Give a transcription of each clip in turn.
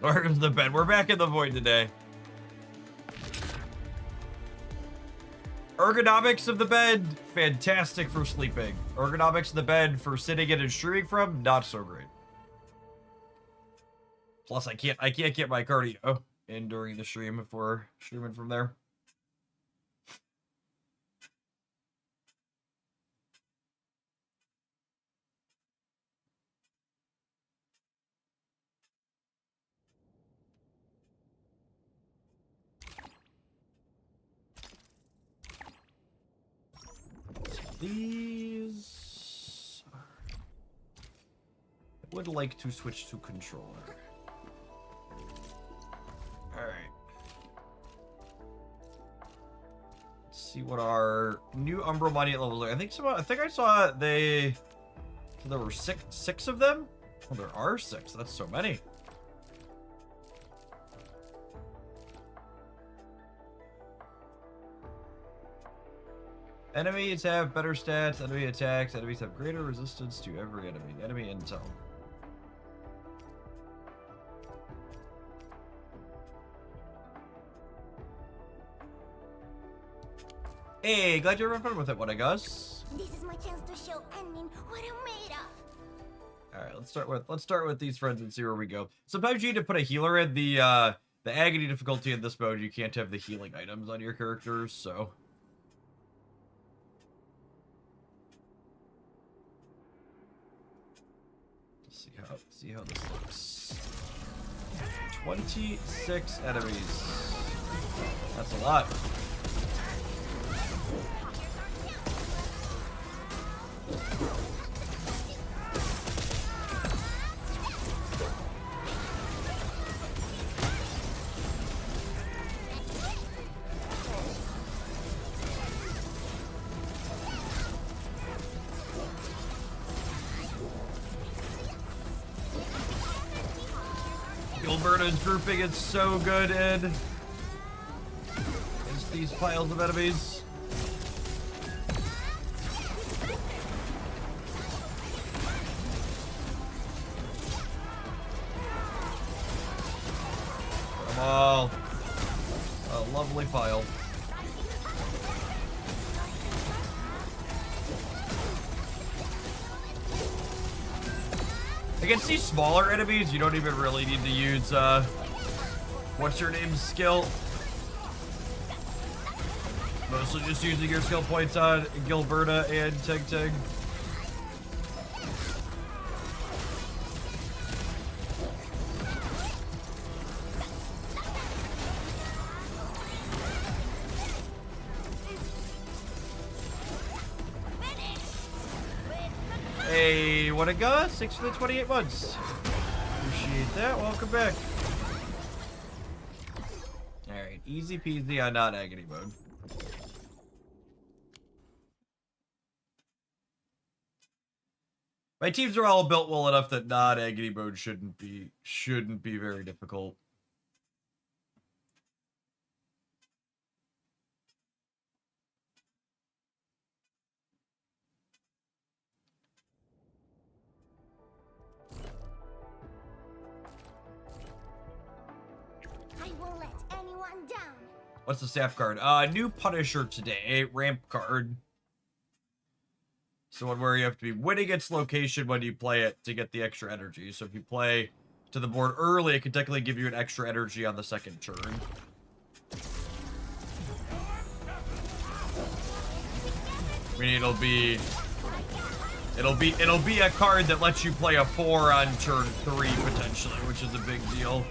Where's the bed? We're back in the void today. Ergonomics of the bed, fantastic for sleeping. Ergonomics of the bed for sitting in and streaming from, not so great. Plus, I can't get my cardio in during the stream if we're streaming from there. These... I would like to switch to controller. Alright. Let's see what our new Umbral Monument levels are. I think I saw there were six of them? Oh, there are 6. That's so many. Enemies have better stats, enemy attacks, enemies have greater resistance to every enemy. Enemy intel. Hey, glad you're having fun with it, what I guess. This is my chance to show admin what I'm made of. Alright, let's start with these friends and see where we go. Sometimes you need to put a healer in the agony difficulty in this mode, you can't have the healing items on your characters, so. See how this looks. 26 enemies. That's a lot. Gilberta's grouping, it's so good, Ed. There's these piles of enemies. Come on. A lovely pile. Against these smaller enemies, you don't even really need to use, what's your name's skill? Mostly just using your skill points on Gilberta and Tig. Hey, what a go? 6 for the 28 months. Appreciate that. Welcome back. Alright, easy peasy on non-agony mode. My teams are all built well enough that non-agony mode shouldn't be very difficult. I won't let anyone down. What's the staff card? New Punisher today, ramp card. So one where you have to be winning its location when you play it to get the extra energy. So if you play to the board early, it can technically give you an extra energy on the second turn. I mean, it'll be a card that lets you play a 4 on turn 3 potentially, which is a big deal.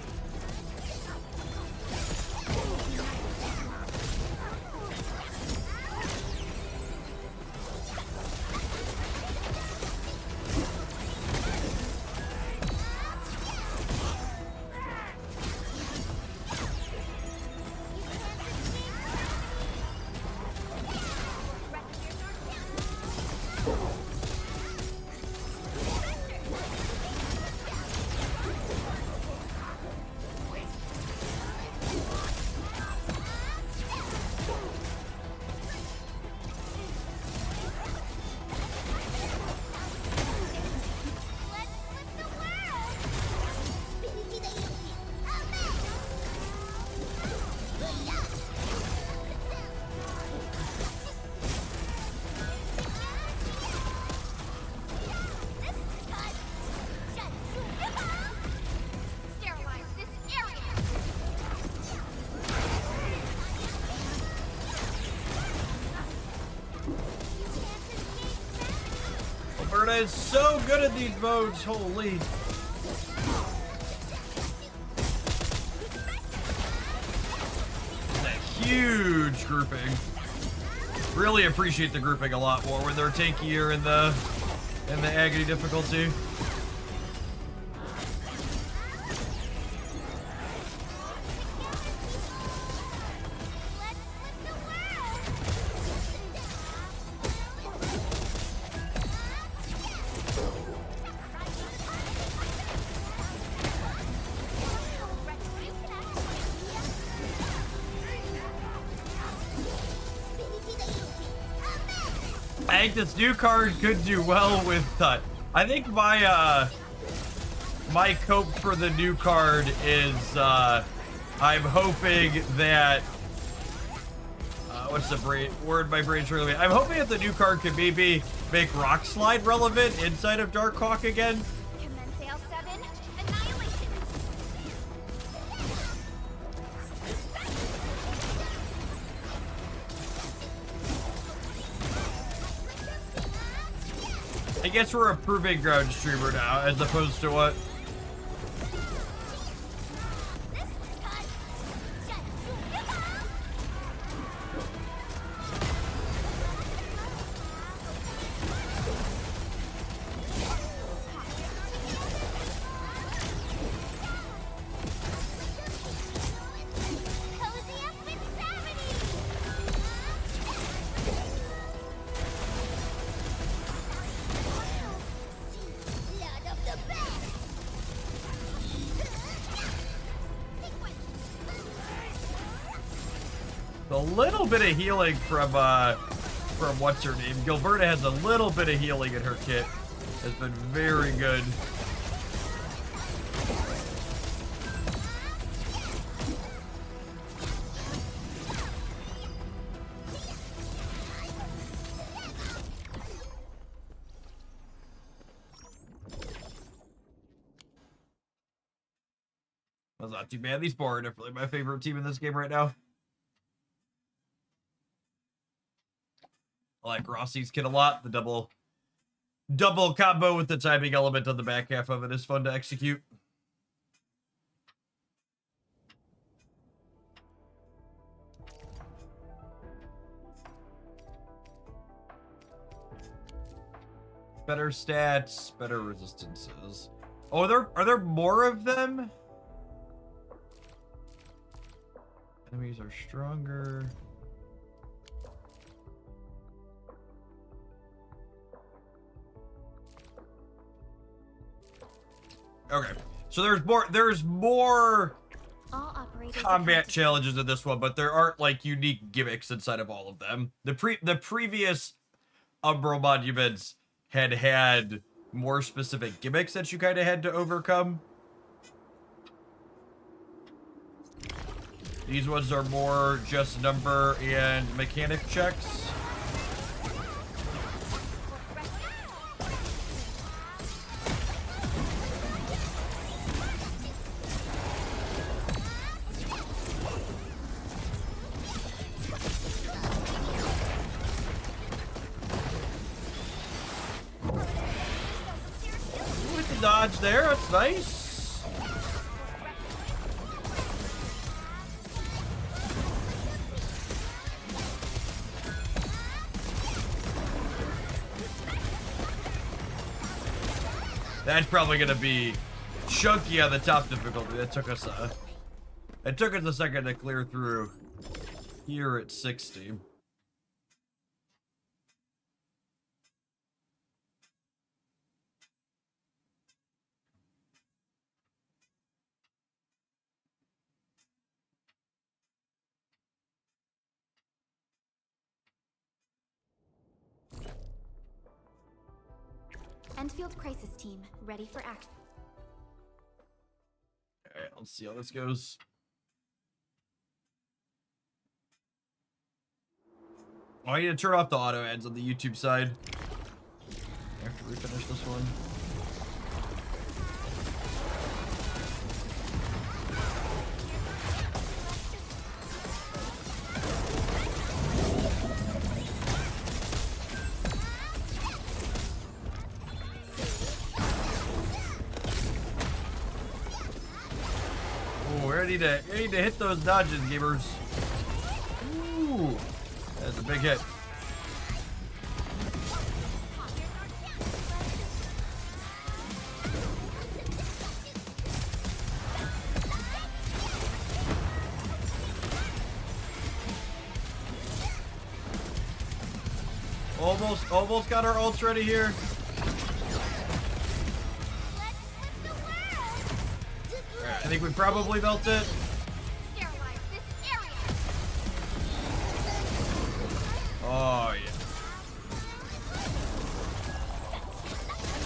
Alberta is so good at these modes, holy. That huge grouping. Really appreciate the grouping a lot more when they're tankier in the Agony difficulty. I think this new card could do well with I think my my cope for the new card is I'm hoping that what's the word my brain's really I'm hoping that the new card could maybe make Rock Slide relevant inside of Darkhawk again. Commence L7, annihilation. I guess we're a proving ground streamer now, as opposed to what? A little bit of healing from what's her name. Gilberta has a little bit of healing in her kit. Has been very good. That's not too bad. These four are definitely my favorite team in this game right now. I like Rossi's kit a lot. The double combo with the timing element on the back half of it is fun to execute. Better stats, better resistances. Oh, are there more of them? Enemies are stronger. Okay, so there's more combat challenges in this one, but there aren't like unique gimmicks inside of all of them. The previous Umbral Monuments had more specific gimmicks that you kind of had to overcome. These ones are more just number and mechanic checks. Dodge there, that's nice. That's probably gonna be chunky on the top difficulty. That took us a second to clear through here at 60. Enfield Crisis Team, ready for action. Alright, let's see how this goes. Oh, I need to turn off the auto ads on the YouTube side. I have to refinish this one. I need to hit those dodges, gamers. Ooh, that's a big hit. Almost got our ults ready here. Alright, I think we probably built it. Oh, yeah.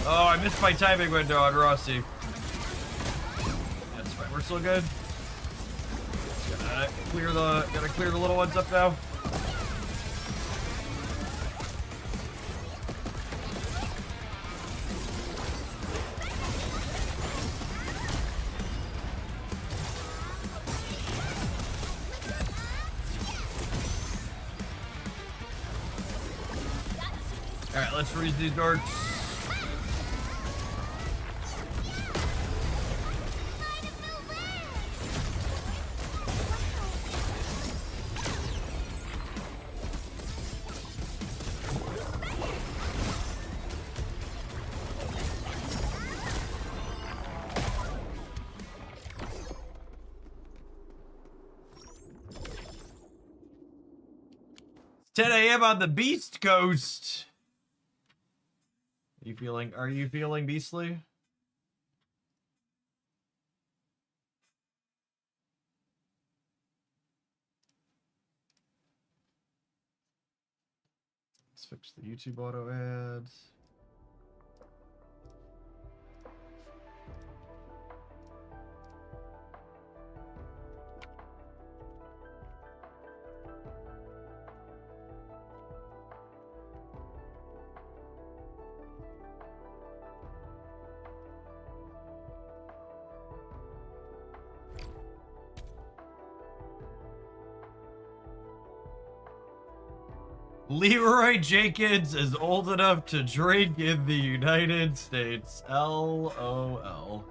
Oh, I missed my timing window on Rossi. That's fine, we're still good. Gotta clear the little ones up now. Alright, let's freeze these dorks. It's 10 a.m. on the Beast Coast. Are you feeling beastly? Let's fix the YouTube auto ads. Leroy Jenkins is old enough to drink in the United States. LOL.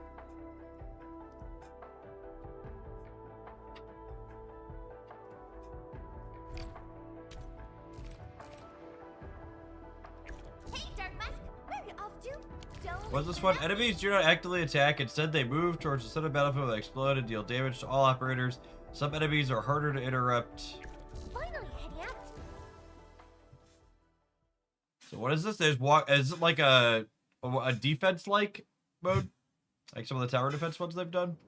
Hey, Dark Mask, where are you off to? Don't Was this fun? Enemies do not actively attack. Instead, they move towards the center battlefield that explode and deal damage to all operators. Some enemies are harder to interrupt. finally heading out. So what is this? Is it like a defense-like mode? Like some of the tower defense ones they've done?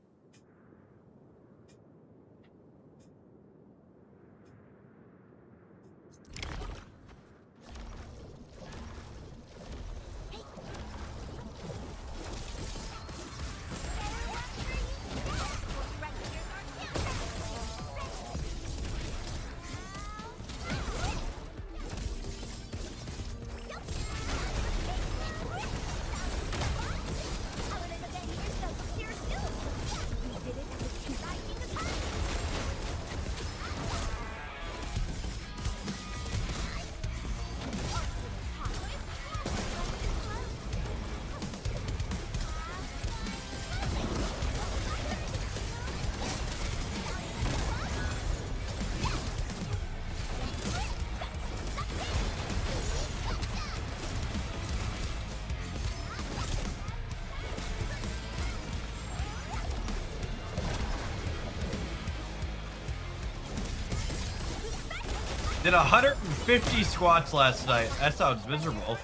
Did 150 squats last night. That sounds miserable.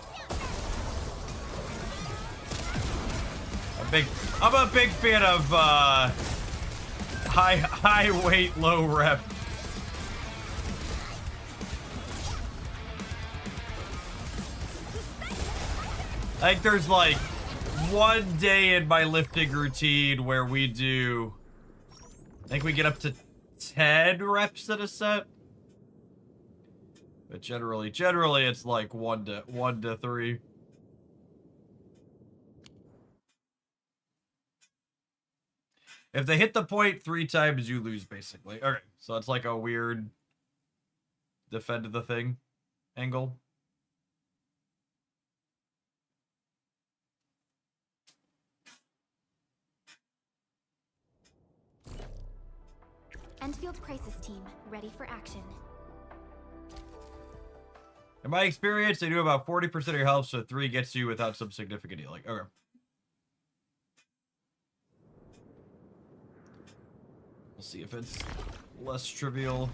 I'm a big fan of high weight, low rep. I think there's like one day in my lifting routine where we do, I think we get up to 10 reps in a set. But generally it's like one to 3. If they hit the point 3 times, you lose, basically. Okay, so it's like a weird defend the thing angle. Enfield Crisis Team, ready for action. In my experience, they do about 40% of your health, so 3 gets you without some significant healing. Okay. We'll see if it's less trivial.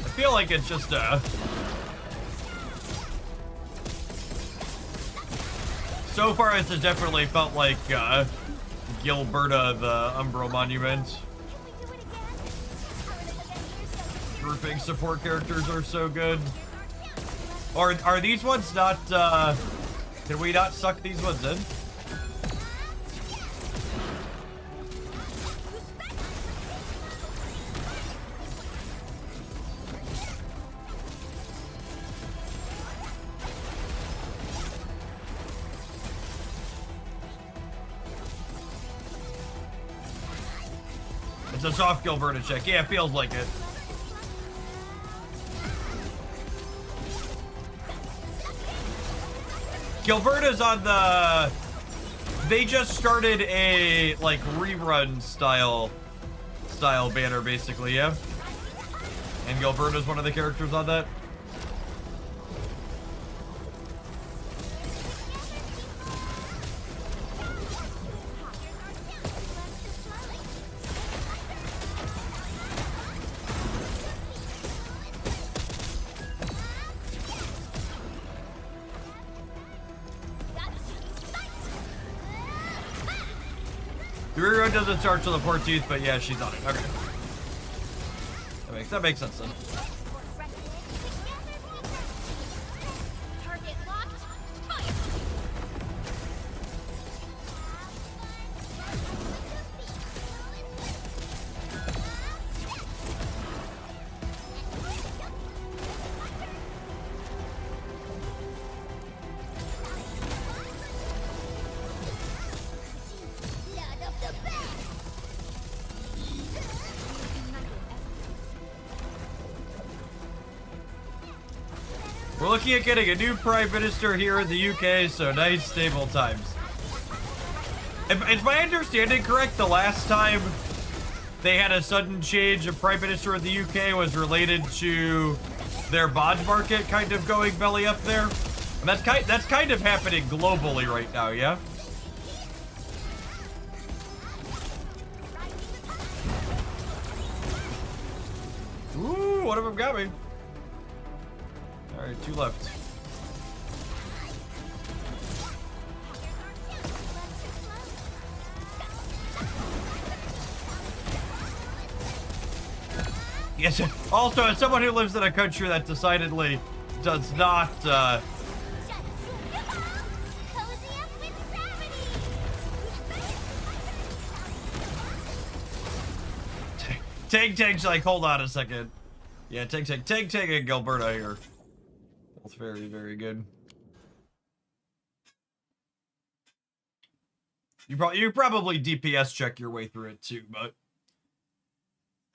I feel like it's just so far it's definitely felt like Gilberta the Umbral Monument. Grouping support characters are so good. Or are these ones not can we not suck these ones in? It's a soft Gilberta check. Yeah, it feels like it. Gilberta's on the... They just started a, like, rerun style banner, basically, yeah? And Gilberta's one of the characters on that. The rerun doesn't start till the 14th, but yeah, she's on it. Okay. That makes sense then. Target locked. Fire. Blood of the best. We're looking at getting a new Prime Minister here in the UK, so nice stable times. Is my understanding correct? The last time they had a sudden change of Prime Minister in the UK was related to their bond market kind of going belly up there? And that's kind of happening globally right now, yeah? Ooh, one of them got me. All right, 2 left. Yes. Also, as someone who lives in a country that decidedly does not Cozy up with gravity. Tank's like, hold on a second. Yeah, Tank and Gilberta here. Both very, very good. You probably DPS check your way through it too, but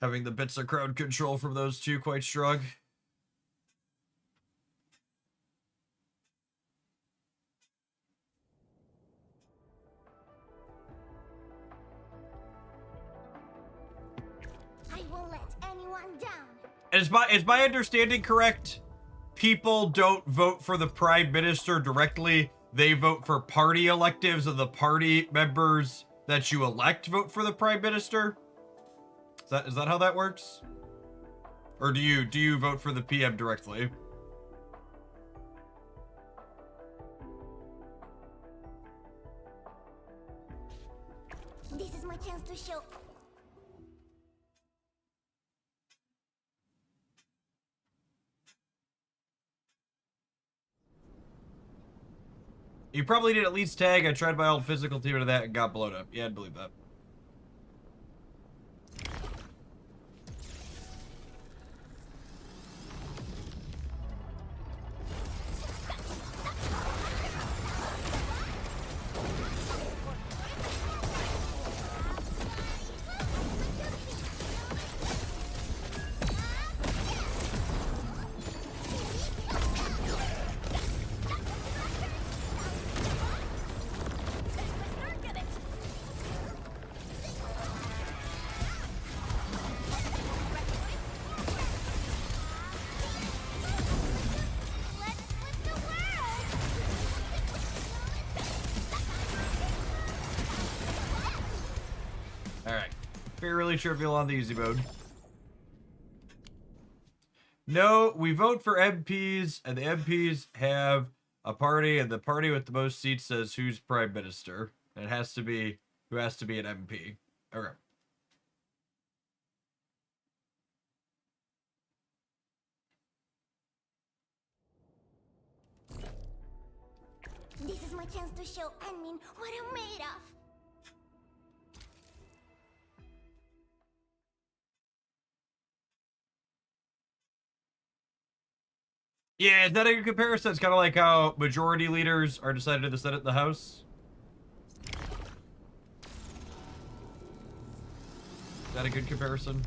having the bits of crowd control from those two quite strong. I won't let anyone down. And is my understanding correct? People don't vote for the Prime Minister directly. They vote for party electives, and the party members that you elect vote for the Prime Minister? Is that how that works? Or do you vote for the PM directly? This is my chance to show. You probably did at least tag. I tried my old physical team into that and got blown up. Yeah, I'd believe that. fairly trivial on the easy mode. No, we vote for MPs, and the MPs have a party, and the party with the most seats says who's prime minister. And it has to be who has to be an MP. Okay. This is my chance to show admin what I'm made of. Yeah, is that a good comparison? It's kind of like how majority leaders are decided in the Senate and the House. Is that a good comparison?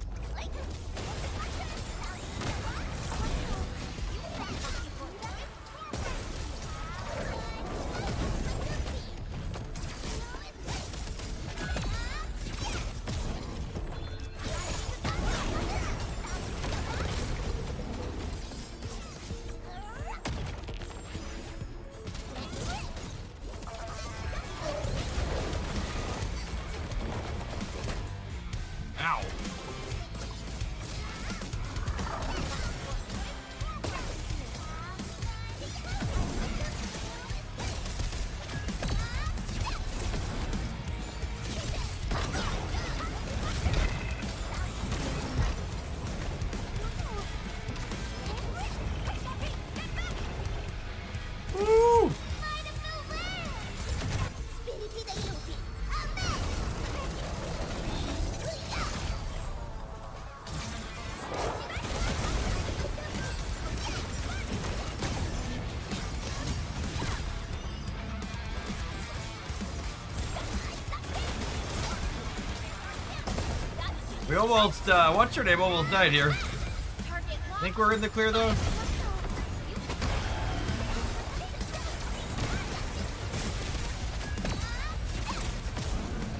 Ow. Woo! We almost, what's your name? Almost died here. Think we're in the clear though?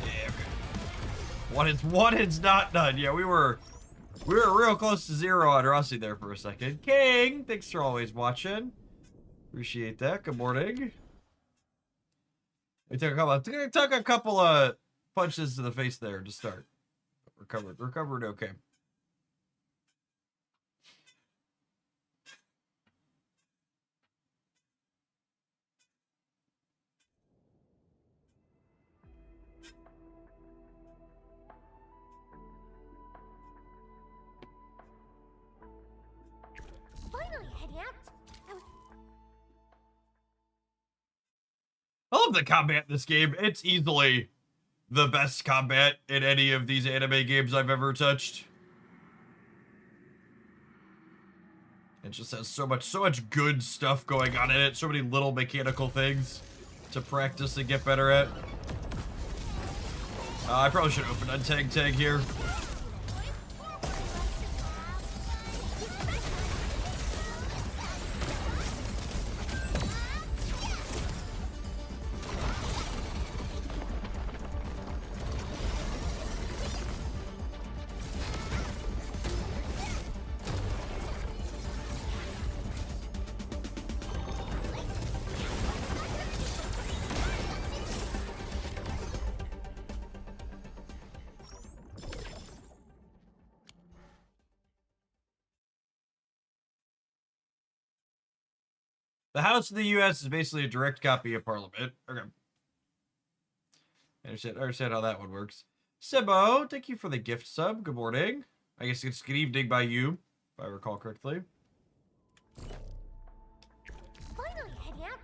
Yeah. One is not done. Yeah, we were real close to zero on Rossi there for a second. King, thanks for always watching. Appreciate that. Good morning. We took a couple of punches to the face there to start. Recovered okay. Finally heading out. I love the combat in this game. It's easily the best combat in any of these anime games I've ever touched. It just has so much good stuff going on in it. So many little mechanical things to practice and get better at. I probably should open a tag here. The House of the U.S. is basically a direct copy of Parliament. Okay. I understand how that one works. Sebo, thank you for the gift sub. Good morning. I guess it's good evening by you, if I recall correctly. Finally heading out.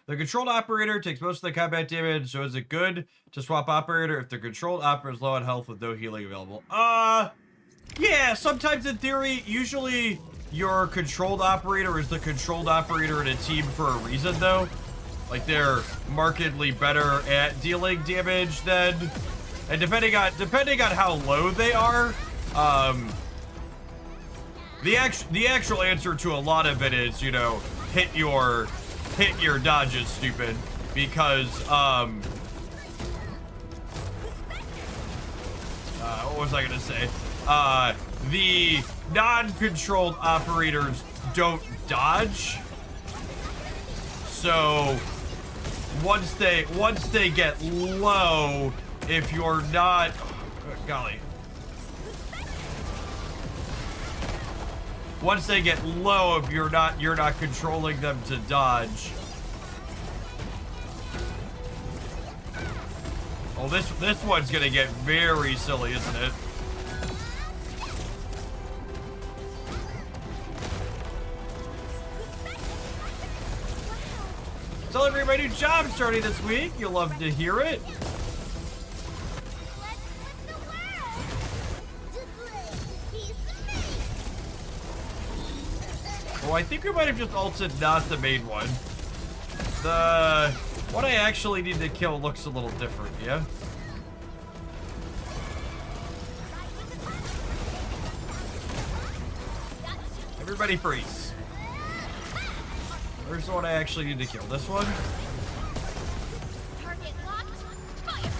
The controlled operator takes most of the combat damage, so is it good to swap operator if the controlled operator is low on health with no healing available? Yeah, sometimes in theory, usually your controlled operator is the controlled operator in a team for a reason, though. Like, they're markedly better at dealing damage than... And depending on how low they are, the actual answer to a lot of it is, you know, hit your dodges, stupid. Because, what was I gonna say? The non-controlled operators don't dodge. So, once they get low, if you're not, oh, good golly. Once they get low, if you're not controlling them to dodge. Oh, this one's gonna get very silly, isn't it? Celebrate my new job starting this week. You'll love to hear it. Oh, I think we might have just ulted not the main one. The what I actually need to kill looks a little different, yeah? Everybody freeze. Where's the one I actually need to kill? This one? Target locked. Fire.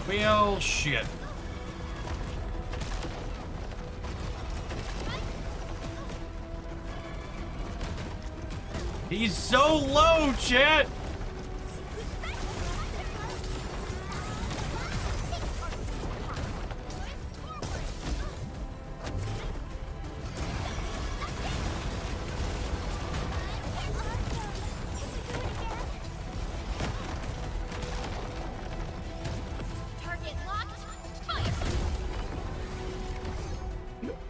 Well, shit. He's so low, chat.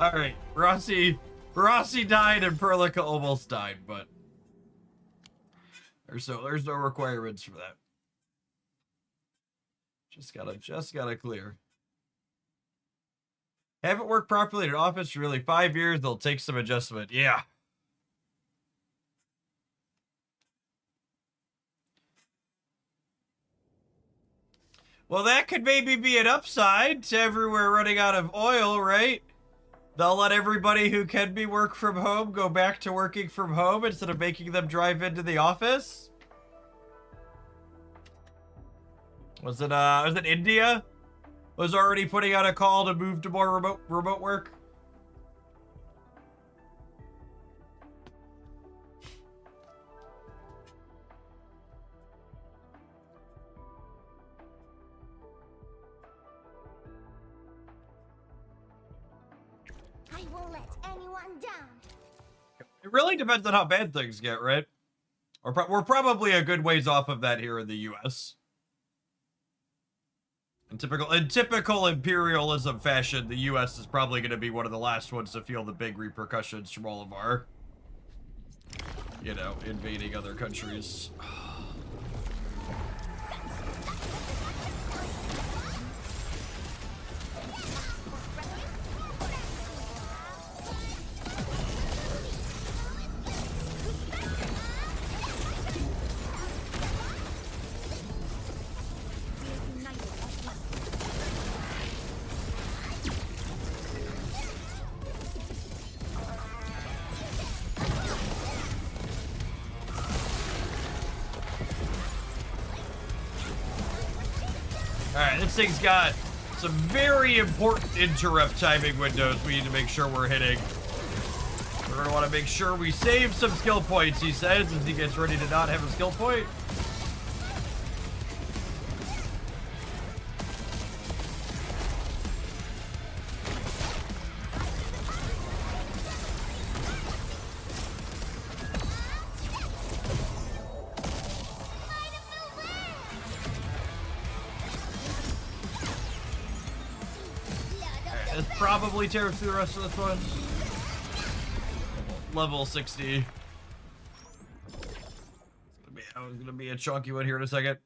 All right, Rossi died and Perlica almost died, but there's no requirements for that. Just gotta clear. Haven't worked properly in an office for really 5 years. They'll take some adjustment. Yeah. Well, that could maybe be an upside to everywhere running out of oil, right? They'll let everybody who can be work from home go back to working from home instead of making them drive into the office. Was it India? Was already putting out a call to move to more remote work? I won't let anyone down. It really depends on how bad things get, right? We're probably a good ways off of that here in the U.S. In typical imperialism fashion, the U.S. is probably going to be one of the last ones to feel the big repercussions from all of our, you know, invading other countries. Alright, this thing's got some very important interrupt timing windows we need to make sure we're hitting. We're going to want to make sure we save some skill points, he says, as he gets ready to not have a skill point. Probably tear through the rest of this one. Level 60. be a chunky one here in a second.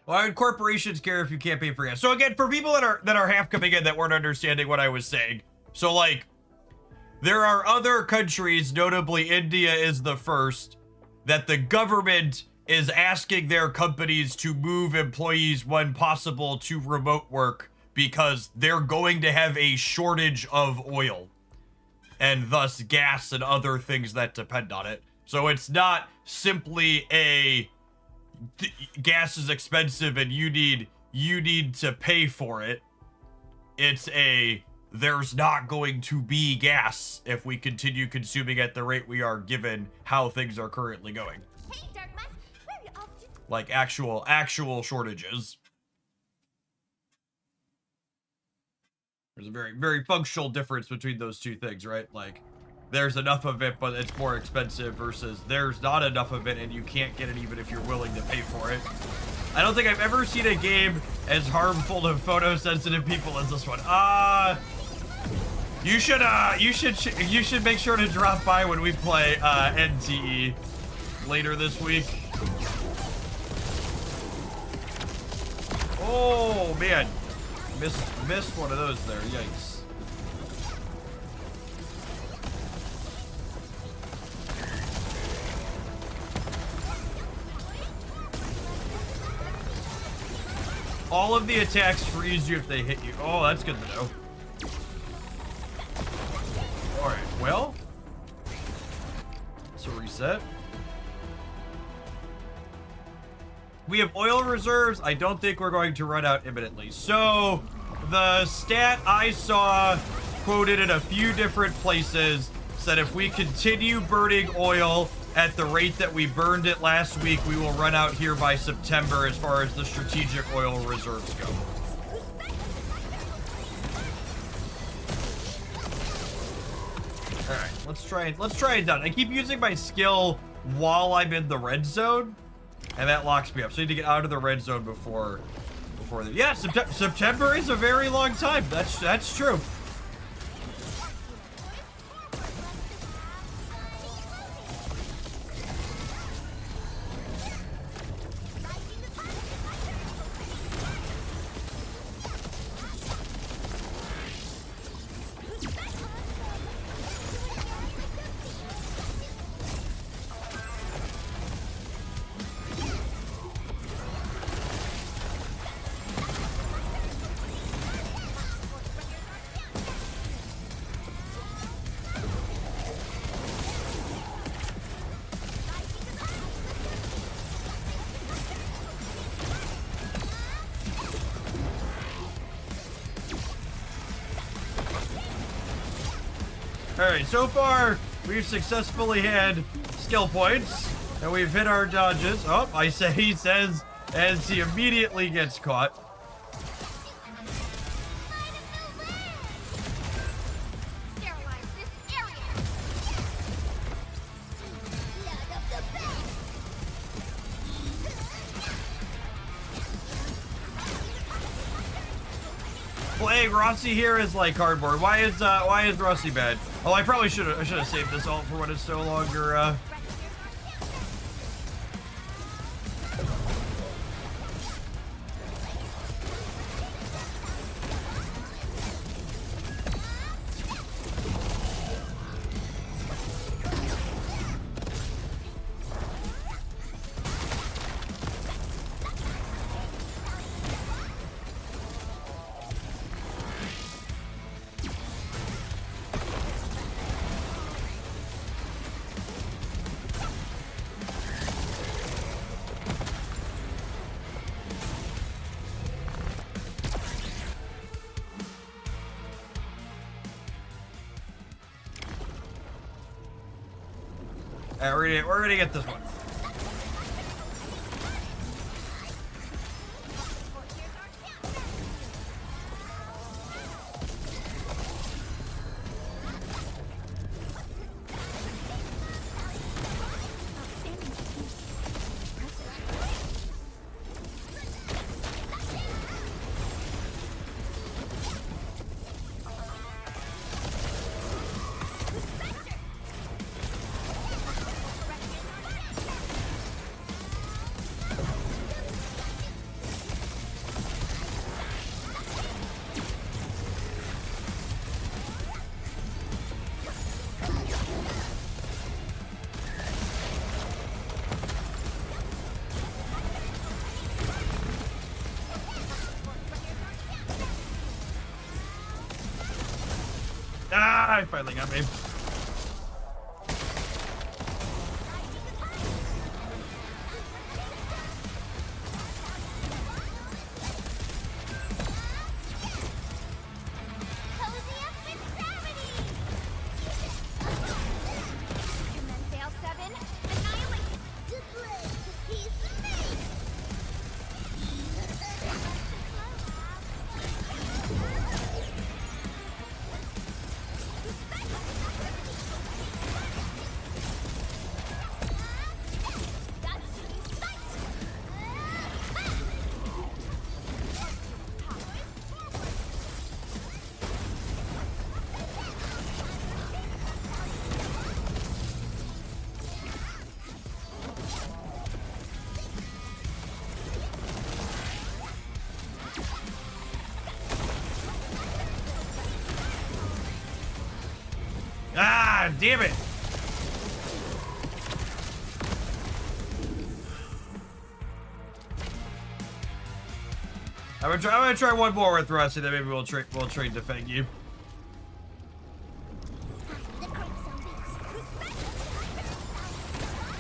Why would corporations care if you can't pay for gas? So again, for people that are half coming in that weren't understanding what I was saying, so like, there are other countries, notably India is the first, that the government is asking their companies to move employees when possible to remote work because they're going to have a shortage of oil and thus gas and other things that depend on it. So it's not simply a gas is expensive and you need to pay for it. It's a there's not going to be gas if we continue consuming at the rate we are given how things are currently going. Hey, Dark Mask, where are you off to? Like actual shortages. There's a very functional difference between those two things, right? Like, there's enough of it, but it's more expensive versus there's not enough of it and you can't get it even if you're willing to pay for it. I don't think I've ever seen a game as harmful to photosensitive people as this one. You should make sure to drop by when we play NTE later this week. Oh man, missed one of those there. Yikes. All of the attacks freeze you if they hit you. Oh, that's good to know. Alright, well. So reset. We have oil reserves. I don't think we're going to run out imminently. So, the stat I saw quoted in a few different places said if we continue burning oil at the rate that we burned it last week, we will run out here by September as far as the strategic oil reserves go. All right, let's try it done. I keep using my skill while I'm in the red zone, and that locks me up. So I need to get out of the red zone before the, yeah, September is a very long time. That's true. Alright, so far, we've successfully had skill points, and we've hit our dodges. Oh, he says, as he immediately gets caught. Sterilize this area. Playing Rossi here is like cardboard. Why is Rossi bad? Oh, I probably should have saved this ult for when it's no longer we're gonna get this one. Ah, I finally got me. Cozy up with gravity! And then fail 7, annihilate! To play, he's me! Ah, damn it. I'm gonna try one more with Rusty, then maybe we'll trade defend you. The great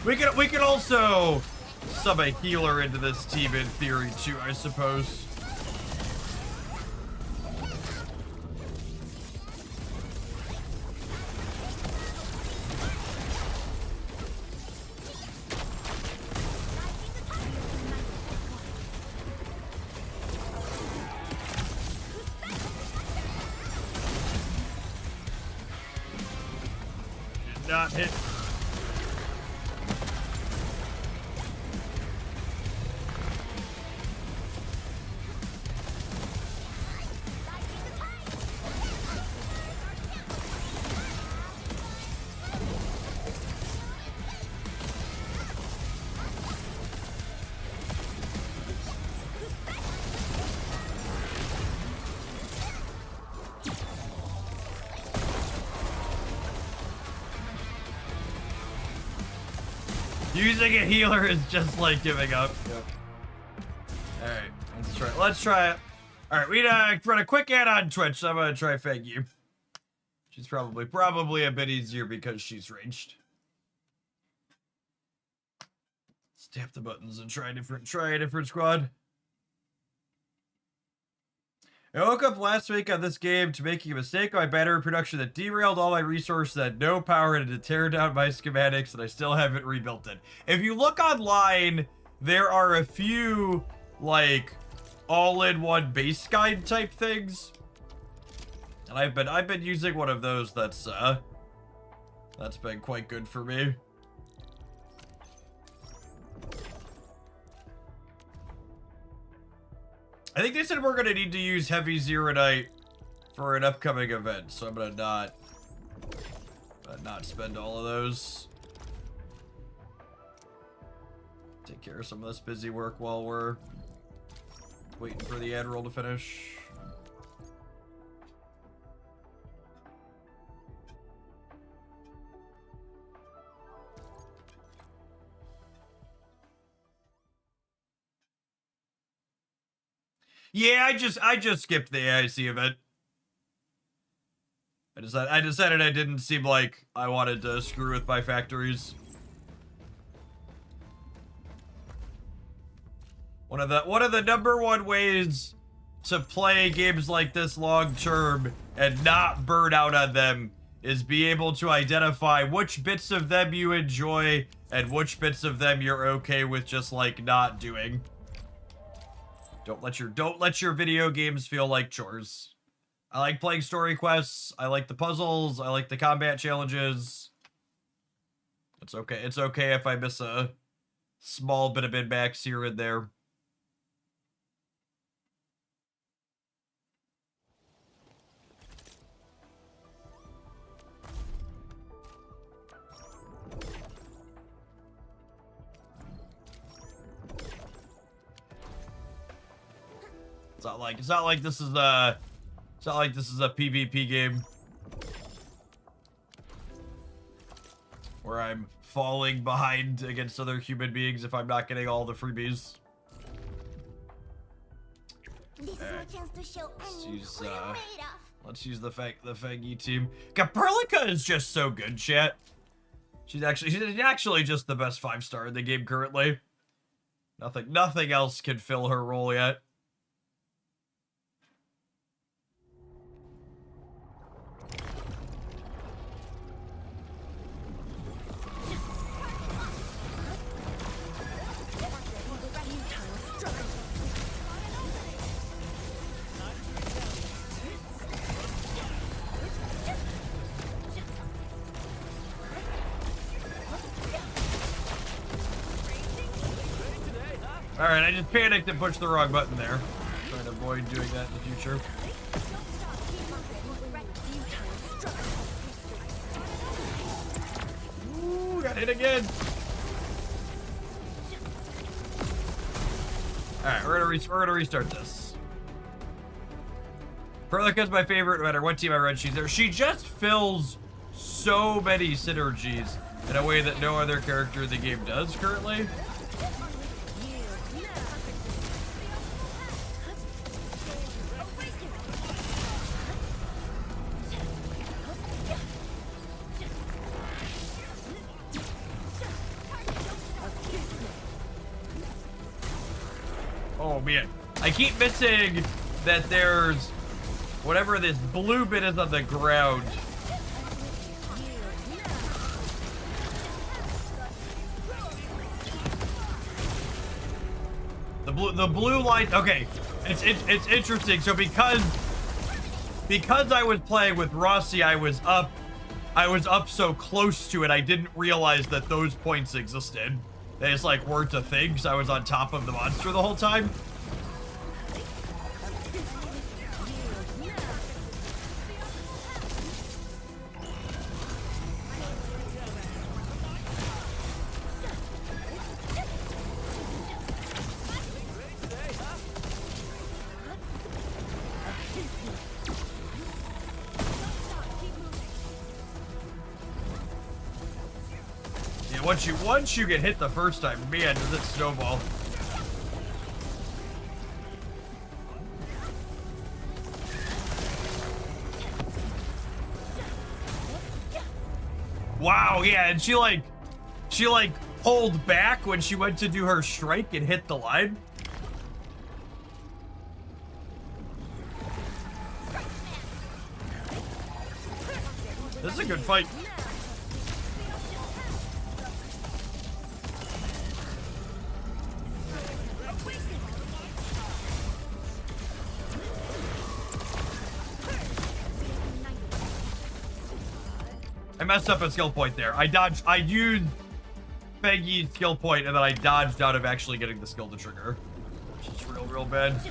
zombies. We can also sub a healer into this team in theory too, I suppose. Did not hit. Using a healer is just like giving up. Yep. Alright, let's try it. Alright, we run a quick ad on Twitch, so I'm gonna try Fang Yu. She's probably a bit easier because she's ranged. Let's tap the buttons and try a different squad. I woke up last week on this game to making a mistake on my battery production that derailed all my resources, had no power to tear down my schematics, and I still haven't rebuilt it. If you look online, there are a few, like, all-in-one base guide type things. And I've been using one of those that's been quite good for me. I think they said we're gonna need to use heavy Zeronite for an upcoming event, so I'm gonna not spend all of those. Take care of some of this busy work while we're waiting for the ad roll to finish. Yeah, I just skipped the AIC event. I decided I didn't seem like I wanted to screw with my factories. One of the #1 ways to play games like this long term and not burn out on them is be able to identify which bits of them you enjoy and which bits of them you're okay with just like not doing. Don't let your video games feel like chores. I like playing story quests. I like the puzzles. I like the combat challenges. It's okay. It's okay if I miss a small bit of min-max here and there. It's not like this is a PvP game where I'm falling behind against other human beings if I'm not getting all the freebies. This is my chance to show Let's Annie use what I'm made of. Let's use the Faggy team. Caperlica is just so good, chat. She's actually just the best 5-star in the game currently. Nothing else can fill her role yet. Alright, I just panicked and pushed the wrong button there. Trying to avoid doing that in the future. Ooh, got hit again. Alright, we're gonna restart this. Perlica's my favorite no matter what team I run, she's there. She just fills so many synergies in a way that no other character in the game does currently. Oh man, I keep missing that there's whatever this blue bit is on the ground. The blue line. Okay, it's interesting. So because I was playing with Rossi, I was up so close to it. I didn't realize that those points existed. They just like weren't a thing, because I was on top of the monster the whole time. Once you get hit the first time, man, does it snowball. Wow, yeah, and she like pulled back when she went to do her strike and hit the line. This is a good fight. I messed up a skill point there. I used Faggy's skill point and then I dodged out of actually getting the skill to trigger. Which is real bad.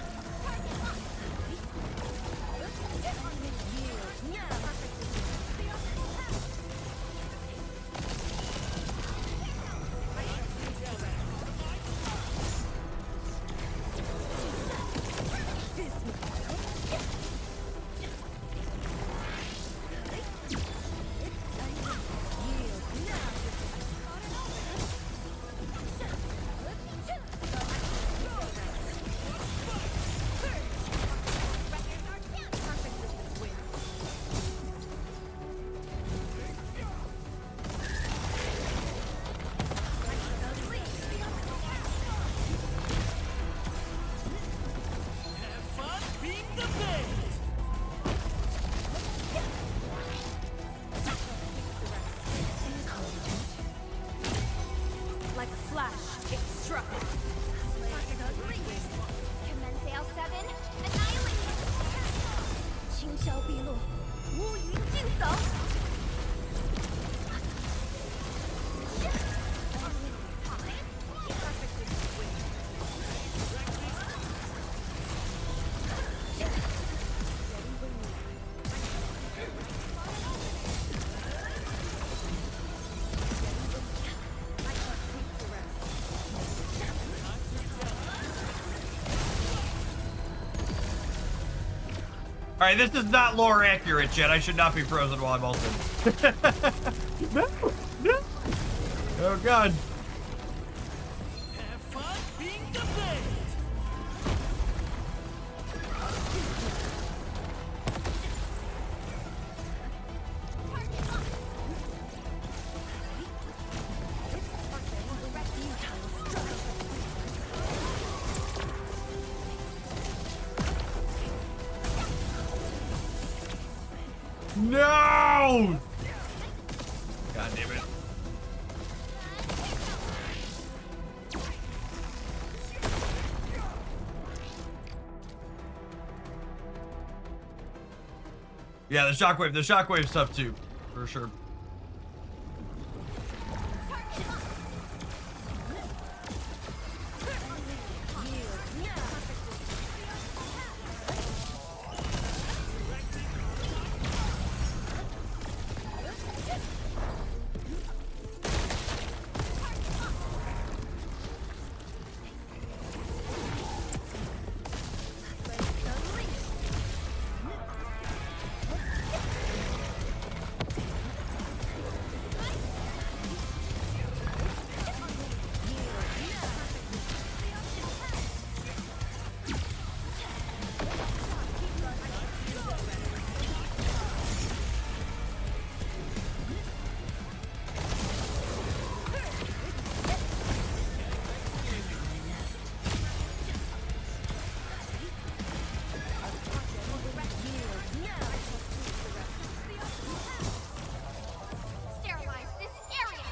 Alright, this is not lore accurate yet. I should not be frozen while I'm ulted. No! Oh god. Have fun being defended. No! God damn it. Yeah, the shockwave stuff too, for sure. Sterilize this area.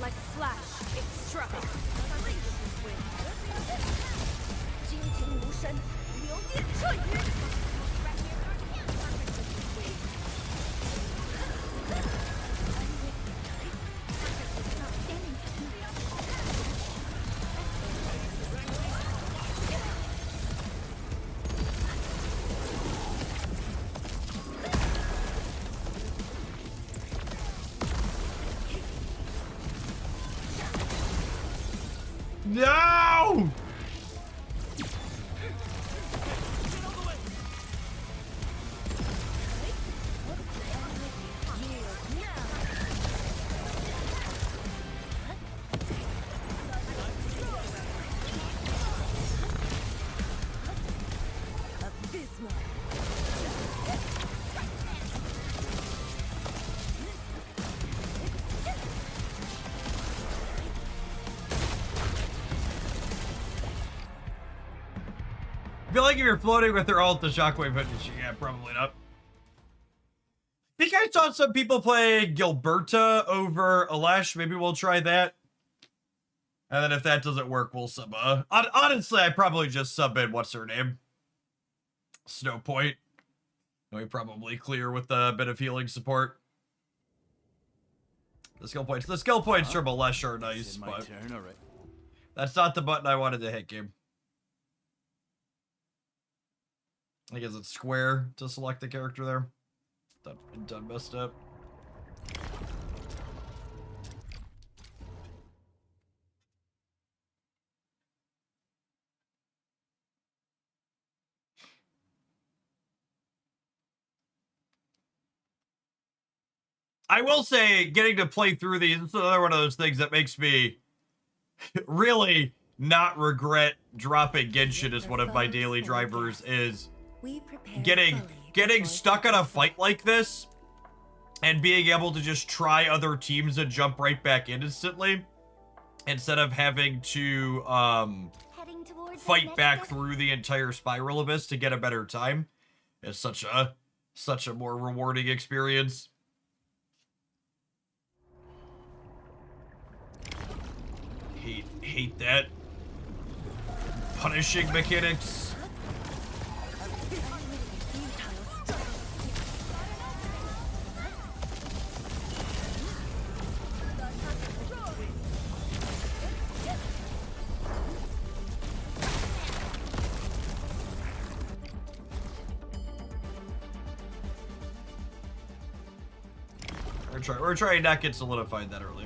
Like flash, it struck. 惊情无声，流电彻雨。No! I feel like if you're floating with their ult, the shockwave hit you. Yeah, probably not. I think I saw some people play Gilberta over Alash. Maybe we'll try that. And then if that doesn't work, we'll sub. Honestly, I probably just sub in what's her name? Snowpoint. We probably clear with a bit of healing support. The skill points from Alash are nice, but that's not the button I wanted to hit, game. I guess it's square to select the character there. Done messed up. I will say, getting to play through these is another one of those things that makes me really not regret dropping Genshin as one of my daily drivers. Is getting stuck in a fight like this and being able to just try other teams and jump right back in instantly instead of having to fight back through the entire Spiral Abyss to get a better time is such a more rewarding experience. Hate that punishing mechanics. We're trying not get solidified that early.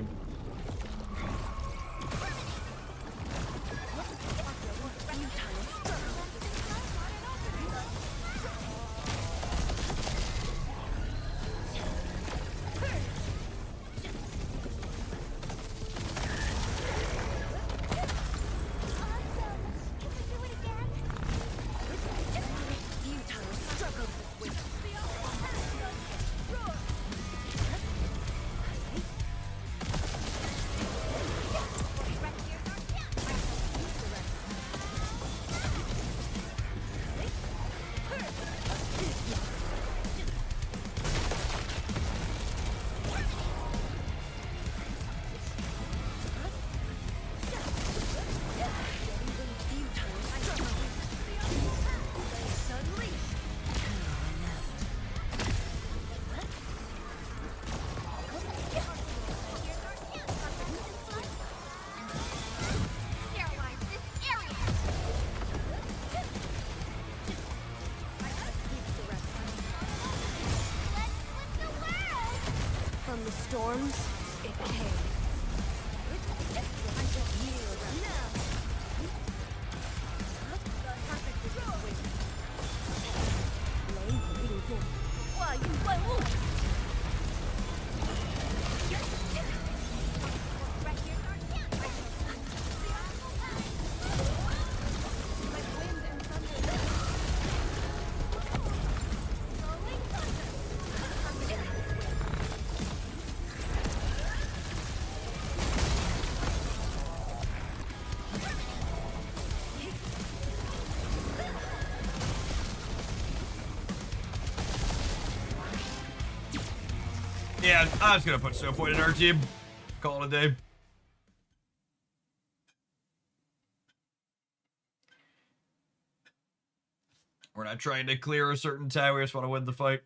From the storms, it came. Yeah, I was gonna put Snow Point in our team. Call it a day. We're not trying to clear a certain time, we just want to win the fight.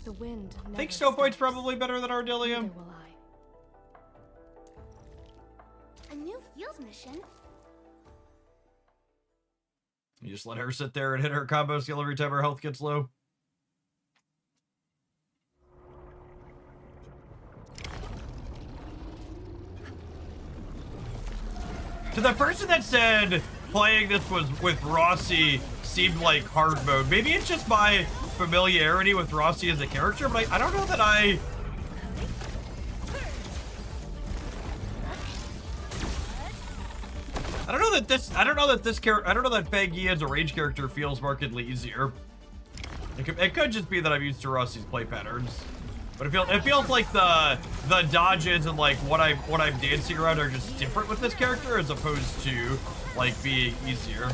The wind I think never Snow Point's stops. probably better than Neither Ardillium. will I. A new field mission? You just let her sit there and hit her combo skill every time her health gets low. To the person that said playing this was with Rossi seemed like hard mode, maybe it's just my familiarity with Rossi as a character, but I don't know that I don't know that this character, I don't know that Peggy as a range character feels markedly easier. It could just be that I'm used to Rossi's play patterns, but it feels like the dodges and like what I'm dancing around are just different with this character as opposed to like being easier.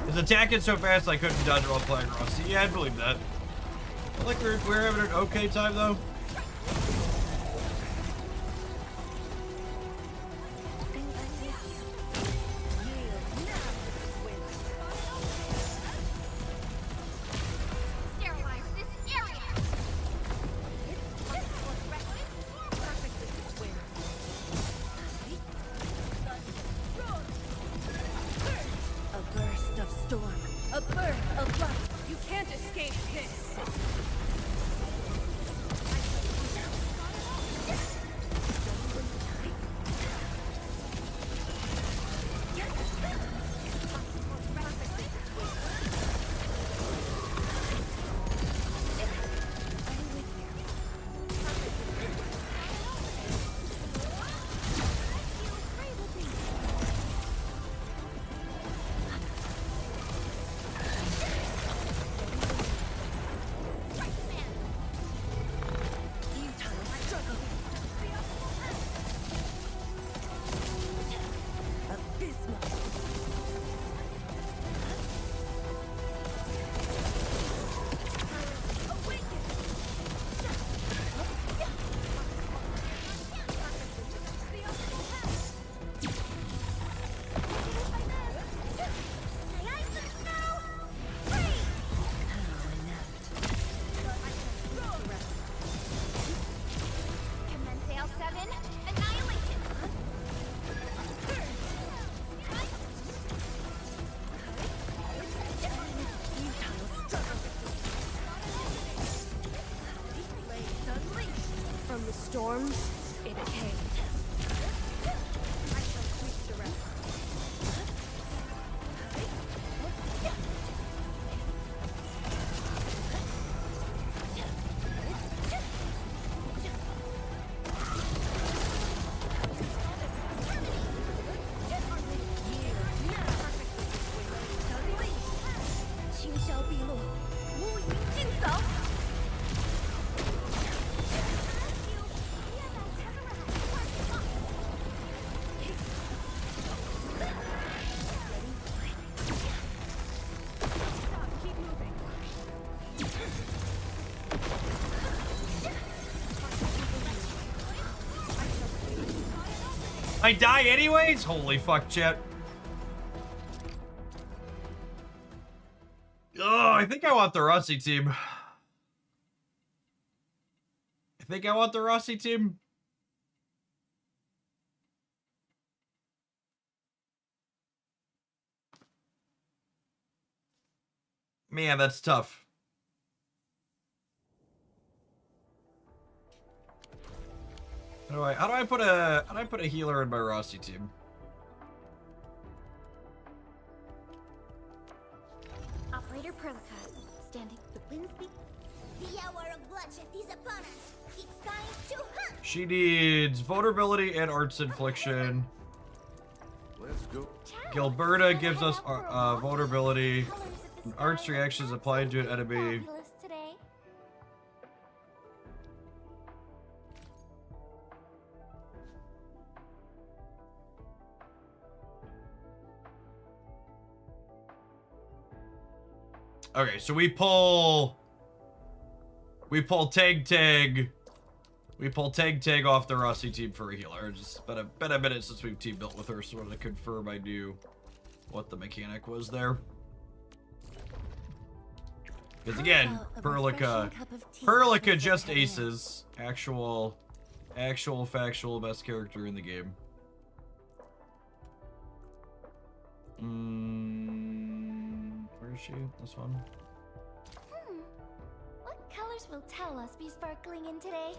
His attack is so fast I couldn't dodge while playing Rossi. Yeah, I believe that. I feel like we're having an okay time though. Sterilize this area! A burst of storm. A birth of light. You can't escape this. From the storms, it came. I shall sweep the rest. I die anyways? Holy fuck, chat. Oh, I think I want the Rossi team. I think I want the Rossi team. Man, that's tough. How do I put a healer in my Rossi team? Operator Perlica, standing. The winds be. The hour of bloodshed is upon us. It's time to hunt. She needs vulnerability and arts infliction. Let's go. Gilberta gives us vulnerability. Arts reactions applied to an enemy. Today. Okay, so we pull Tag. We pull Tag off the Rossi team for a healer. It's been a minute since we've team built with her, so I wanted to confirm I knew what the mechanic was there. Because again, Perlica just aces. Actual factual best character in the game. Where is she? This one? What colors will tell us be sparkling in today?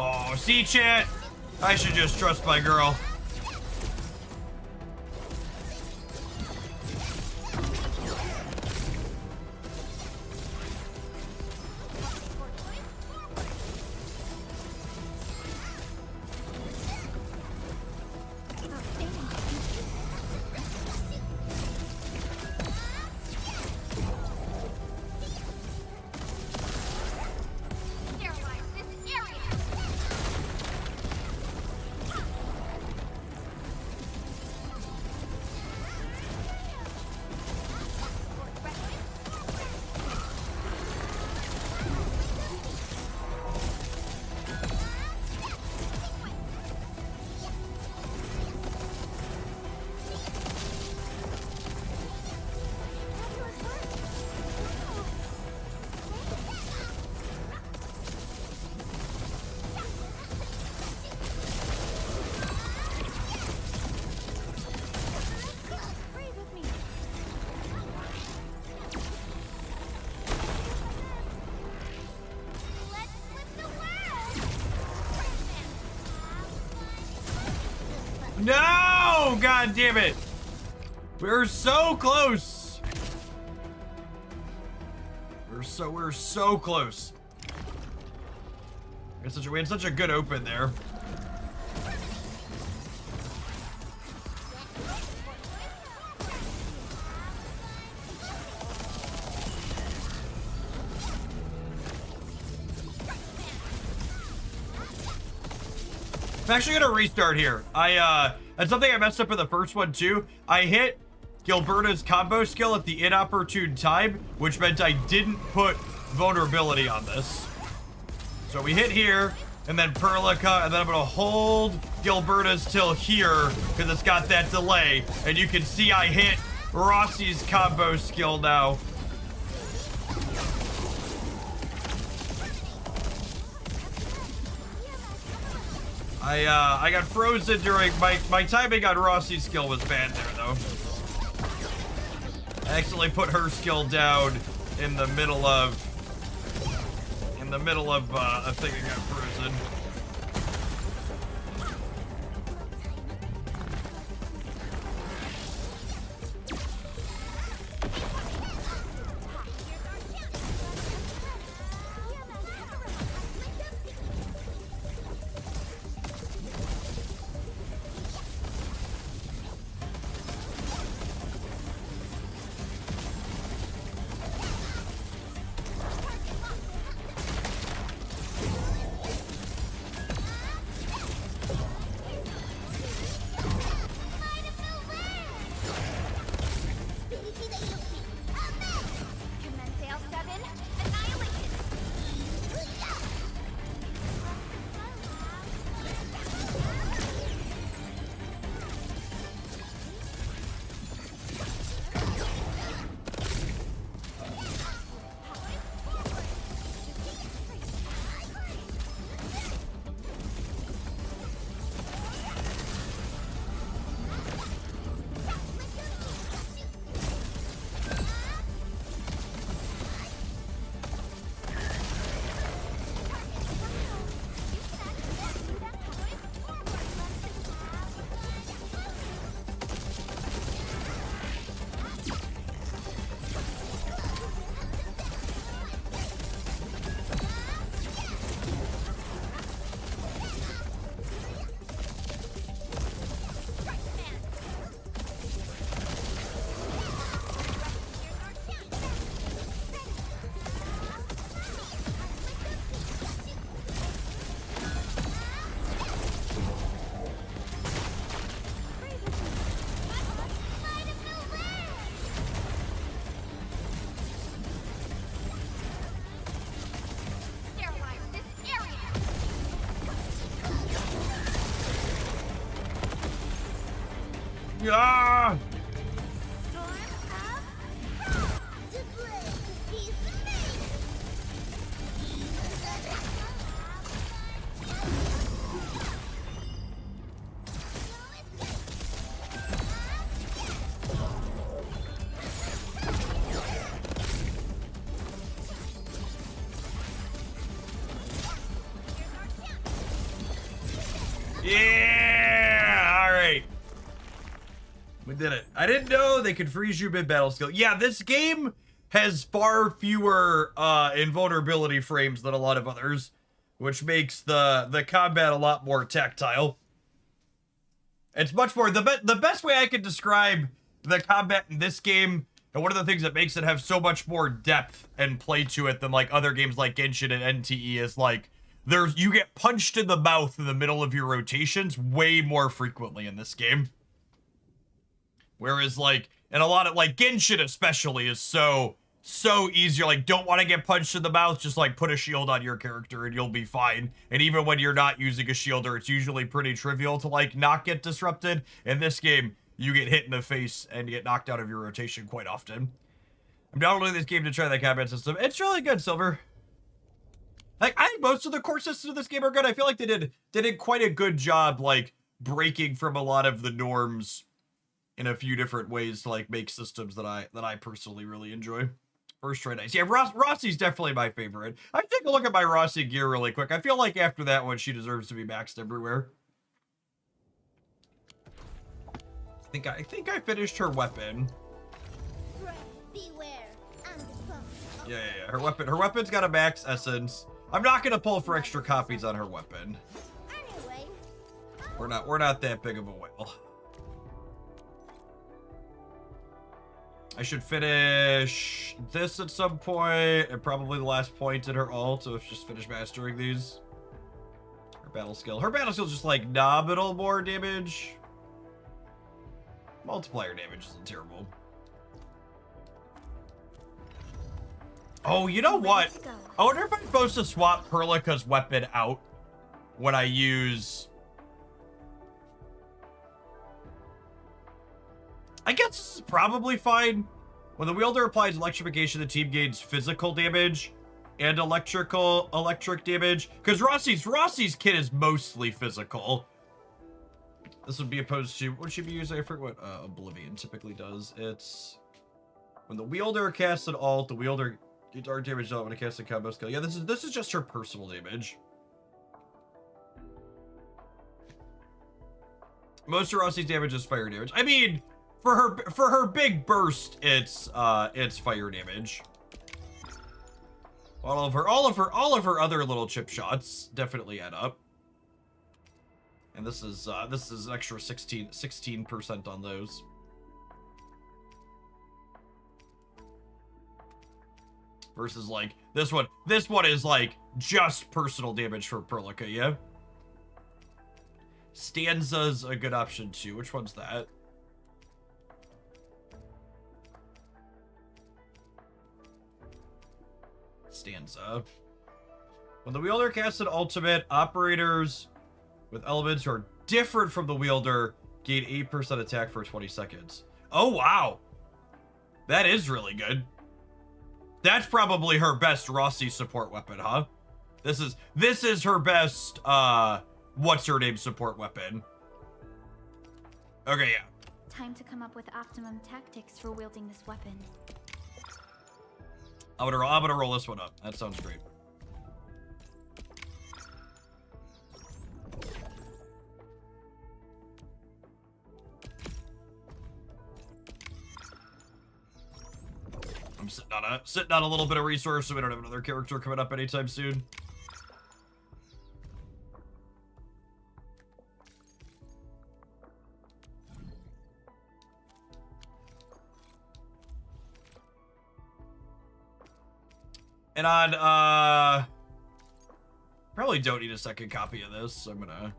Oh, see, chat? I should just trust my girl. No! God damn it! We're so close. We're so close. We had such a good open there. I'm actually gonna restart here. That's something I messed up in the first one too. I hit Gilberta's combo skill at the inopportune time, which meant I didn't put vulnerability on this. So we hit here, and then Perlica, and then I'm gonna hold Gilberta's till here, because it's got that delay, and you can see I hit Rossi's combo skill now. I got frozen during my timing on Rossi's skill was bad there though. I accidentally put her skill down in the middle of a thing that got frozen. Ah! Yeah! All right. We did it. I didn't know they could freeze you mid-battle skill. Yeah, this game has far fewer invulnerability frames than a lot of others, which makes the combat a lot more tactile. It's much more... The best way I could describe the combat in this game, and one of the things that makes it have so much more depth and play to it than like other games like Genshin and NTE, is like you get punched in the mouth in the middle of your rotations way more frequently in this game. Whereas, like, and a lot of, like, Genshin especially is so easy. You're like, don't want to get punched in the mouth, just, like, put a shield on your character and you'll be fine. And even when you're not using a shielder, it's usually pretty trivial to, like, not get disrupted. In this game, you get hit in the face and get knocked out of your rotation quite often. I'm downloading this game to try the combat system. It's really good, Silver. Like, I think most of the core systems of this game are good. I feel like they did quite a good job, like, breaking from a lot of the norms in a few different ways to like make systems that I personally really enjoy. First try nice. Yeah, Rossi's definitely my favorite. I take a look at my Rossi gear really quick. I feel like after that one, she deserves to be maxed everywhere. I think I finished her weapon. Beware. Yeah. Her weapon's got a max essence. I'm not gonna pull for extra copies on her weapon. Anyway, We're not that big of a whale. I should finish this at some point, and probably the last point in her ult, so just finish mastering these. Her battle skill's just like nominal more damage. Multiplier damage isn't terrible. Oh, you know what? I wonder if I'm supposed to swap Perlica's weapon out when I use... I guess this is probably fine. When the wielder applies electrification, the team gains physical damage and electric damage. Because Rossi's kit is mostly physical. This would be opposed to, what should be using? I forget what Oblivion typically does. It's when the wielder casts an alt, the wielder gets dark damage out when it casts a combo skill. Yeah, this is just her personal damage. Most of Rossi's damage is fire damage. I mean, for her big burst, it's fire damage. All of her other little chip shots definitely add up. And this is an extra 16% on those. Versus like this one is like just personal damage for Perlica, yeah? Stanza's a good option too. Which one's that? Stanza. When the wielder casts an ultimate, operators with elements who are different from the wielder gain 8% attack for 20 seconds. Oh, wow. That is really good. That's probably her best Rossi support weapon, huh? This is her best, what's her name support weapon. Okay, yeah. Time to come up with optimum tactics for wielding this weapon. I'm gonna roll this one up. That sounds great. I'm sitting on a little bit of resource, so we don't have another character coming up anytime soon. And on, probably don't need a second copy of this, so I'm gonna...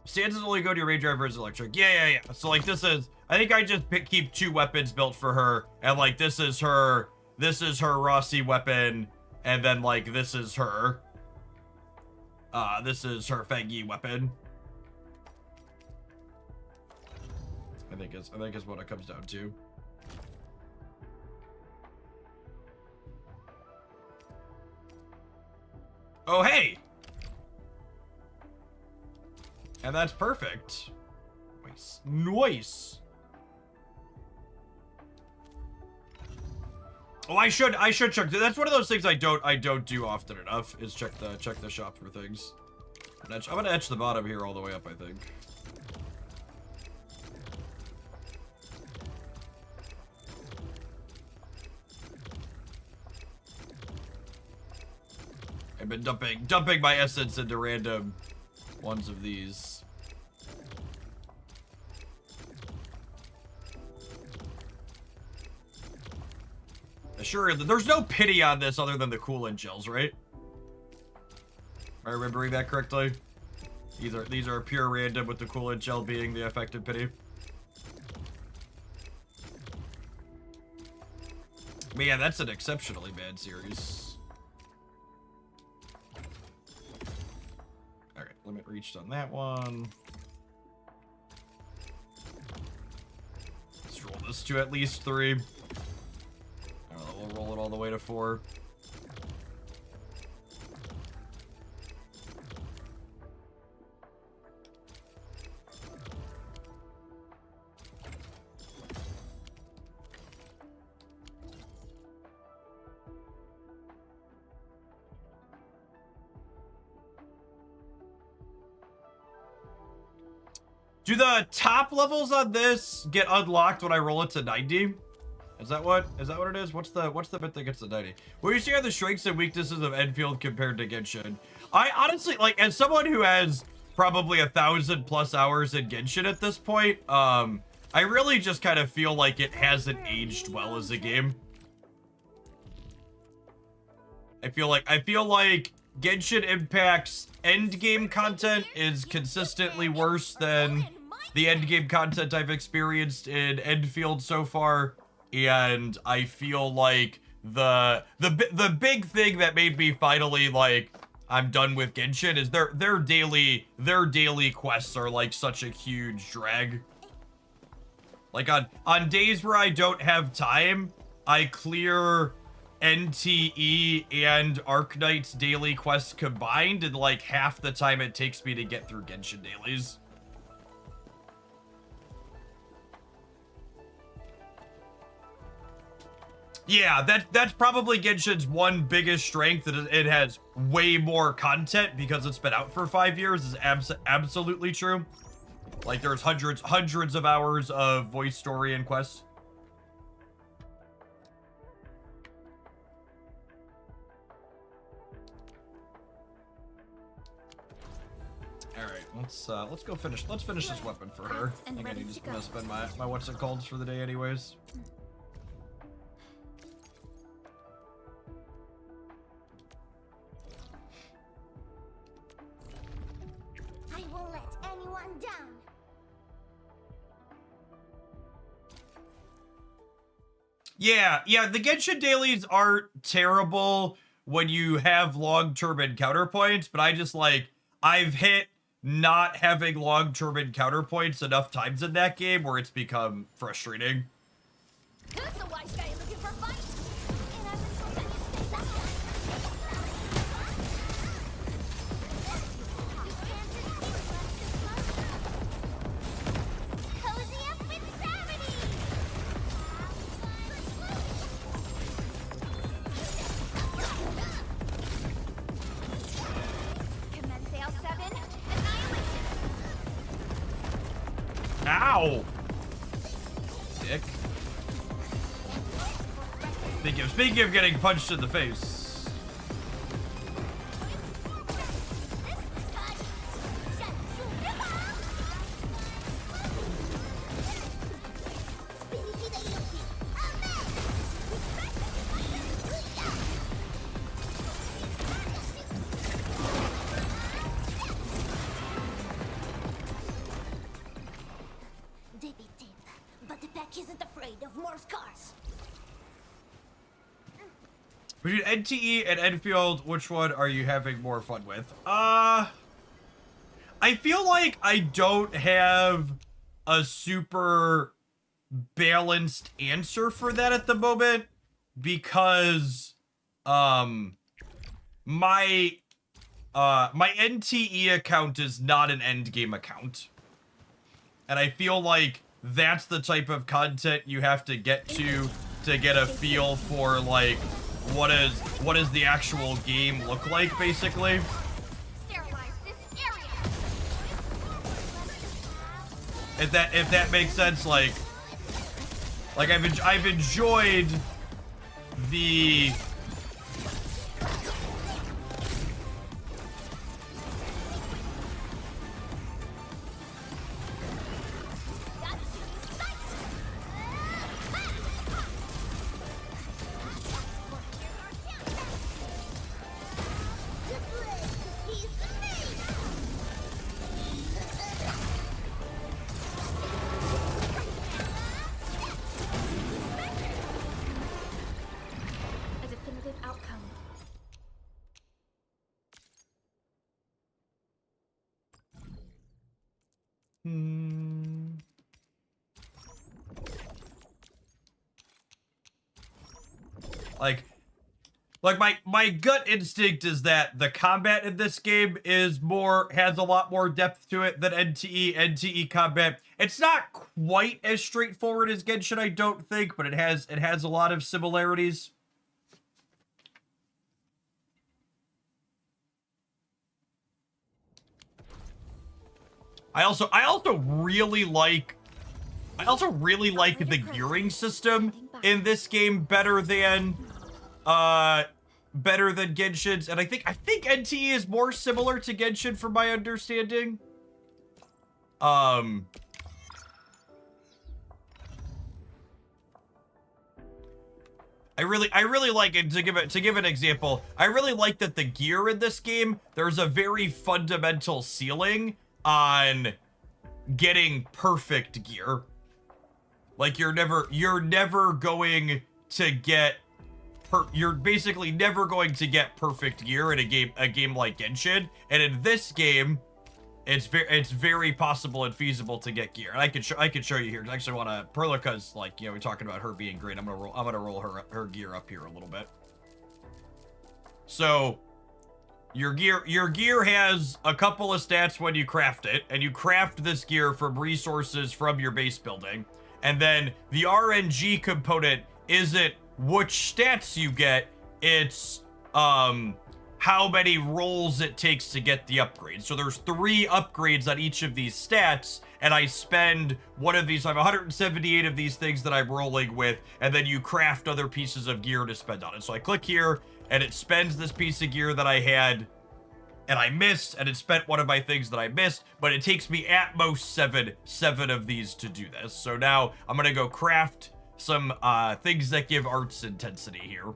Stanza's only go to your range driver is electric. Yeah. So like this is, I think I just keep 2 weapons built for her, and like this is her Rossi weapon, and then like this is her Fengi weapon. I think is what it comes down to. Oh hey! And that's perfect. Nice. Oh, I should check. That's one of those things I don't do often enough, is check the shop for things. I'm gonna etch the bottom here all the way up, I think. I've been dumping my essence into random ones of these. Sure, there's no pity on this other than the coolant gels, right? Am I remembering that correctly? These are pure random, with the coolant gel being the effective pity. Man, that's an exceptionally bad series. Alright, limit reached on that one. Let's roll this to at least 3. We'll roll it all the way to 4. Do the top levels on this get unlocked when I roll it to 90? Is that what it is? What's the bit that gets the 90? What do you see are the strengths and weaknesses of Enfield compared to Genshin? I honestly, like, as someone who has probably 1,000+ hours in Genshin at this point. I really just kind of feel like it hasn't aged well as a game. I feel like Genshin Impact's endgame content is consistently worse than the endgame content I've experienced in Endfield so far, and I feel like the big thing that made me finally like I'm done with Genshin is their daily quests are like such a huge drag. Like on days where I don't have time, I clear NTE and Arknight's daily quests combined in like half the time it takes me to get through Genshin dailies. Yeah, that's probably Genshin's one biggest strength. It has way more content because it's been out for 5 years. Is absolutely true. Like there's hundreds of hours of voice story and quests. All right, let's go finish. Let's finish this weapon for her. I think I need to spend my what's it called for the day anyways. I won't let anyone down. Yeah, the Genshin dailies aren't terrible when you have long-term encounter points, but I just like, I've hit not having long-term encounter points enough times in that game where it's become frustrating. Who's the wise guy looking for fight? And I was hoping you'd say that. You can't escape cozy up with gravity. Commence L7. Annihilation. Ow! Dick. Speaking of getting punched in the face. But the pack isn't afraid of more scars. Between NTE and Enfield, which one are you having more fun with? I feel like I don't have a super balanced answer for that at the moment because my NTE account is not an endgame account. And I feel like that's the type of content you have to get to get a feel for like what does the actual game look like basically. Sterilize this area. If that makes sense, like I've enjoyed the A definitive outcome. Like my gut instinct is that the combat in this game has a lot more depth to it than NTE. NTE combat, it's not quite as straightforward as Genshin, I don't think, but it has a lot of similarities. I also really like the gearing system in this game better than Genshin's, and I think NTE is more similar to Genshin from my understanding. I really like it. To give an example, I really like that the gear in this game, there's a very fundamental ceiling on getting perfect gear. Like you're never going to get you're basically never going to get perfect gear in a game like Genshin, and in this game it's very possible and feasible to get gear. And I could show you here. I actually want to Perlica's, like, you know, we're talking about her being great. I'm gonna roll her gear up here a little bit. So your gear has a couple of stats when you craft it, and you craft this gear from resources from your base building. And then the RNG component isn't which stats you get, it's how many rolls it takes to get the upgrade. So there's 3 upgrades on each of these stats, and I spend one of these. I have 178 of these things that I'm rolling with, and then you craft other pieces of gear to spend on it. So I click here, and it spends this piece of gear that I had and I missed, and it spent one of my things that I missed, but it takes me at most seven of these to do this. So now I'm gonna go craft some things that give arts intensity here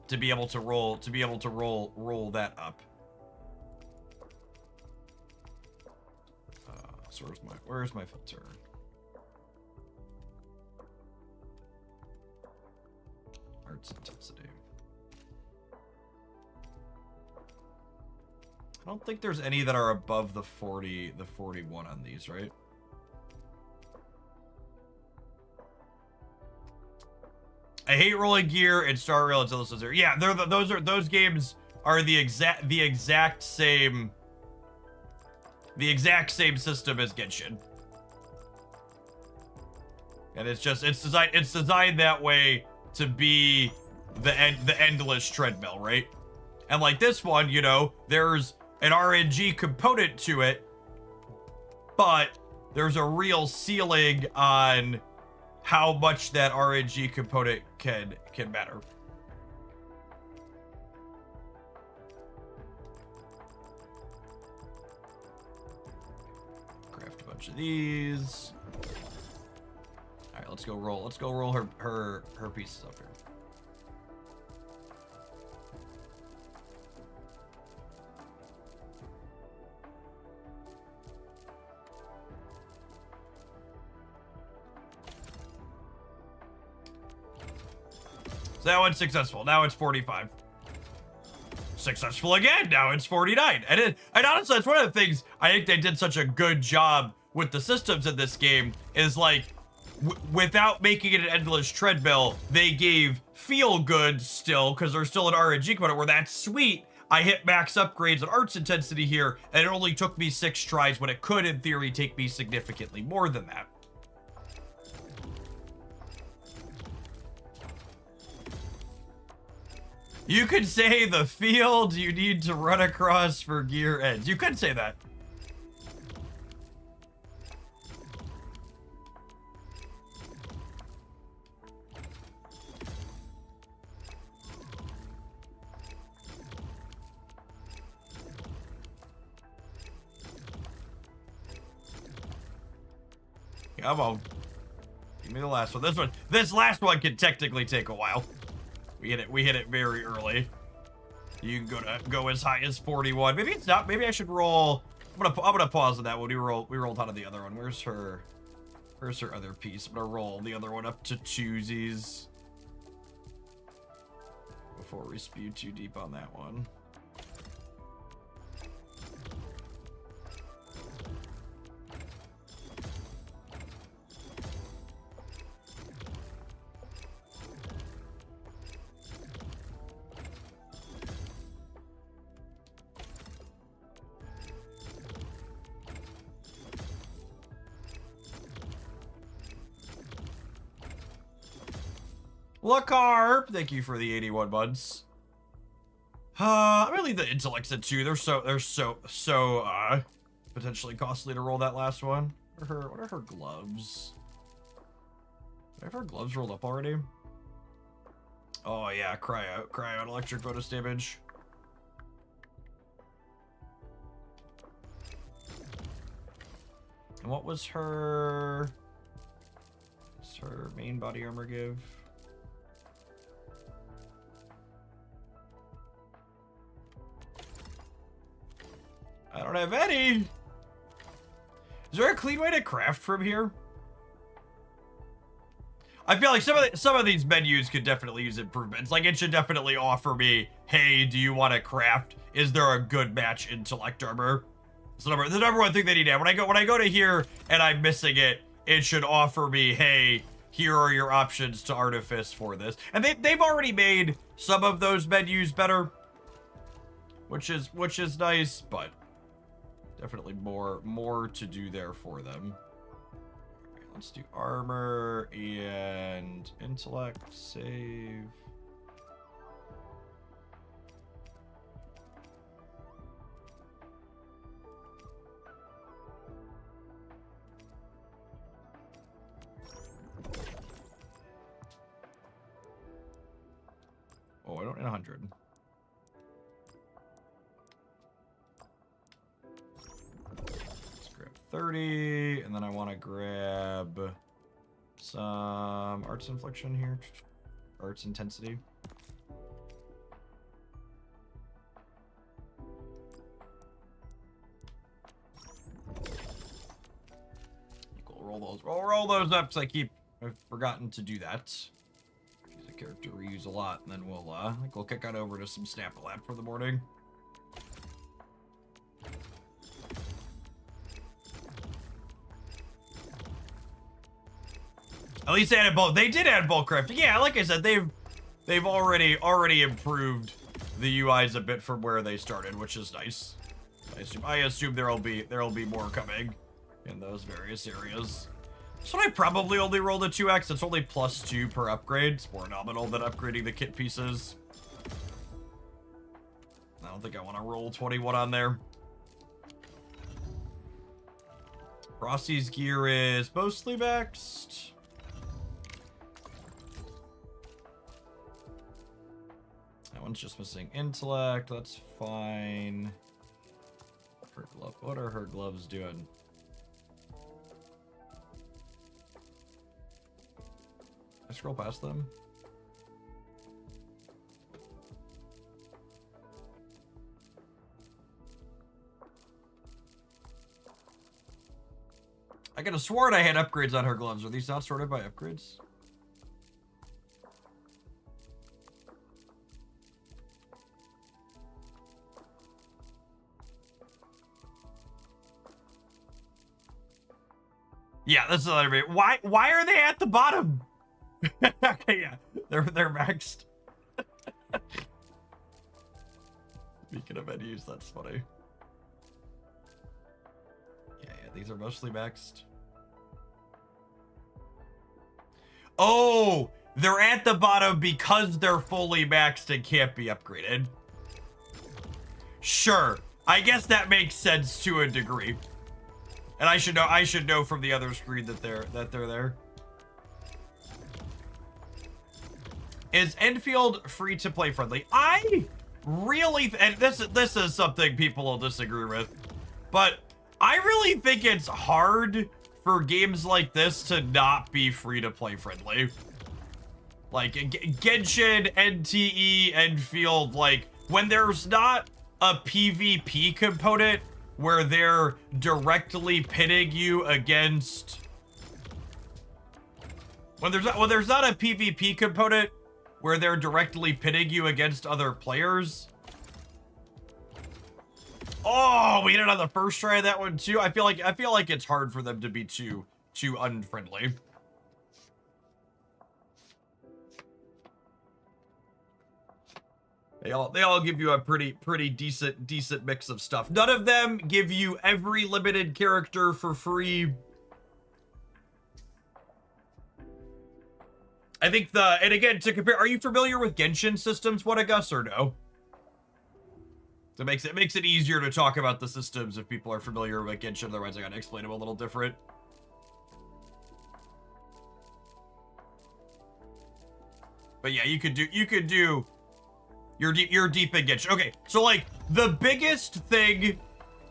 to be able to roll that up. So where's my filter? Arts intensity. I don't think there's any that are above the 41 on these, right? I hate rolling gear and Star Rail until this is there. Yeah, those games are the exact same system as Genshin. And it's designed that way to be the endless treadmill, right? And like this one, you know, there's an RNG component to it, but there's a real ceiling on how much that RNG component can matter. Craft a bunch of these. All right, let's go roll her pieces up here. So that one's successful. Now it's 45. Successful again. Now it's 49. And honestly, that's one of the things I think they did such a good job with the systems in this game is like, without making it an endless treadmill, they gave feel good still, because there's still an RNG component where that's sweet. I hit max upgrades and arts intensity here, and it only took me 6 tries when it could, in theory, take me significantly more than that. You could say the field you need to run across for gear ends. You could say that. Come on. Give me the last one. This last one can technically take a while. We hit it very early. You can go as high as 41. Maybe it's not. Maybe I should roll. I'm gonna pause on that one. We rolled out of the other one. Where's her other piece? I'm gonna roll the other one up to twosies before we spew too deep on that one. Lacarp, thank you for the 81 months. I'm gonna leave the intellects at 2. They're so potentially costly to roll that last one. What are her gloves? Do I have her gloves rolled up already? Oh yeah, cry out electric bonus damage. And what was her... What's her main body armor give? I don't have any. Is there a clean way to craft from here? I feel like some of these menus could definitely use improvements. Like, it should definitely offer me, hey, do you want to craft? Is there a good match intellect armor? It's the number one thing they need to have. When I go to here and I'm missing it, it should offer me, hey, here are your options to artifice for this. And they've already made some of those menus better, which is nice, but definitely more to do there for them. Let's do armor and intellect, save. Oh, I don't need 100. Let's grab 30, and then I want to grab some arts infliction here. Arts intensity. Cool, roll those up, because I've forgotten to do that. Use a character reuse a lot, and then we'll kick on over to some Snap-a-Lap for the morning. At least they added bulk. They did add bulk crafting. Yeah, like I said, they've already improved the UIs a bit from where they started, which is nice. I assume there'll be more coming in those various areas. So I probably only rolled a 2x. It's only +2 per upgrade. It's more nominal than upgrading the kit pieces. I don't think I want to roll 21 on there. Rossi's gear is mostly maxed. That one's just missing intellect. That's fine. Her glove. What are her gloves doing? I scroll past them. I could have sworn I had upgrades on her gloves. Are these not sorted by upgrades? Yeah, that's another bit. Why are they at the bottom? Okay, yeah, they're maxed. Speaking of menus, that's funny. Yeah, these are mostly maxed. Oh, they're at the bottom because they're fully maxed and can't be upgraded. Sure, I guess that makes sense to a degree. And I should know from the other screen that they're there. Is Enfield free to play friendly? I really, and this is something people will disagree with, but I really think it's hard for games like this to not be free to play friendly. Like Genshin, NTE, Enfield, like when there's not a PvP component where they're directly pitting you against, when there's not a PvP component where they're directly pitting you against other players. Oh, we hit it on the first try of that one too. I feel like it's hard for them to be too unfriendly. They all give you a pretty decent mix of stuff. None of them give you every limited character for free. I think and again, to compare, are you familiar with Genshin systems, Gus, or no? So it makes it easier to talk about the systems if people are familiar with Genshin, otherwise I gotta explain them a little different. But yeah, you could do you're deep in Genshin. Okay, so like the biggest thing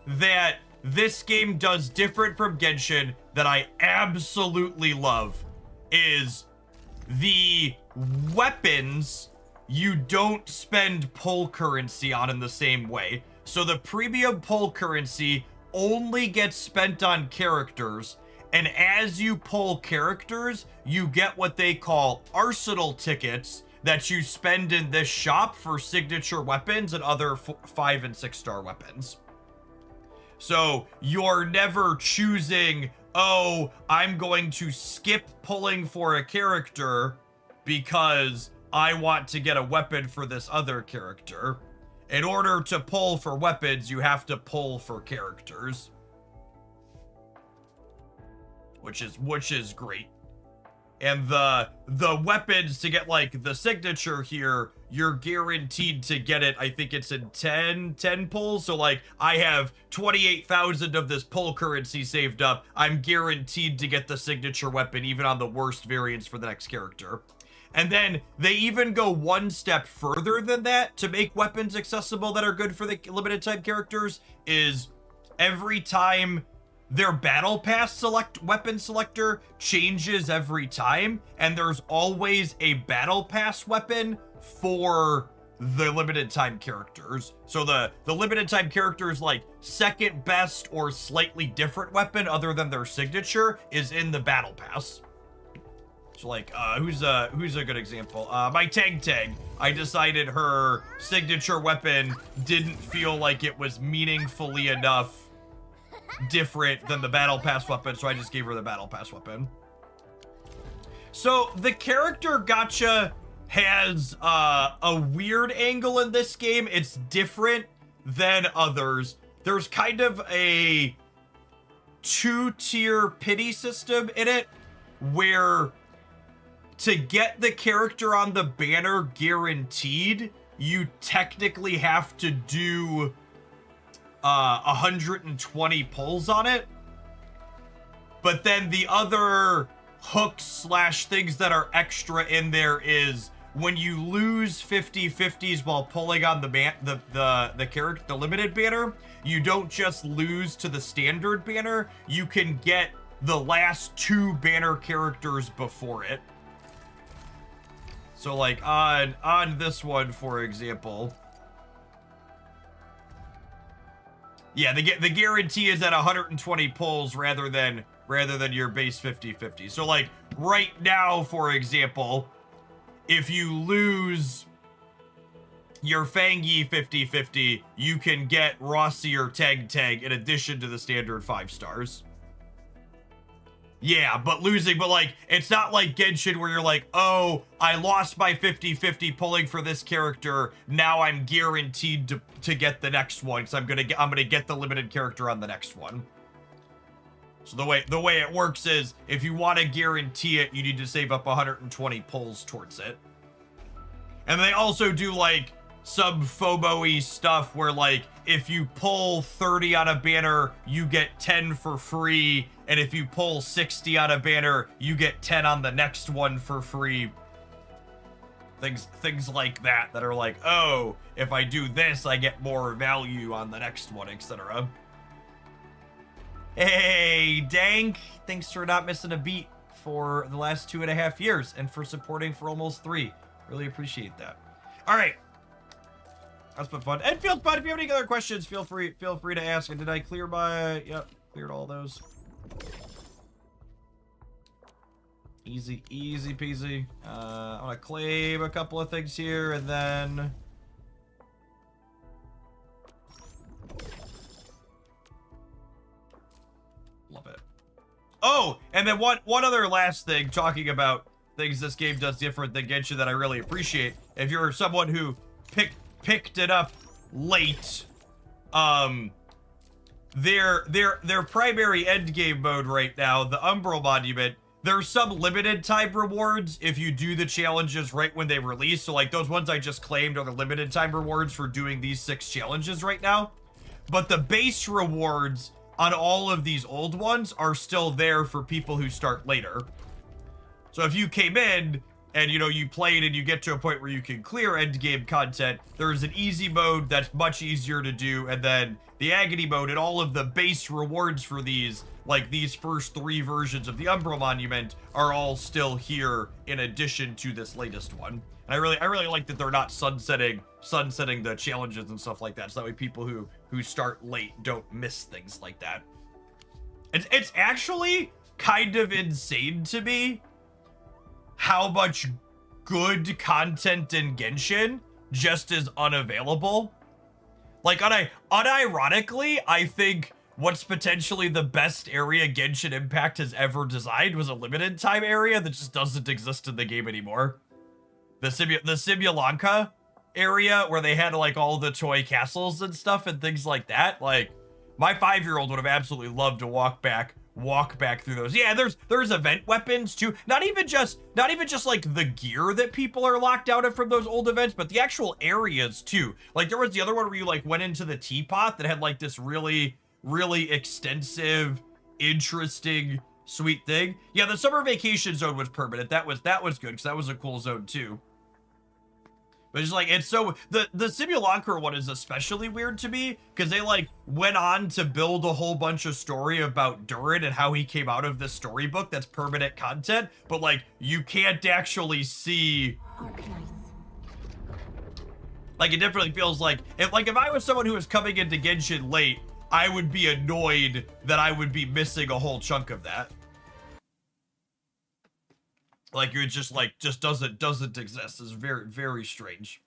that this game does different from Genshin that I absolutely love is the weapons you don't spend pull currency on in the same way. So the premium pull currency only gets spent on characters, and as you pull characters, you get what they call arsenal tickets that you spend in this shop for signature weapons and other 5 and 6 star weapons. So you're never choosing, oh, I'm going to skip pulling for a character because I want to get a weapon for this other character. In order to pull for weapons, you have to pull for characters. Which is great. And the weapons to get like the signature here, you're guaranteed to get it. I think it's in 10 pulls. So like I have 28,000 of this pull currency saved up. I'm guaranteed to get the signature weapon even on the worst variants for the next character. And then they even go one step further than that to make weapons accessible that are good for the limited time characters is every time their battle pass weapon selector changes every time, and there's always a battle pass weapon for the limited time characters. So the limited time characters like second best or slightly different weapon other than their signature is in the battle pass. So like, who's a good example? My Tag. I decided her signature weapon didn't feel like it was meaningfully enough different than the battle pass weapon, so I just gave her the battle pass weapon. So the character gacha has a weird angle in this game. It's different than others. There's kind of a 2-tier pity system in it where to get the character on the banner guaranteed, you technically have to do 120 pulls on it. But then the other hooks / things that are extra in there is when you lose 50/50s while pulling on the character, the limited banner, you don't just lose to the standard banner, you can get the last 2 banner characters before it. So like on this one, for example, yeah, the guarantee is at 120 pulls rather than your base 50/50. So like right now, for example, if you lose your Fangi 50/50, you can get Rossi or Tag in addition to the standard 5 stars. Yeah, but like, it's not like Genshin where you're like, oh, I lost my 50/50 pulling for this character. Now I'm guaranteed to get the next one, so I'm gonna get the limited character on the next one. So the way it works is, if you want to guarantee it, you need to save up 120 pulls towards it. And they also do like some FOMO-y stuff where like, if you pull 30 on a banner, you get 10 for free. And if you pull 60 on a banner, you get 10 on the next one for free. Things like that are like, oh, if I do this, I get more value on the next one, etc. Hey, Dank, thanks for not missing a beat for the last 2.5 years and for supporting for almost 3. Really appreciate that. All right. That's been fun. And Field Spot, if you have any other questions, feel free to ask. And did I clear my... Yep, cleared all those. Easy peasy. I'm gonna claim a couple of things here, and then... Love it. Oh, and then one other last thing, talking about things this game does different than Genshin that I really appreciate. If you're someone who picked it up late, their primary endgame mode right now, the Umbral Monument, there's some limited time rewards if you do the challenges right when they release. So like those ones I just claimed are the limited time rewards for doing these 6 challenges right now. But the base rewards on all of these old ones are still there for people who start later. So if you came in and you know, you play it and you get to a point where you can clear end game content, there's an easy mode that's much easier to do, and then the agony mode and all of the base rewards for these, like these first 3 versions of the Umbral Monument, are all still here in addition to this latest one. And I really like that they're not sunsetting the challenges and stuff like that, so that way people who start late don't miss things like that. It's actually kind of insane to me how much good content in Genshin just is unavailable. Like, unironically, I think what's potentially the best area Genshin Impact has ever designed was a limited time area that just doesn't exist in the game anymore. The Simulanka area where they had like all the toy castles and stuff and things like that. Like, my 5-year-old would have absolutely loved to walk back through those. Yeah, there's event weapons too. Not even just like the gear that people are locked out of from those old events, but the actual areas too. Like, there was the other one where you like went into the teapot that had like this really extensive, interesting, sweet thing. Yeah, the summer vacation zone was permanent. That was good because that was a cool zone too. But it's like, it's so, the Simulanka one is especially weird to me because they like went on to build a whole bunch of story about Durin and how he came out of this storybook that's permanent content, but like you can't actually see. Like, it definitely feels like if I was someone who was coming into Genshin late, I would be annoyed that I would be missing a whole chunk of that. Like, it just doesn't exist. It's very, very strange.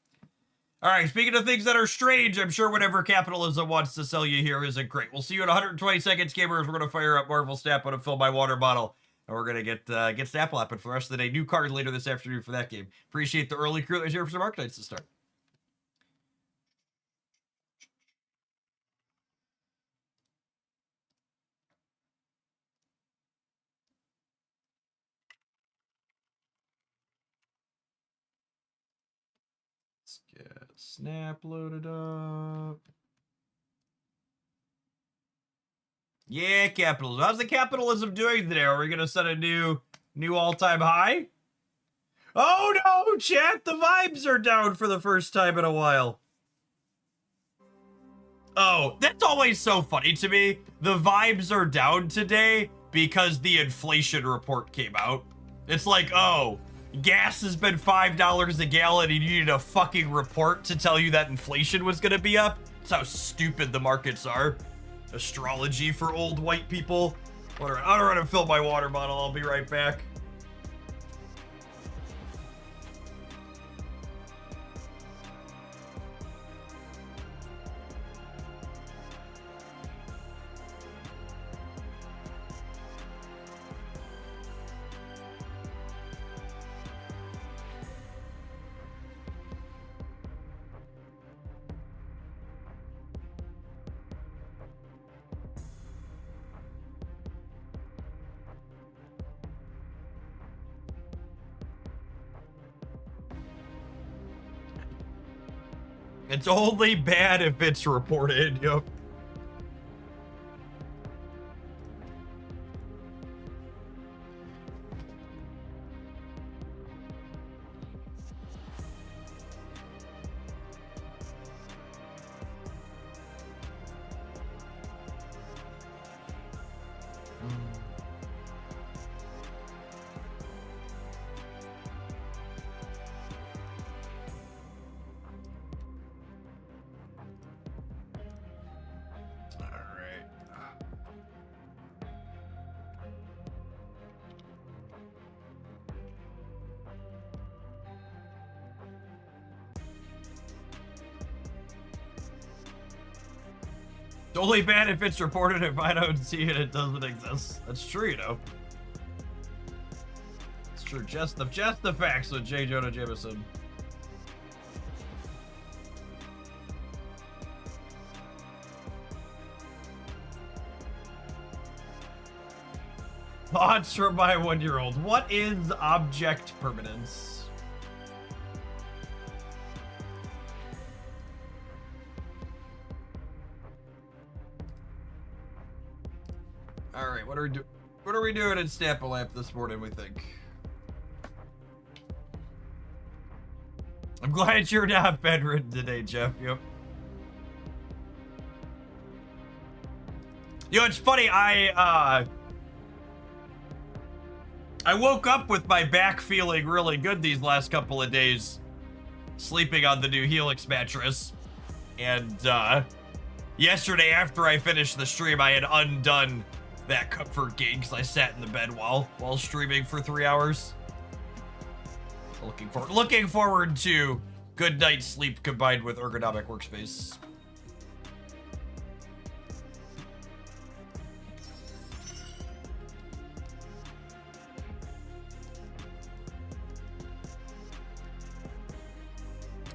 All right, speaking of things that are strange, I'm sure whatever capitalism wants to sell you here isn't great. We'll see you in 120 seconds, gamers. We're gonna fire up Marvel Snap and fill my water bottle, and we're gonna get Snap Lapping for the rest of the day. New card later this afternoon for that game. Appreciate the early crew that's here for some Arcanites to start. Get Snap loaded up. Yeah, capitalism. How's the capitalism doing today? Are we gonna set a new all-time high? Oh no, chat! The vibes are down for the first time in a while. Oh, that's always so funny to me. The vibes are down today because the inflation report came out. It's like, oh, gas has been $5 a gallon and you needed a fucking report to tell you that inflation was gonna be up? That's how stupid the markets are. Astrology for old white people. I'm gonna run and fill my water bottle. I'll be right back. It's only bad if it's reported, yep. It's only bad if it's reported. If I don't see it, it doesn't exist. That's true, you know. It's true. Just the facts with J. Jonah Jameson. Thoughts from my 1-year-old. What is object permanence? All right, what are we doing in Snap-a-Lap this morning, we think? glad you're not bedridden today, Jeff. Yep. You know, it's funny, I woke up with my back feeling really good these last couple of days, sleeping on the new Helix mattress. And, yesterday after I finished the stream, I had undone that comfort gate because I sat in the bed while streaming for 3 hours. Looking forward to good night's sleep combined with ergonomic workspace.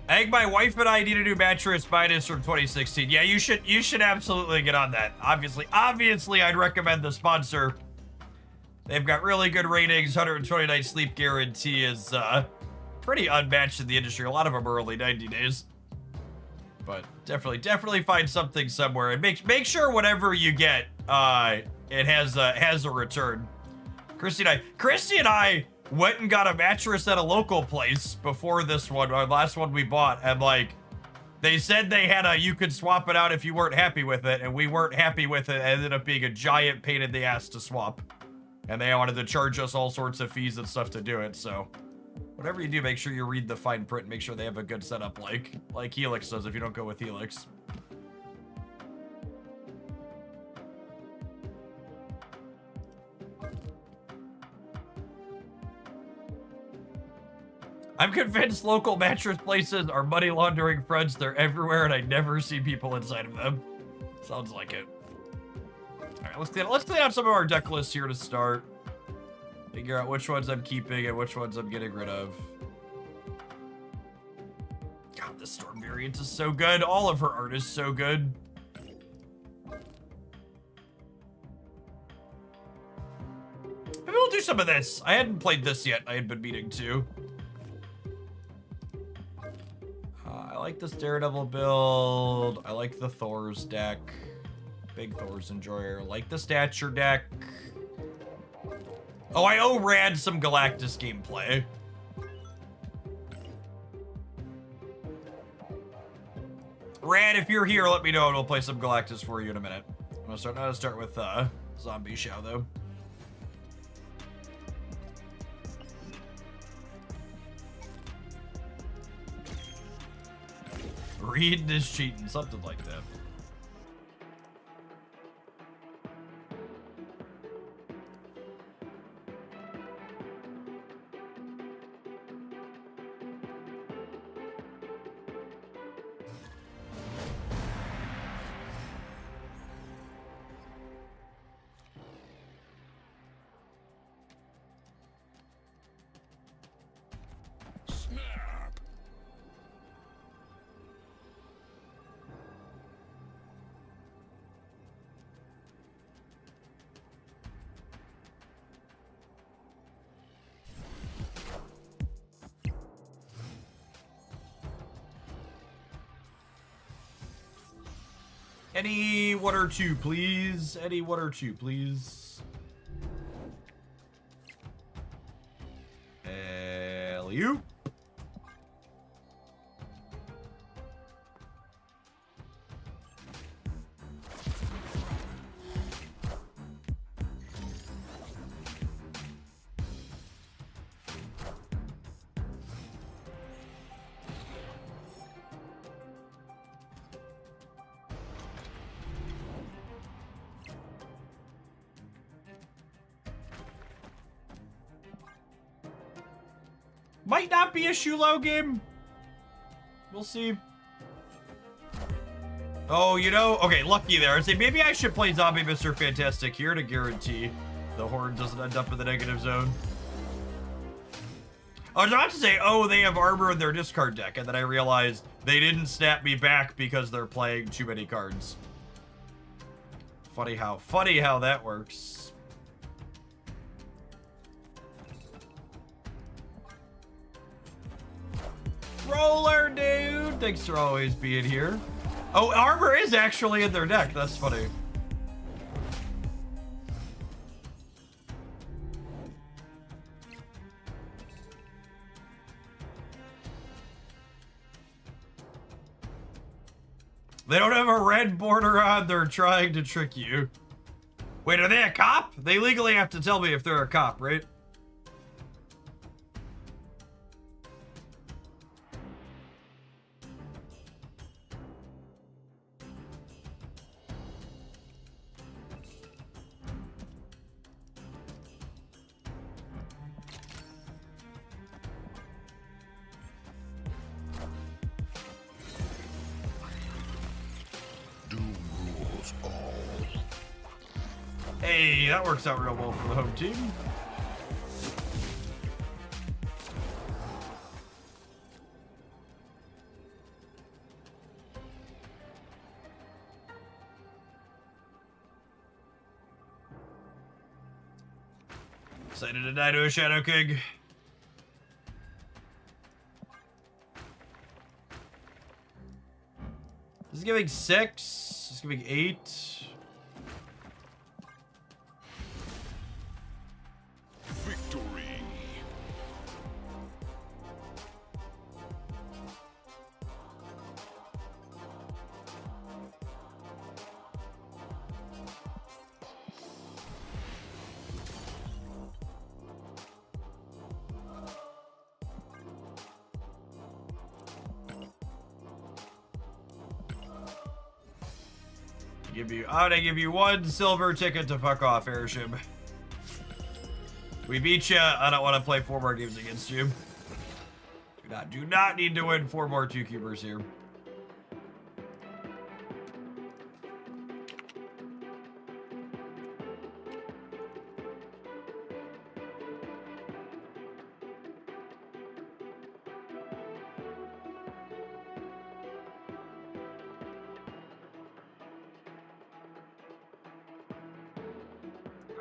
I think my wife and I need a new mattress minus from 2016. Yeah, you should absolutely get on that. Obviously, I'd recommend the sponsor. They've got really good ratings. 120 night sleep guarantee is pretty unmatched in the industry. A lot of them are only 90 days. But definitely find something somewhere and make sure whatever you get, it has a return. Christy and I went and got a mattress at a local place before this one, our last one we bought, and like, they said they had you could swap it out if you weren't happy with it, and we weren't happy with it. It ended up being a giant pain in the ass to swap. And they wanted to charge us all sorts of fees and stuff to do it, so whatever you do, make sure you read the fine print and make sure they have a good setup like Helix does if you don't go with Helix. I'm convinced local mattress places are money laundering fronts. They're everywhere, and I never see people inside of them. Sounds like it. All right, let's clean out some of our deck lists here to start. Figure out which ones I'm keeping and which ones I'm getting rid of. God, this Storm variant is so good. All of her art is so good. Maybe we'll do some of this. I hadn't played this yet. I had been meaning to. I like this Daredevil build. I like the Thor's deck. Big Thor's enjoyer. Like the Stature deck. Oh, I owe Rad some Galactus gameplay. Rad, if you're here, let me know and we'll play some Galactus for you in a minute. I'm gonna start with Zombie Shao though. Reading is cheating, something like that. Any one or two, please. Any one or two, please. Alley-oop. Might not be a Shulo game. We'll see. Oh, you know, okay, lucky there. I say maybe I should play Zombie Mr. Fantastic here to guarantee the Horde doesn't end up in the negative zone. I was about to say, oh, they have armor in their discard deck, and then I realized they didn't snap me back because they're playing too many cards. Funny how that works. Roller, dude! Thanks for always being here. Oh, armor is actually in their deck. That's funny. They don't have a red border on, they're trying to trick you. Wait, are they a cop? They legally have to tell me if they're a cop, right? Hey, that works out real well for the home team. Excited to die to a Shadow King. This is giving 6. This is giving 8. Victory. I'm gonna give you 1 silver ticket to fuck off, Airship. We beat ya. I don't want to play 4 more games against you. Do not need to win 4 more 2-cubers here.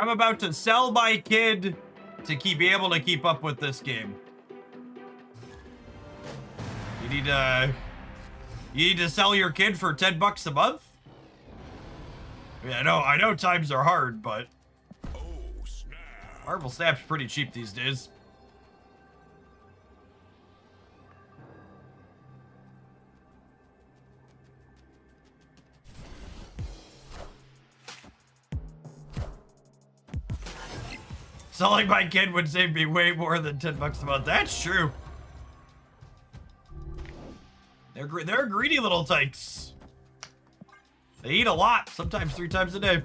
I'm about to sell my kid to be able to keep up with this game. You need to sell your kid for 10 bucks a month? Yeah, I know times are hard, but Oh, snap. Marvel Snap's pretty cheap these days. Selling my kid would save me way more than 10 bucks a month. That's true. They're greedy little tykes. They eat a lot, sometimes 3 times a day.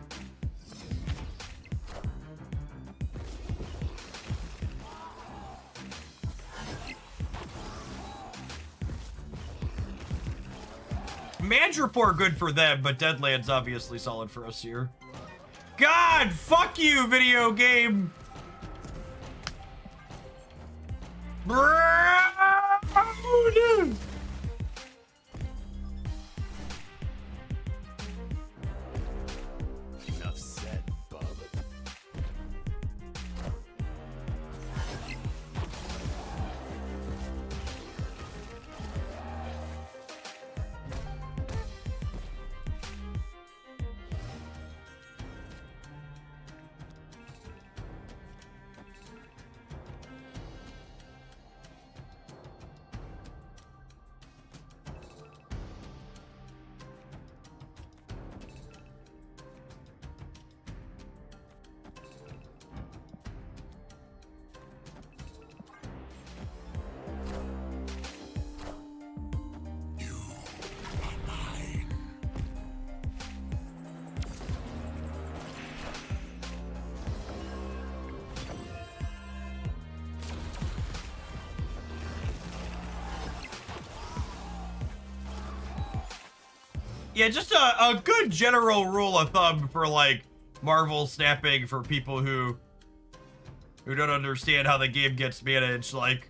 Madripoor good for them, but Deadland's obviously solid for us here. God, fuck you, video game. Brown! Enough said, bub. Yeah, just a good general rule of thumb for, like, Marvel snapping for people who don't understand how the game gets managed. Like,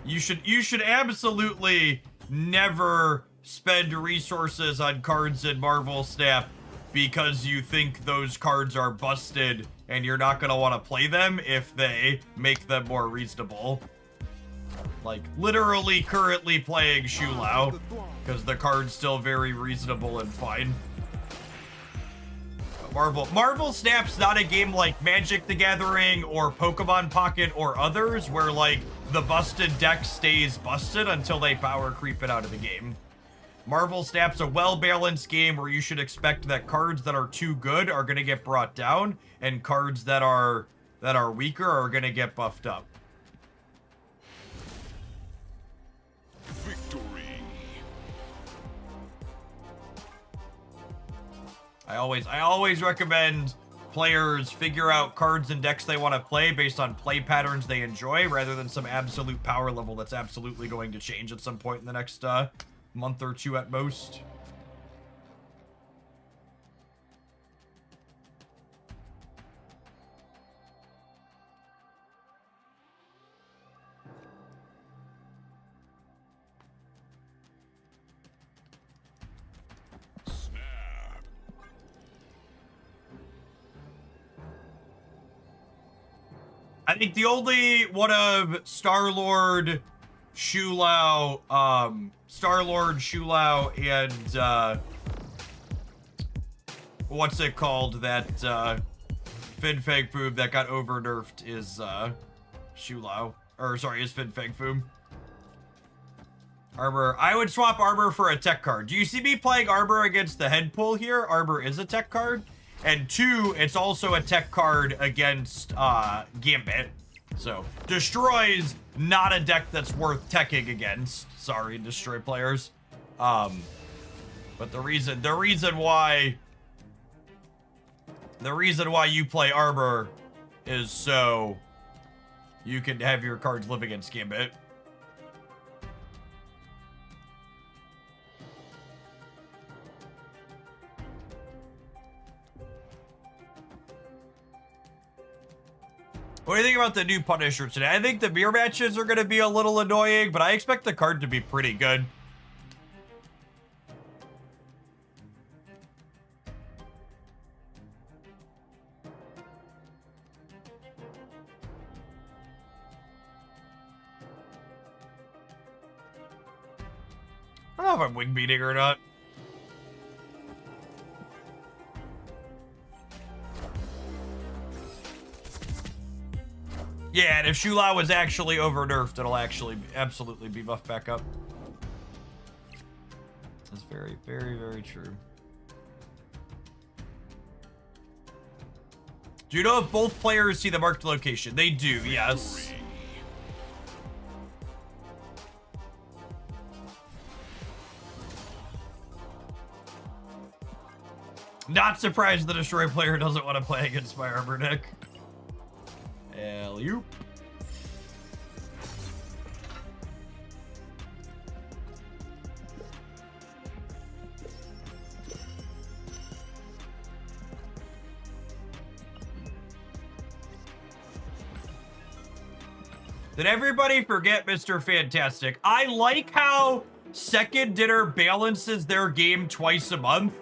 you should absolutely never spend resources on cards in Marvel Snap because you think those cards are busted and you're not going to want to play them if they make them more reasonable. Like, literally currently playing Shulao, because the card's still very reasonable and fine. But Marvel Snap's not a game like Magic the Gathering or Pokemon Pocket or others, where, like, the busted deck stays busted until they power creep it out of the game. Marvel Snap's a well-balanced game where you should expect that cards that are too good are going to get brought down, and cards that are weaker are going to get buffed up. Victory. I always recommend players figure out cards and decks they want to play based on play patterns they enjoy, rather than some absolute power level that's absolutely going to change at some point in the next month or two at most. Snap. I think the only one of Star-Lord, Shulau, and, what's it called, that, Fin Fang Foom that got over-nerfed is, Shulau. Or, sorry, is Fin Fang Foom. Armor. I would swap Armor for a tech card. Do you see me playing Armor against the head pull here? Armor is a tech card. And 2, it's also a tech card against, Gambit. So, Destroy's not a deck that's worth teching against. Sorry, Destroy players. But the reason why you play Armor is so you can have your cards live against Gambit. What do you think about the new Punisher today? I think the mirror matches are going to be a little annoying, but I expect the card to be pretty good. I don't know if I'm wing beating or not. Yeah, and if Shula was actually over-nerfed, it'll actually absolutely be buffed back up. That's very, very, very true. Do you know if both players see the marked location? They do, yes. Not surprised the Destroy player doesn't want to play against my Armor deck. Alley-oop. Did everybody forget Mr. Fantastic? I like how Second Dinner balances their game twice a month.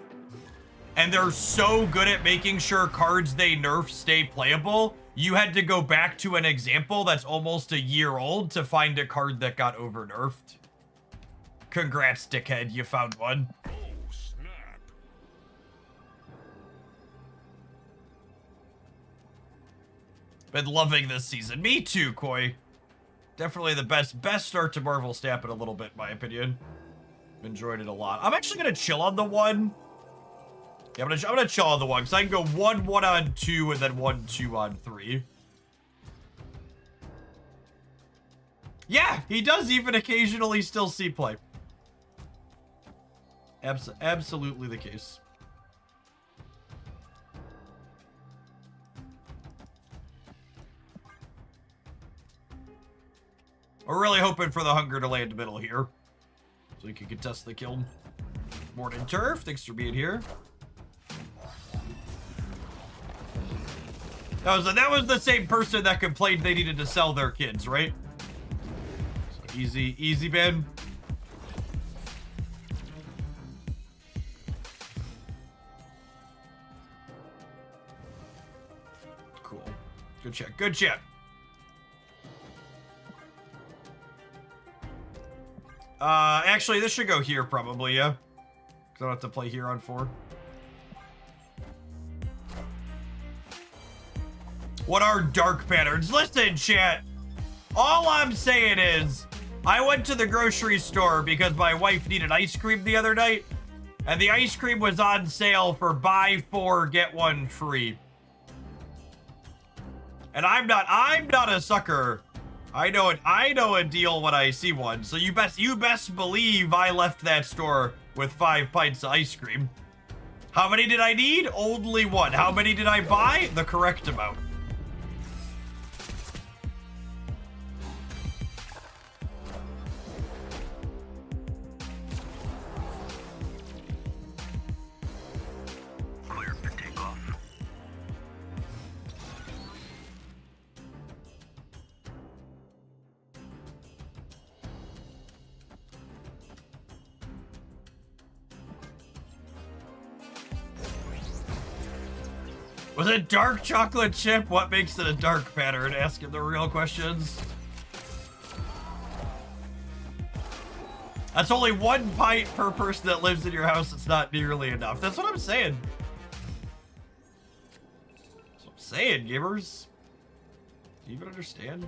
And they're so good at making sure cards they nerf stay playable. You had to go back to an example that's almost a year old to find a card that got over-nerfed. Congrats, dickhead. You found one. Oh, snap. Been loving this season. Me too, Koi. Definitely the best start to Marvel Snap in a little bit, in my opinion. Enjoyed it a lot. I'm actually gonna chill on the 1. Yeah, I'm gonna chill on the 1, because I can go 1-1 on 2 and then 1-2 on 3. Yeah, he does even occasionally still see play. Absolutely the case. We're really hoping for the Hunger to land middle here, so we can contest the kill. Morning Turf, thanks for being here. That was the same person that complained they needed to sell their kids, right? So easy, Ben. Cool. Good check. Good check. Actually, this should go here probably, yeah. Because I don't have to play here on 4. What are dark patterns? Listen, chat. All I'm saying is, I went to the grocery store because my wife needed ice cream the other night, and the ice cream was on sale for buy 4, get 1 free. And I'm not a sucker. I know a deal when I see one. So you best believe I left that store with 5 pints of ice cream. How many did I need? Only 1. How many did I buy? The correct amount. Clear for takeoff. Was it dark chocolate chip? What makes it a dark pattern? Asking the real questions. That's only 1 pint per person that lives in your house. It's not nearly enough. That's what I'm saying. That's what I'm saying, gamers. Do you even understand?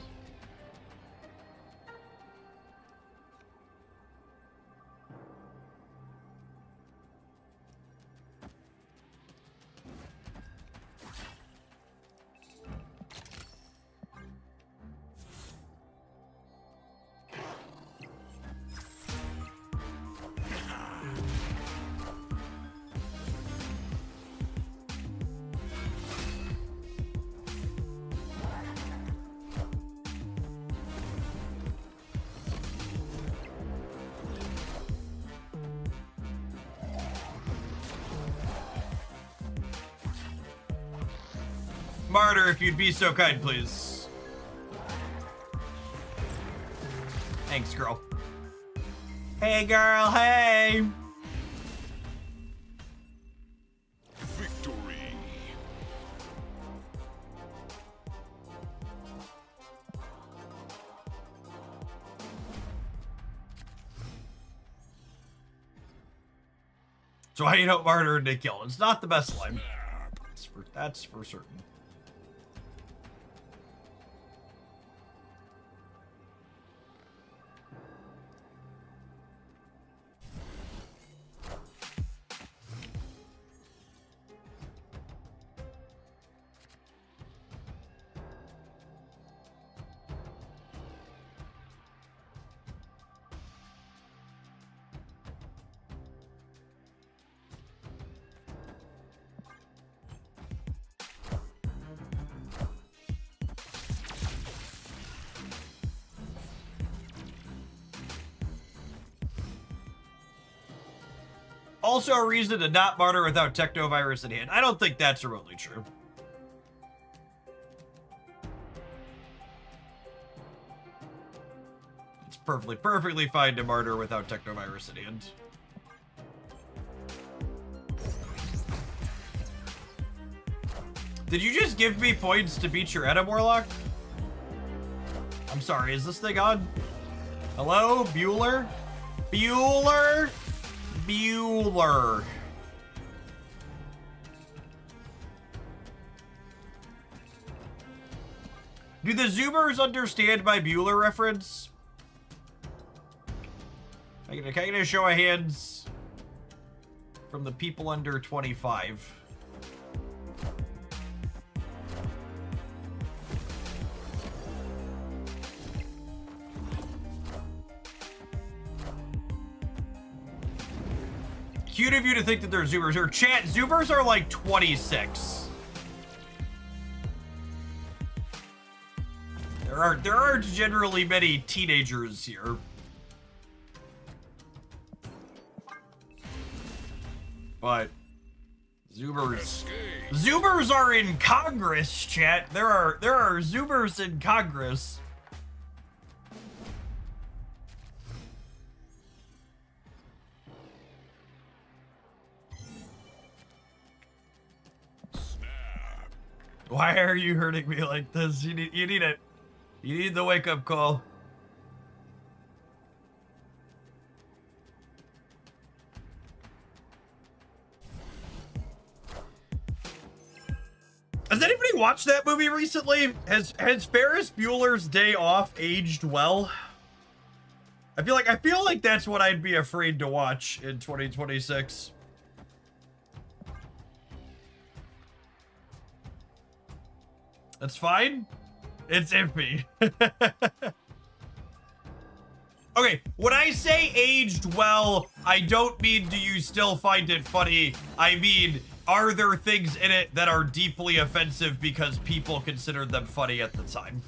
Martyr, if you'd be so kind, please. Thanks, girl. Hey, girl, hey! Victory. So I hate out Martyr and Nick Kill. It's not the best line. That's for certain. Also a reason to not martyr without Technovirus in hand. I don't think that's remotely true. It's perfectly fine to martyr without Technovirus in hand. Did you just give me points to beat your Edda Warlock? I'm sorry, is this thing on? Hello, Bueller? Bueller? Bueller. Do the Zoomers understand my Bueller reference? Can I get a show of hands from the people under 25? Cute of you to think that they're Zoomers. Or chat, Zoomers are like 26. There aren't generally many teenagers here. But Zoomers are in Congress, chat. There are Zoomers in Congress. Why are you hurting me like this? You need it. You need the wake-up call. Has anybody watched that movie recently? Has Ferris Bueller's Day Off aged well? I feel like that's what I'd be afraid to watch in 2026. That's fine. It's iffy. Okay, when I say aged well, I don't mean do you still find it funny. I mean, are there things in it that are deeply offensive because people considered them funny at the time?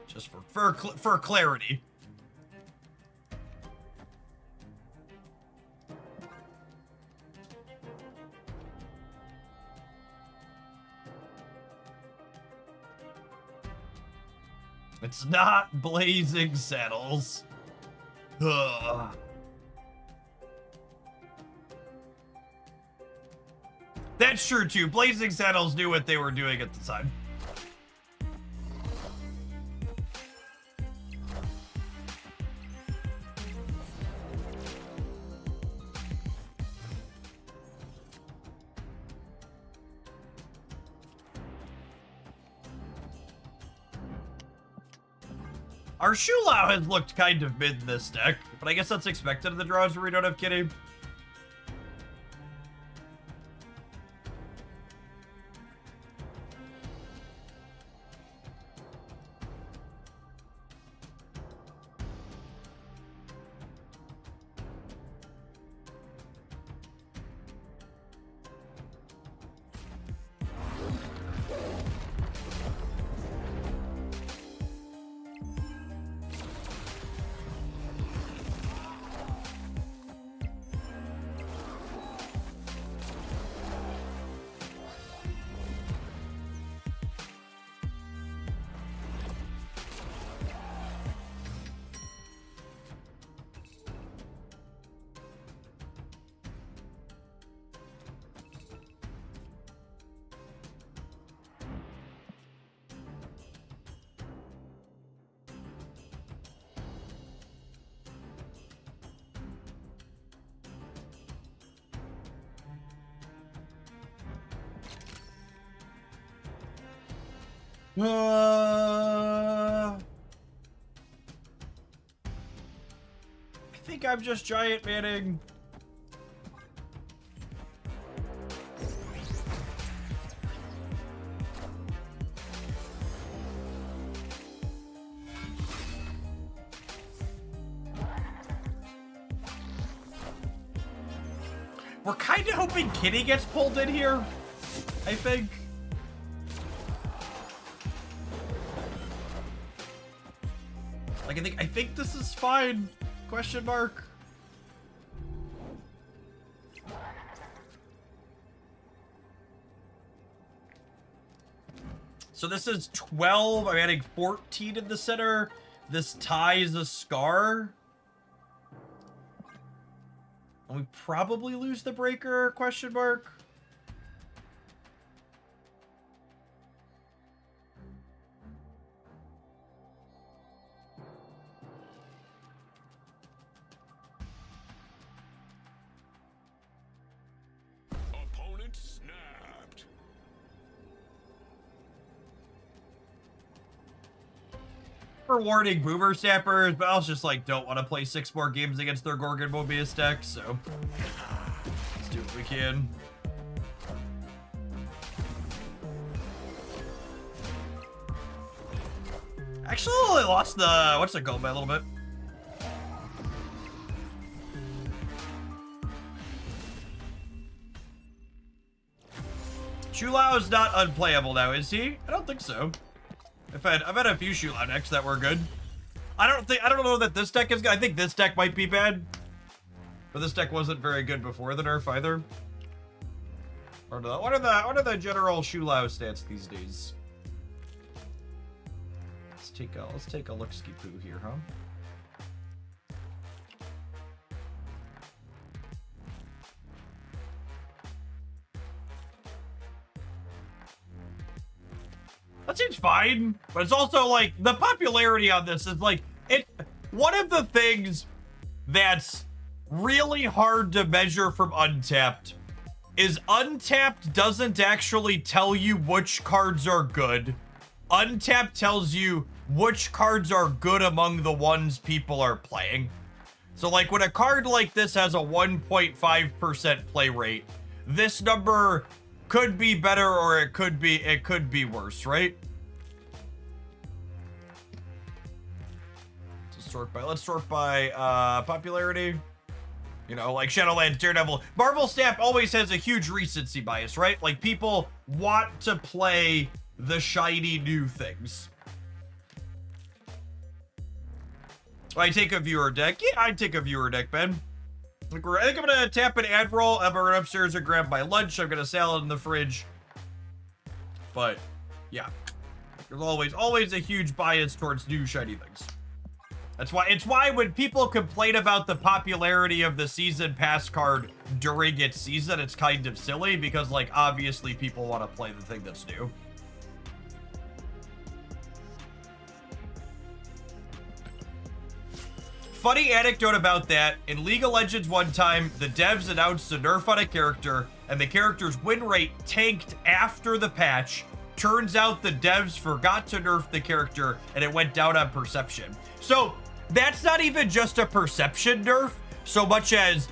Just for clarity. It's not Blazing Saddles. Ugh. That's true too. Blazing Saddles knew what they were doing at the time. Our Shulau has looked kind of mid in this deck, but I guess that's expected in the draws where we don't have Kitty. I think I'm just giant manning. We're kind of hoping Kitty gets pulled in here, I think. Like, I think this is fine. Question mark. So this is 12. I'm adding 14 in the center. This ties a scar. And we probably lose the breaker, question mark. Opponent snapped. Rewarding Boomer Snappers, but I was just like, don't want to play 6 more games against their Gorgon Mobius deck, so let's do what we can. Actually, I lost the, what's it called by a little bit. Shulau is not unplayable now, is he? I don't think so. I've had a few Shulau decks that were good. I don't know that this deck is good. I think this deck might be bad. But this deck wasn't very good before the nerf either. What are the general Shulau stats these days? Let's take a look-ski poo here, huh? That seems fine, but it's also like the popularity on this is like one of the things that's really hard to measure from Untapped is Untapped doesn't actually tell you which cards are good. Untapped tells you which cards are good among the ones people are playing. So like when a card like this has a 1.5% play rate, this number could be better or it could be worse, right? Let's sort by popularity. You know, like Shadowlands, Daredevil. Marvel Snap always has a huge recency bias, right? Like people want to play the shiny new things. I take a viewer deck. Yeah, I'd take a viewer deck, Ben. I think I'm gonna tap an ad roll. I'm gonna run upstairs and grab my lunch. I'm gonna salad in the fridge. But yeah, there's always a huge bias towards new shiny things. It's why when people complain about the popularity of the season pass card during its season, it's kind of silly because like obviously people want to play the thing that's new. Funny anecdote about that, in League of Legends one time, the devs announced a nerf on a character, and the character's win rate tanked after the patch. Turns out the devs forgot to nerf the character, and it went down on perception. So, that's not even just a perception nerf, so much as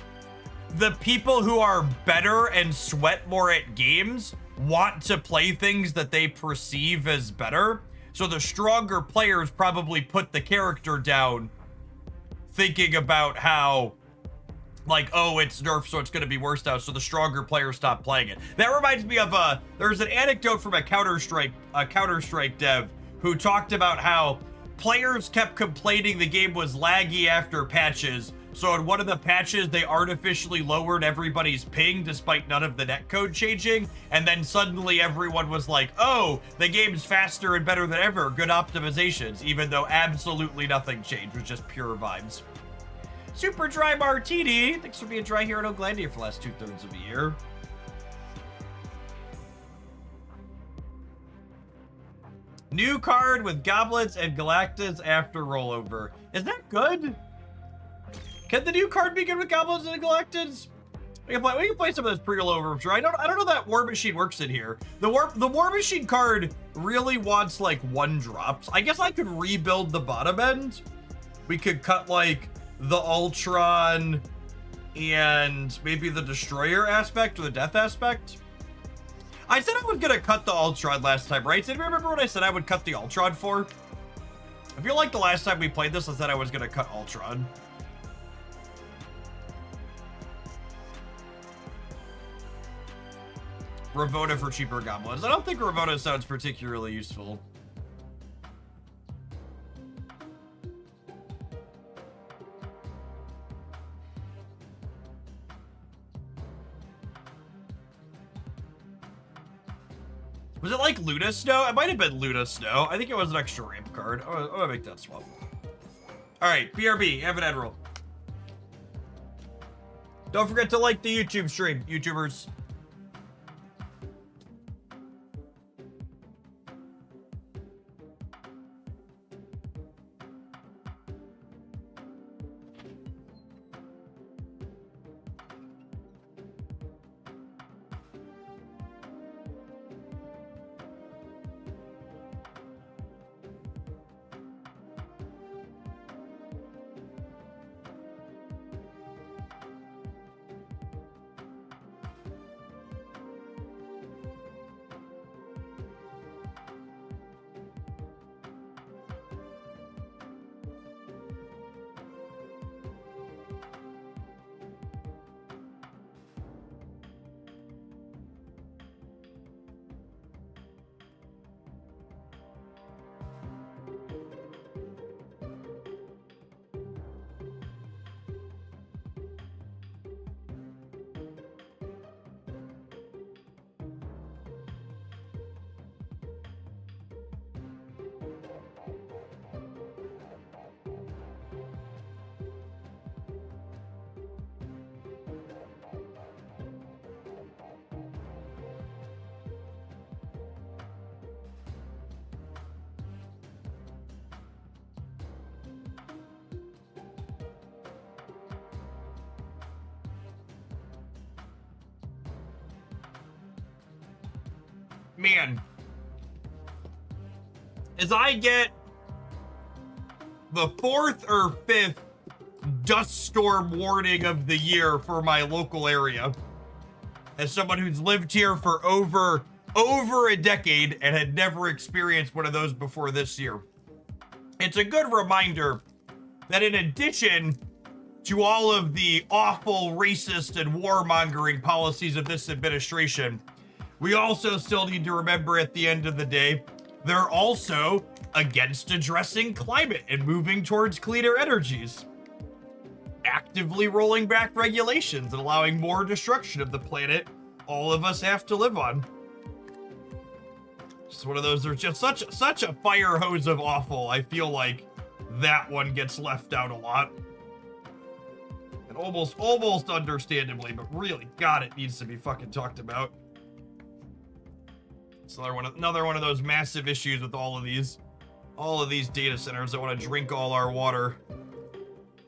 the people who are better and sweat more at games want to play things that they perceive as better. So the stronger players probably put the character down thinking about how, like, oh, it's nerfed, so it's going to be worse now, so the stronger players stop playing it. That reminds me of, there's an anecdote from a Counter-Strike dev who talked about how players kept complaining the game was laggy after patches, so in one of the patches, they artificially lowered everybody's ping despite none of the netcode changing, and then suddenly everyone was like, oh, the game's faster and better than ever, good optimizations, even though absolutely nothing changed, it was just pure vibes. Super Dry Martini, thanks for being dry here at Oglandia for the last 2/3 of the year. New card with Goblins and Galactus after rollover. Is that good? Can the new card be good with Goblins and Galactus? We can play some of those pre-rollovers. I don't know that War Machine works in here. The War Machine card really wants like 1-drops. I guess I could rebuild the bottom end. We could cut like the Ultron and maybe the Destroyer aspect or the Death aspect. I said I was gonna cut the Ultron last time, right? Did you remember what I said I would cut the Ultron for? I feel like the last time we played this, I said I was gonna cut Ultron. Ravona for cheaper goblins. I don't think Ravona sounds particularly useful. Was it like Luna Snow? It might have been Luna Snow. I think it was an extra ramp card. I'm gonna make that swap. All right, BRB, have an ad roll. Don't forget to like the YouTube stream, YouTubers. Man, as I get the 4th or 5th dust storm warning of the year for my local area. As someone who's lived here for over a decade and had never experienced one of those before this year. It's a good reminder that in addition to all of the awful racist and warmongering policies of this administration, we also still need to remember at the end of the day, they're also against addressing climate and moving towards cleaner energies. Actively rolling back regulations and allowing more destruction of the planet all of us have to live on. Just one of those, there's just such a fire hose of awful. I feel like that one gets left out a lot. And almost understandably, but really, God, it needs to be fucking talked about. It's another one of those massive issues with all of these data centers that want to drink all our water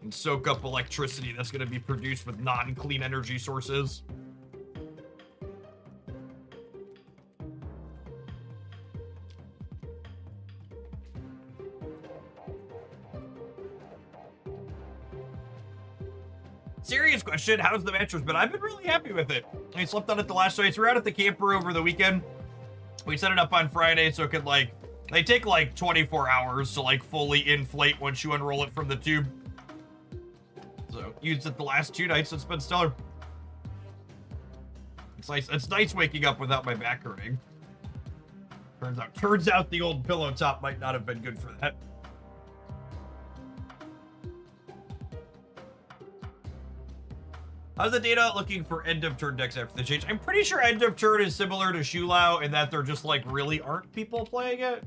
and soak up electricity that's going to be produced with non-clean energy sources. Serious question, how's the mattress been? I've been really happy with it. I slept on it the last night. So we're out at the camper over the weekend. We set it up on Friday so it could they take 24 hours to fully inflate once you unroll it from the tube. So used it the last 2 nights. It's been stellar. It's nice waking up without my back hurting. Turns out the old pillow top might not have been good for that. How's the data looking for end of turn decks after the change? I'm pretty sure end of turn is similar to Shulao in that there just really aren't people playing it.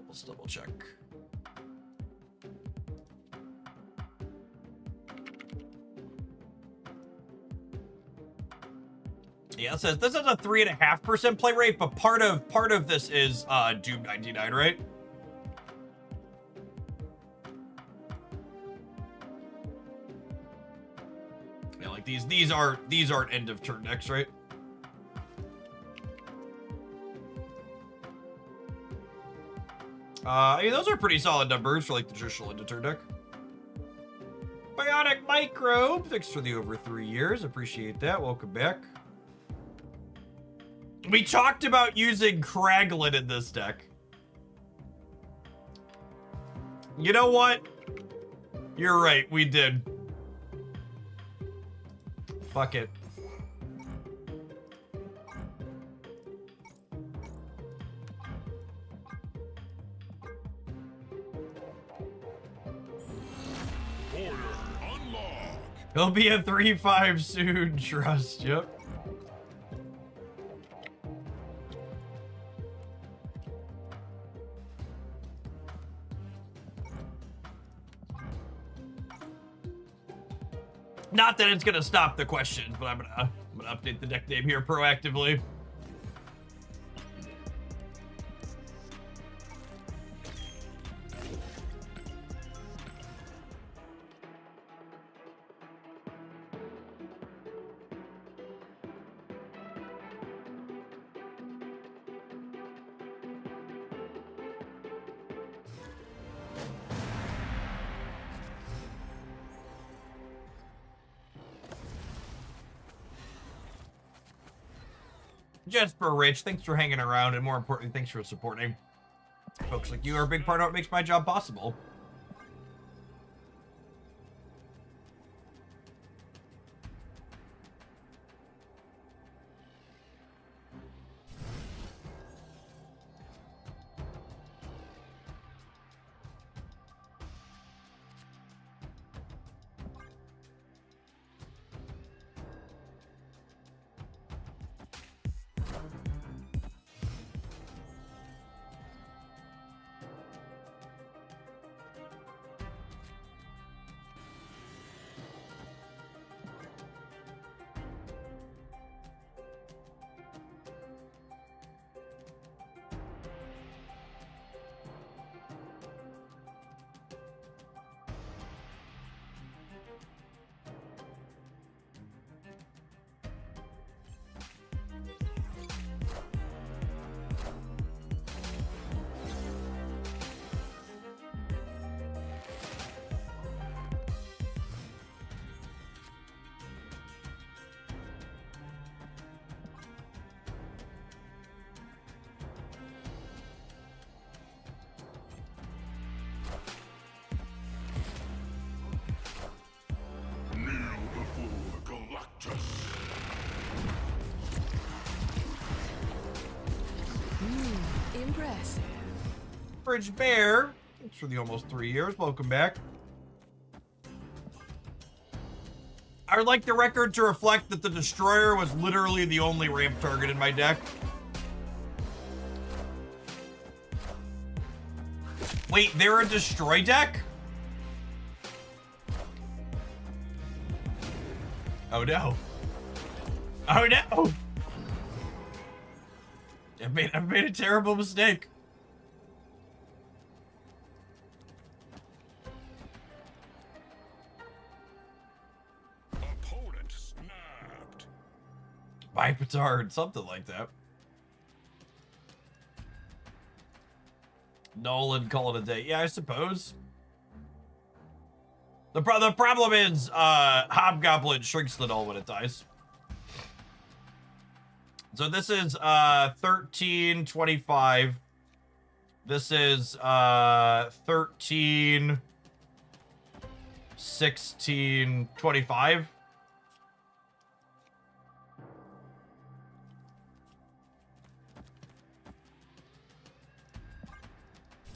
Let's double check. Yeah, it says this is a 3.5% play rate, but part of this is Doom 99, right? Yeah, these aren't end of turn decks, right? I mean, those are pretty solid numbers for the traditional end of turn deck. Bionic Microbe, thanks for the over 3 years. Appreciate that. Welcome back. We talked about using Kraglin in this deck. You know what? You're right, we did. Fuck it. Order unlocked. He'll be a 3/5 soon, trust. Yep. Not that it's gonna stop the questions, but I'm gonna update the deck name here proactively. Jesper Rich, thanks for hanging around, and more importantly, thanks for supporting. Folks like you are a big part of what makes my job possible. Impressive. Bridge Bear, thanks for the almost 3 years. Welcome back. I would like the record to reflect that the Destroyer was literally the only ramp target in my deck. Wait, they're a Destroy deck? Oh no. Oh no! I've made a terrible mistake. Opponent snapped. By petard, something like that. Nolan, call it a day. Yeah, I suppose. The problem is, Hobgoblin shrinks the null when it dies. So this is 1325. This is 13 16 25.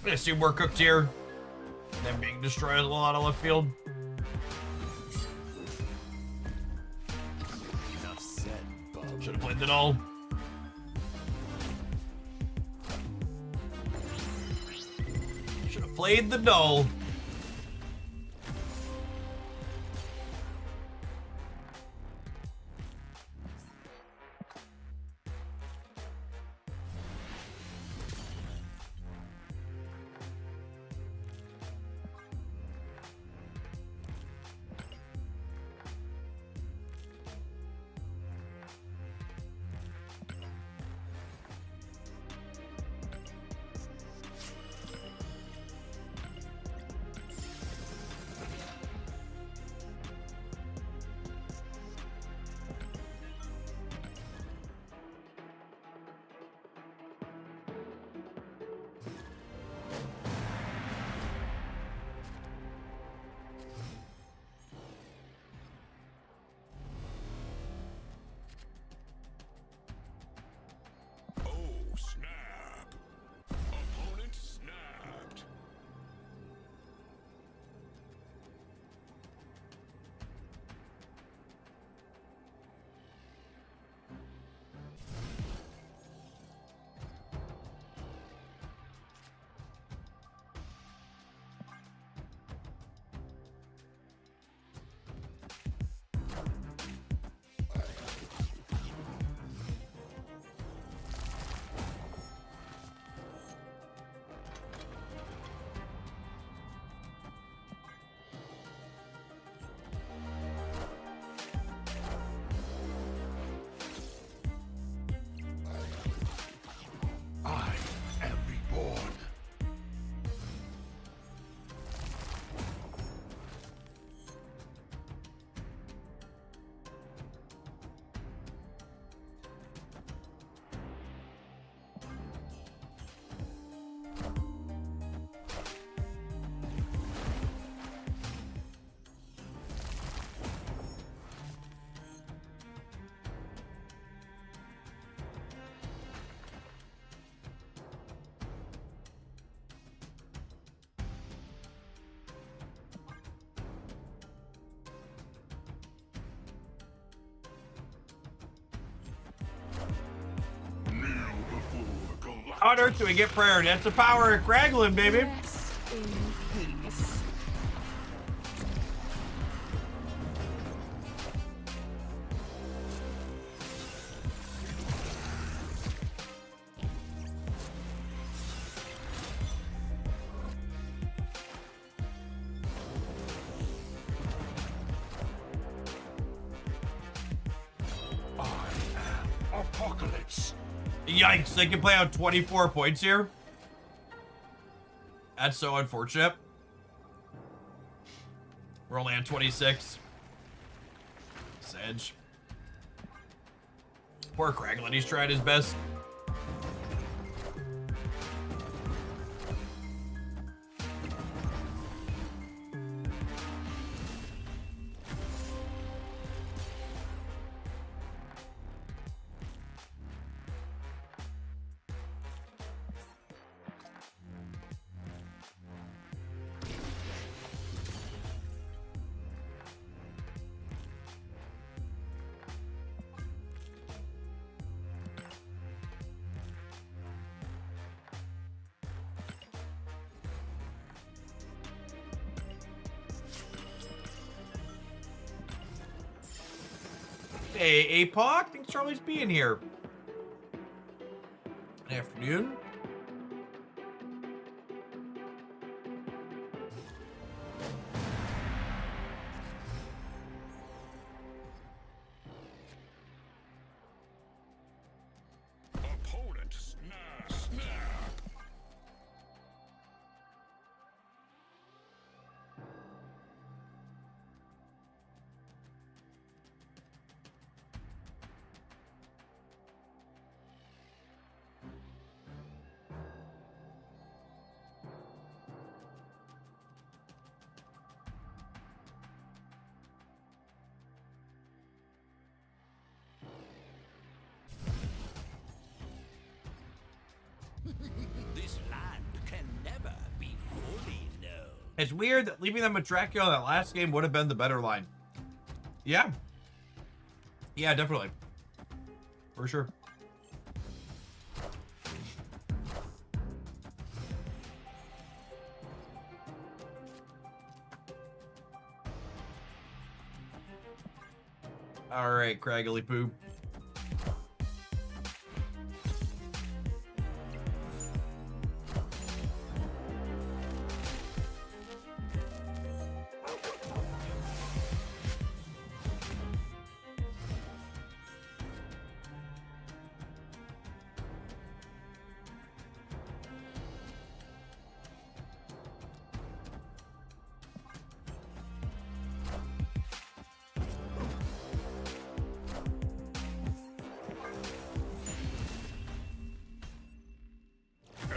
I assume we're cooked here. Them being destroyed a lot of left field. Enough said, bub. Should have played the null. Should have played the null. Oh, snap. Opponent snapped. I am reborn. Kneel before Goliath. How on earth do we get priority? That's the power of Kraglin, baby. Rest in peace. Apocalypse. Yikes, they can play out 24 points here. That's so unfortunate. We're only on 26. Sedge. Poor Kraglin, he's tried his best. Hey, APOC. Thanks for always being here. Good afternoon. Opponent snap. This land can never be fully known. It's weird that leaving them with Dracula in that last game would have been the better line. Yeah. Yeah, definitely. For sure. All right, Craggly Poo.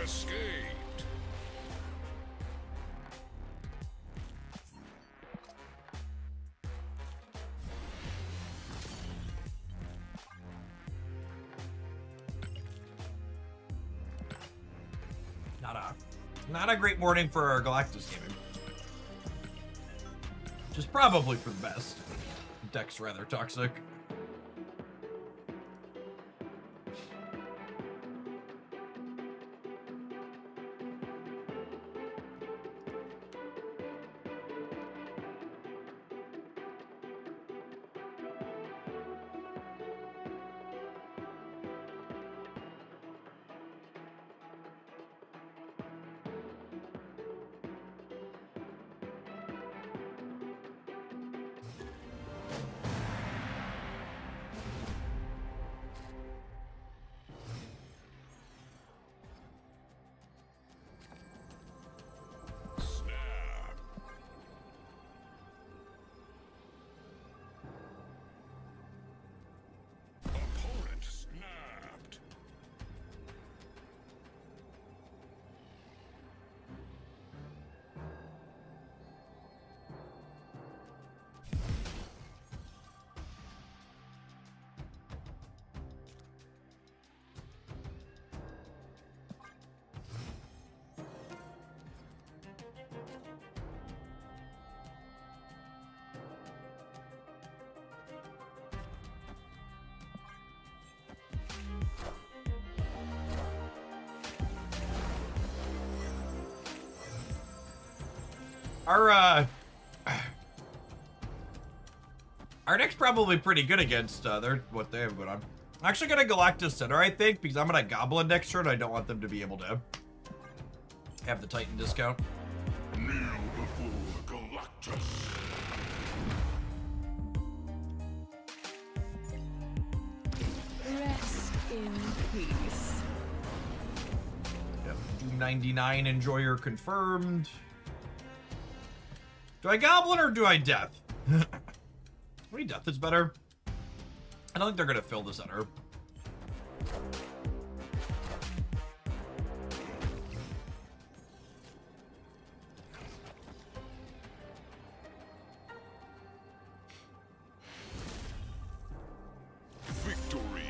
Escaped. Not a great morning for our Galactus gaming. Which is probably for the best. Deck's rather toxic. Snap. Opponent snapped. Our deck's probably pretty good against what they have going on. I'm actually gonna Galactus Center, I think, because I'm gonna Goblin next turn. I don't want them to be able to have the Titan discount. Kneel before Galactus. Rest in peace. Yep. Doom 99 Enjoyer confirmed. Do I Goblin or do I Death? Maybe Death is better. I don't think they're gonna fill the center. Victory.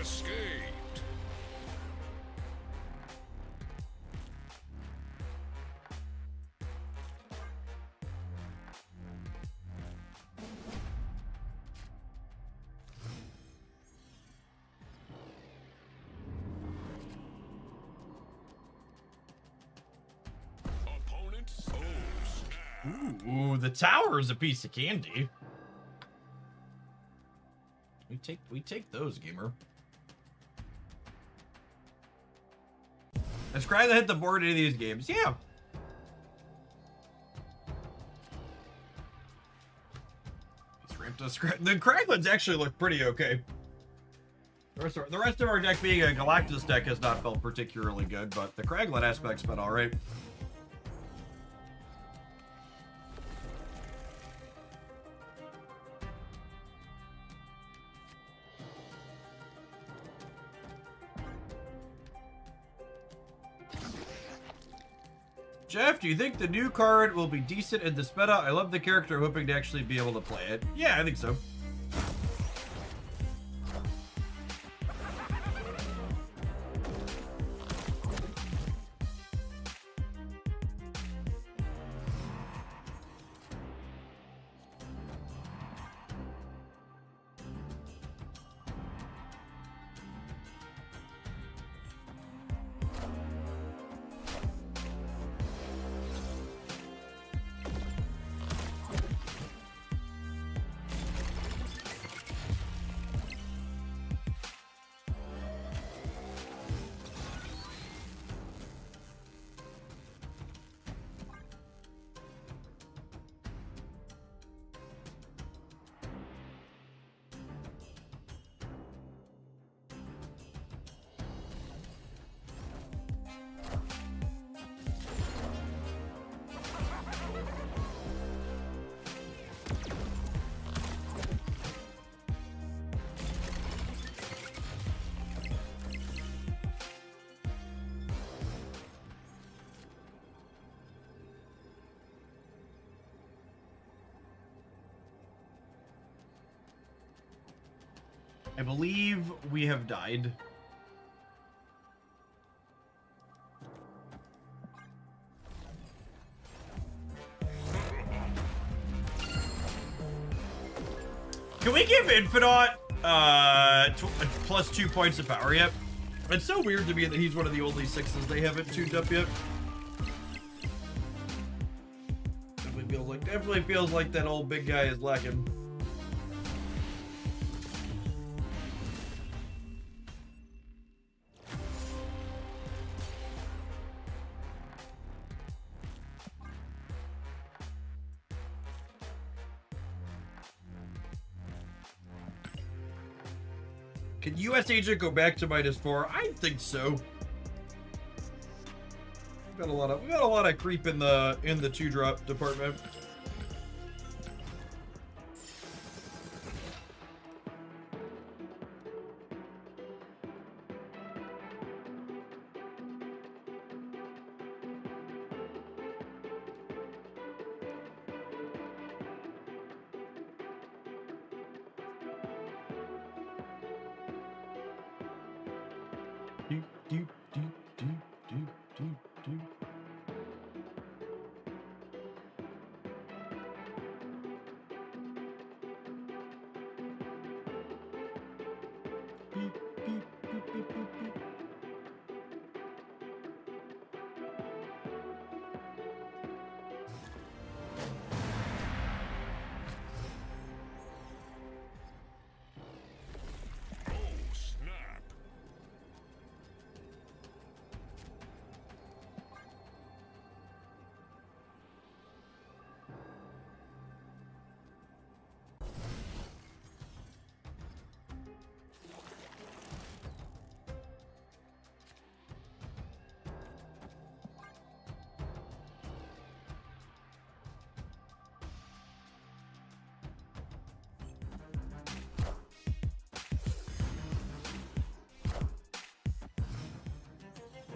Escaped. Opponent snap. Ooh, the tower is a piece of candy. We take those, gamer. Has Kragla hit the board in any of these games? Yeah. He's ramped us. The Kraglins actually look pretty okay. The rest of our deck being a Galactus deck has not felt particularly good, but the Kraglin aspect's been alright. Jeff, do you think the new card will be decent in this meta? I love the character, hoping to actually be able to play it. Yeah, I think so. I believe we have died. Can we give Infinite plus 2 points of power yet? It's so weird to me that he's one of the only 6s they haven't tuned up yet. Definitely feels like that old big guy is lacking. Can US Agent go back to -4? I think so. We got a lot of creep in the 2-drop department.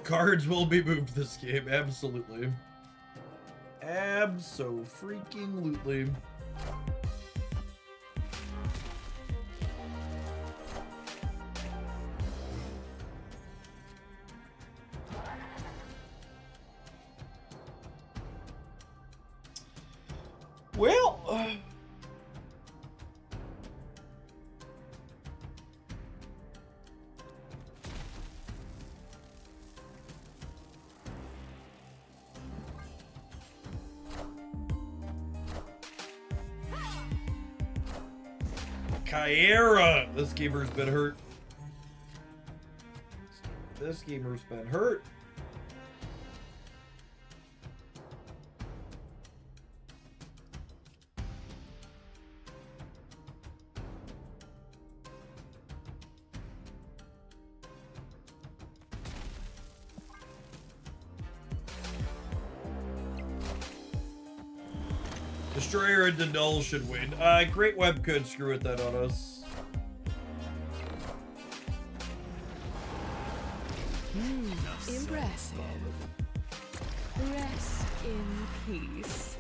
Cards will be moved this game, absolutely. Abso-freaking-lutely. Well, Kyera! This gamer's been hurt. This gamer's been hurt. Destroyer and Denul should win. Great Web could screw it then on us. Impressive. Rest in peace.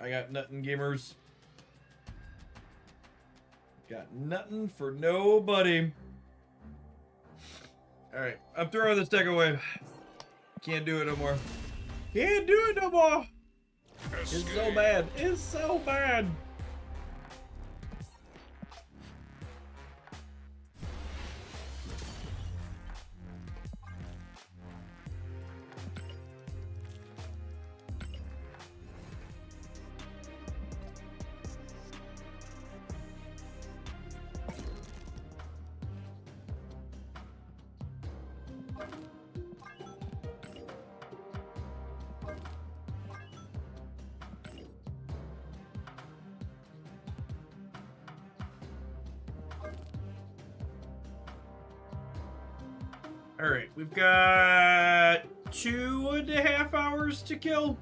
I got nothing, gamers. Got nothing for nobody. Alright, I'm throwing this deck away. Can't do it no more. Can't do it no more. It's so bad. It's so bad. All right, we've got 2.5 hours to kill.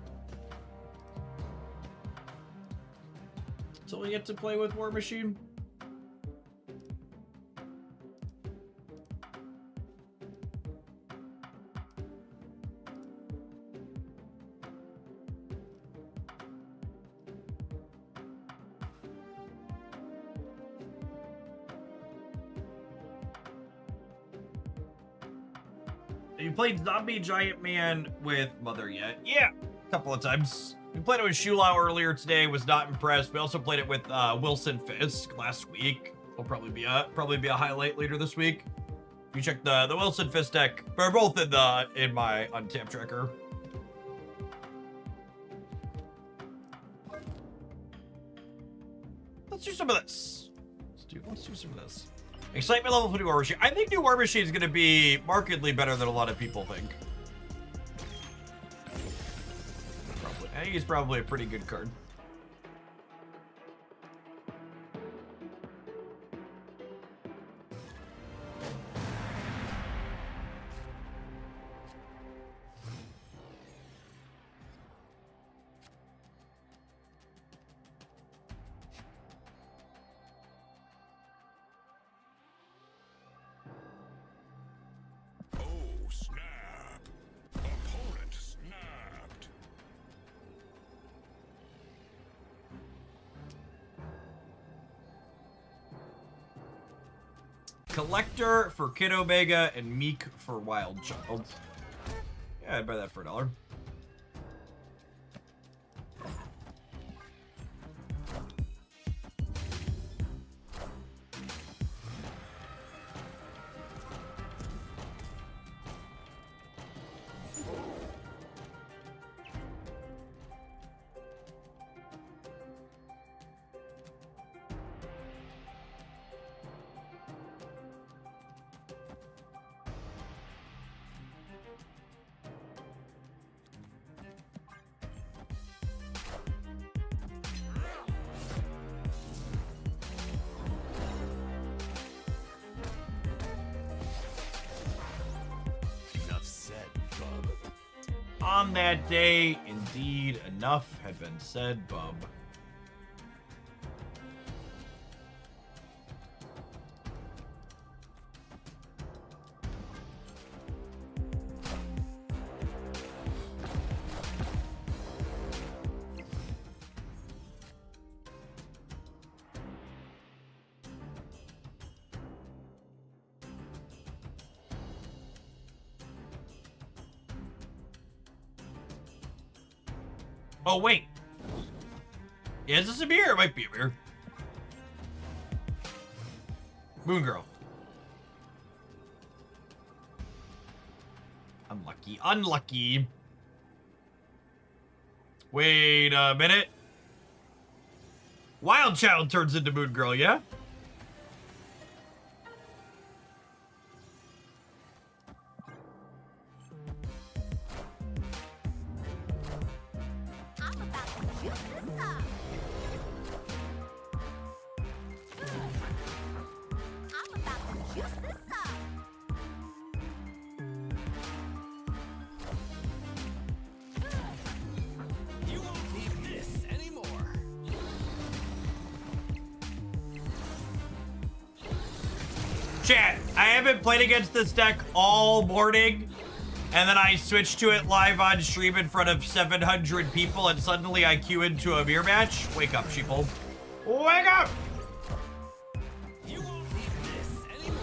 Until we get to play with War Machine. You played Zombie Giant Man with Mother yet? Yeah, a couple of times. We played it with Shulau earlier today. Was not impressed. We also played it with Wilson Fisk last week. Will probably be a highlight later this week. You check the Wilson Fisk deck. They're both in my untapped tracker. Let's do some of this. Let's do some of this. Excitement level for New War Machine. I think New War Machine is going to be markedly better than a lot of people think. I think he's probably a pretty good card. Collector for Kid Omega and Meek for Wild Child. Yeah, I'd buy that for $1. On that day, indeed, enough had been said, bub. Oh, wait. Is this a beer? It might be a beer. Moon Girl. Unlucky. Unlucky. Wait a minute. Wild Child turns into Moon Girl, yeah? I'm about to juice this up. I'm about to juice this up. You won't need this anymore. Chat, I haven't played against this deck all morning, and then I switched to it live on stream in front of 700 people, and suddenly I queue into a beer match. Wake up, sheeple. Wake up! You won't need this anymore.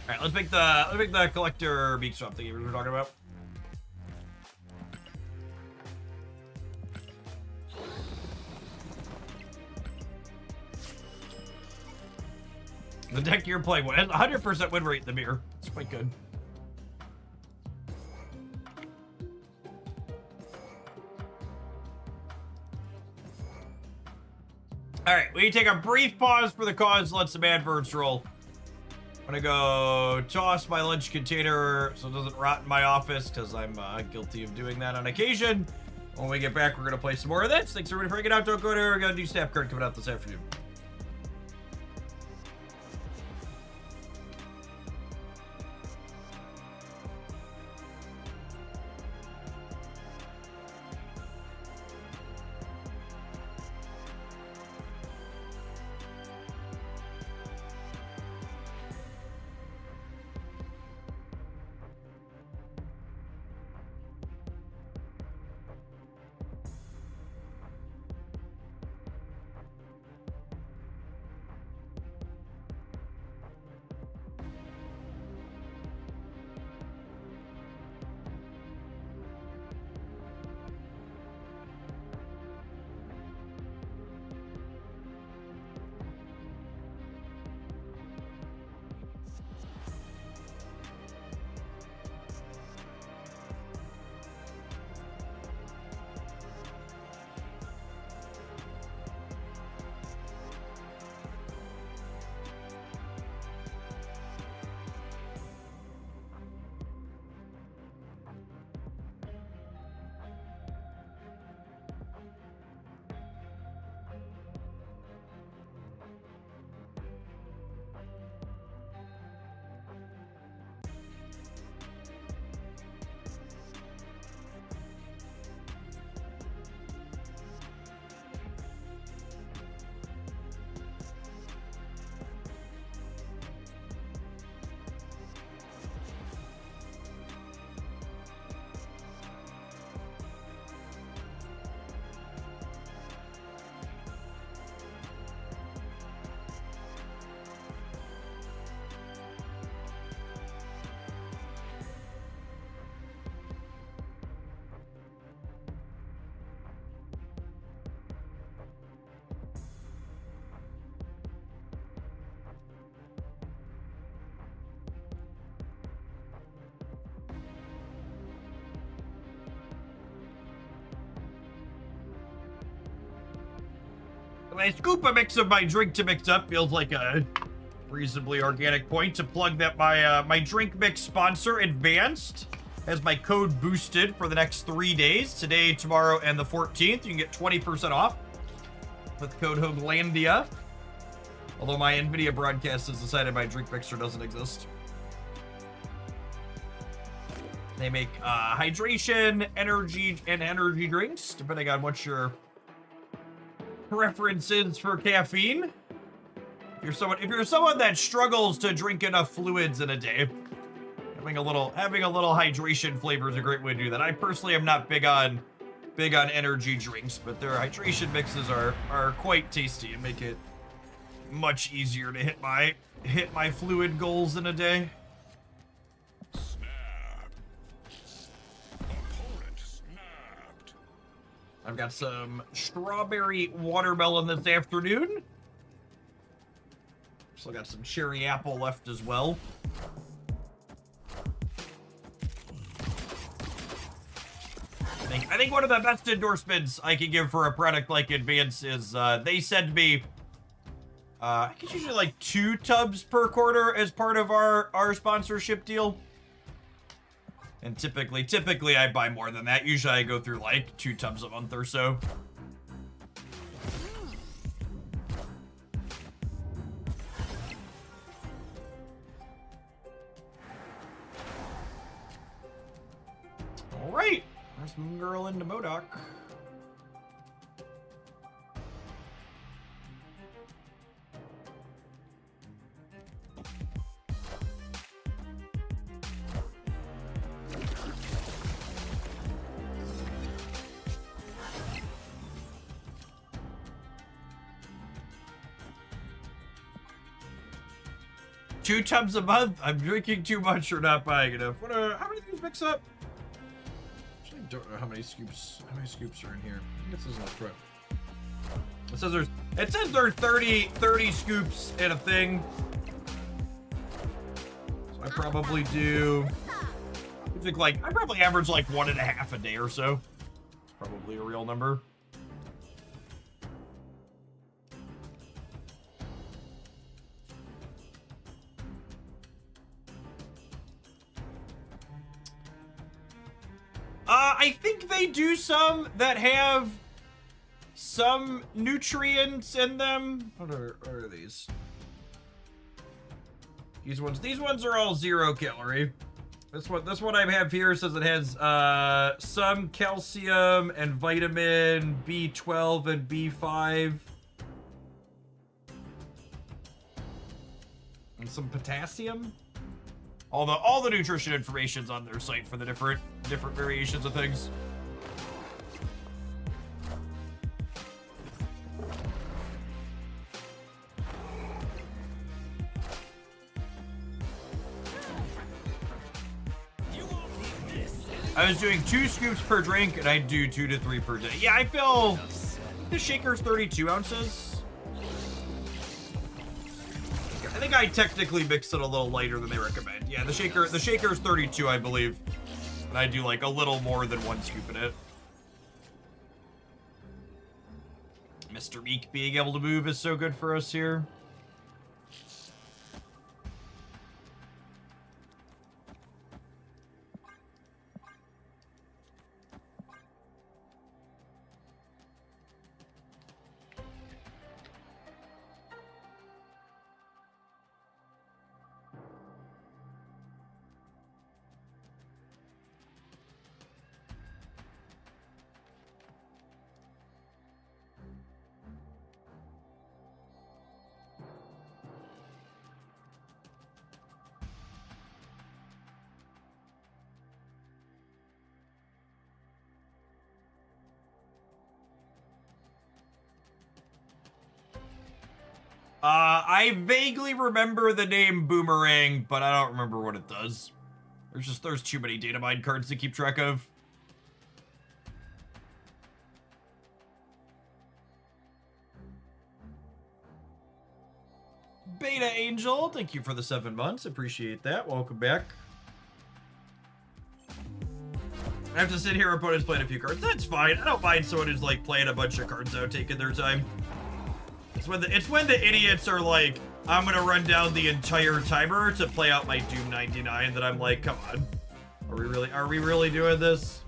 All right, let's make the collector beat swap thingy we were talking about. The deck you're playing with has 100% win rate in the mirror. It's quite good. All right, we take a brief pause for the cause. Let some adverts roll. I'm gonna go toss my lunch container so it doesn't rot in my office, because I'm guilty of doing that on occasion. When we get back, we're gonna play some more of this. Thanks everybody for hanging out. Don't go there. We're gonna do Snap Card coming out this afternoon. When I scoop a mix of my drink to mix up, feels like a reasonably organic point to plug that my drink mix sponsor, Advanced, has my code boosted for the next 3 days. Today, tomorrow, and the 14th. You can get 20% off with code Homelandia. Although my NVIDIA broadcast has decided my drink mixer doesn't exist. They make hydration, energy, and energy drinks, depending on what your preferences for caffeine. If you're someone that struggles to drink enough fluids in a day, Having a little hydration flavor is a great way to do that. I personally am not big on energy drinks, but their hydration mixes are quite tasty and make it much easier to hit my fluid goals in a day. Snap. Opponent snapped. I've got some strawberry watermelon this afternoon. Still got some cherry apple left as well. I think one of the best endorsements I can give for a product like Advance is they send me I think it's usually like 2 tubs per quarter as part of our sponsorship deal. And typically I buy more than that. Usually I go through like 2 tubs a month or so. All right. There's Moon Girl into MODOK. Two tubs a month? I'm drinking too much or not buying enough. How many things mix up? Actually, I don't know how many scoops are in here. I think it says on the front. It says there are 30 scoops in a thing. So I probably do. I think I probably average like 1.5 a day or so. It's probably a real number. I think they do some that have some nutrients in them. What are these? These ones are all 0 calorie. This one I have here says it has some calcium and vitamin B12 and B5. And some potassium. All the nutrition information's on their site for the different variations of things. I was doing 2 scoops per drink, and I do 2 to 3 per day. Yeah, I feel the shaker's 32 ounces. I think I technically mixed it a little lighter than they recommend. Yeah, the shaker's 32, I believe. And I do like a little more than 1 scoop in it. Mr. Meek being able to move is so good for us here. I vaguely remember the name Boomerang, but I don't remember what it does. There's too many data mine cards to keep track of. Beta Angel, thank you for the 7 months. Appreciate that. Welcome back. I have to sit here, opponents playing a few cards. That's fine. I don't mind someone who's like playing a bunch of cards out, taking their time. It's when the idiots are like, I'm gonna run down the entire timer to play out my Doom 99 that I'm like, come on. Are we really doing this?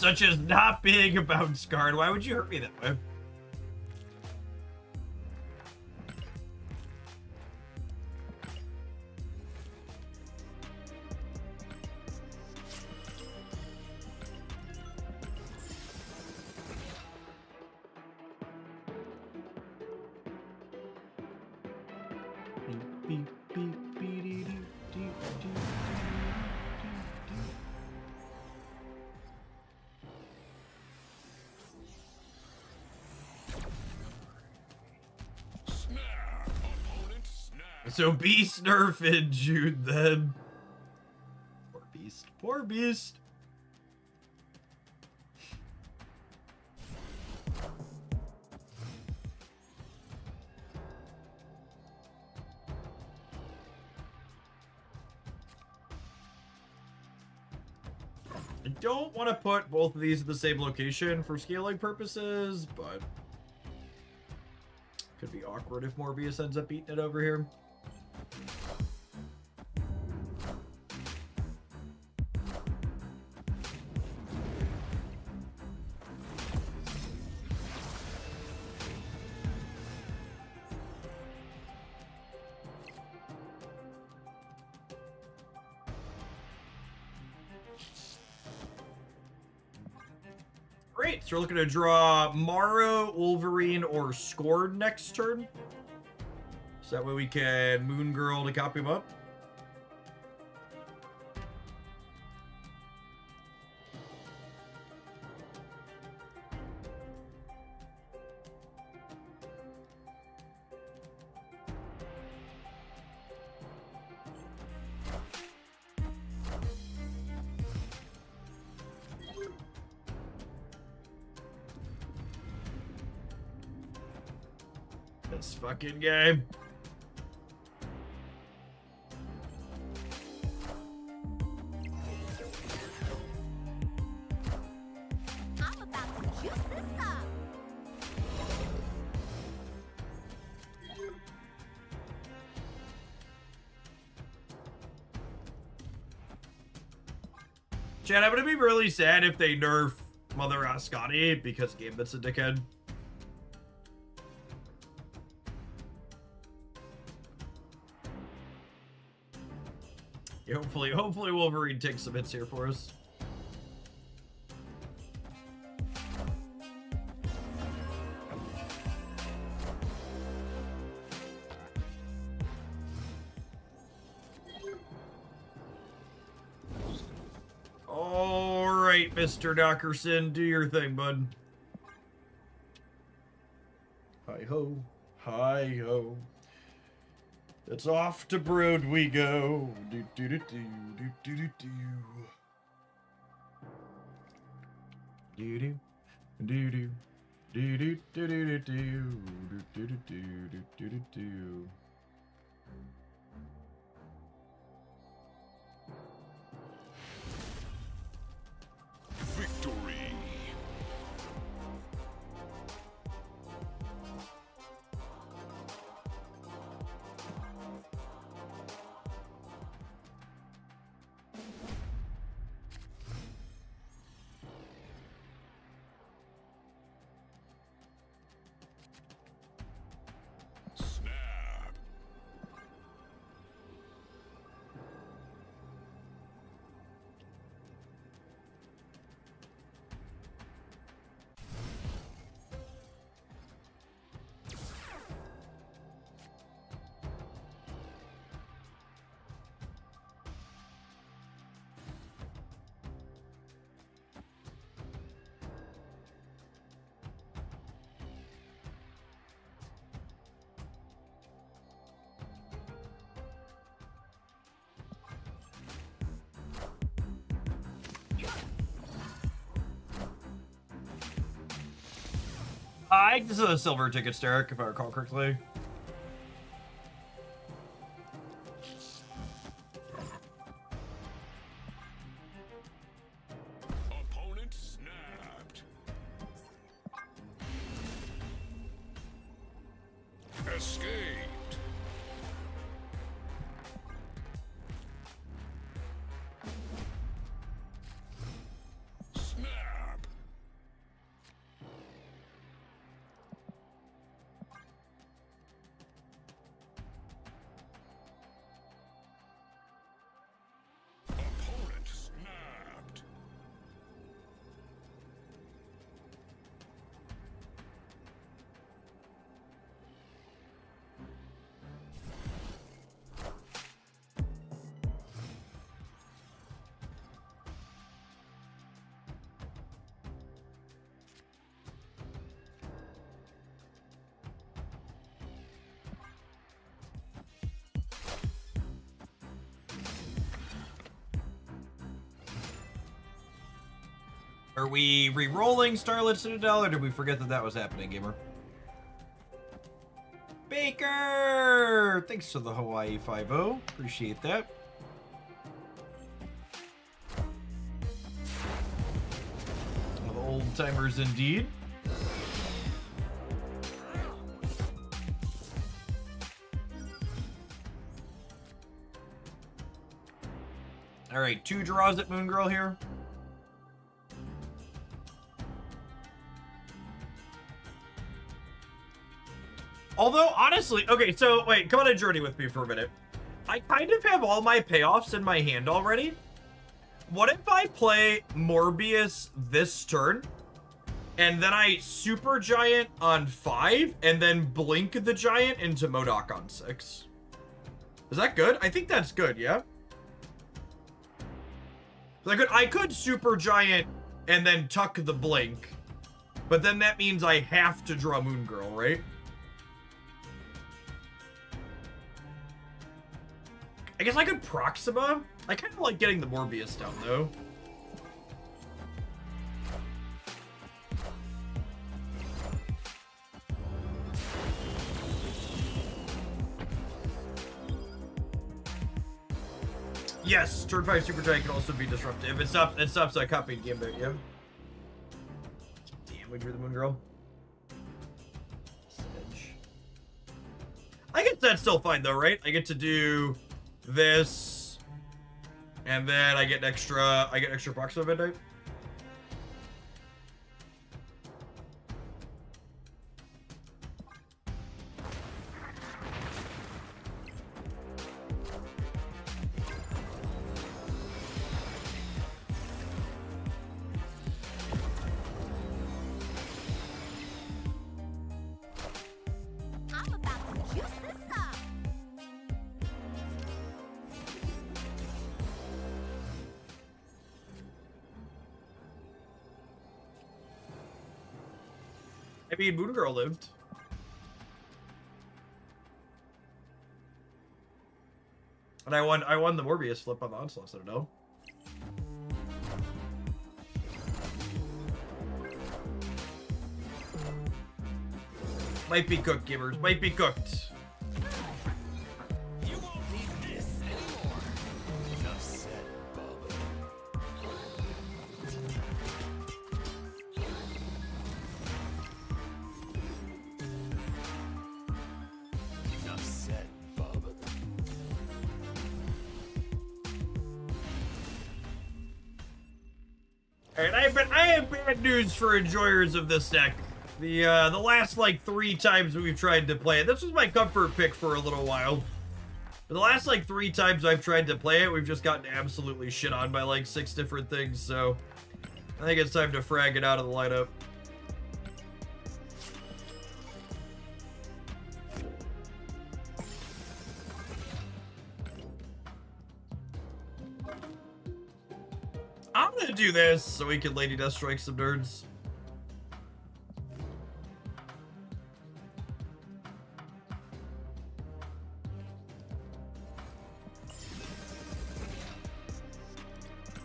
such as not being a bounce guard. Why would you hurt me that way? Snap. Opponent snap. So Beast nerfing Jude then. Poor Beast. Poor Beast. I don't want to put both of these in the same location for scaling purposes, but could be awkward if Morbius ends up eating it over here. Great, so we're looking to draw Morrow, Wolverine, or Scorn next turn. So that way we can Moon Girl to copy him up. This fucking game. I'm about to juice this up. Chad, I'm gonna be really sad if they nerf Mother Ascani because Gambit's a dickhead. Yeah, hopefully Wolverine takes some hits here for us. All right, Mr. Dockerson, do your thing, bud. Hi ho, hi ho. It's off to Broad we go. Do do do do do do do do. Do do do do do do do do do do do do do do do. Victory. Snap. This is a silver ticket, Derek, if I recall correctly. Opponent snapped. Escaped. Snap. Are we re-rolling Starlit Citadel, or did we forget that that was happening, gamer? Baker! Thanks for the Hawaii 5-0. Appreciate that. The old timers indeed. All right, 2 draws at Moon Girl here. Although, honestly, okay, so wait, come on a journey with me for a minute. I kind of have all my payoffs in my hand already. What if I play Morbius this turn, and then I Super Giant on 5, and then Blink the Giant into MODOK on 6? Is that good? I think that's good, yeah? I could Super Giant and then tuck the Blink, but then that means I have to draw Moon Girl, right? I guess I could Proxima. I kind of like getting the Morbius down, though. Yes, turn 5 Super Giant can also be disruptive. It stops a copying Gambit, yeah. Damn, we drew the Moon Girl. Sedge. I guess that's still fine though, right? I get to do this, and then I get extra Proxima Midnight. I'm about to juice this up. I mean, Moon Girl lived. And I won the Morbius flip on the Onslaught Citadel. Might be cooked, gamers. Might be cooked. You won't need this anymore. Enough said, Bubba. Enough said, Bubba. Alright, I have bad news for enjoyers of this deck. The last, like, 3 times we've tried to play it, this was my comfort pick for a little while. But the last, like, 3 times I've tried to play it, we've just gotten absolutely shit on by, like, 6 different things, so I think it's time to frag it out of the lineup. I'm gonna do this so we can Lady Death strike some nerds.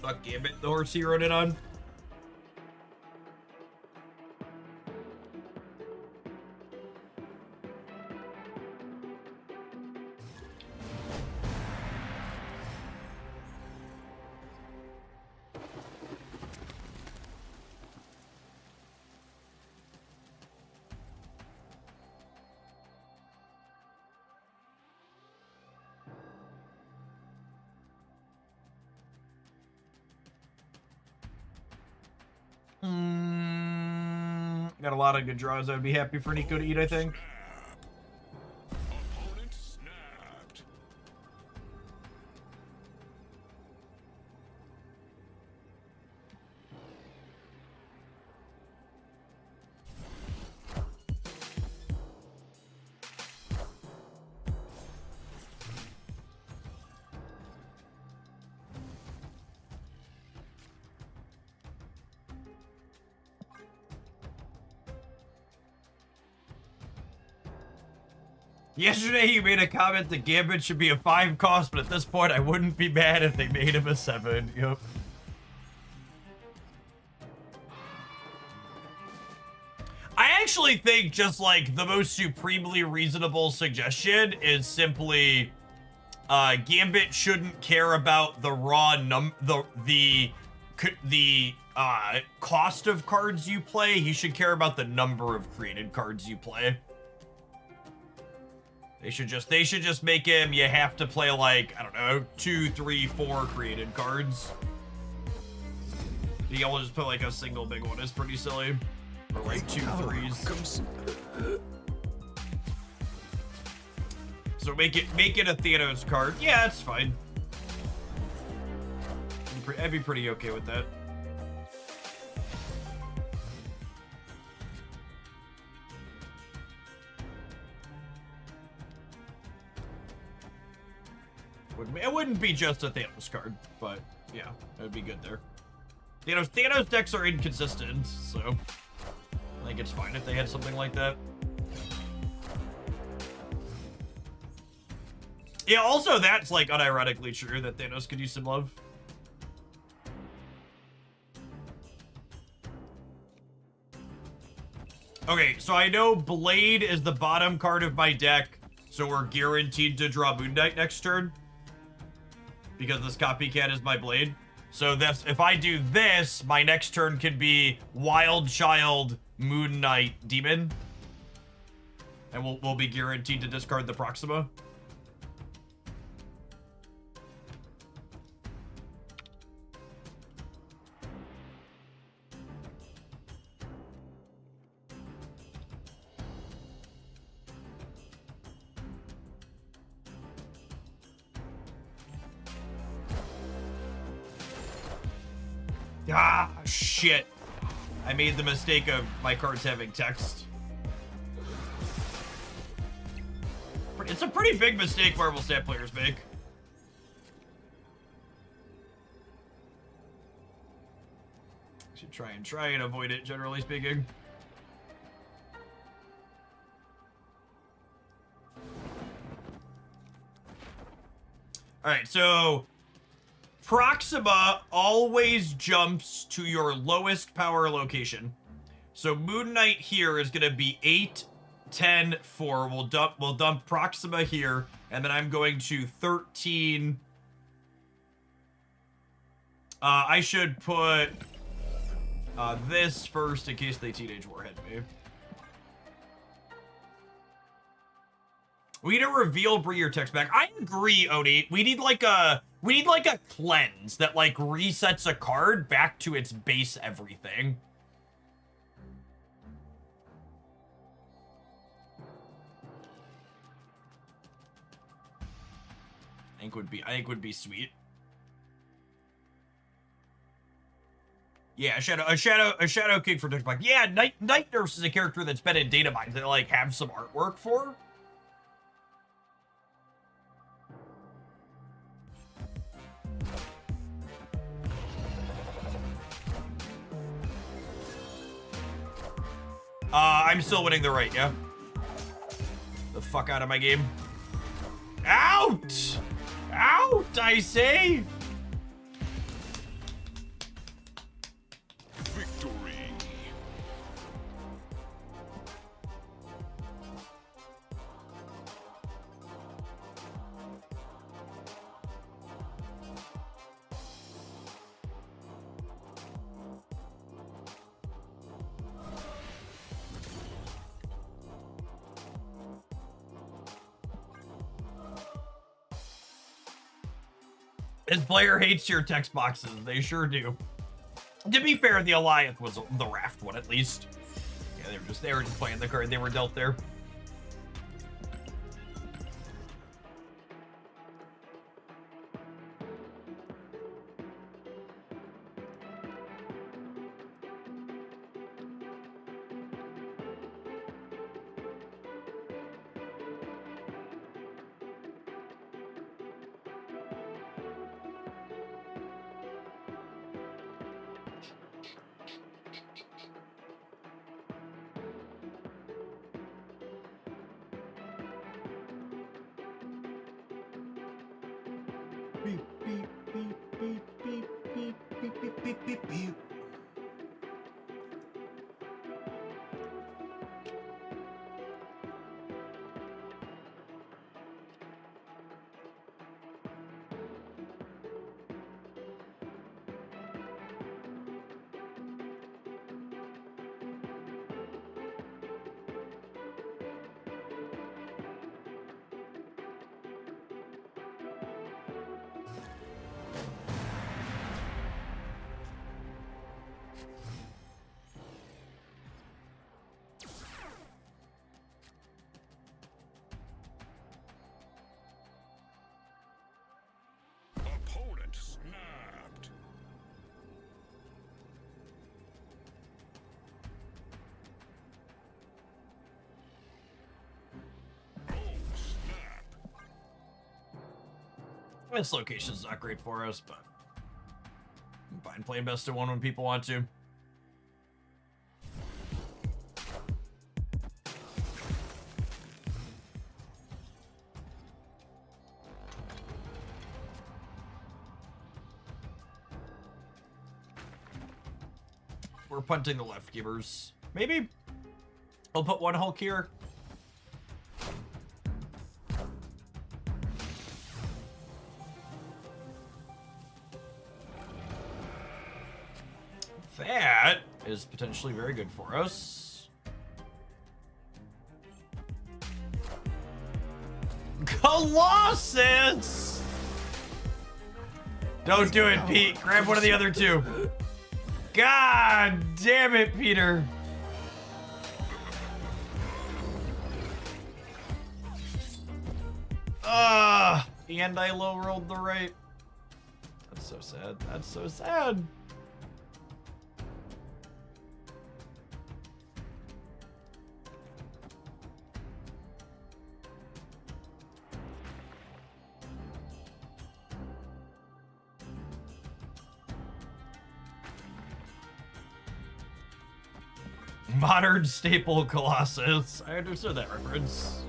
Fuck Gambit, the horse he rode it on. Got a lot of good draws. I'd be happy for Nico to eat, I think. Opponent snapped. Yesterday you made a comment that Gambit should be a 5 cost, but at this point I wouldn't be mad if they made him a 7. Yep. actually think just like the most supremely reasonable suggestion is simply Gambit shouldn't care about the raw the cost of cards you play. He should care about the number of created cards you play. They should just make him, you have to play like, I don't know, 2, 3, 4 created cards. You all just put like a single big one is pretty silly. Or like 2 3s. So make it a Thanos card. Yeah, it's fine. I'd be pretty okay with that. It wouldn't be just a Thanos card, but yeah, it would be good there. Thanos decks are inconsistent, so I think it's fine if they had something like that. Yeah, also that's like unironically true that Thanos could use some love. Okay, so I know Blade is the bottom card of my deck, so we're guaranteed to draw Moon Knight next turn. Because this copycat is my Blade. So that's, if I do this, my next turn could be Wild Child, Moon Knight, Demon. And we'll be guaranteed to discard the Proxima. Ah, shit. I made the mistake of my cards having text. It's a pretty big mistake Marvel Snap players make. Should try and avoid it, generally speaking. Alright, so Proxima always jumps to your lowest power location. So Moon Knight here is gonna be 8, 10, 4. We'll dump Proxima here, and then I'm going to 13. I should put this first in case they Teenage Warhead me. We need to reveal bring your text back. I agree, Oni. We need like a cleanse that like resets a card back to its base everything. I think would be sweet. Yeah, a shadow king for text back. Yeah, Night Nurse is a character that's been in data mines that like have some artwork for. I'm still winning the right, yeah? The fuck out of my game. Out! Out, I say! Victory. This player hates your text boxes. They sure do. To be fair, the Alliance was the Raft one, at least. Yeah, they were just playing the card they were dealt there. this location's not great for us, but I'm fine playing best of one when people want to. We're punting the left keepers. Maybe I'll put one Hulk here. That is potentially very good for us. Colossus! Don't do it, Pete. Grab one of the other two. God damn it, Peter. And I low rolled the right. That's so sad. That's so sad. Modern staple Colossus. I understood that reference.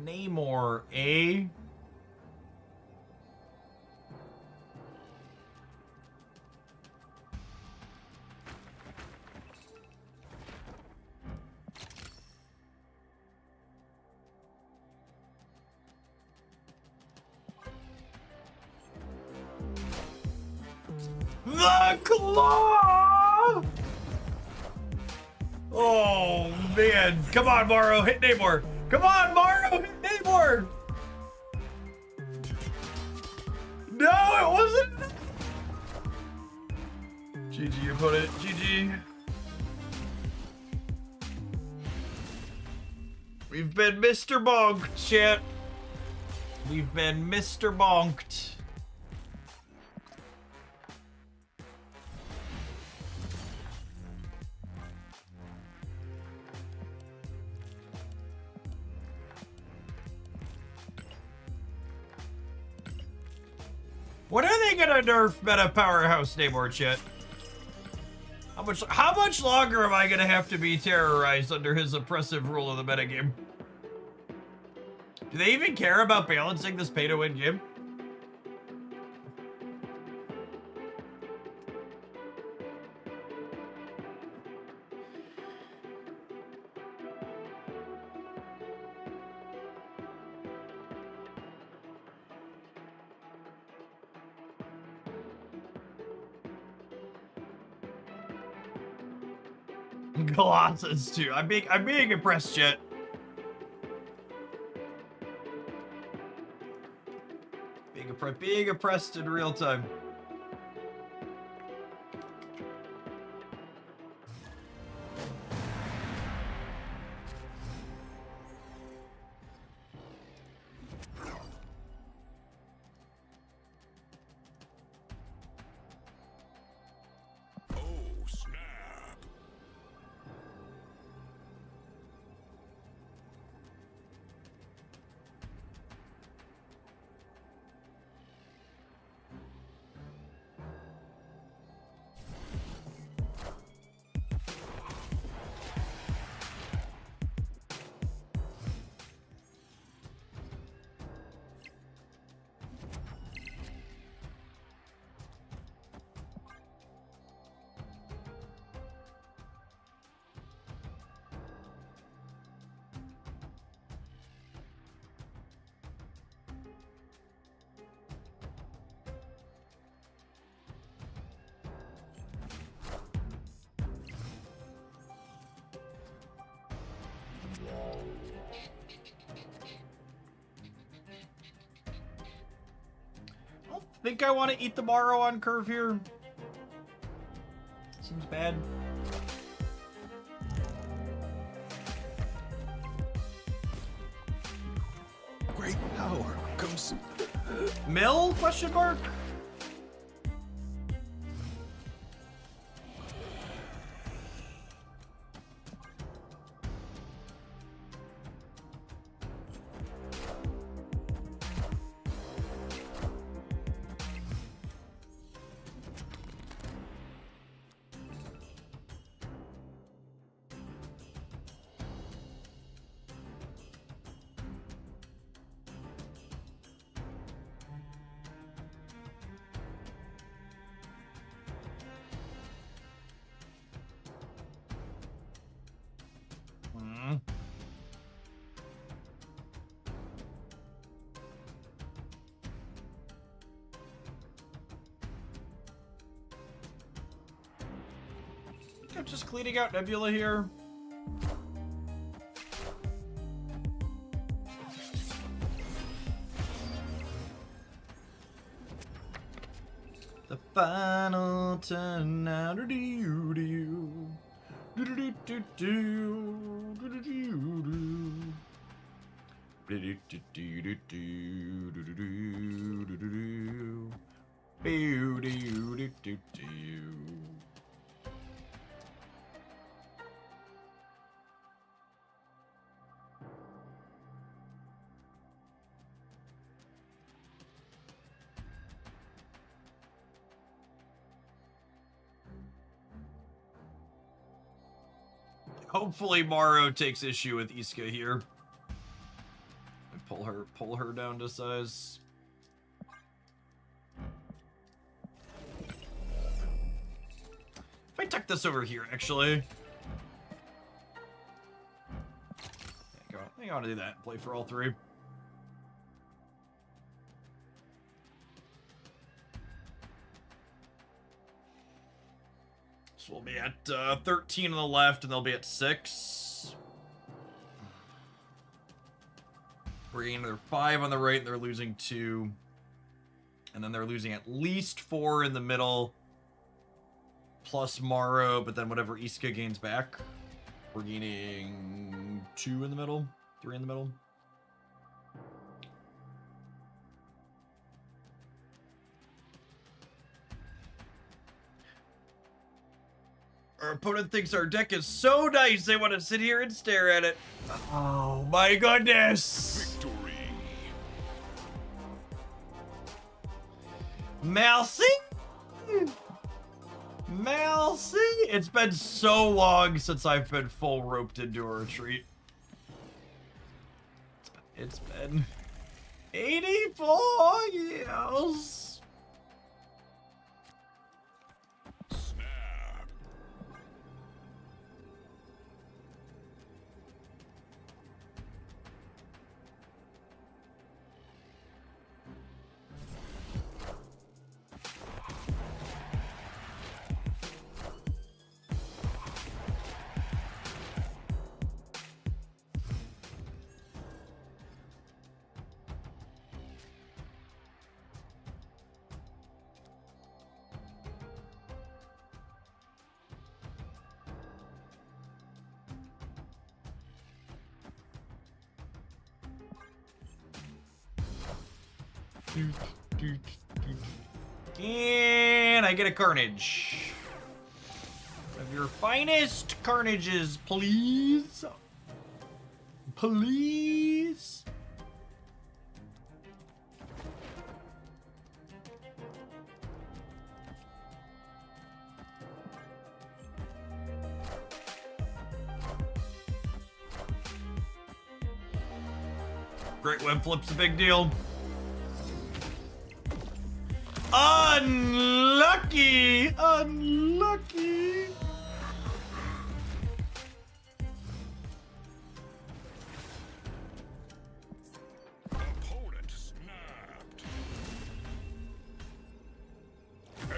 Namor, eh? The claw! Oh, man. Come on, Morrow. Hit Namor. Come on, Morrow. Hit Namor. No, it wasn't. GG, opponent. GG. We've been Mr. Bonked, chat. We've been Mr. Bonked. When are they gonna nerf Meta Powerhouse Namor, chat? How much longer am I gonna have to be terrorized under his oppressive rule of the metagame? Do they even care about balancing this pay-to-win game? Colossus too. I'm being impressed, chat. Being oppressed in real time. Oh, snap. I don't think I want to eat the Morrow on curve here. Seems bad. Great power comes. Mill? Question mark? I'm just cleaning out Nebula here. The final turn now. Do do do do do do do do do do. Hopefully Morrow takes issue with Iska here. And pull her down to size. If I tuck this over here, actually. I think I want to do that. Play for all three. So we'll be at 13 on the left, and they'll be at 6. We're getting another 5 on the right, and they're losing 2. And then they're losing at least 4 in the middle, plus Morrow, but then whatever Iska gains back. We're gaining 2 in the middle, 3 in the middle. Our opponent thinks our deck is so nice they want to sit here and stare at it. Oh my goodness! Victory. Malcy? Malcy? It's been so long since I've been full roped into a retreat. It's been 84 years. And I get a Carnage. One of your finest Carnages, please. Please. Great Web Flip's a big deal. Unlucky! Unlucky! Opponent snapped.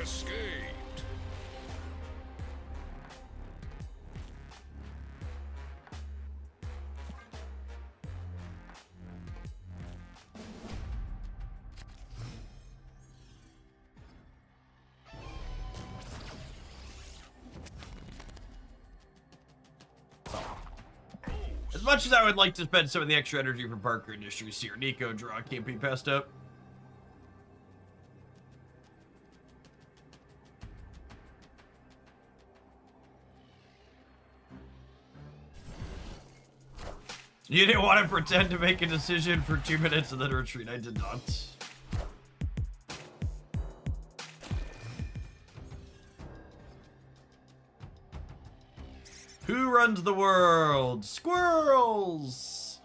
Escaped. As much as I would like to spend some of the extra energy for Parker Industries here, Nico draw can't be passed up. You didn't want to pretend to make a decision for 2 minutes and then retreat. I did not. Who runs the world? Squirrels!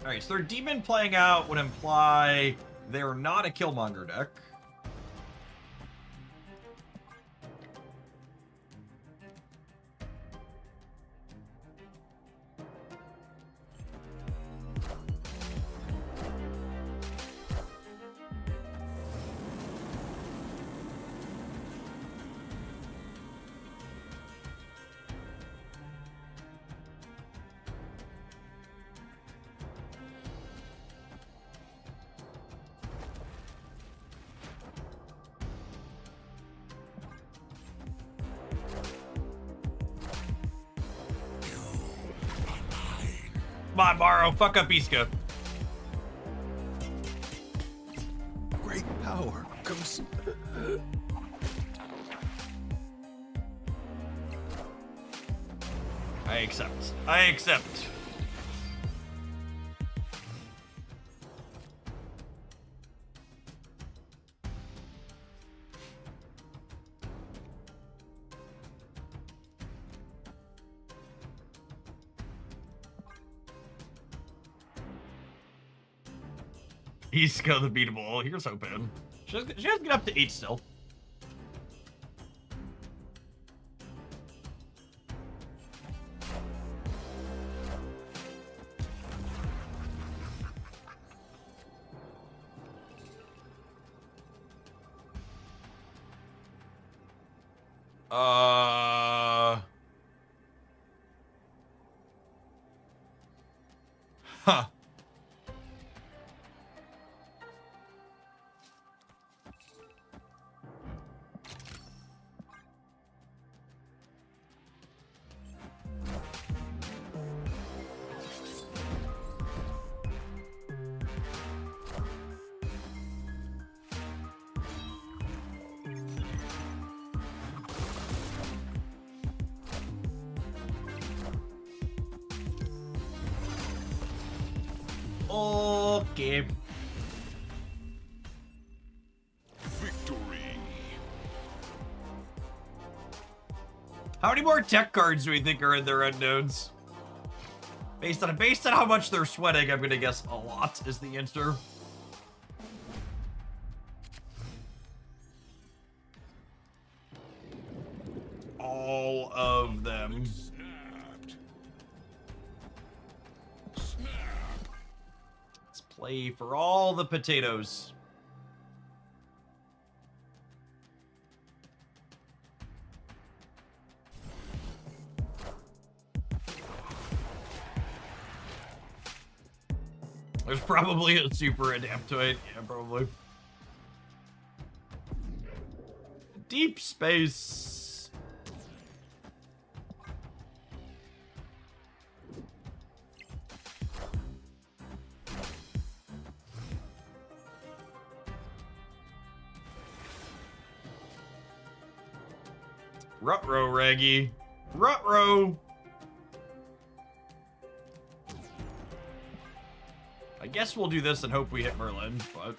Alright, so their demon playing out would imply they're not a Killmonger deck. Come on, Morrow, fuck up Iska. Great power comes. I accept. I accept. Iska the beatable. Here's hoping. She has to get up to 8 still. Huh. Okay. Victory. How many more tech cards do we think are in their unknowns? Based on how much they're sweating, I'm gonna guess a lot is the answer. All of them. Snapped. Snap. Let's play for all the potatoes. There's probably a super adaptoid. Yeah, probably. Deep space. Ruh-roh, Raggy. Ruh-roh. I guess we'll do this and hope we hit Merlin, but...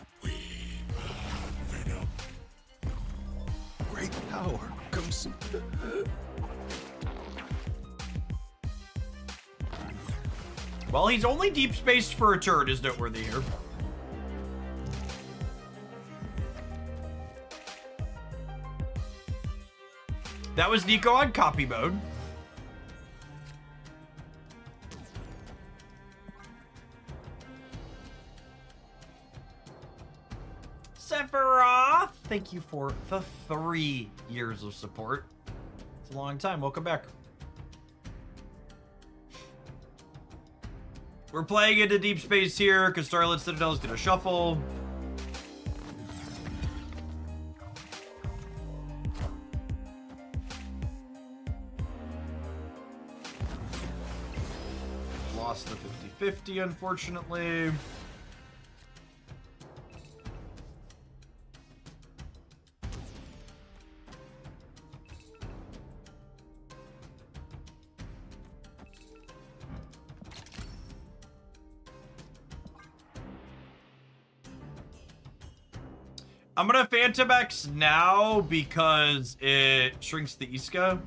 Great power comes. Well, he's only deep spaced for a turn is noteworthy here. That was Nico on copy mode. Sephiroth, thank you for the 3 years of support. It's a long time. Welcome back. We're playing into deep space here because Starlit Citadel is gonna shuffle. Lost the 50-50, unfortunately. I'm gonna Phantom X now because it shrinks the Iska.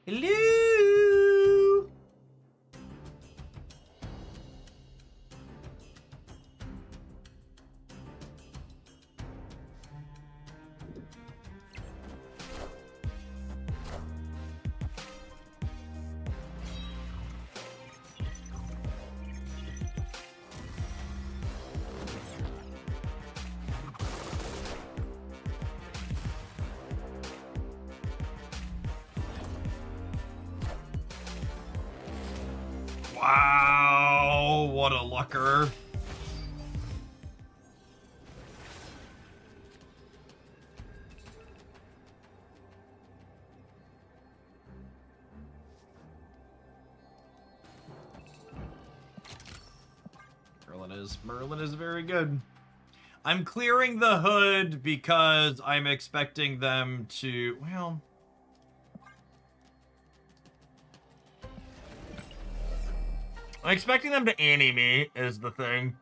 Hello. Wow, what a lucker. Merlin is very good. I'm clearing the hood because I'm expecting them to, well, I'm expecting them to Annie me, is the thing.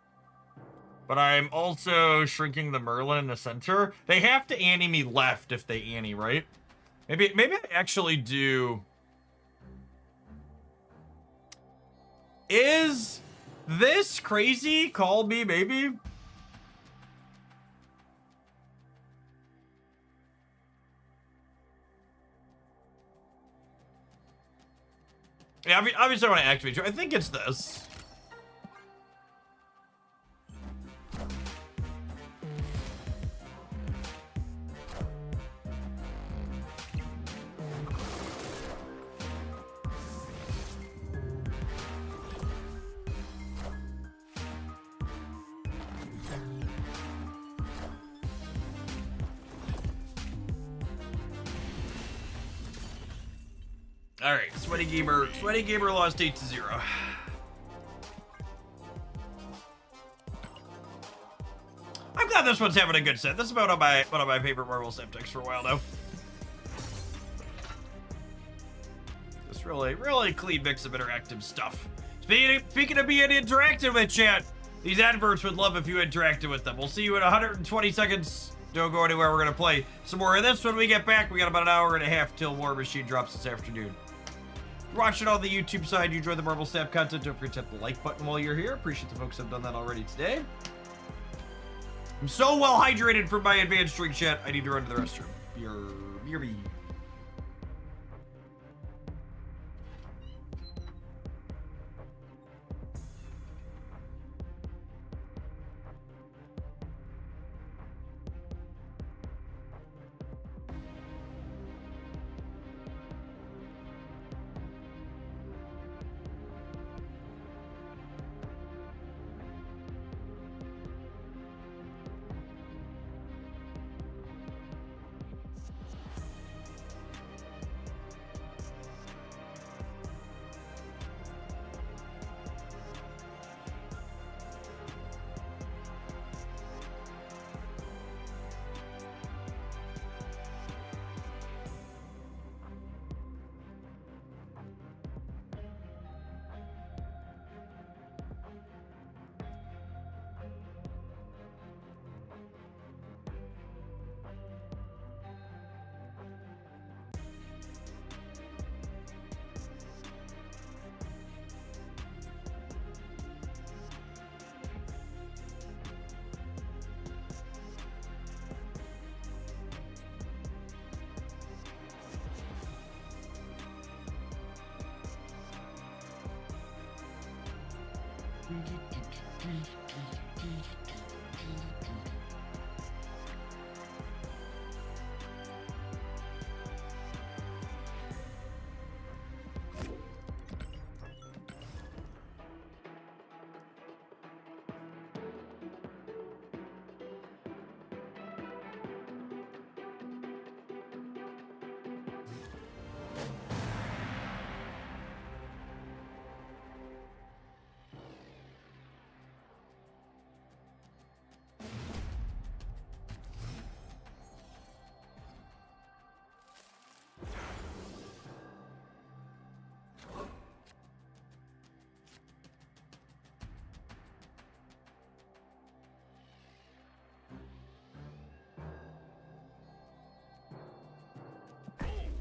But I'm also shrinking the Merlin in the center. They have to Annie me left if they Annie, right? Maybe I actually do. Is this crazy? Call me, maybe? Yeah, obviously I want to activate you. I think it's this. All right, Sweaty Gamer lost 8-0. I'm glad this one's having a good set. This is about one of my favorite Marvel Septics for a while now. This really clean mix of interactive stuff. Speaking of being interactive with chat, these adverts would love if you interacted with them. We'll see you in 120 seconds. Don't go anywhere. We're gonna play some more of this when we get back. We got about an hour and a half till War Machine drops this afternoon. If you're watching on the YouTube side, you enjoy the Marvel Snap content, don't forget to hit the like button while you're here. Appreciate the folks that have done that already today. I'm so well hydrated from my advanced drink chat, I need to run to the restroom. BRB. Oh,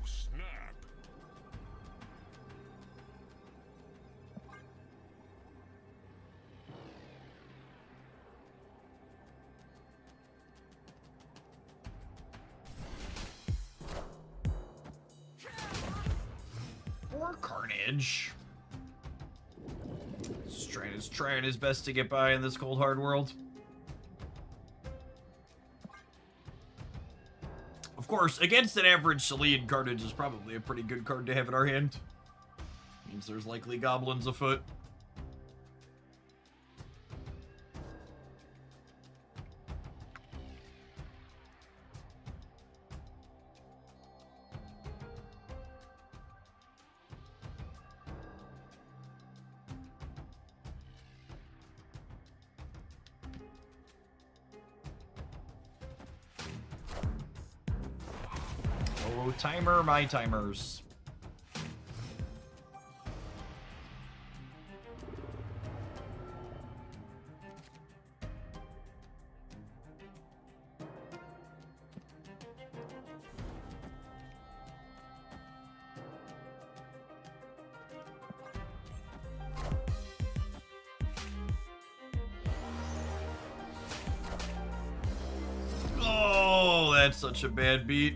snap. Or Carnage. Just trying his best to get by in this cold hard world. Of course, against an average Celine, Carnage is probably a pretty good card to have in our hand. Means there's likely goblins afoot. Oh, timer, my timers. Oh, that's such a bad beat.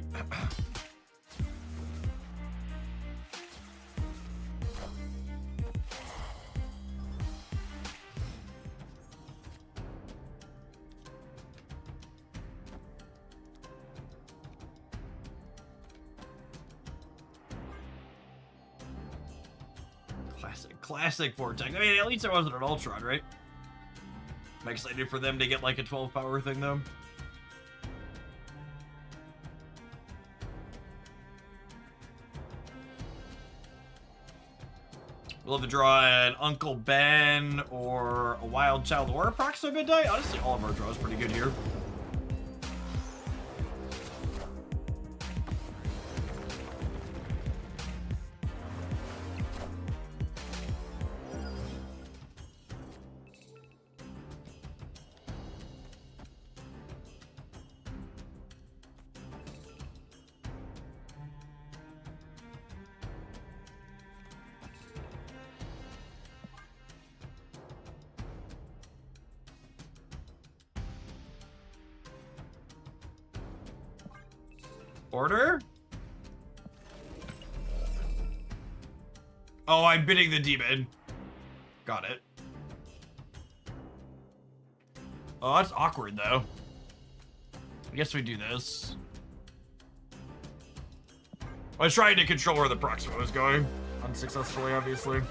Classic Vortex. I mean, at least it wasn't an Ultron, right? I'm excited for them to get like a 12 power thing, though. We'll have to draw an Uncle Ben or a Wild Child or a Proxima Midnight. Honestly, all of our draws pretty good here. Order? Oh, I'm bidding the demon. Got it. Oh, that's awkward, though. I guess we do this. I was trying to control where the Proxima was going. Unsuccessfully, obviously.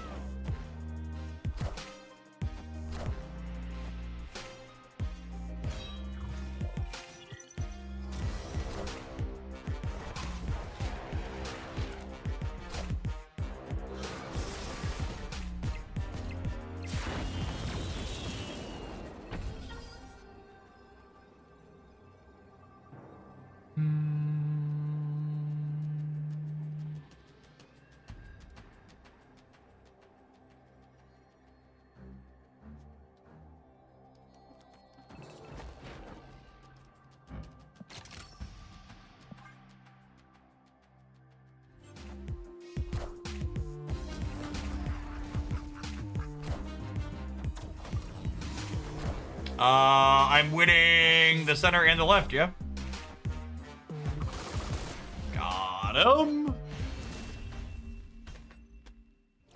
I'm winning the center and the left, yeah? Got him.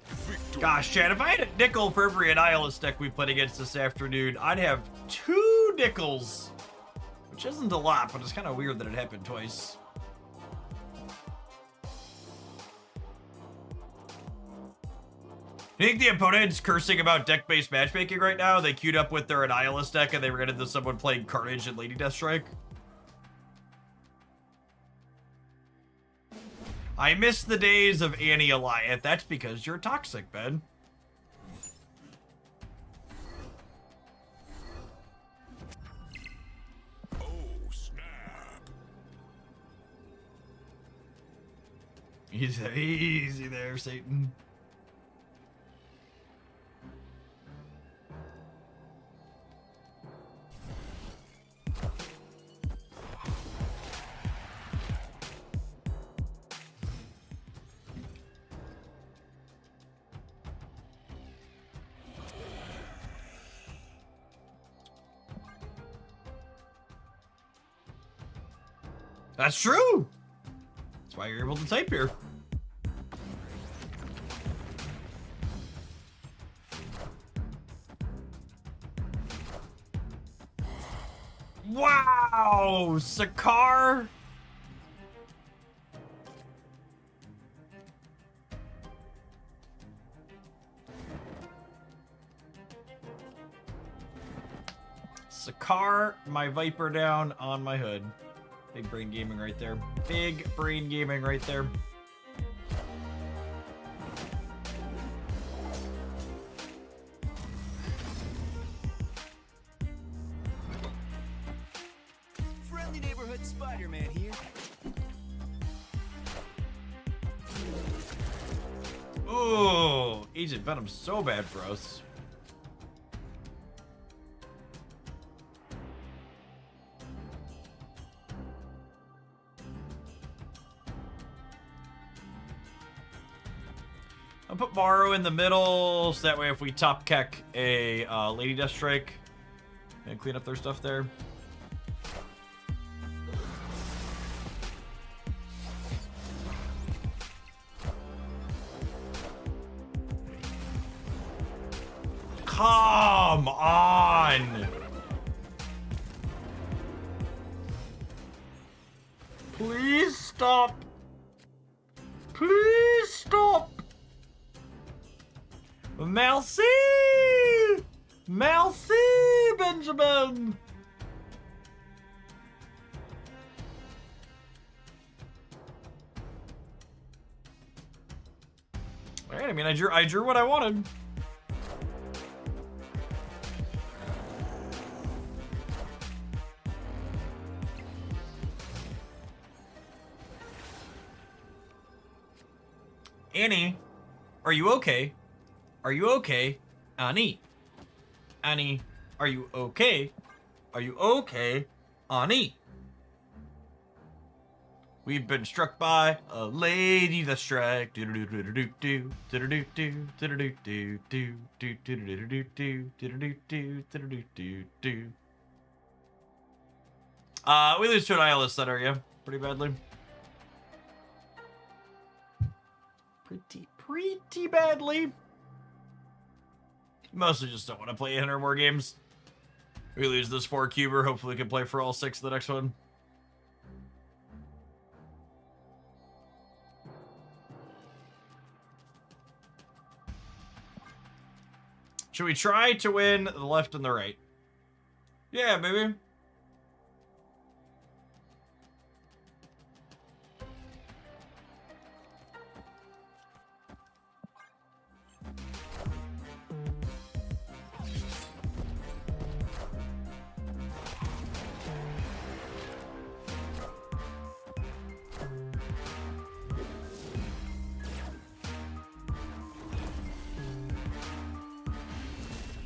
Victory. Gosh, Chad, if I had a nickel for every Annihilus deck we played against this afternoon, I'd have 2 nickels. Which isn't a lot, but it's kind of weird that it happened twice. You think the opponent's cursing about deck-based matchmaking right now? They queued up with their Annihilus deck and they ran into someone playing Carnage and Lady Deathstrike? I miss the days of Annie Alliant. That's because you're toxic, Ben. Oh, snap. Easy there, Satan. That's true. That's why you're able to type here. Wow, Sakar. Sakar, my Viper down on my hood. Big brain gaming right there. Big brain gaming right there. Friendly neighborhood Spider-Man here. Ooh, Agent Venom's so bad for us. I'll put Morrow in the middle, so that way if we top keck a Lady Deathstrike and clean up their stuff there. Come on! Please stop! Please stop! Merci! Merci, Benjamin! Alright, I mean, I drew what I wanted. Annie, are you okay? Are you okay? Annie. Annie, are you okay? Are you okay? Annie. We've been struck by a lady that strike. We lose to an Annihilus that area pretty badly. Pretty badly. Mostly just don't want to play 800 more games. We lose this 4-cuber. Hopefully we can play for all 6 the next one. Should we try to win the left and the right? Yeah, baby.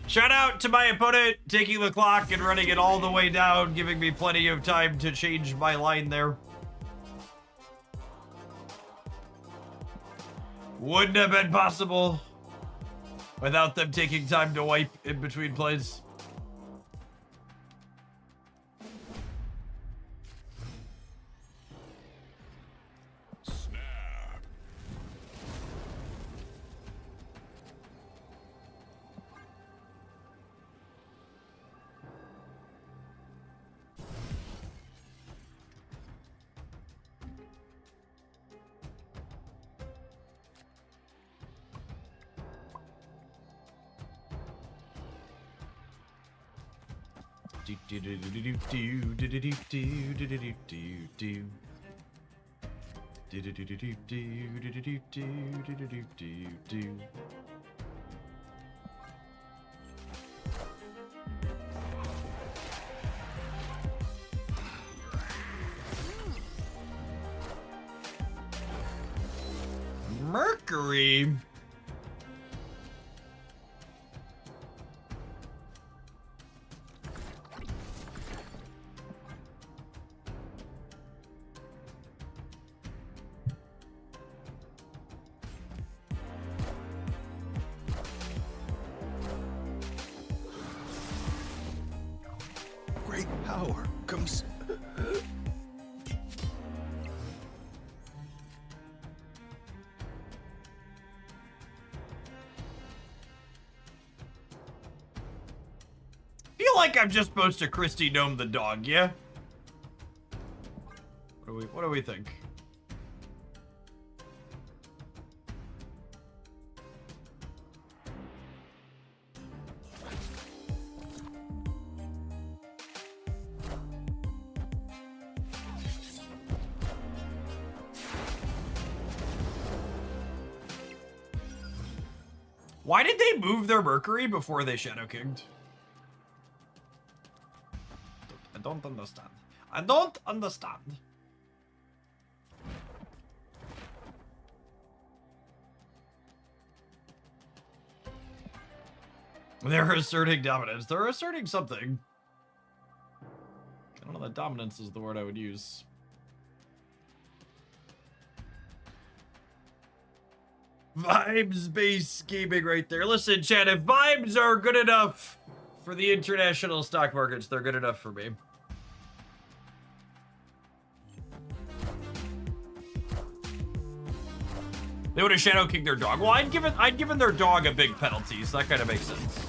Shout out to my opponent taking the clock and running it all the way down, giving me plenty of time to change my line there. Wouldn't have been possible without them taking time to wipe in between plays. Mercury. Great power comes. Feel like I'm just supposed to Christy Gnome the dog, yeah? What do we think? Why did they move their Mercury before they Shadow Kinged? I don't understand. I don't understand. They're asserting dominance. They're asserting something. I don't know that dominance is the word I would use. Vibes-based gaming right there. Listen, chat, if vibes are good enough for the international stock markets, they're good enough for me. They would have Shadow Kicked their dog. Well, I'd given their dog a big penalty, so that kind of makes sense.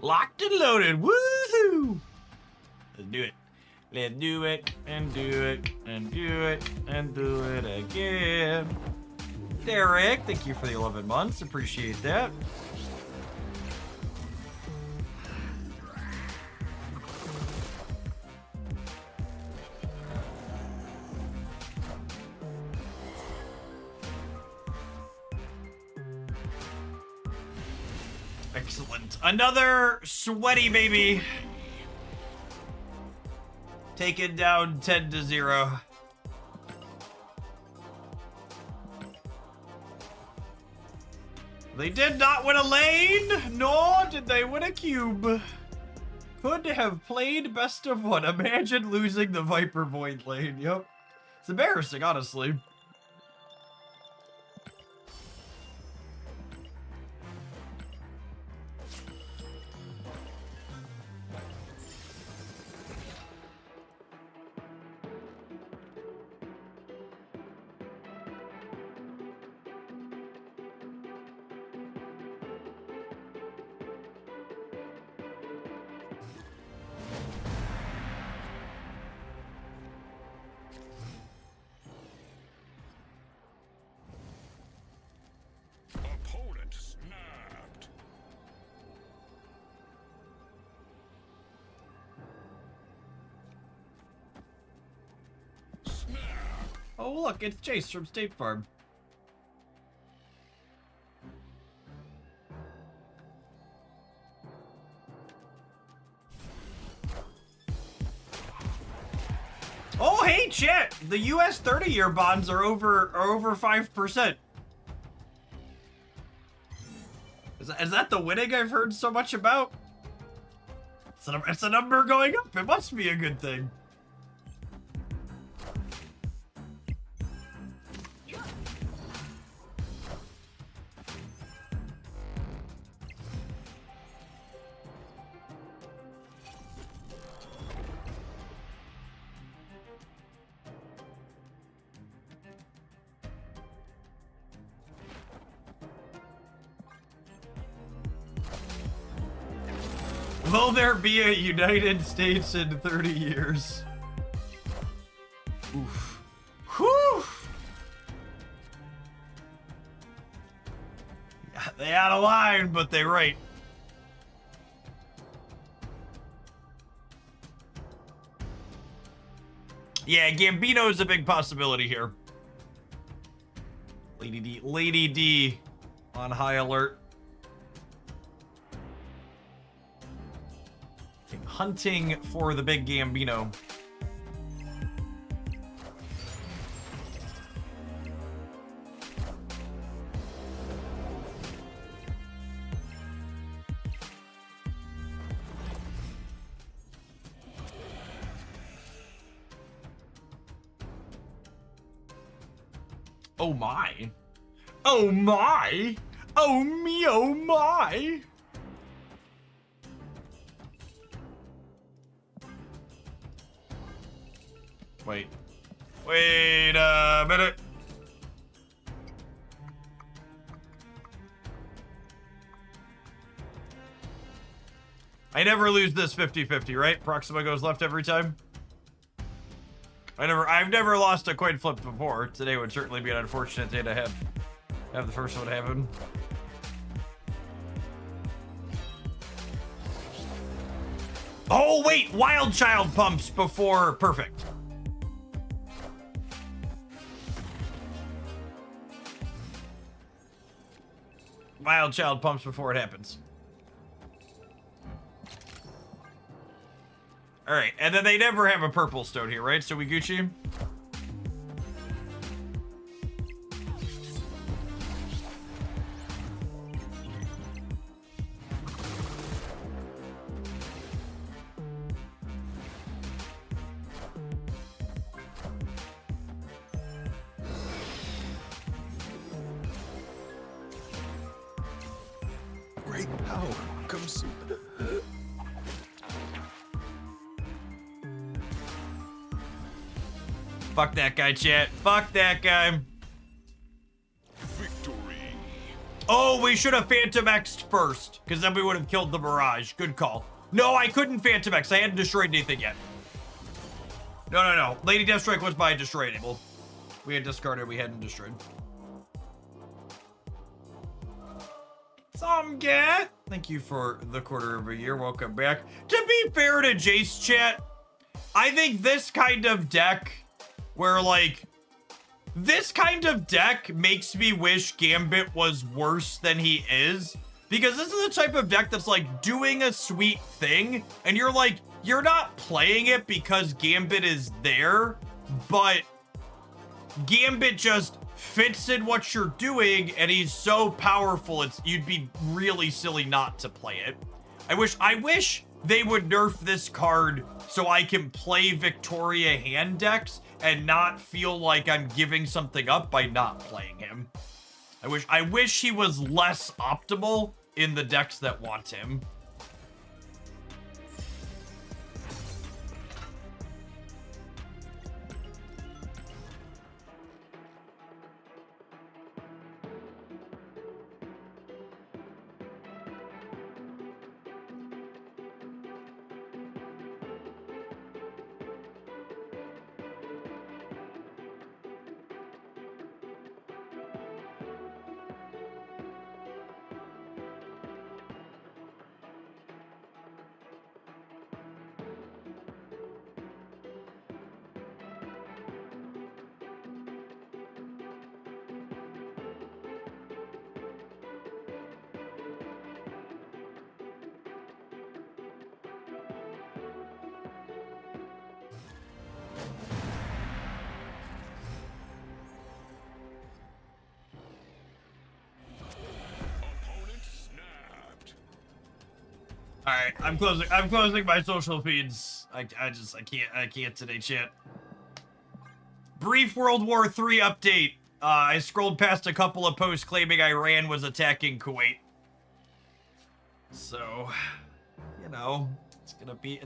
Locked and loaded. Woohoo! Let's do it. Let's do it and do it and do it and do it again. Derek, thank you for the 11 months. Appreciate that. Excellent. Another sweaty baby. Taken down 10-0. They did not win a lane, nor did they win a cube. Could have played best of one. Imagine losing the Viper Void lane. Yep. It's embarrassing, honestly. Opponent snapped. Snap. Oh, look, it's Chase from State Farm. Oh, hey, chat! The U.S. 30-year bonds are over 5%. Is that the winning I've heard so much about? It's a number going up. It must be a good thing. Will there be a United States in 30 years? Oof. Whew. They out of line, but they right. Yeah, Gambino's a big possibility here. Lady D on high alert. Hunting for the big Gambino. Oh my. Oh my. Oh me, oh my. Wait. Wait a minute. I never lose this 50-50, right? Proxima goes left every time. I've never lost a coin flip before. Today would certainly be an unfortunate day to have the first one happen. Oh wait, Wild Child pumps before perfect. Wild Child pumps before it happens. All right, and then they never have a purple stone here, right? So we Gucci. Great power comes. Fuck that guy, chat. Fuck that guy. Victory. Oh, we should have Phantom X'd first, because then we would have killed the Mirage. Good call. No, I couldn't Phantom X. I hadn't destroyed anything yet. No. Lady Deathstrike was my destroy enable. We had discarded, we hadn't destroyed. Somgat, thank you for the quarter of a year. Welcome back. To be fair to Jace, chat, I think this kind of deck, where like, this kind of deck makes me wish Gambit was worse than he is. Because this is the type of deck that's like doing a sweet thing, and you're like, you're not playing it because Gambit is there, but Gambit just fits in what you're doing, and he's so powerful, you'd be really silly not to play it. I wish they would nerf this card so I can play Victoria hand decks and not feel like I'm giving something up by not playing him. I wish he was less optimal in the decks that want him. Opponent snapped. All right, I'm closing my social feeds. I can't today, chat. Brief World War III update. I scrolled past a couple of posts claiming Iran was attacking Kuwait. So, you know, it's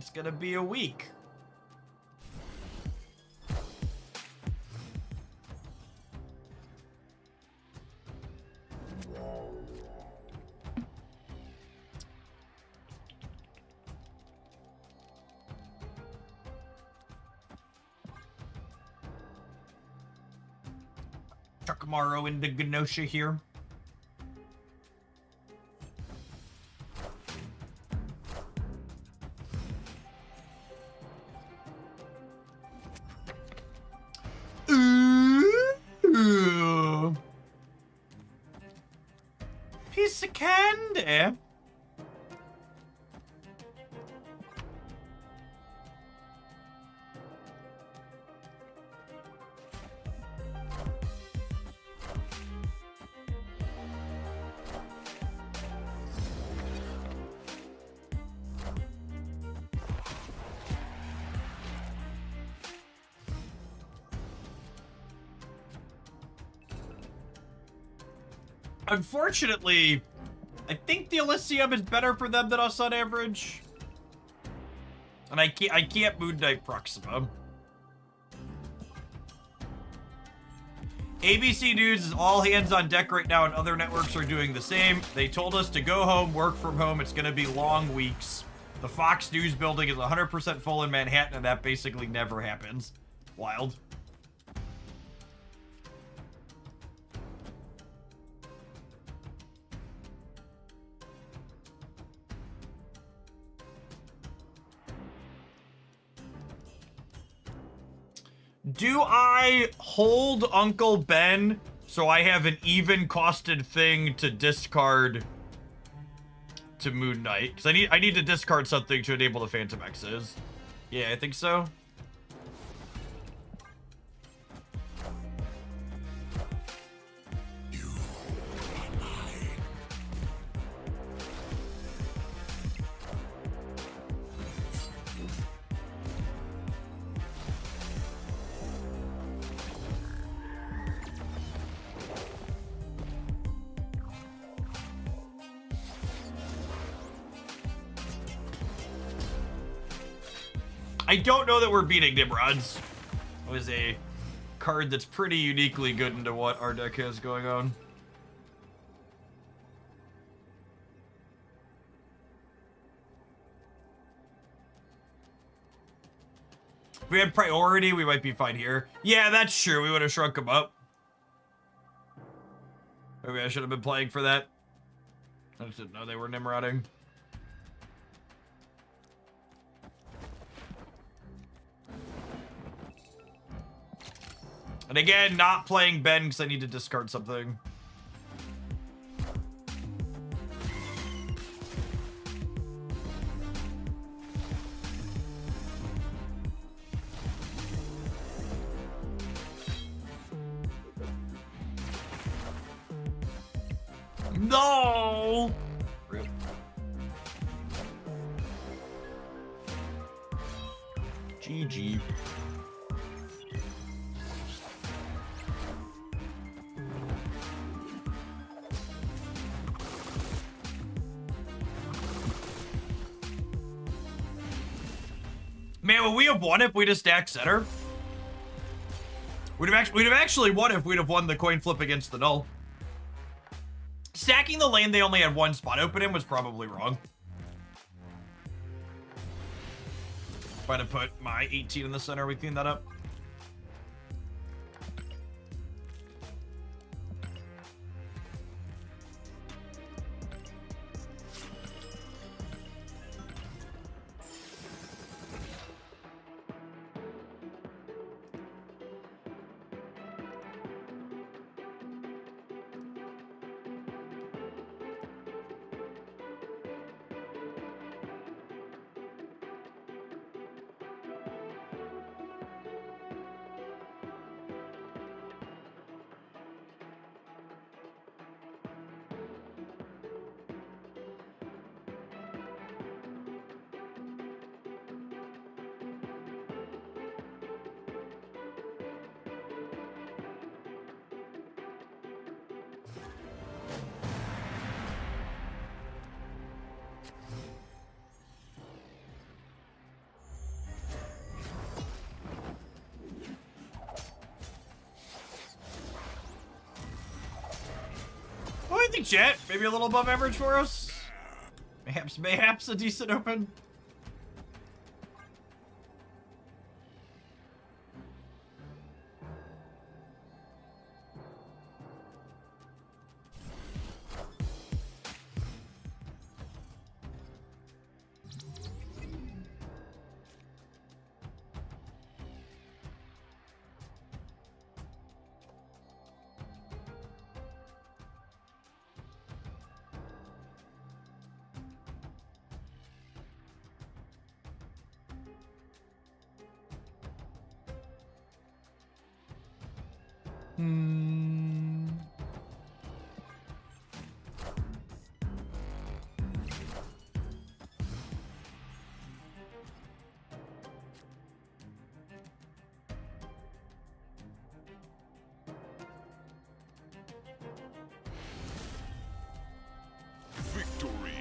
gonna be a week. Chuckmaro into Genosha here. Ooh. Piece of candy. Unfortunately, I think the Elysium is better for them than us on average. And I can't Moon Knight Proxima. ABC News is all hands on deck right now, and other networks are doing the same. They told us to go home, work from home. It's going to be long weeks. The Fox News building is 100% full in Manhattan, and that basically never happens. Wild. Do I hold Uncle Ben so I have an even costed thing to discard to Moon Knight? Because I need to discard something to enable the Phantom X's. Yeah, I think so. I don't know that we're beating Nimrods. It was a card that's pretty uniquely good into what our deck has going on. If we had priority, we might be fine here. Yeah, that's true. We would have shrunk them up. Maybe I should have been playing for that. I just didn't know they were Nimrodding. And again, not playing Ben because I need to discard something. No! Rip. GG. Man, would we have won if we'd have stacked center? We'd have actually won if we'd have won the coin flip against the null. Stacking the lane they only had one spot open in was probably wrong. If I'd have put my 18 in the center, we cleaned that up. I think chat, maybe a little above average for us. Mayhaps a decent open. Victory.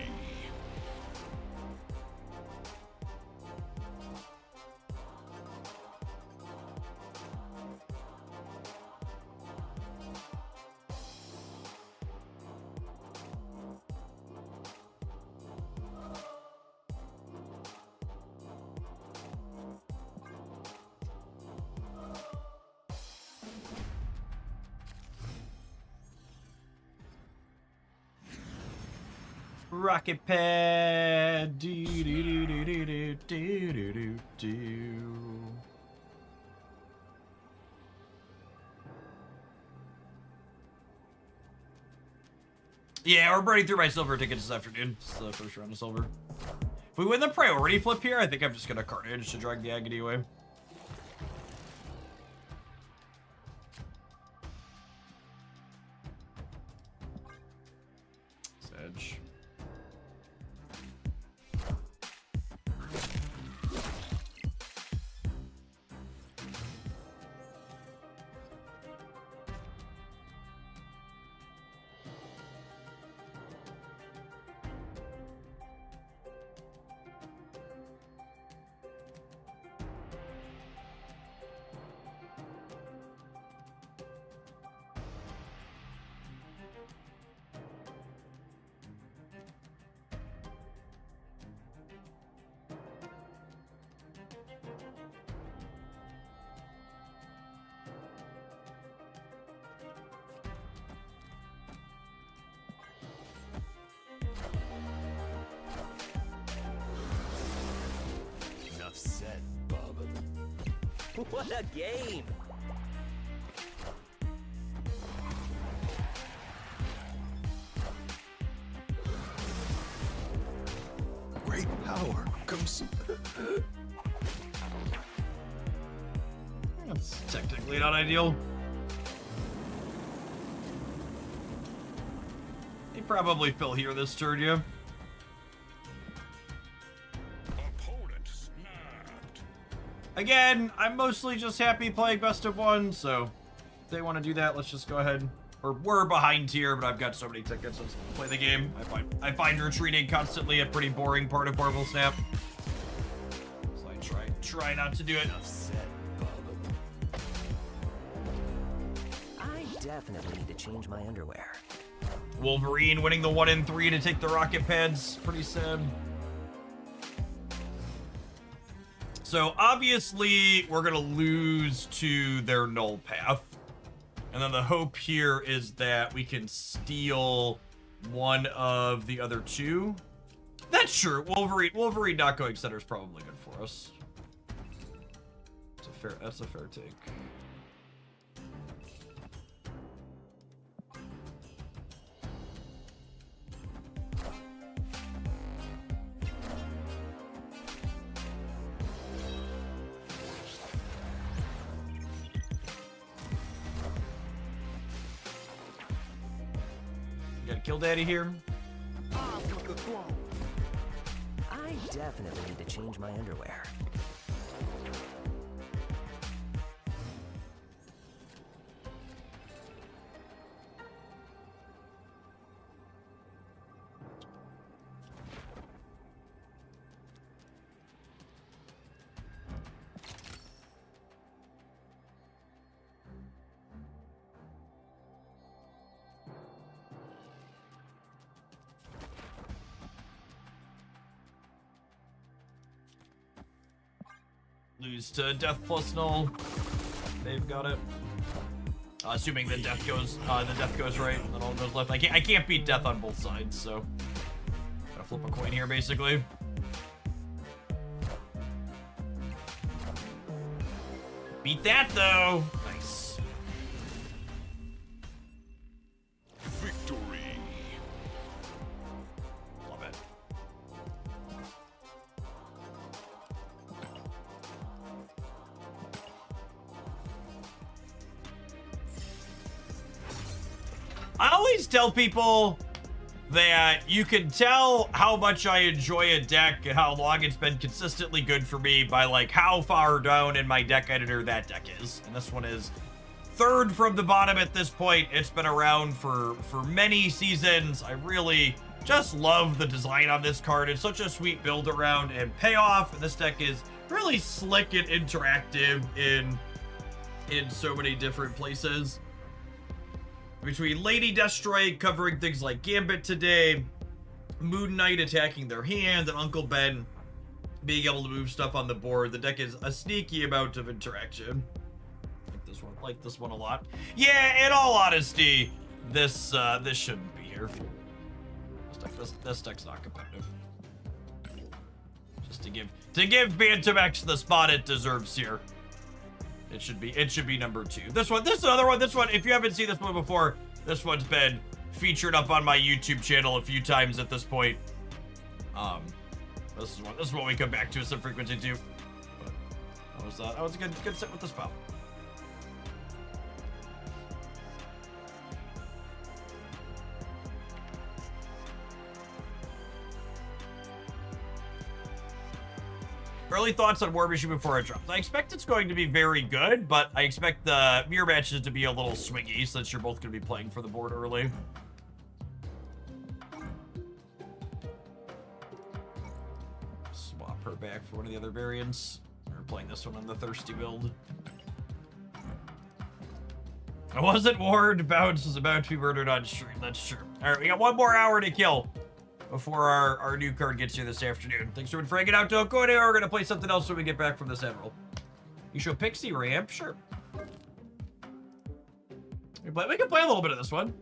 Rocket pad. Do, do, do, do, do, do, do, do, do, do. Yeah, we're burning through my silver tickets this afternoon. It's the first round of silver. If we win the priority flip here, I think I'm just gonna carnage to drag the Agony away. Sedge. Enough said, Bob. What a game! Great power comes. That's technically not ideal. They probably fill here this turn, yeah. Opponent snapped. Again, I'm mostly just happy playing best of one, so if they want to do that, let's just go ahead. We're behind here, but I've got so many tickets. Let's play the game. I find retreating constantly a pretty boring part of Marvel Snap. So I try not to do it. Enough said, Bob. I definitely need to change my underwear. Wolverine winning the 1 in 3 to take the rocket pads. Pretty sad. So obviously we're gonna lose to their null path. And then the hope here is that we can steal one of the other two. That's true. Wolverine not going center is probably good for us. That's a fair take. Got a kill daddy here. I definitely need to change my underwear. Lose to death plus null. They've got it. Assuming the death goes right, and then all goes left. I can't beat death on both sides, so gotta flip a coin here, basically. Beat that though. Nice. Victory. Love it. always tell people that you can tell how much I enjoy a deck and how long it's been consistently good for me by like how far down in my deck editor that deck is. And this one is third from the bottom at this point. It's been around for many seasons. I really just love the design on this card. It's such a sweet build around and payoff. And this deck is really slick and interactive in so many different places. Between Lady Deathstrike covering things like Gambit today, Moon Knight attacking their hand, and Uncle Ben being able to move stuff on the board, the deck is a sneaky amount of interaction. Like this one a lot. Yeah, in all honesty, this shouldn't be here. This deck's not competitive. Just to give Bantamex the spot it deserves here. It should be number 2. This is another one. This one, if you haven't seen this one before, this one's been featured up on my YouTube channel a few times at this point. This is one we come back to with some frequency too. But that was a good sit with the spell. Early thoughts on War Machine before it drops. I expect it's going to be very good, but I expect the mirror matches to be a little swingy since you're both going to be playing for the board early. Swap her back for one of the other variants. We're playing this one on the Thirsty build. I wasn't warned. Bounce was about to be murdered on stream. That's true. All right, we got 1 more hour to kill before our new card gets here this afternoon. Thanks for hanging out. Don't go anywhere. We're going to play something else when we get back from this Admiral. You show Pixie Ramp? Sure. We can play a little bit of this one.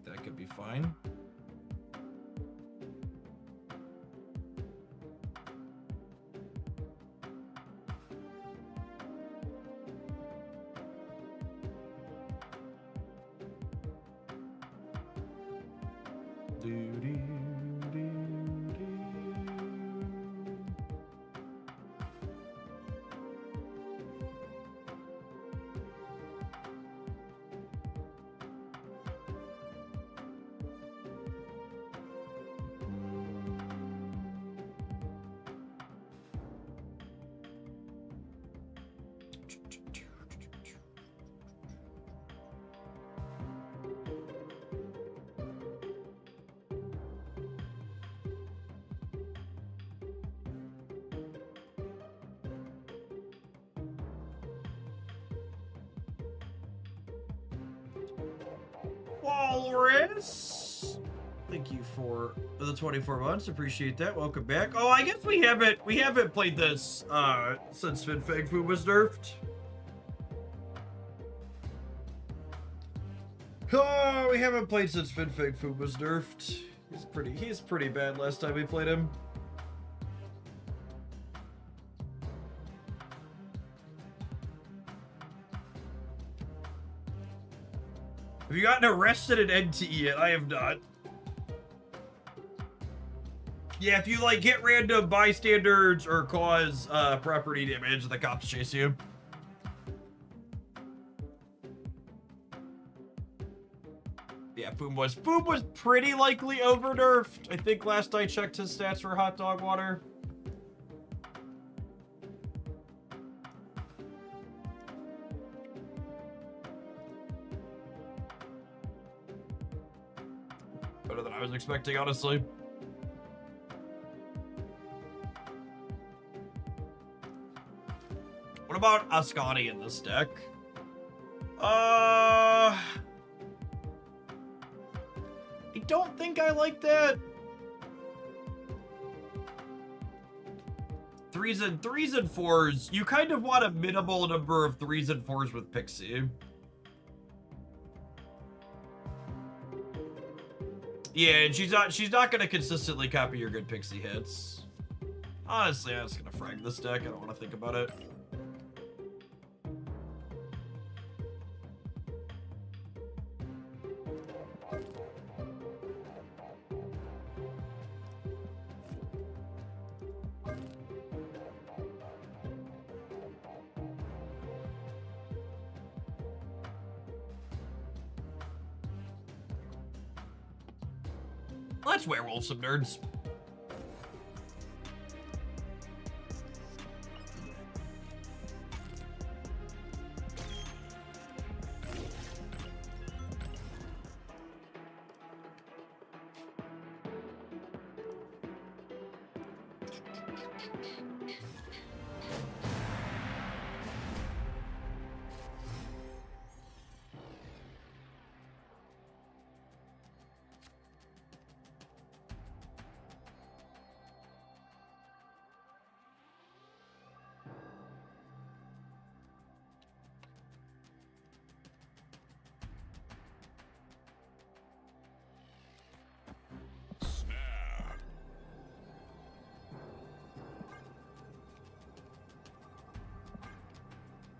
That could be fine. Walrus, thank you for the 24 months. Appreciate that. Welcome back. Oh, I guess we haven't played this since Fin Fang Fu was nerfed. Oh, we haven't played since Fin Fang Fu was nerfed. He's pretty bad last time we played him. Have you gotten arrested at NTE yet? I have not. Yeah, if you like hit random bystanders or cause property damage, the cops chase you. Yeah, Boom was pretty likely over nerfed. I think last I checked his stats were hot dog water. Better than I was expecting, honestly. What about Ascani in this deck? I don't think I like that. Threes and fours. You kind of want a minimal number of 3s and 4s with Pixie. Yeah, and she's not gonna consistently copy your good Pixie hits. Honestly, I'm just gonna frag this deck. I don't want to think about it. Let's werewolf some nerds.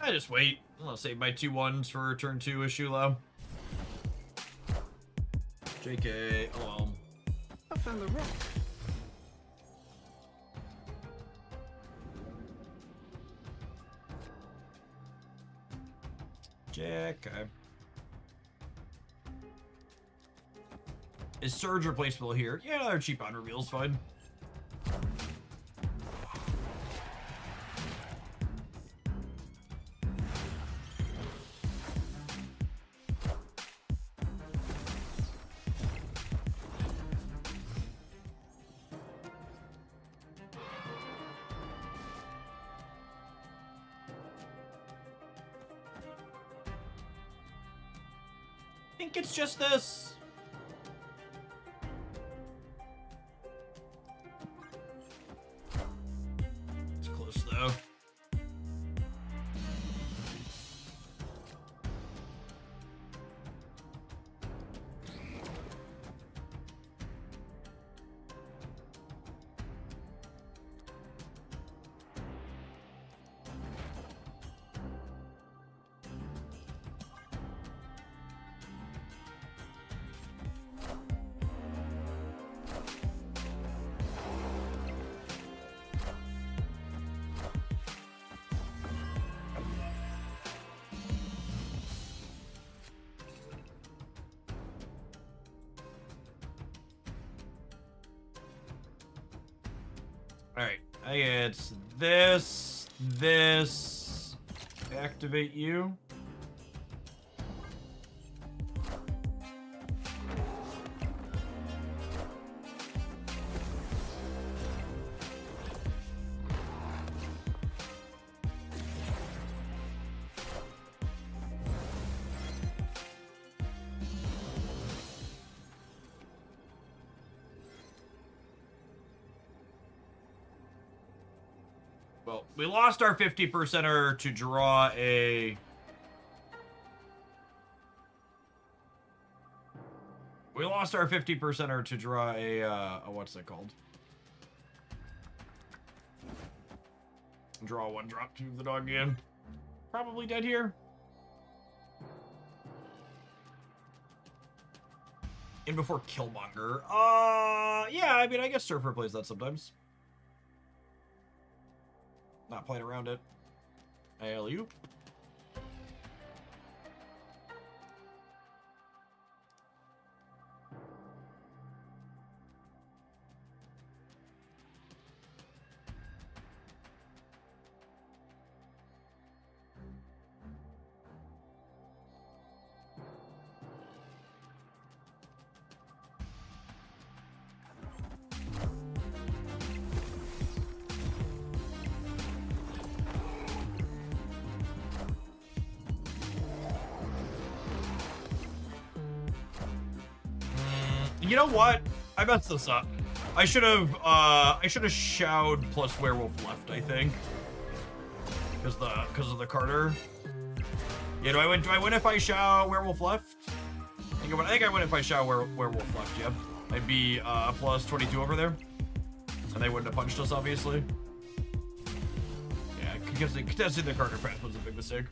I just wait. I'll save my 2-1s for turn 2 issue low. JK, oh well. I found the rock. JK. Is Surge replaceable here? Yeah, another cheap on reveal's fine. I think it's just this. It's close though. Alright, I it's this, activate you. Well, we lost our 50%er to draw a... We lost our 50%er to draw a what's it called? Draw 1 drop to the dog again. Probably dead here. In before Killmonger. Yeah, I mean, I guess Surfer plays that sometimes. Not playing around it. ALU. You know what? I messed this up. I should have shouted plus werewolf left, I think. Because of the Carter. Yeah, do I win if I shout werewolf left? I think I win if I shout werewolf left, yep. I'd be plus 22 over there. And they wouldn't have punched us, obviously. Yeah, because contesting the Carter path was a big mistake.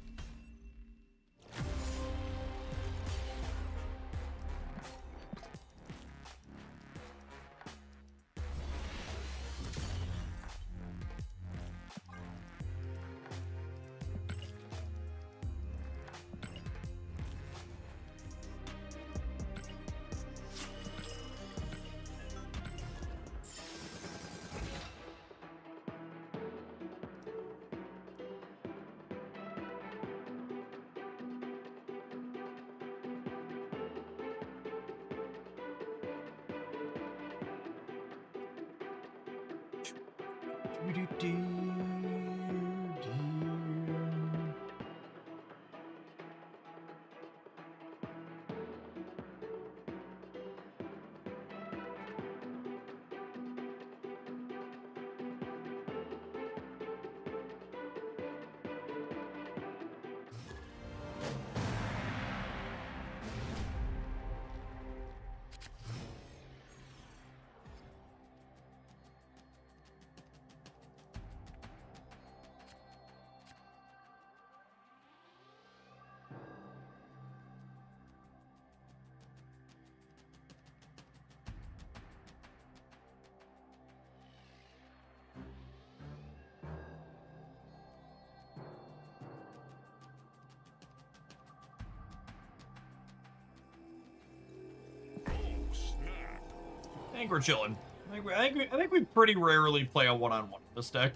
I think we're chilling. I think we pretty rarely play a one-on-one with this deck.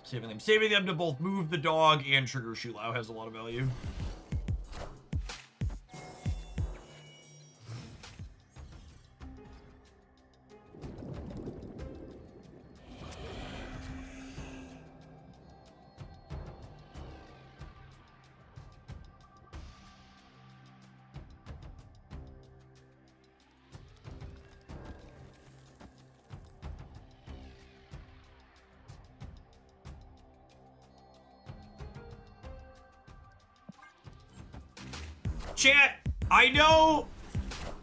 Saving them to both move the dog and trigger Shulao has a lot of value. Chat, I know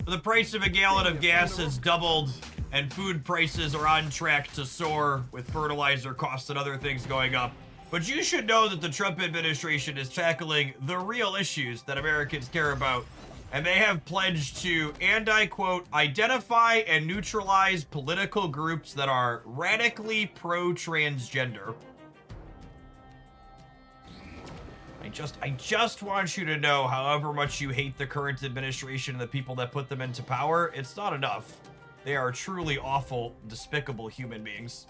the price of a gallon of gas has doubled and food prices are on track to soar with fertilizer costs and other things going up. But you should know that the Trump administration is tackling the real issues that Americans care about. And they have pledged to, and I quote, identify and neutralize political groups that are radically pro-transgender. I just want you to know, however much you hate the current administration and the people that put them into power, it's not enough. They are truly awful, despicable human beings.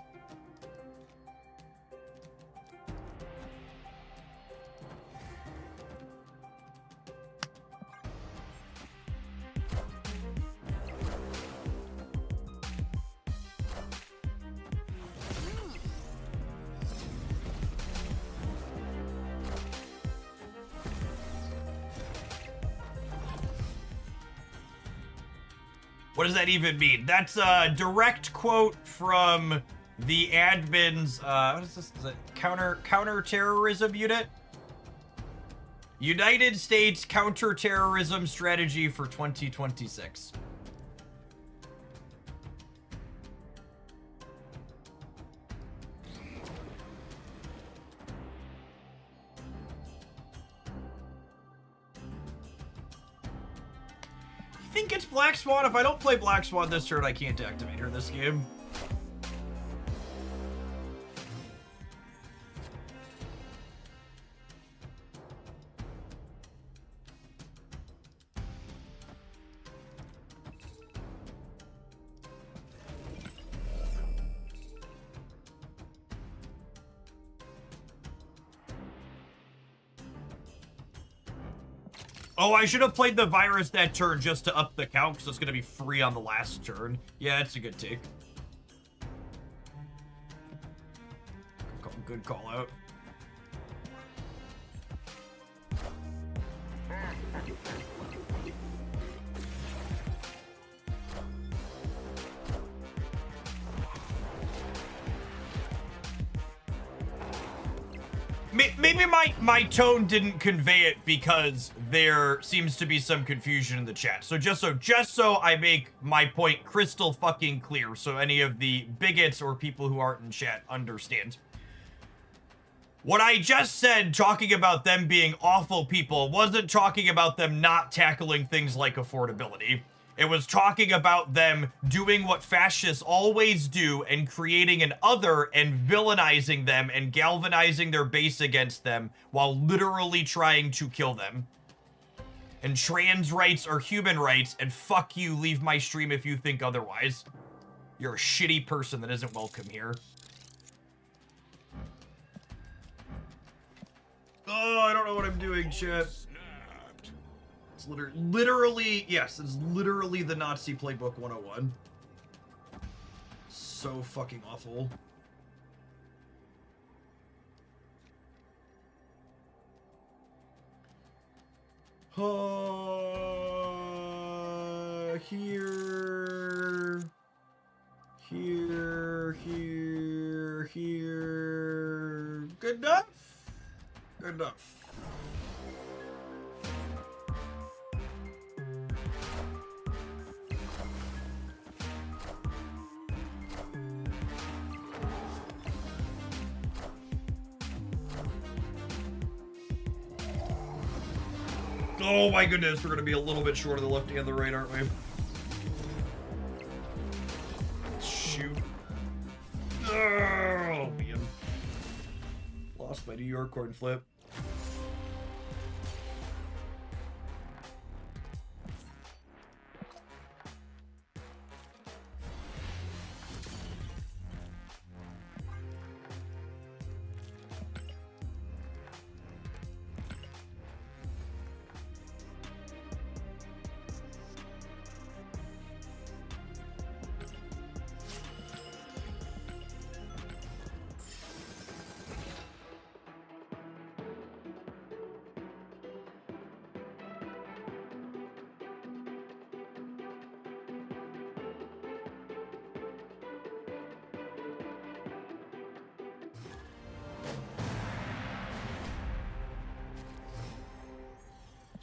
What does that even mean? That's a direct quote from the admin's, what is this? Is it counter-terrorism unit? United States counter-terrorism strategy for 2026. I think it's Black Swan. If I don't play Black Swan this turn, I can't activate her this game. Oh, I should have played the virus that turn just to up the count, because it's going to be free on the last turn. Yeah, that's a good take. Good call out. Maybe my tone didn't convey it because there seems to be some confusion in the chat. So just so I make my point crystal fucking clear, so any of the bigots or people who aren't in chat understand. What I just said, talking about them being awful people, wasn't talking about them not tackling things like affordability. It was talking about them doing what fascists always do and creating an other and villainizing them and galvanizing their base against them while literally trying to kill them. And trans rights are human rights, and fuck you, leave my stream if you think otherwise. You're a shitty person that isn't welcome here. Oh, I don't know what I'm doing, chat. It's literally, yes, it's literally the Nazi Playbook 101. so fucking awful. Here. Good enough? Good enough. Oh my goodness, we're gonna be a little bit short of the left and the right, aren't we? Shoot. Oh man. Lost my New York coin flip.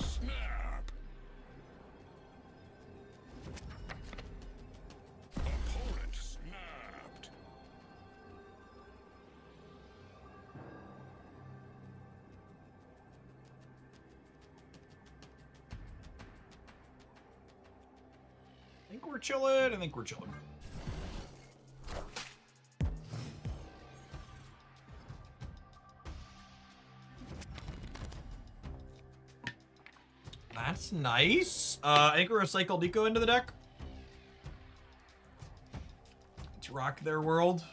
Snap. Opponent snapped. I think we're chilling. I think we're chilling. That's nice. I think we're gonna cycle Nico into the deck. To rock their world.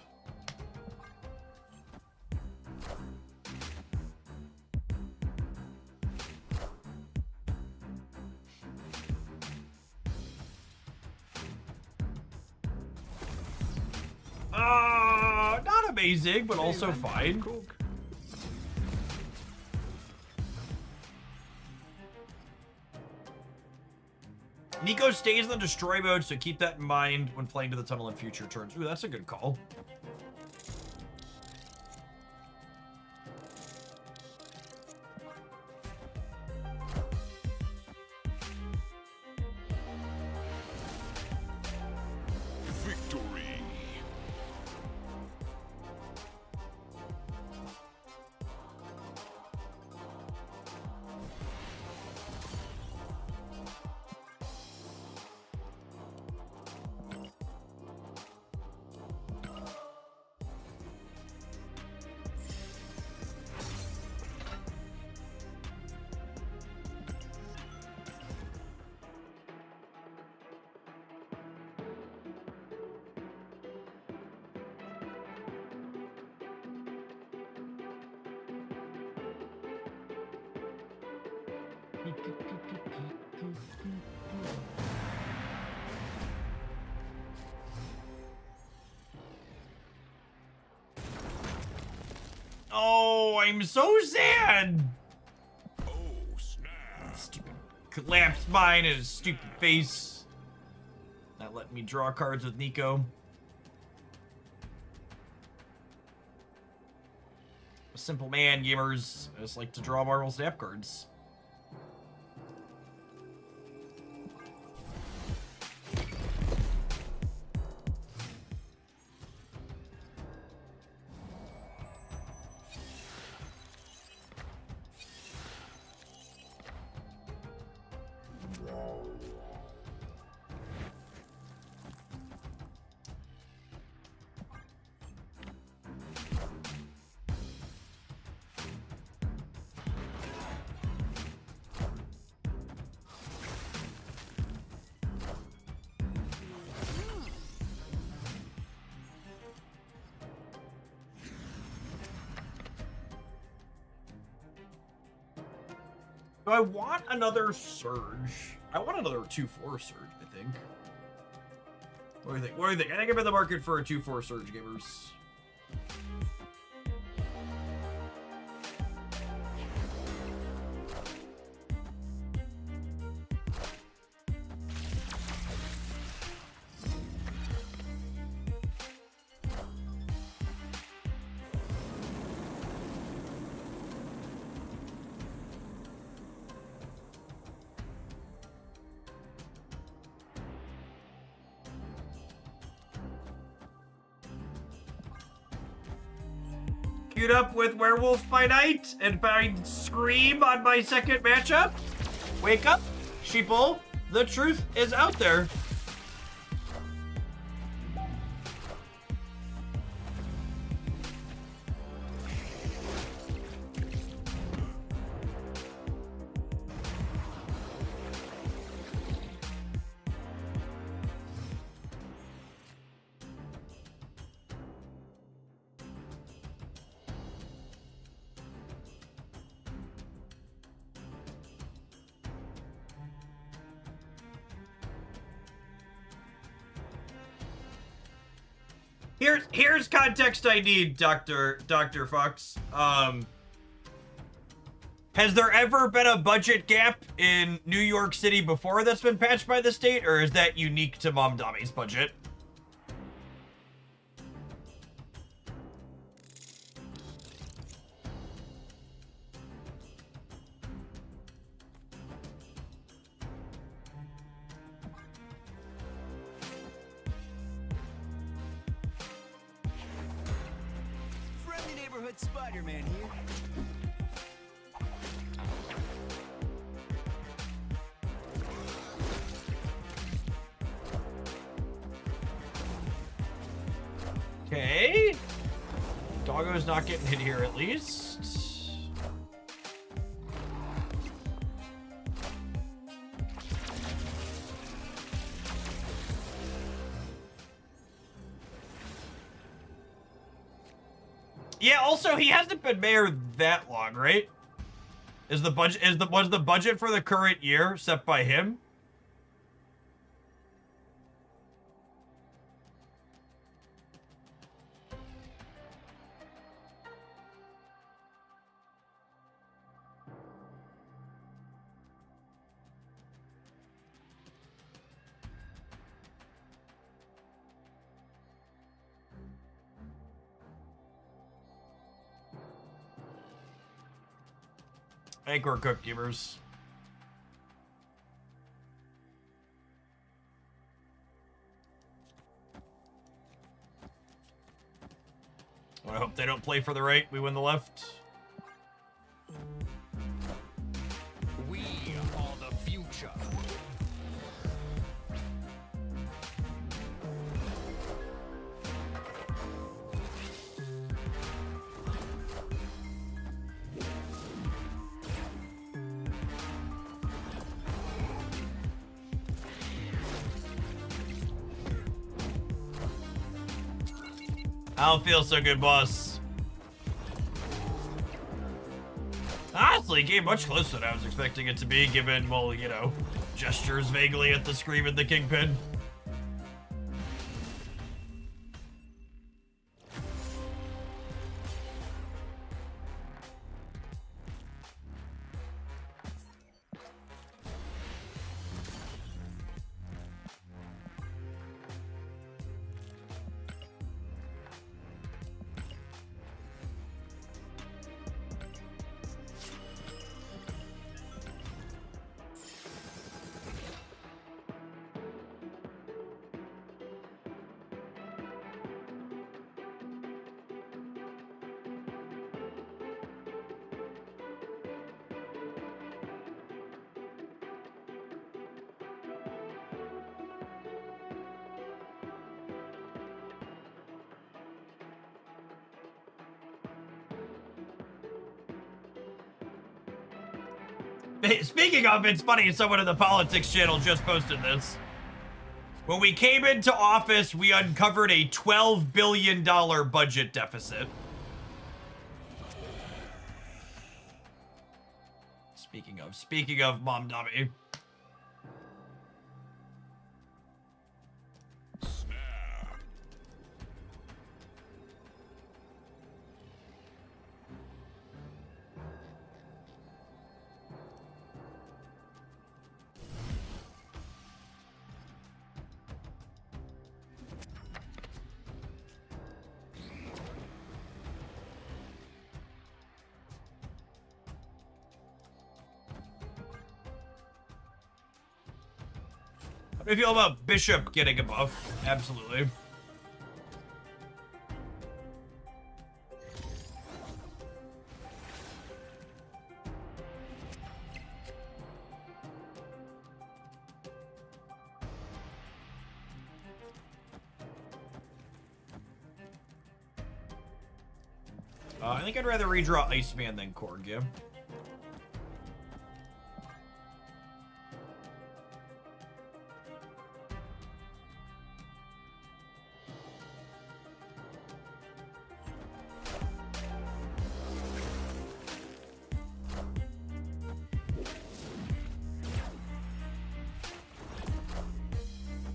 Not amazing, but also fine. Nico stays in the destroy mode, so keep that in mind when playing to the tunnel in future turns. Ooh, that's a good call. Victory. Oh, I'm so sad. Oh, snap. Stupid collapsed mine and his stupid face. Not letting me draw cards with Nico. A simple man, gamers. I just like to draw Marvel Snap cards. Do I want another Surge? I want another 2/4 Surge, I think. What do you think? What do you think? I think I'm in the market for a 2-4 Surge Gamers. Queued up with Werewolf by Night and find Scream on my second matchup. Wake up, sheeple. The truth is out there. Here's context I need, Dr. Fox. Has there ever been a budget gap in New York City before that's been patched by the state, or is that unique to Mom Dami's budget? Spider-Man here. Okay. Doggo's not getting hit here at least. Yeah, also he hasn't been mayor that long, right? Was the budget for the current year set by him? I think we're cooked, gamers. I hope they don't play for the right. We win the left. We are the future. I don't feel so good, boss. Honestly, game much closer than I was expecting it to be, given, well, you know, gestures vaguely at the Scream and the Kingpin. Speaking of, it's funny, someone in the politics channel just posted this. When we came into office, we uncovered a $12 billion budget deficit. Speaking of Mom Dami. Snap. What do you feel about Bishop getting a buff? Absolutely. I think I'd rather redraw Iceman than Korg, yeah.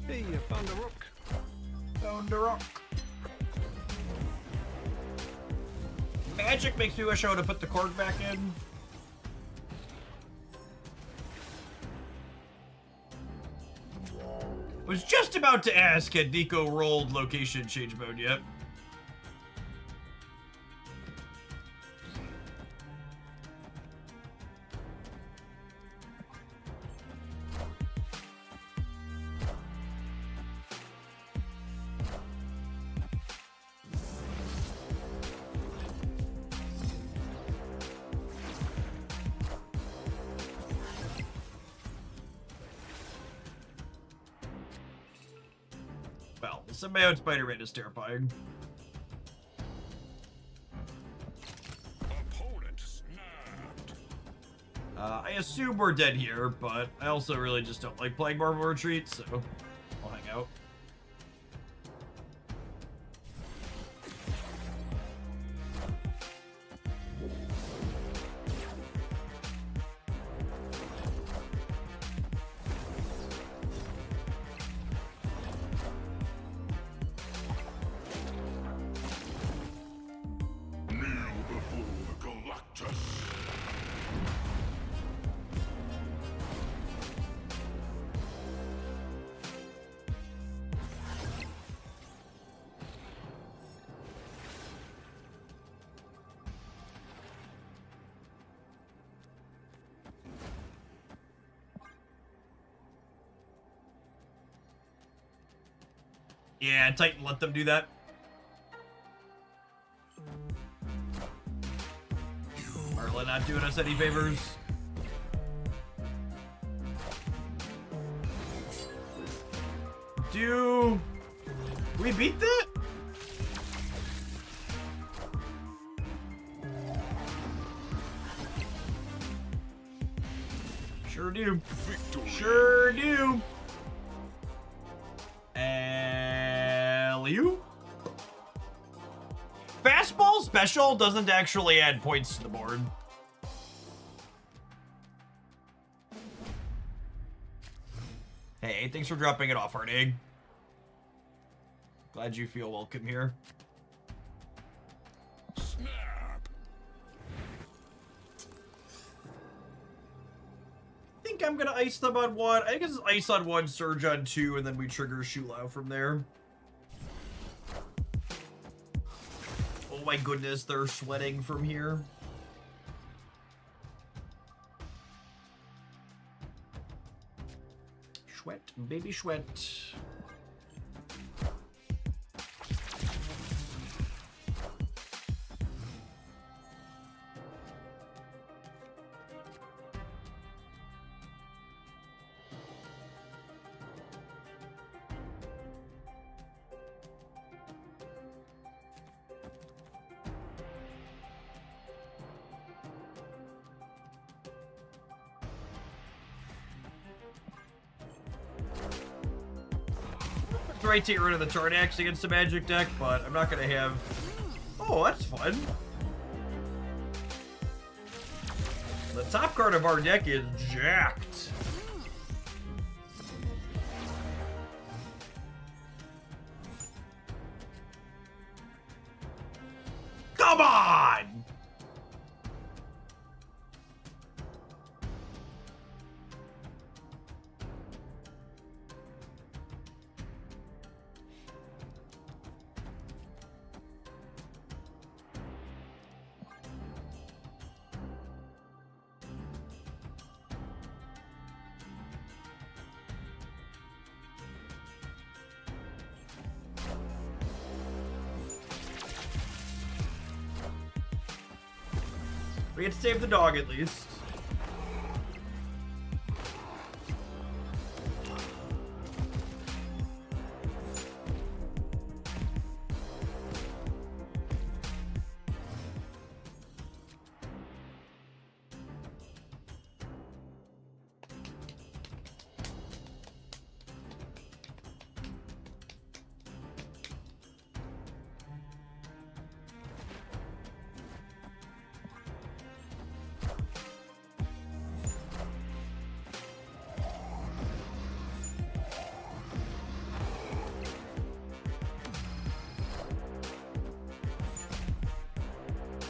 Hey, I found a rook. Found a rock. Magic makes me wish I would have put the Korg back in. Was just about to ask, had Nico rolled location change mode yet? Well, the symbiote Spider-Man is terrifying. Opponent snapped. I assume we're dead here, but I also really just don't like playing Marvel Retreat, so I'll hang out. Kneel before the Galactus. Yeah, Titan, let them do that. Marla not doing us any favors. Do we beat that? Sure do. Victory. Sure do. Alley-oop. Fastball special doesn't actually add points to the board. Hey, thanks for dropping it off, Hard Egg. Glad you feel welcome here. Snap. I think I'm gonna ice them on one. I think it's ice on one, surge on two, and then we trigger Shulao from there. Oh my goodness, they're sweating from here. Sweat, baby sweat. Right to get rid of the Tarnax against the Magic deck, but I'm not gonna have... Oh, that's fun. The top card of our deck is jacked. Come on! We get to save the dog at least.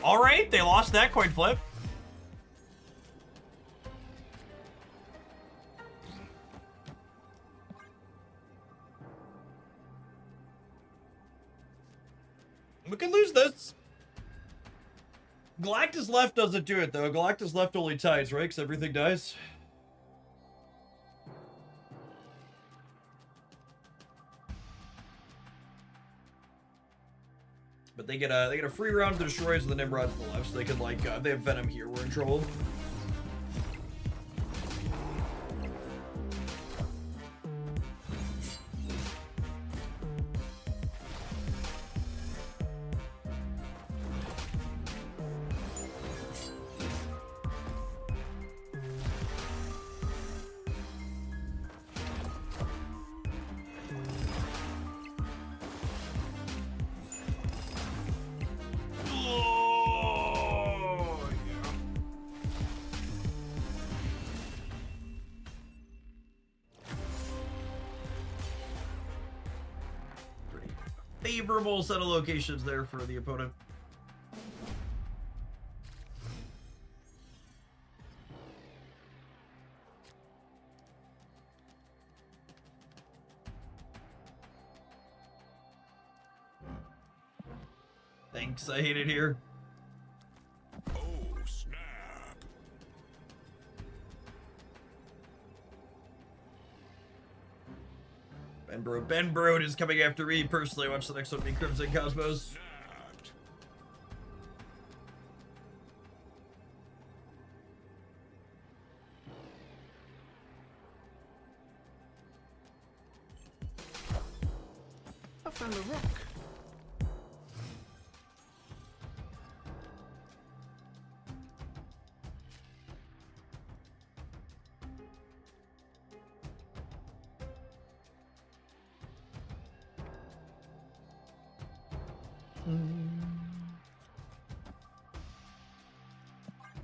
All right, they lost that coin flip. We could lose this. Galactus left doesn't do it, though. Galactus left only ties, right? Because everything dies. But they get a free round to destroys the Nimrods to the left, so they can like they have Venom here. We're in trouble. Favorable set of locations there for the opponent. Thanks, I hate it here. Oh, snap. Ben Brode is coming after me personally. Watch the next one be Crimson Cosmos. Snapped. I found a rock.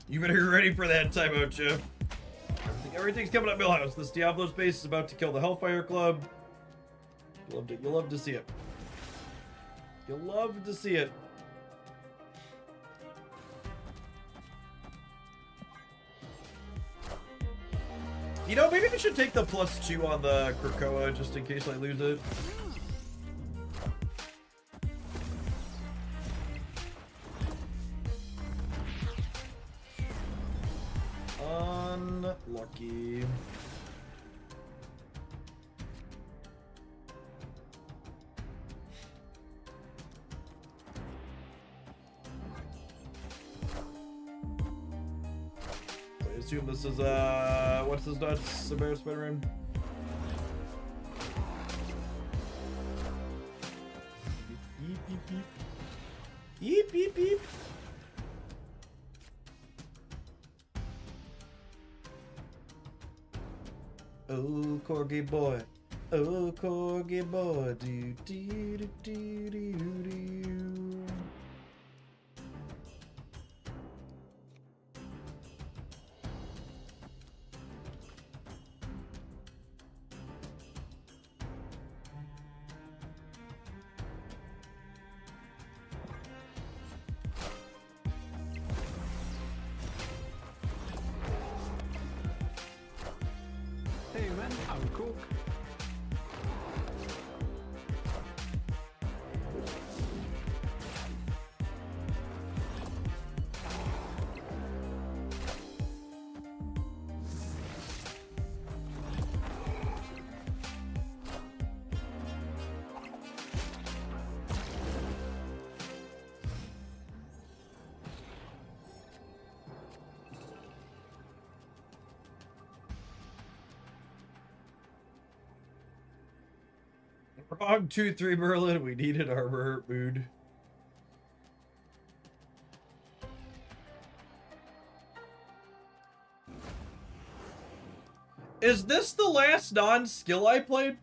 You better be ready for that timeout, Jeff. Everything's coming up Millhouse. This Diablo space is about to kill the Hellfire Club. You'll love to see it. You'll love to see it. You know, maybe we should take the +2 on the Krakoa just in case I lose it. Unlucky. I assume this is what's this nuts? Bear Spider-Man? Beep beep beep. Beep beep beep. Oh, Corgi boy. Oh, Corgi boy. Do do do do do do. Hey man, I'm cool. Wrong 2-3 Merlin. We need an armor mood. Is this the last non-skill I played?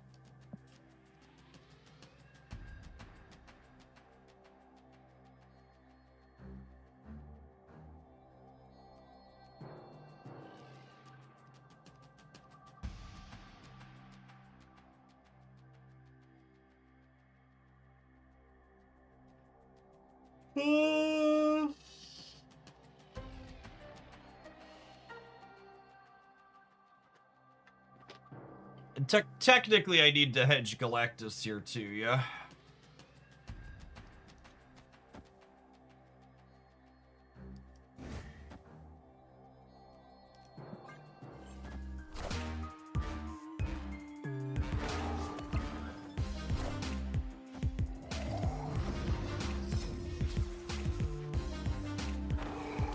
Technically, I need to hedge Galactus here too, yeah?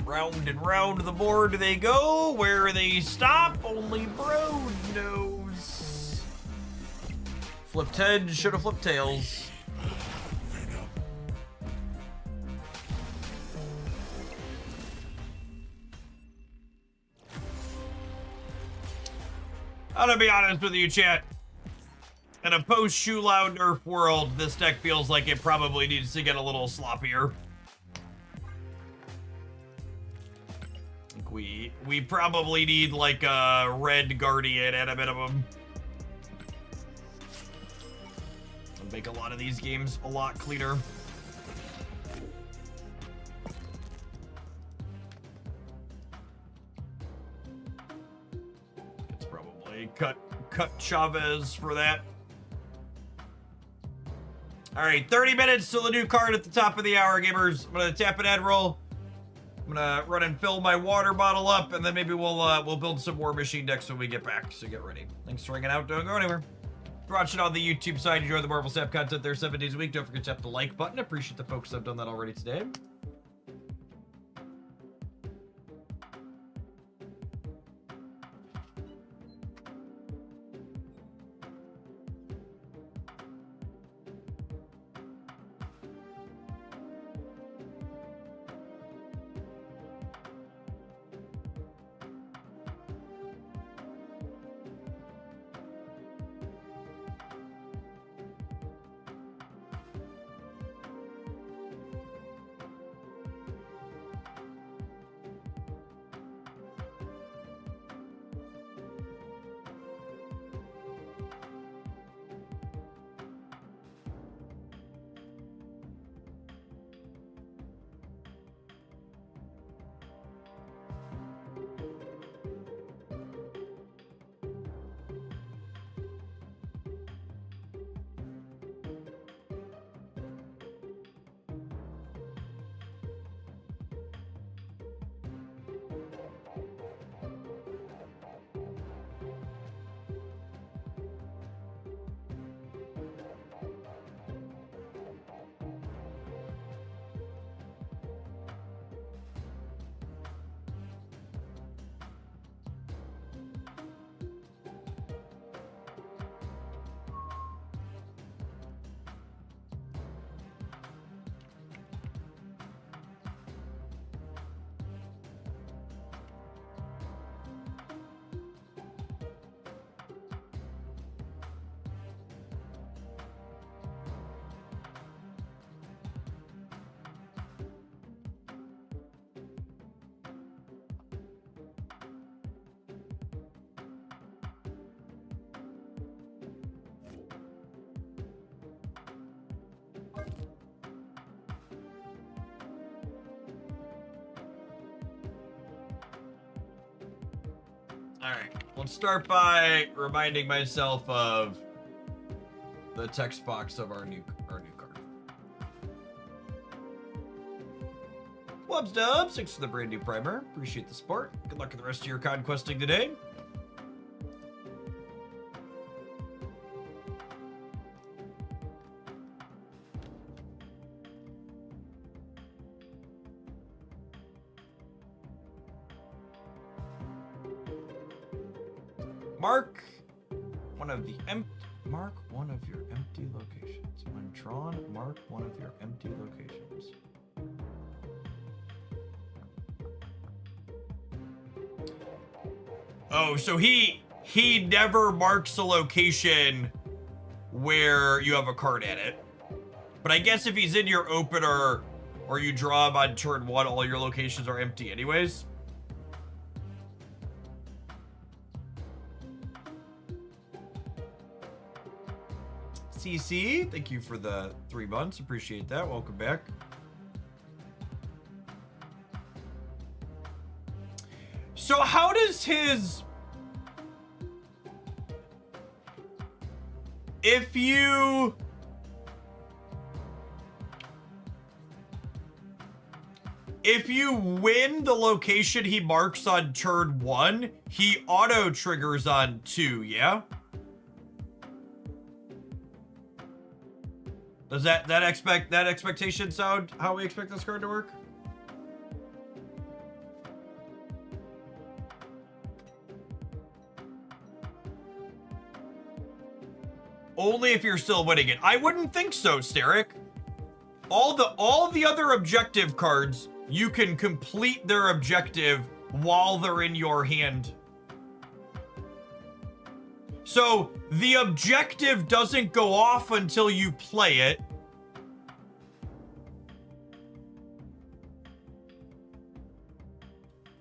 Round and round the board they go. Where they stop, only Broad knows. Flipped heads, should have flipped tails. I'm gonna be honest with you, chat. In a post-Shoe Loud nerf world, this deck feels like it probably needs to get a little sloppier. We probably need like a red Guardian at a minimum. It'll make a lot of these games a lot cleaner. It's probably cut Chavez for that. All right, 30 minutes till the new card at the top of the hour, gamers. I'm gonna tap an ad roll. I'm gonna run and fill my water bottle up, and then maybe we'll build some more machine decks when we get back. So get ready. Thanks for hanging out. Don't go anywhere. If you're watching on the YouTube side, enjoy the Marvel Snap content there 7 days a week. Don't forget to tap the like button. Appreciate the folks that have done that already today. Alright, let's start by reminding myself of the text box of our new card. Wubs dubs, thanks for the brand new primer. Appreciate the support. Good luck with the rest of your conquesting today. Mark, one of the Mark one of your empty locations. When drawn, mark one of your empty locations. Oh, so he never marks a location where you have a card in it. But I guess if he's in your opener or you draw him on turn 1, all your locations are empty anyways. CC, thank you for the 3 months. Appreciate that. Welcome back. So how does his... If you win the location he marks on turn 1, he auto triggers on 2, yeah? Does that expectation sound how we expect this card to work? Only if you're still winning it. I wouldn't think so, Steric. All the other objective cards, you can complete their objective while they're in your hand. So the objective doesn't go off until you play it.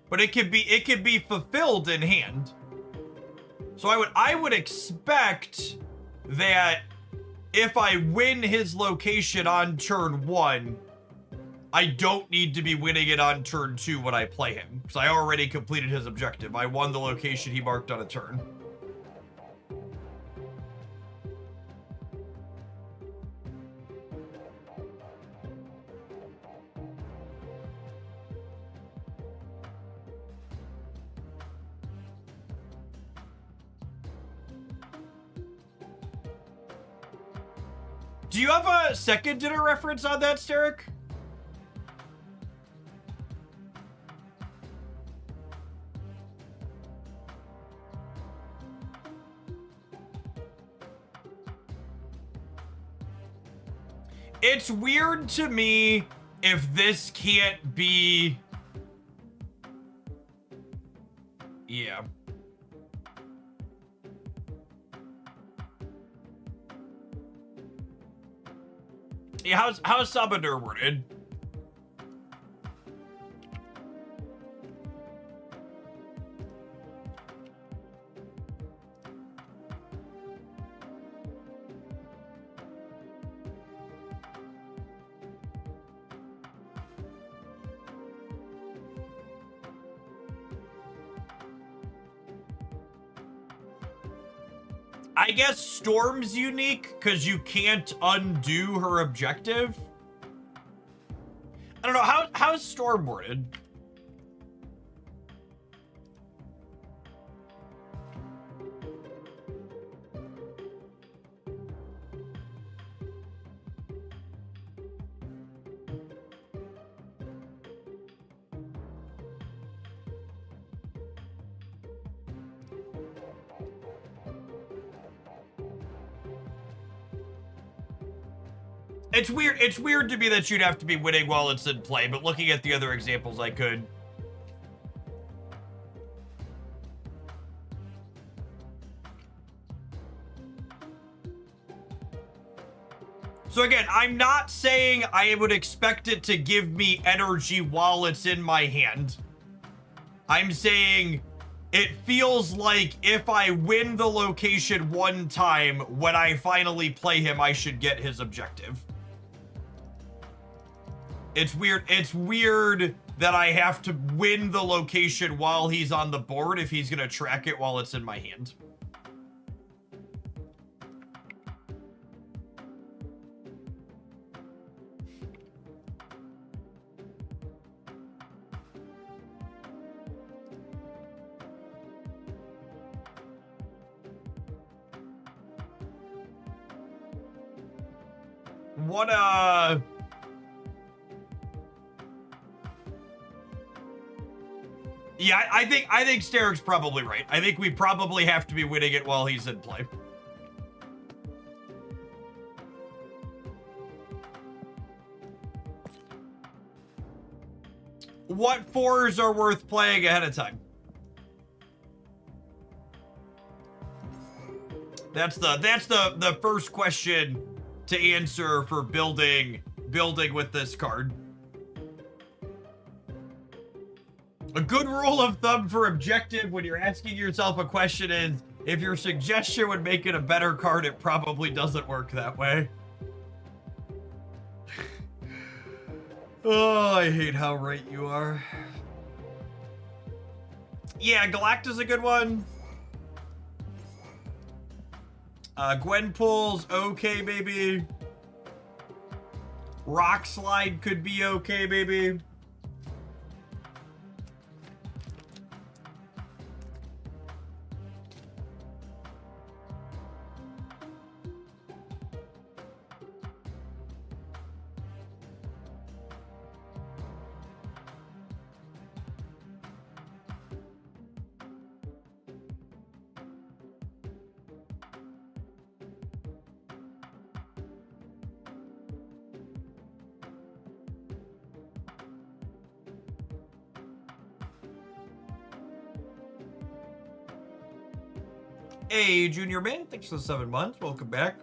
But it could be fulfilled in hand. So I would expect that if I win his location on turn 1, I don't need to be winning it on turn 2 when I play him, because I already completed his objective. I won the location he marked on a turn. Do you have a second dinner reference on that, Steric? It's weird to me if this can't be... Yeah. Yeah, how's Sabadur worded? I guess Storm's unique because you can't undo her objective. I don't know, how's Storm worded? It's weird to me that you'd have to be winning while it's in play, but looking at the other examples, I could. So again, I'm not saying I would expect it to give me energy while it's in my hand. I'm saying it feels like if I win the location one time, when I finally play him, I should get his objective. It's weird that I have to win the location while he's on the board if he's gonna track it while it's in my hand. What, yeah, I think Steric's probably right. I think we probably have to be winning it while he's in play. what 4s are worth playing ahead of time? That's the first question to answer for building with this card. A good rule of thumb for objective when you're asking yourself a question is, if your suggestion would make it a better card, it probably doesn't work that way. Oh, I hate how right you are. Yeah, Galacta's a good one. Gwenpool's okay, baby. Rock Slide could be okay, baby. Hey, Junior Man, thanks for the 7 months. Welcome back.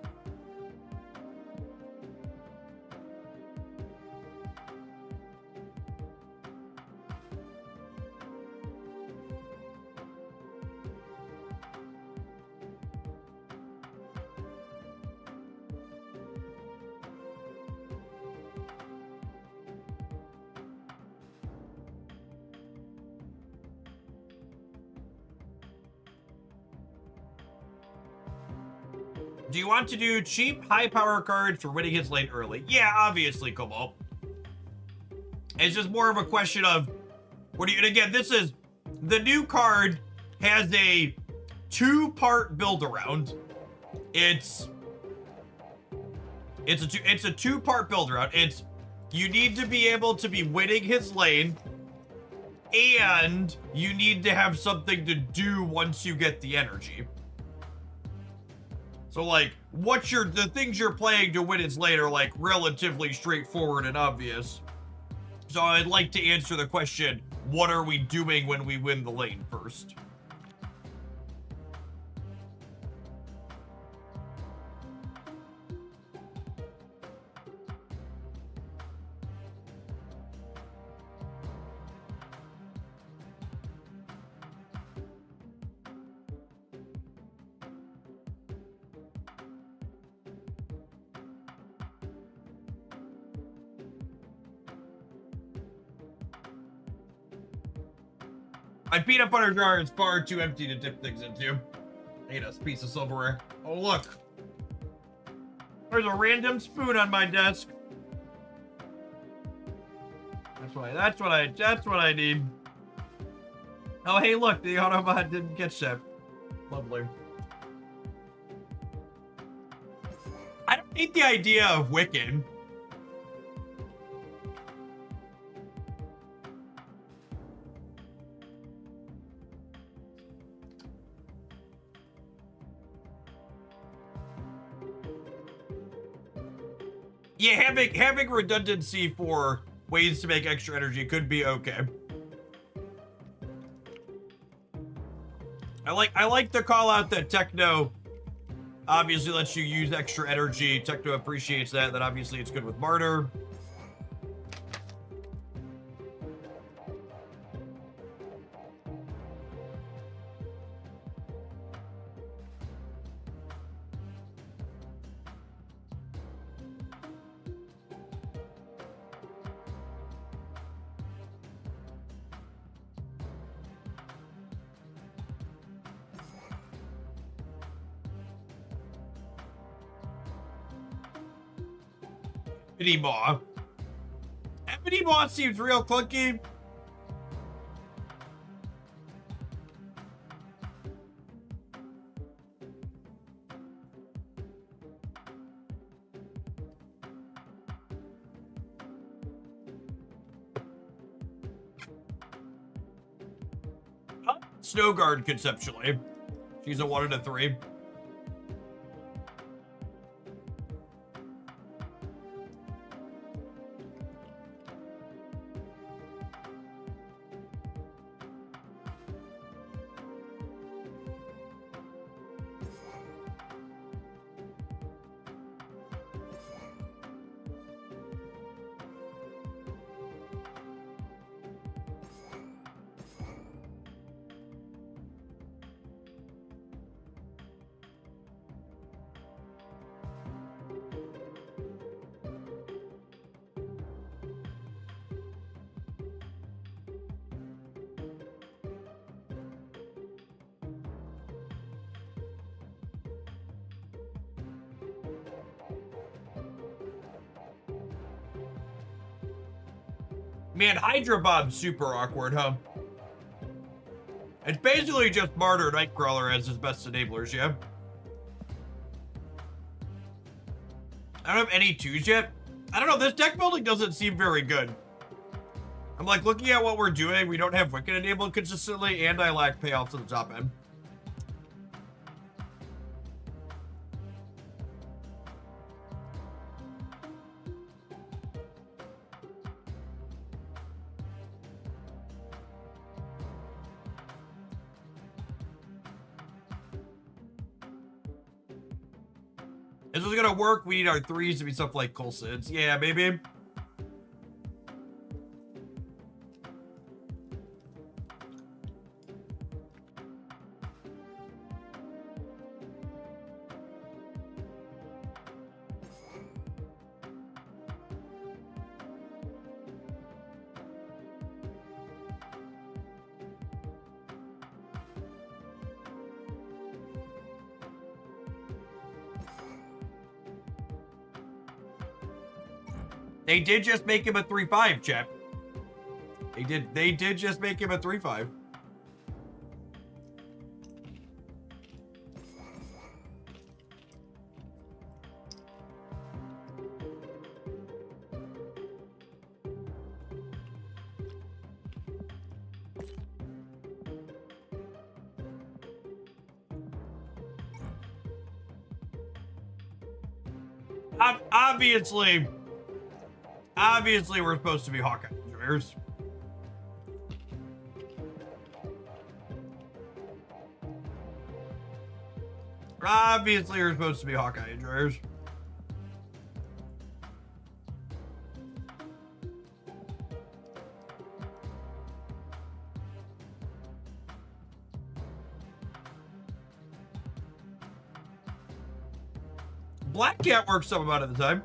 Do you want to do cheap, high power cards for winning his lane early? Yeah, obviously, Kobo. It's just more of a question of, what do you, and again, this is, the new card has a 2-part build around. It's a 2-part build around. It's, you need to be able to be winning his lane, and you need to have something to do once you get the energy. So, like, the things you're playing to win his lane are, like, relatively straightforward and obvious. So I'd like to answer the question, what are we doing when we win the lane first? My peanut butter jar is far too empty to dip things into. Ate a piece of silverware. Oh, look. There's a random spoon on my desk. That's what I need. Oh, hey, look, the Autobot didn't catch that. Lovely. I don't hate the idea of Wiccan. Yeah, having redundancy for ways to make extra energy could be okay. I like the call out that Techno obviously lets you use extra energy. Techno appreciates that. That obviously it's good with Martyr. Ebony Maw. Ebony Maw seems real clunky. Snowguard conceptually. She's a 1 and a 3. Man, Hydra Bob's super awkward, huh? It's basically just Martyr Nightcrawler as his best enablers, yeah? I don't have any twos yet. I don't know, this deck building doesn't seem very good. I'm like looking at what we're doing, we don't have Wicked enabled consistently, and I lack payoffs at the top end. Is this gonna work? We need our threes to be stuff like Coulson's. Yeah, maybe. They did just make him a 3-5, chat. They did just make him a 3-5. Obviously, we're supposed to be Hawkeye enjoyers. Obviously, we're supposed to be Hawkeye enjoyers. Black Cat works some amount of the time.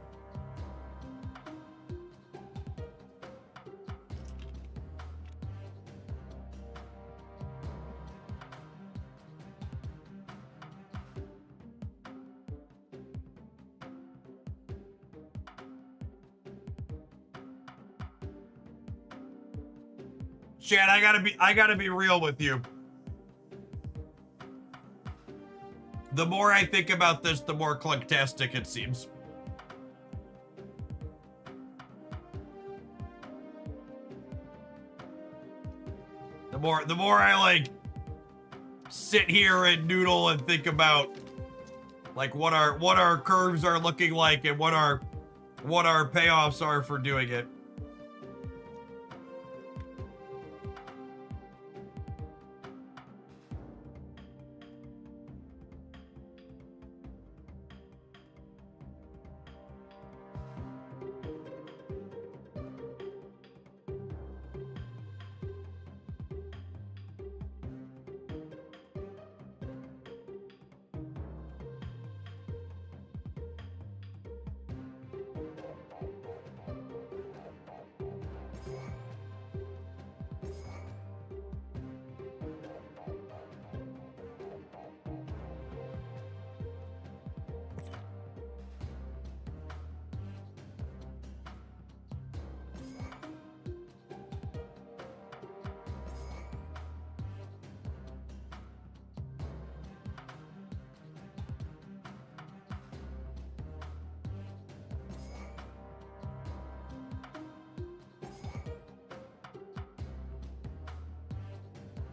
Chad, I gotta be real with you. The more I think about this, the more clunktastic it seems. The more I like sit here and noodle and think about like what our curves are looking like and what our payoffs are for doing it.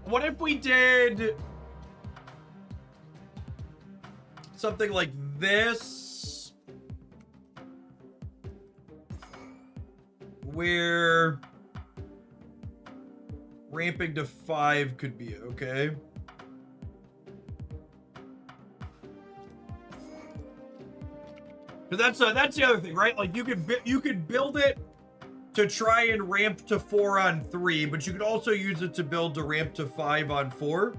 What if we did something like this, where ramping to 5 could be okay? Because that's the other thing, right? Like you could build it to try and ramp to 4 on 3, but you could also use it to build to ramp to 5 on 4.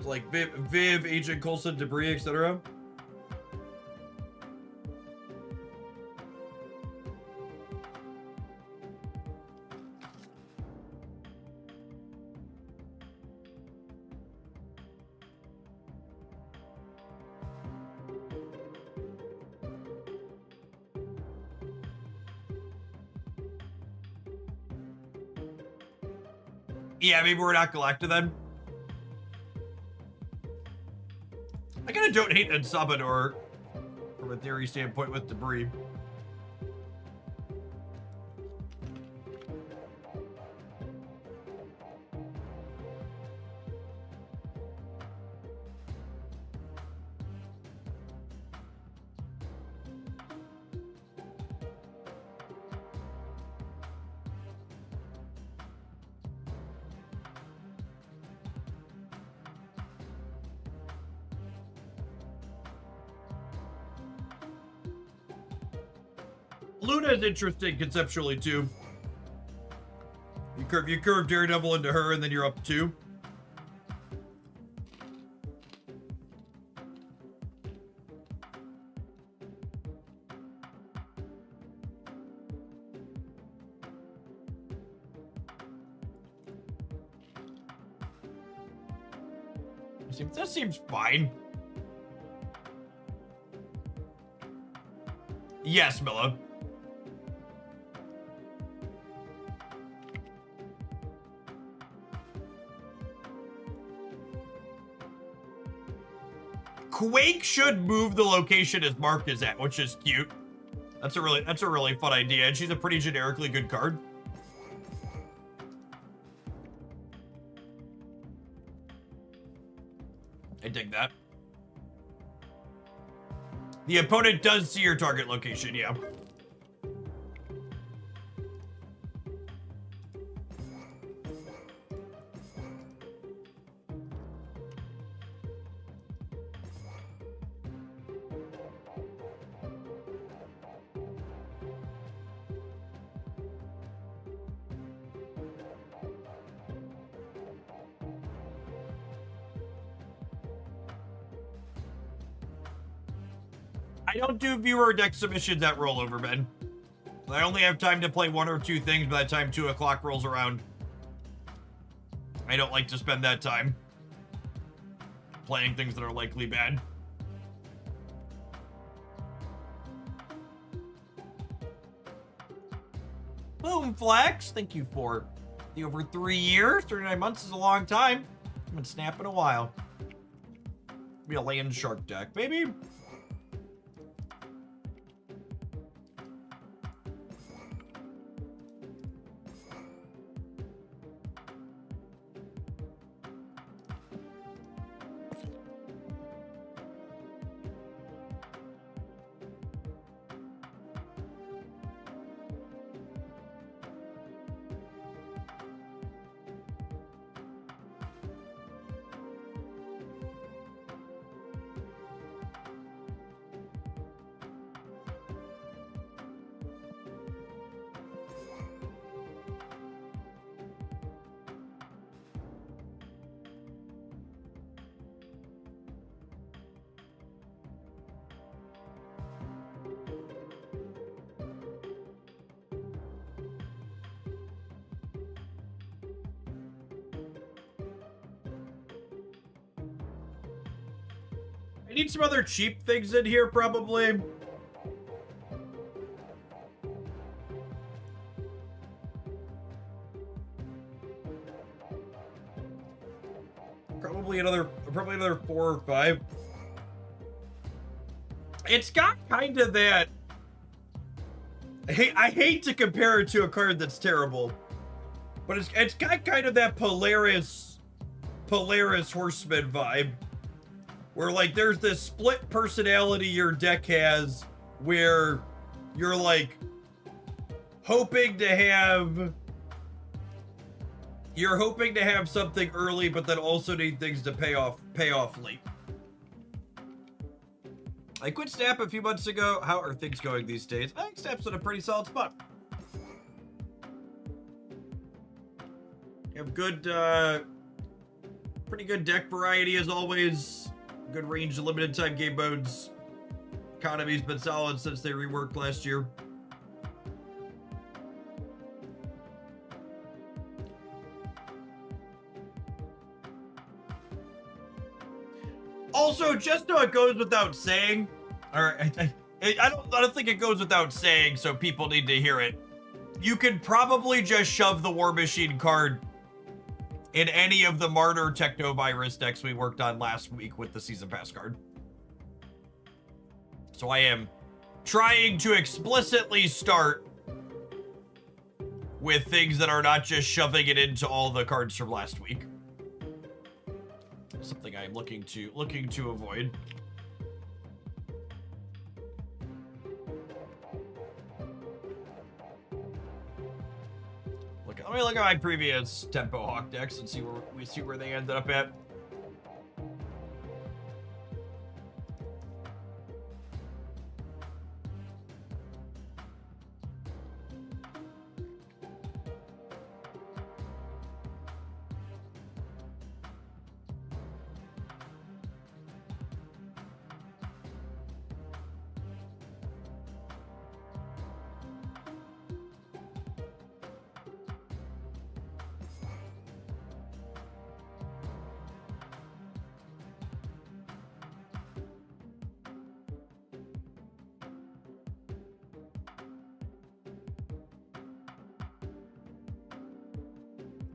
So like Viv, Agent Coulson, Debris, etc. Yeah, maybe we're not Galacta then. I kind of don't hate El Salvador from a theory standpoint with debris. Luna is interesting conceptually too. You curve Daredevil into her, and then you're up 2. That seems fine. Yes, Milla. Quake should move the location as Mark is at, which is cute. That's a really fun idea, and she's a pretty generically good card. I dig that. The opponent does see your target location, yeah. I don't do viewer deck submissions at rollover, Ben. I only have time to play 1 or 2 things by the time 2 o'clock rolls around. I don't like to spend that time playing things that are likely bad. Boom, Flex. Thank you for the over 3 years. 39 months is a long time. I've been snapping a while. Be a land shark deck, maybe. I need some other cheap things in here, probably. Probably another 4 or 5. It's got kind of that. I hate to compare it to a card that's terrible, but it's got kind of that Polaris Horseman vibe. Where, like, there's this split personality your deck has where you're, like, hoping to have something early, but then also need things to pay off late. I quit Snap a few months ago. How are things going these days? I think Snap's in a pretty solid spot. You have good, pretty good deck variety as always. Good range of limited time game modes. Economy's been solid since they reworked last year. Also, just so it goes without saying, or I don't think it goes without saying, so people need to hear it. You could probably just shove the War Machine card in any of the Martyr Technovirus decks we worked on last week with the Season Pass card. So I am trying to explicitly start with things that are not just shoving it into all the cards from last week. Something I'm looking to avoid. Let me look at my previous Tempo Hawk decks and see where they ended up at.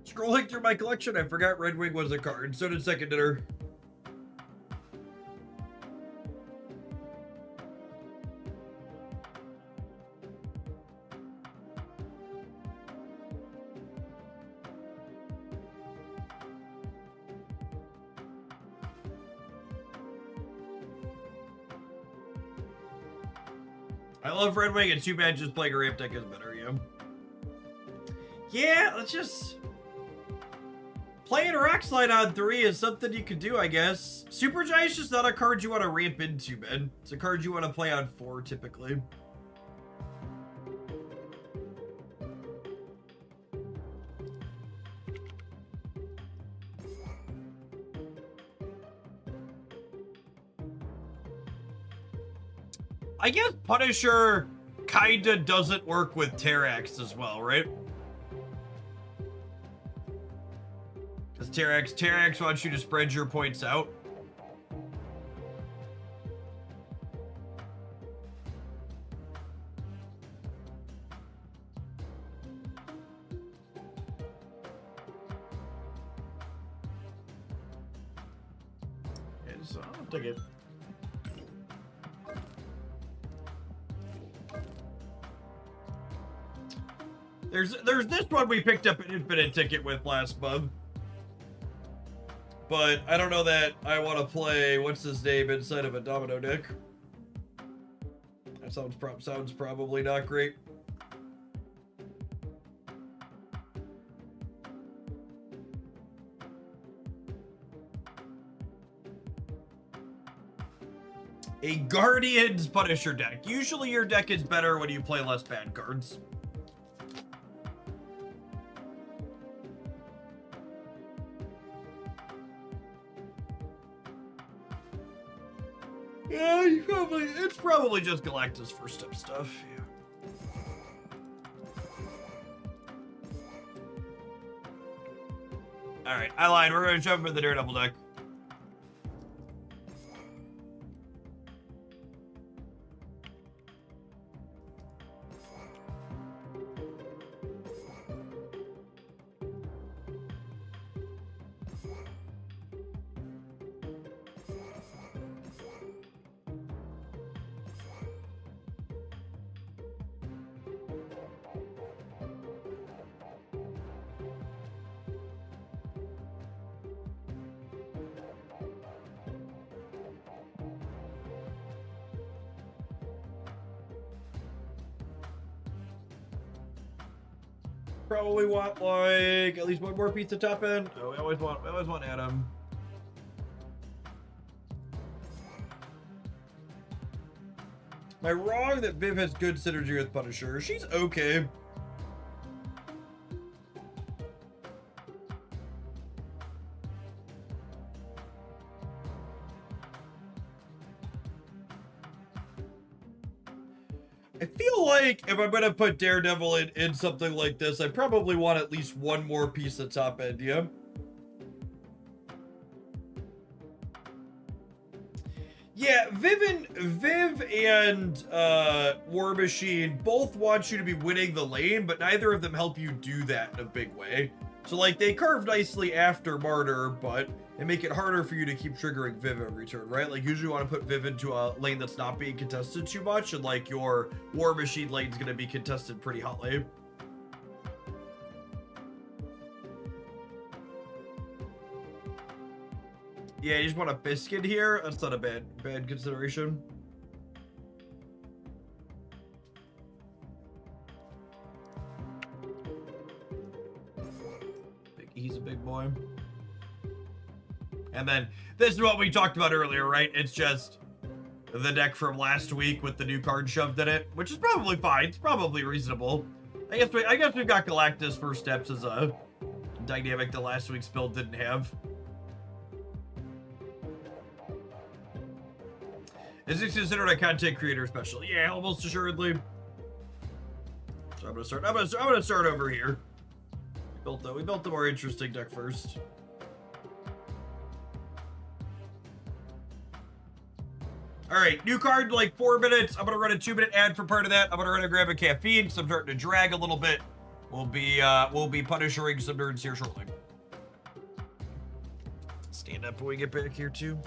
Scrolling through my collection, I forgot Red Wing was a card. So did Second Dinner. I love Red Wing, and too bad just playing a ramp deck is better, yeah. Yeah, let's just... Playing Rock Slide on 3 is something you could do, I guess. Super Giant's just not a card you want to ramp into, man. It's a card you want to play on 4, typically. I guess Punisher kinda doesn't work with Terrax as well, right? Because Terrax wants you to spread your points out. And so I'll take it. There's this one we picked up an infinite ticket with last month. But I don't know that I want to play what's his name inside of a domino deck. That sounds probably not great. A Guardians Punisher deck. Usually your deck is better when you play less bad cards. Yeah, it's probably just Galactus first step stuff, yeah. Alright, I lied. We're gonna jump into the Daredevil deck. Probably want like at least one more pizza top end. Oh, we always want Adam. Am I wrong that Viv has good synergy with Punisher? She's okay. I feel like if I'm gonna put Daredevil in something like this, I probably want at least one more piece of top end, yeah? Yeah, Viv and War Machine both want you to be winning the lane, but neither of them help you do that in a big way. So like they curve nicely after Martyr, but they make it harder for you to keep triggering Viv every turn, right? Like usually you want to put Viv into a lane that's not being contested too much, and like your War Machine lane's gonna be contested pretty hotly. Yeah, you just want a biscuit here. That's not a bad consideration. He's a big boy. And then this is what we talked about earlier, right? It's just the deck from last week with the new card shoved in it, which is probably fine. It's probably reasonable. I guess we've got Galactus First Steps as a dynamic that last week's build didn't have. Is it considered a content creator special? Yeah, almost assuredly. So I'm gonna start over here. We built the more interesting deck first. All right, new card, like 4 minutes. I'm gonna run a 2-minute ad for part of that. I'm gonna run and grab a caffeine because I'm starting to drag a little bit. We'll be punishing some nerds here shortly. Stand up when we get back here too.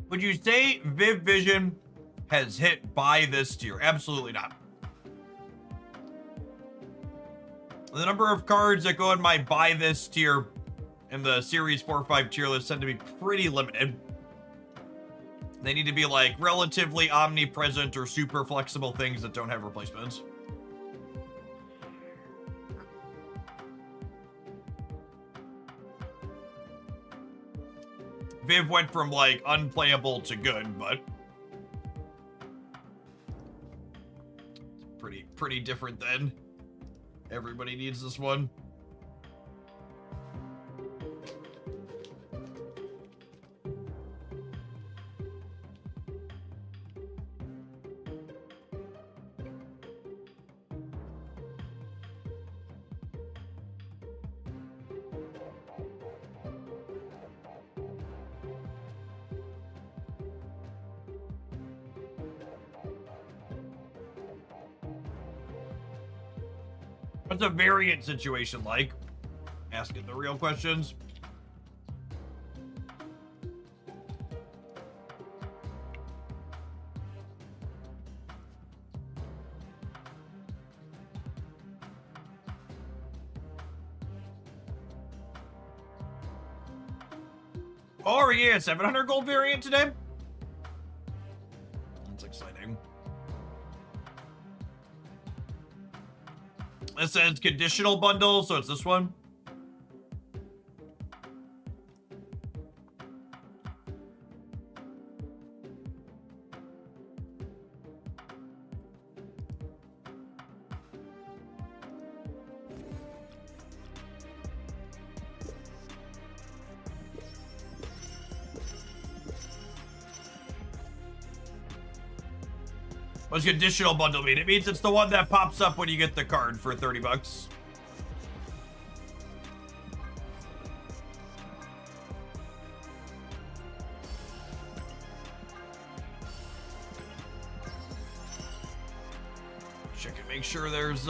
Would you say Viv Vision has hit by this tier? Absolutely not. The number of cards that go in my buy this tier in the Series 4-5 tier list tend to be pretty limited. They need to be like relatively omnipresent or super flexible things that don't have replacements. Viv went from like unplayable to good, but it's pretty different then. Everybody needs this one. What's a variant situation like? Asking the real questions. Oh, yeah, 700 gold variant today? That's exciting. It says conditional bundle, so it's this one. What's conditional bundle mean? It means it's the one that pops up when you get the card for 30 bucks. Check and make sure there's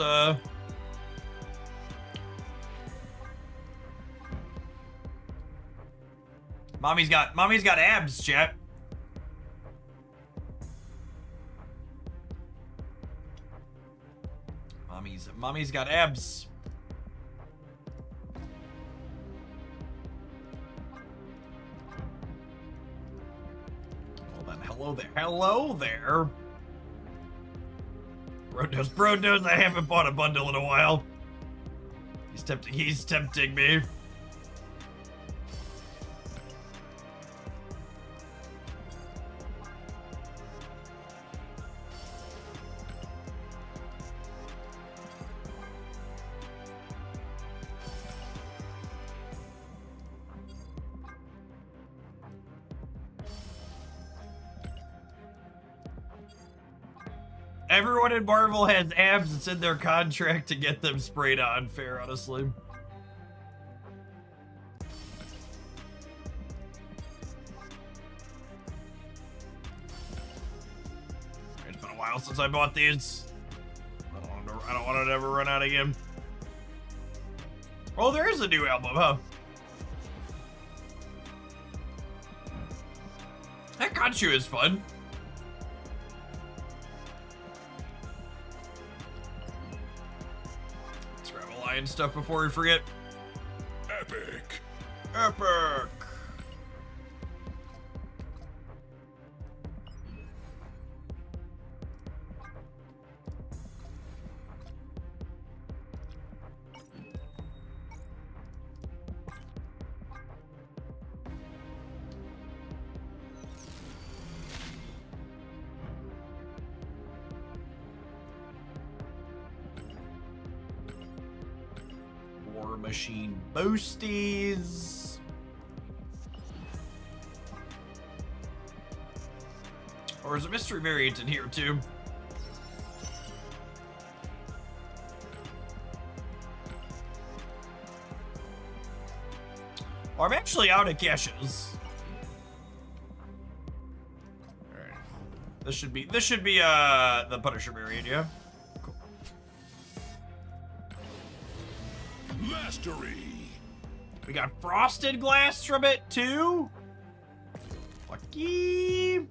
Mommy's got abs, chat. Mommy's got abs. Well then, hello there. Hello there. Bro knows I haven't bought a bundle in a while. He's tempting me. Everyone in Marvel has abs. It's in their contract to get them sprayed on. Fair, honestly. It's been a while since I bought these. I don't want to ever run out again. Oh, there is a new album, huh? That Conchu is fun. And stuff before we forget. Epic. Epic. War Machine boosties. Or is a mystery variant in here too? Oh, I'm actually out of caches. Alright. This should be the Punisher variant, yeah? Mastery. We got frosted glass from it too. Lucky.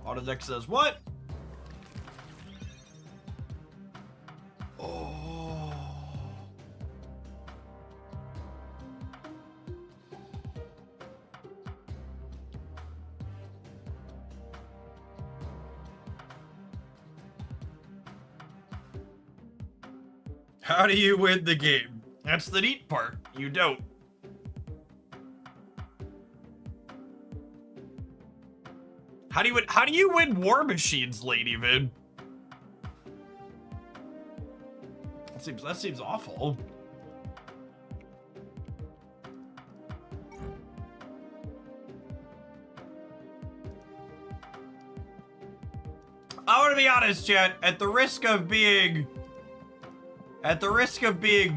Autodeck says what? Oh. How do you win the game? That's the neat part. You don't. How do you win War Machines, Lady Vin? That seems awful. I want to be honest, chat. At the risk of being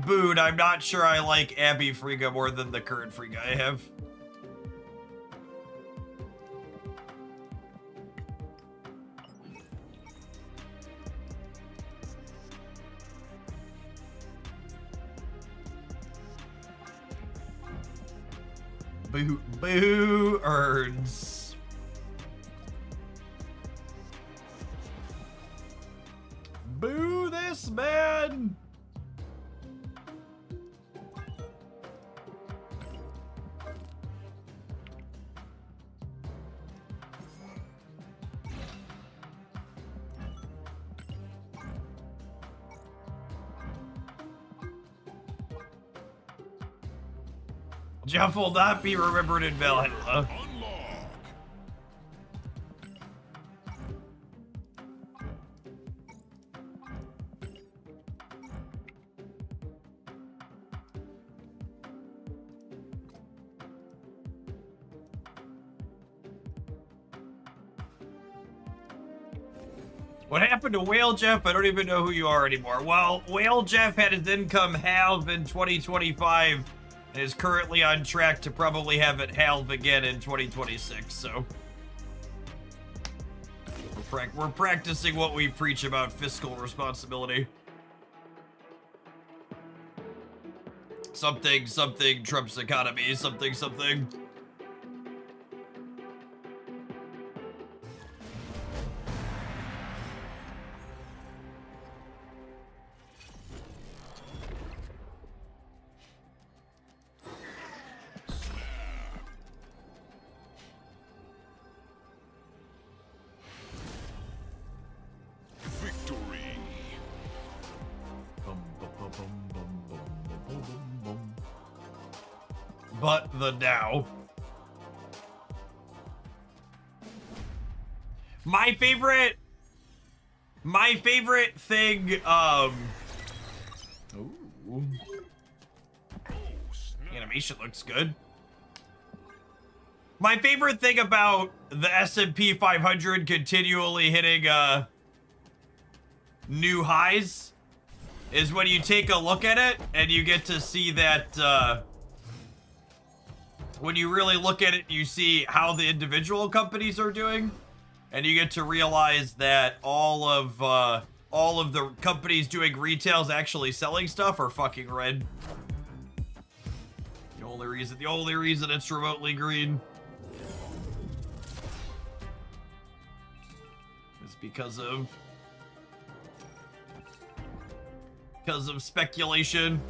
booed, I'm not sure I like Abby Frigga more than the current Frigga I have. Boo earns. Boo this man. Jeff will not be remembered in Valhalla. Unlock. What happened to Whale Jeff? I don't even know who you are anymore. Well, Whale Jeff had his income halve in 2025 and is currently on track to probably have it halve again in 2026, so... We're practicing what we preach about fiscal responsibility. Something, something, Trump's economy, something, something. Victory. But the now. My favorite thing, ooh. Animation looks good. My favorite thing about the S&P 500 continually hitting, new highs is when you take a look at it and you get to see that, when you really look at it, you see how the individual companies are doing, and you get to realize that all of the companies doing retail is actually selling stuff are fucking red. The only reason it's remotely green is because of speculation.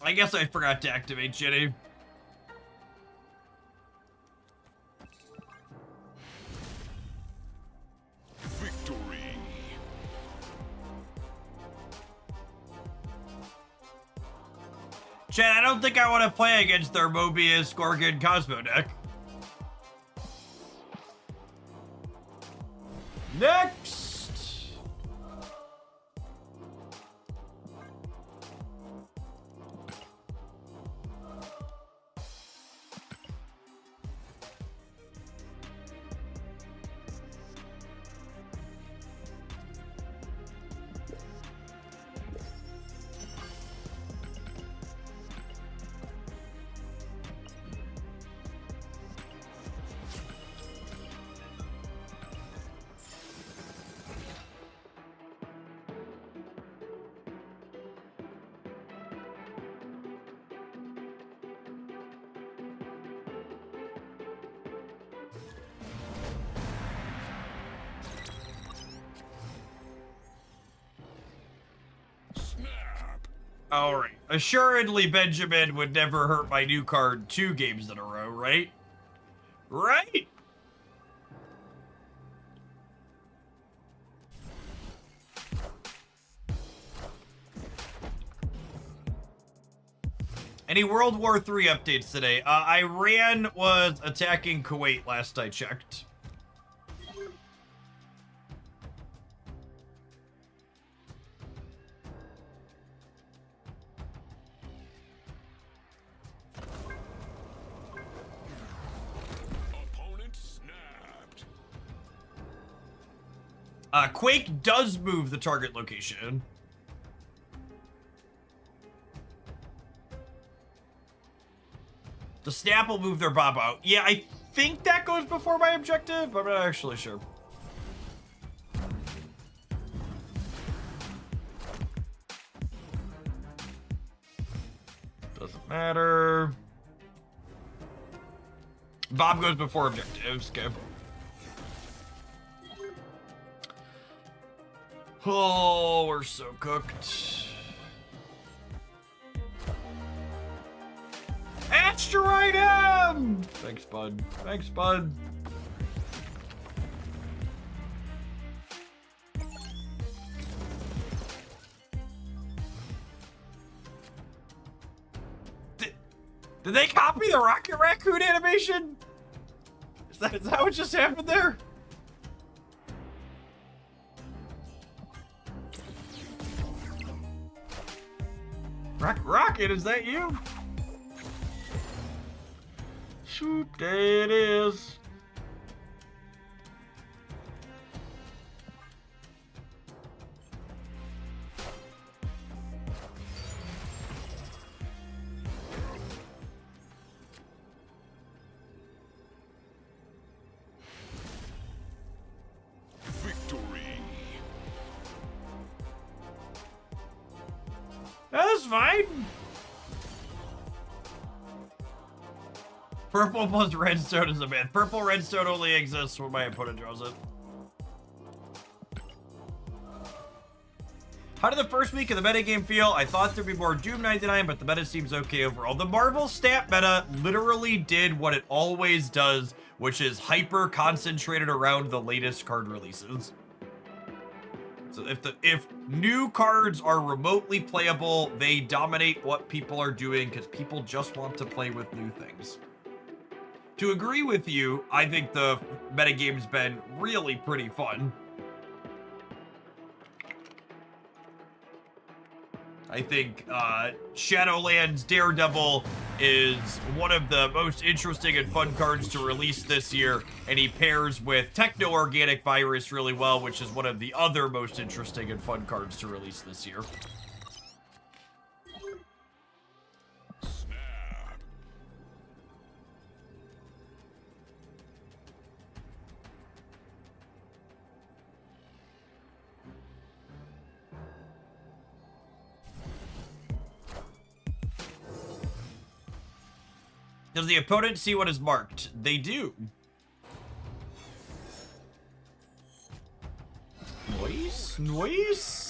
I guess I forgot to activate Jenny. Victory. Chad, I don't think I want to play against their Mobius Gorgon Cosmo deck. Next! All right. Assuredly, Benjamin would never hurt my new card 2 games in a row, right? Right? Any World War III updates today? Iran was attacking Kuwait last I checked. Opponent snapped. Quake does move the target location. The snap will move their bob out. Yeah, I think that goes before my objective, but I'm not actually sure. Doesn't matter. Bob goes before objectives. Okay. Oh, we're so cooked. Asteroid him! Thanks, bud. Thanks, bud. Did they copy the Rocket Raccoon animation? Is that what just happened there? Rocket, is that you? Shoop, there it is. Victory. That's fine. Purple plus redstone is a myth. Purple redstone only exists when my opponent draws it. How did the first week of the metagame feel? I thought there'd be more Doom 99, but the meta seems okay overall. The Marvel stat meta literally did what it always does, which is hyper concentrated around the latest card releases. So if new cards are remotely playable, they dominate what people are doing because people just want to play with new things. To agree with you, I think the metagame's been really pretty fun. I think Shadowlands Daredevil is one of the most interesting and fun cards to release this year, and he pairs with Techno-Organic Virus really well, which is one of the other most interesting and fun cards to release this year. Does the opponent see what is marked? They do. Noise? Noise?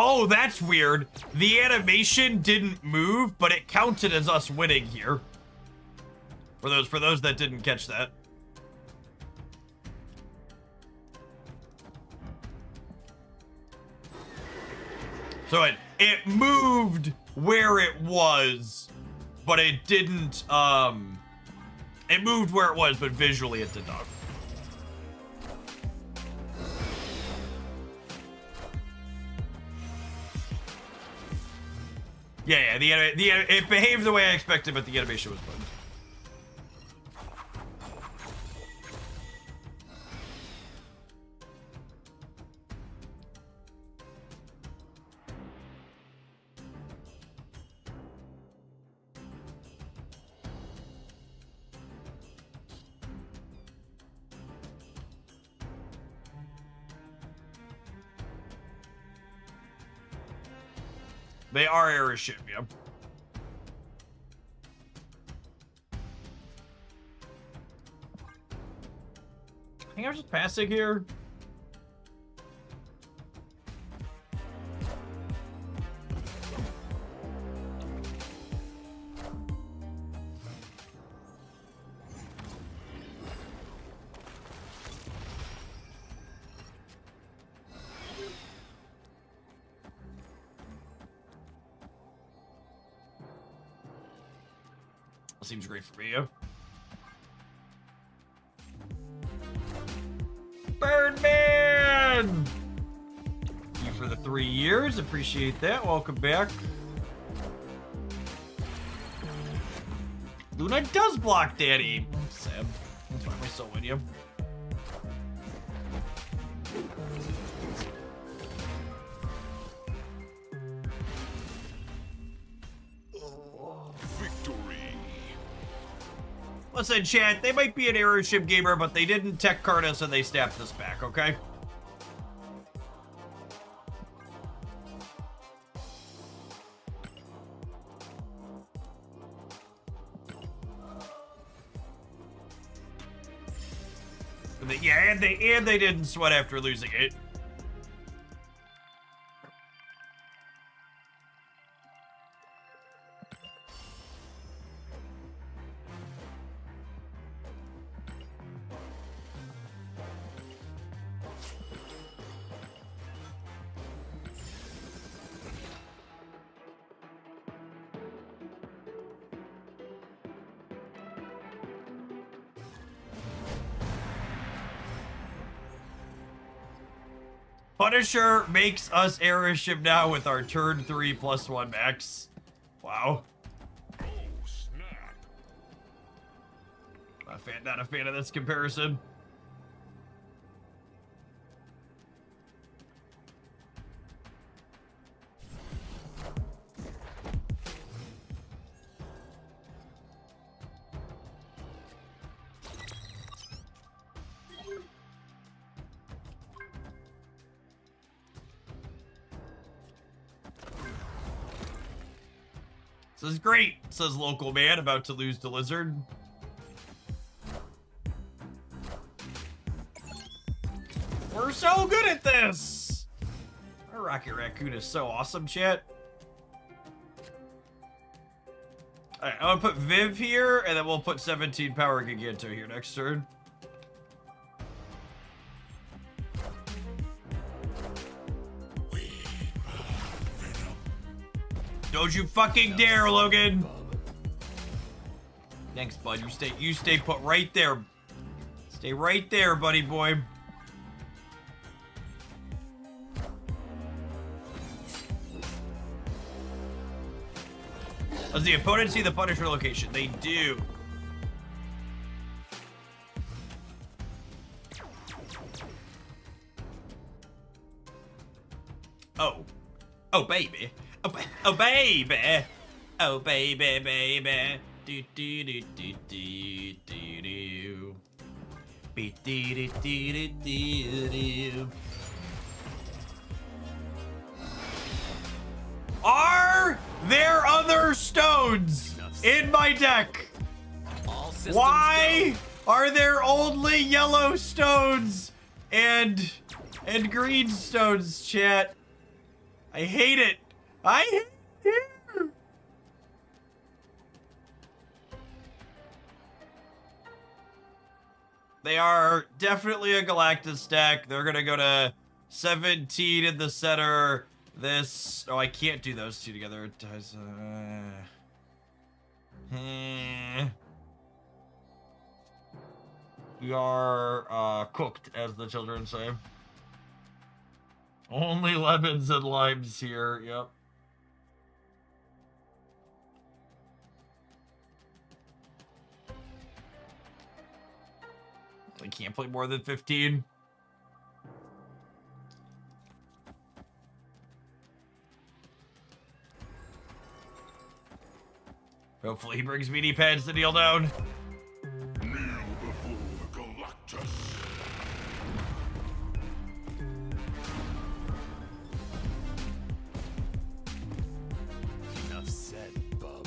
Oh, that's weird. The animation didn't move, but it counted as us winning here. For those that didn't catch that. So it moved where it was, but it didn't it moved where it was, but visually it did not. Yeah, it behaved the way I expected, but the animation was fun. They are Arishim, yeah. think I was just passing here. Seems great for me. Birdman! Thank you for the 3 years. Appreciate that. Welcome back. Luna does block Daddy. Sad. That's why we're still with you. Listen, chat, they might be an airship gamer, but they didn't tech card us and they stabbed us back, okay? Yeah, and they didn't sweat after losing it. Punisher makes us airship now with our turn 3 +1 max. Wow. Oh, snap. Not a fan of this comparison. This is great, says local man about to lose to Lizard. We're so good at this! Our Rocket Raccoon is so awesome, chat. Alright, I'm gonna put Viv here, and then we'll put 17 Power Giganto here next turn. Don't you fucking dare, Logan! Thanks, bud. You stay put right there. Stay right there, buddy boy. Does the opponent see the Punisher location? They do. Oh. Oh, baby. Oh, baby. Oh, baby, baby. Do, do, do, do, do, do, do. Be, do, do, do, do, do, do. Are there other stones in my deck? Why are there only yellow stones and green stones, chat? I hate it. I hate it. They are definitely a Galactus deck. They're gonna go to 17 in the center. This, oh, I can't do those two together. It does, We are, cooked, as the children say. Only lemons and limes here, yep. I can't play more than 15. Hopefully he brings meaty pads to kneel down. Kneel before Galactus. Enough said, bub.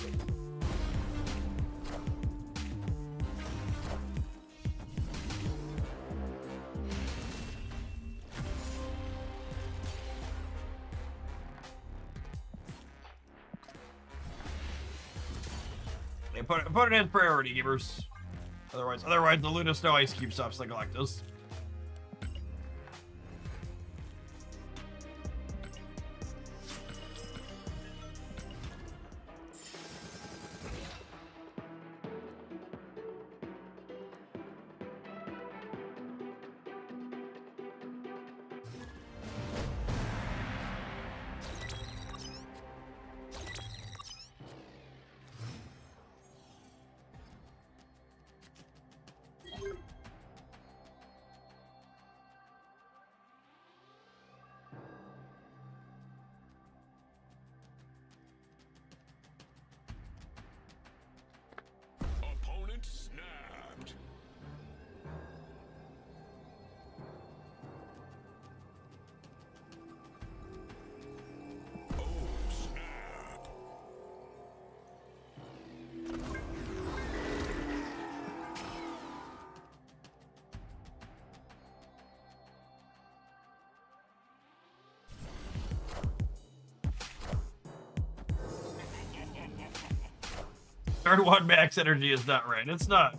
Okay, put it in priority, gamers. Otherwise the Luna Snow Ice Cube stops the Galactus. Opponent snapped. Oh, snap. Turn 1 max energy is not right. It's not.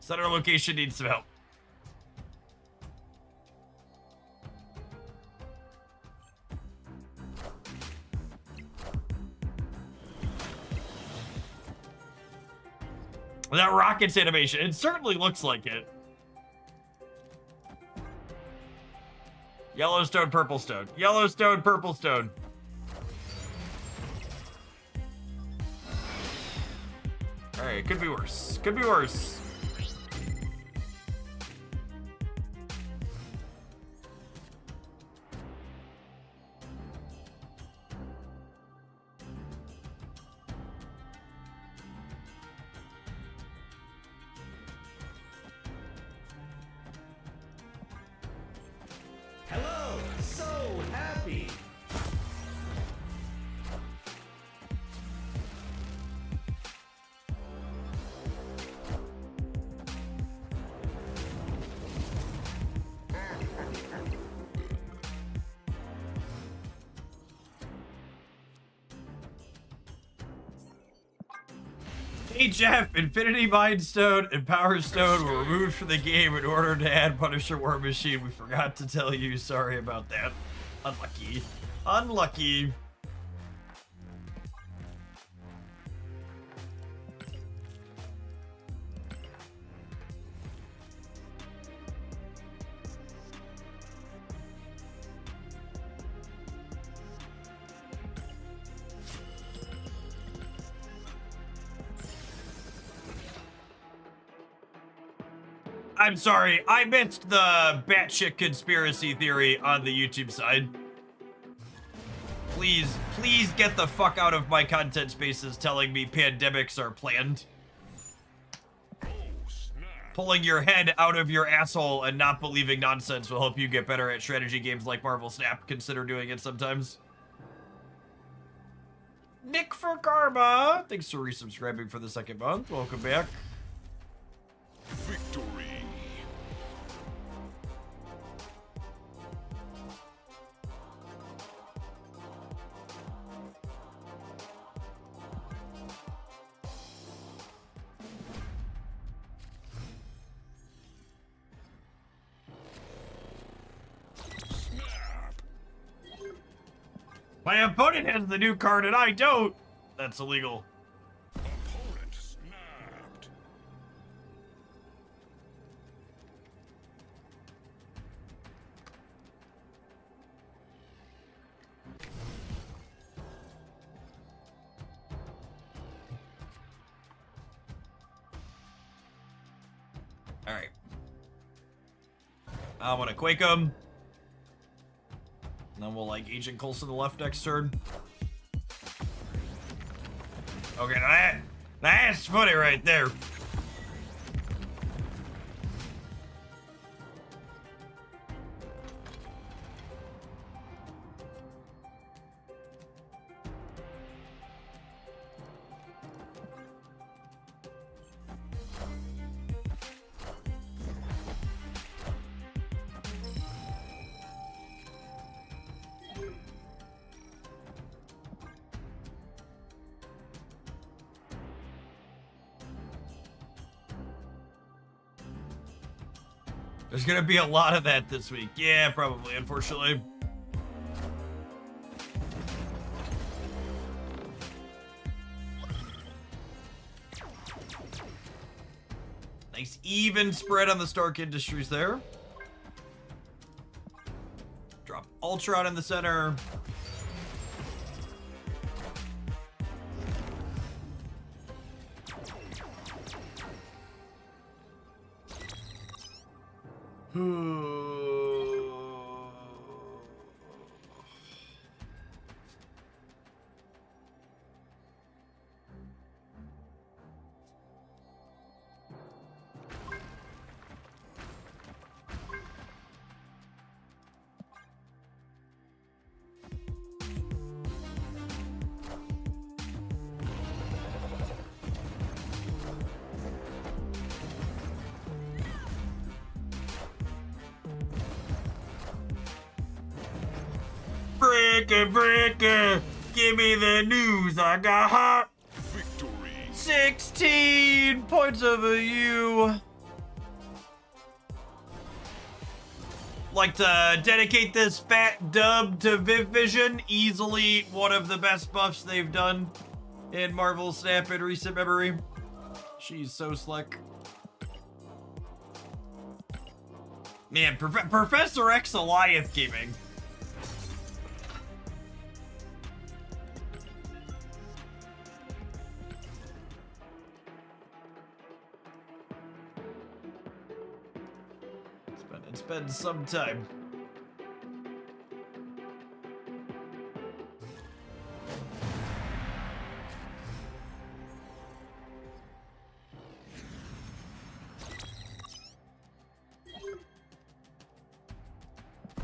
Center location needs some help. That rocket's animation, it certainly looks like it. Yellowstone, purple stone. Yellowstone, purple stone. Alright, could be worse. Could be worse. Hello, so happy. Hey Jeff, Infinity Mind Stone and Power Stone were removed from the game in order to add Punisher War Machine. We forgot to tell you. Sorry about that. Unlucky. Unlucky. I'm sorry, I missed the batshit conspiracy theory on the YouTube side. Please get the fuck out of my content spaces telling me pandemics are planned. Oh, snap. Pulling your head out of your asshole and not believing nonsense will help you get better at strategy games like Marvel Snap. Consider doing it sometimes. Nick for Karma, thanks for resubscribing for the 2nd month. Welcome back. Victory. Snap. My opponent has the new card and I don't. That's illegal. Opponent snapped. All right. I'm gonna quake him. And then we'll like Agent Coulson the left next turn. Okay, that's funny right there. There's gonna be a lot of that this week. Yeah, probably, unfortunately. Nice even spread on the Stark Industries there. Drop Ultron in the center. Breaker, give me the news, I got hot. Victory. 16 points over you. Like to dedicate this fat dub to Viv Vision, easily one of the best buffs they've done in Marvel Snap in recent memory. She's so slick. Man, Professor X Goliath gaming. It's been some time.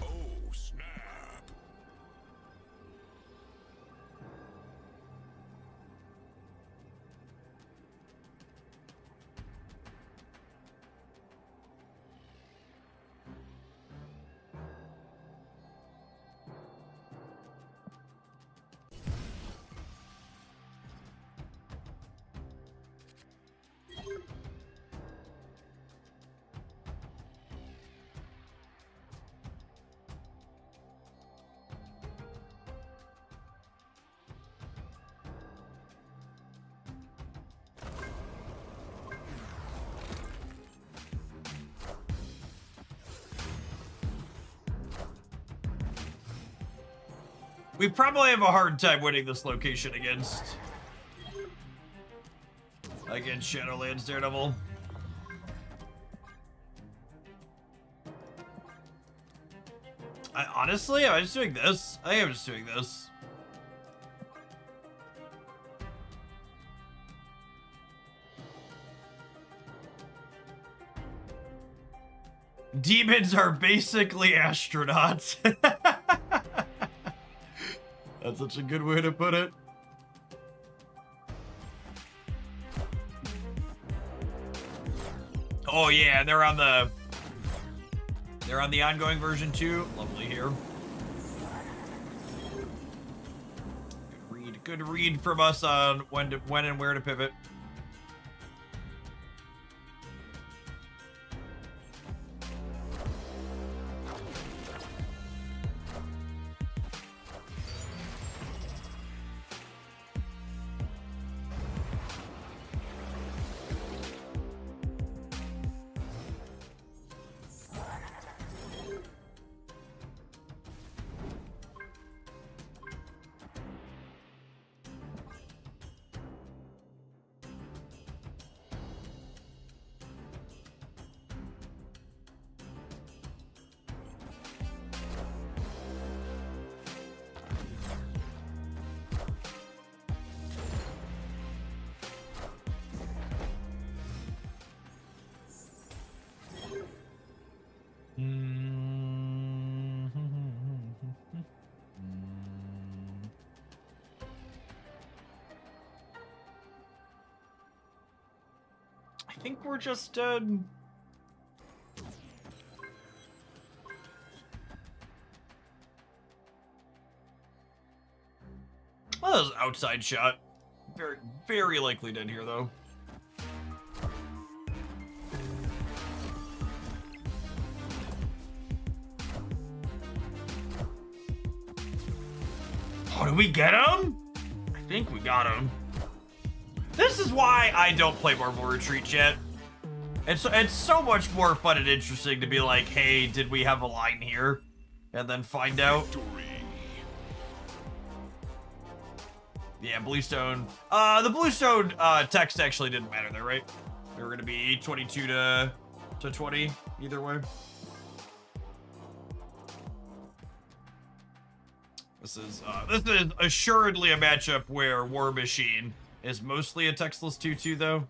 Oh, snap. We probably have a hard time winning this location against Shadowlands Daredevil. Honestly, am I just doing this? I am just doing this. Demons are basically astronauts. That's such a good way to put it. Oh yeah, they're on the ongoing version too. Lovely here. Good read from us on when and where to pivot. I think we're just well, that was an outside shot. Very likely dead here though. Oh, did we get him? I think we got him. This is why I don't play Marvel Retreat yet. It's so much more fun and interesting to be like, hey, did we have a line here? And then find out. Victory. Yeah, Bluestone. The Bluestone text actually didn't matter there, right? They were gonna be 22 to 20 either way. This is assuredly a matchup where War Machine is mostly a textless 2-2 though.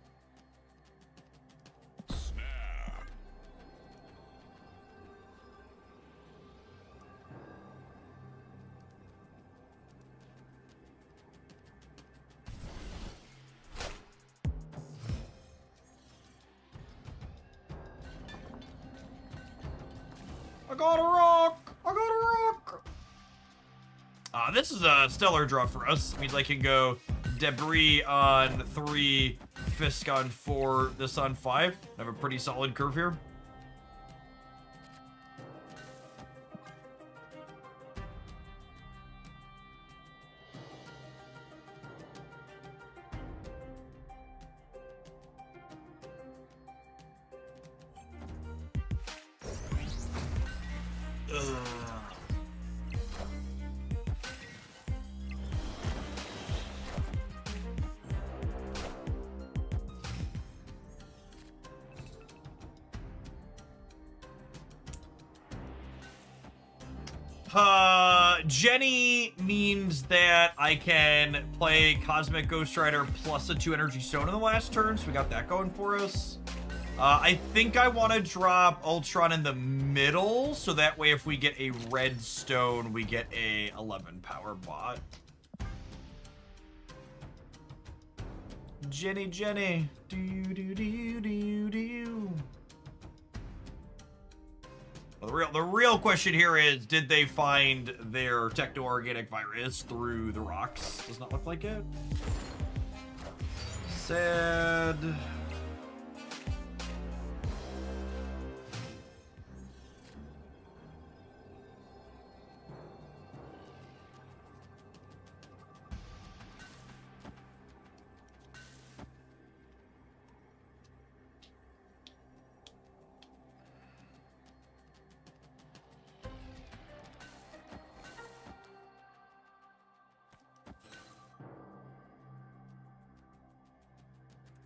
Snap. I got a rock! I got a rock! This is a stellar draw for us. It means I can go Debris on 3, Fisk on 4, this on 5. I have a pretty solid curve here. Jenny means that I can play Cosmic Ghost Rider plus a 2 energy stone in the last turn, so we got that going for us. I think I want to drop Ultron in the middle, so that way if we get a red stone, we get a 11 power bot. Jenny. Do. Well, the real question here is, did they find their techno-organic virus through the rocks? Does not look like it. Sad.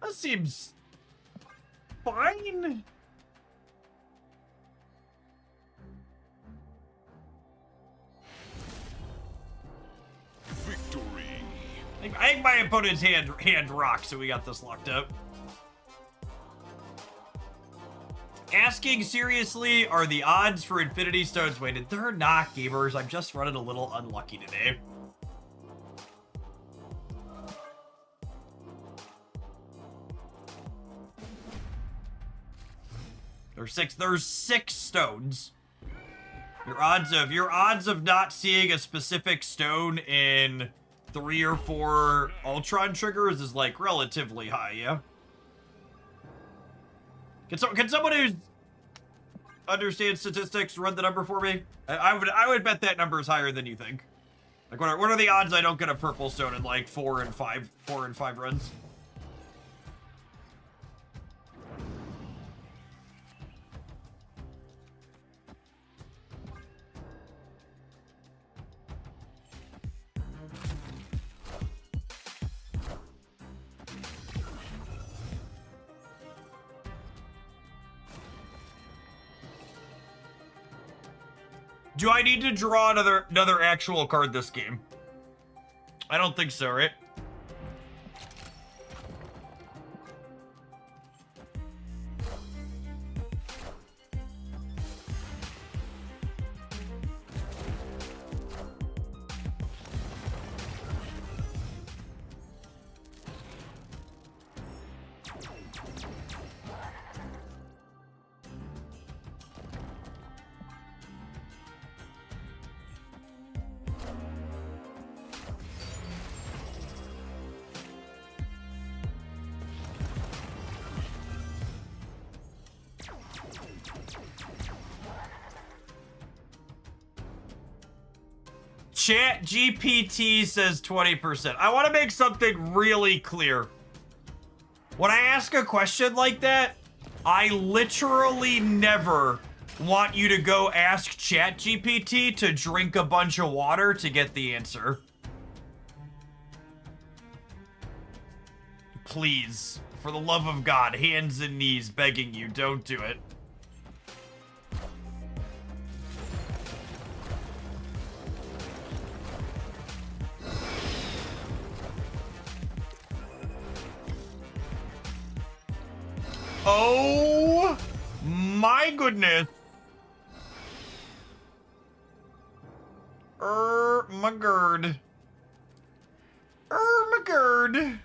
That seems fine. Victory. I think my opponent's hand rocked, so we got this locked up. Asking seriously, are the odds for Infinity Stones weighted? They're not, gamers. I'm just running a little unlucky today. There's 6 stones. Your odds of not seeing a specific stone in 3 or 4 Ultron triggers is like relatively high, yeah? Can someone who understands statistics run the number for me? I would bet that number is higher than you think. Like what are the odds I don't get a purple stone in like 4 and 5 runs? Do I need to draw another actual card this game? I don't think so, right? Chat GPT says 20%. I want to make something really clear. When I ask a question like that, I literally never want you to go ask Chat GPT to drink a bunch of water to get the answer. Please, for the love of God, hands and knees begging you, don't do it. Oh my goodness. My gird. My gird.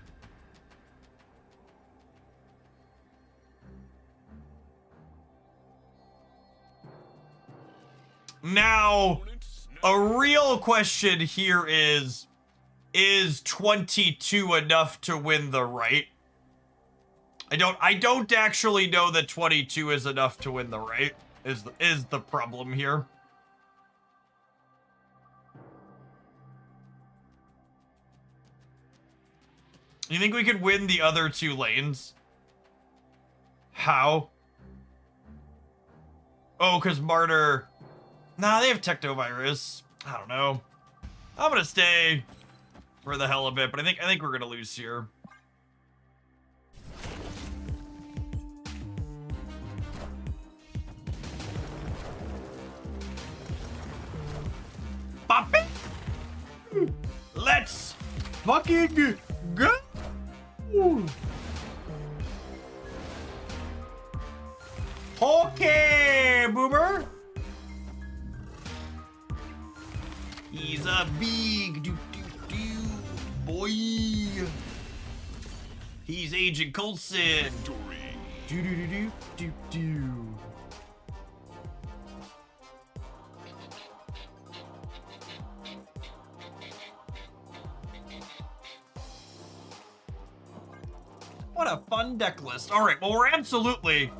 Now, a real question here is 22 enough to win the right? I don't actually know that 22 is enough to win the right, is the problem here. You think we could win the other 2 lanes? How? Oh, because Martyr... Nah, they have Technovirus. I don't know. I'm gonna stay for the hell of it, but I think we're gonna lose here. Pop it! Let's fucking go! Okay, Boomer! He's a big boy. He's Agent Coulson. Do. What a fun deck list. All right, well, we're absolutely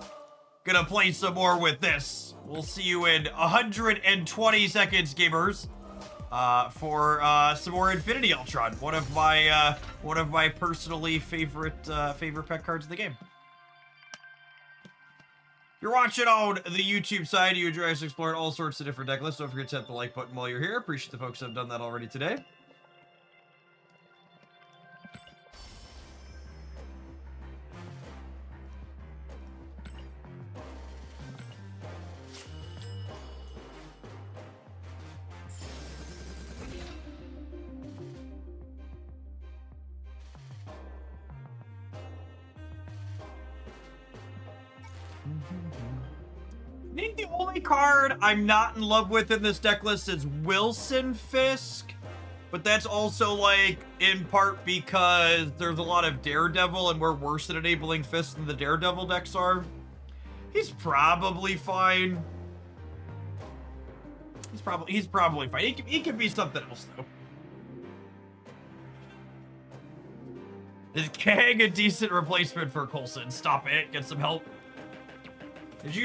gonna play some more with this. We'll see you in 120 seconds, gamers. For some more Infinity Ultron, one of my personally favorite pet cards in the game. If you're watching on the YouTube side, you enjoy us exploring all sorts of different deck lists. Don't forget to hit the like button while you're here. Appreciate the folks that have done that already today. I think the only card I'm not in love with in this deck list is Wilson Fisk, but that's also like in part because there's a lot of Daredevil and we're worse at enabling Fisk than the Daredevil decks are. He's probably fine. He's probably fine. He could be something else though. Is Kang a decent replacement for Coulson? Stop it. Get some help. Did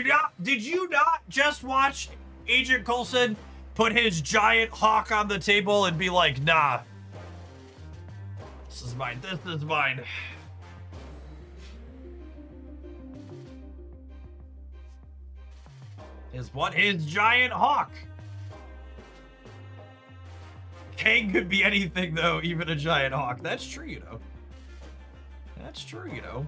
you not just watch Agent Coulson put his giant hawk on the table and be like, nah. This is mine. This is mine. Is what? His giant hawk. Kang could be anything though, even a giant hawk. That's true, you know. That's true, you know.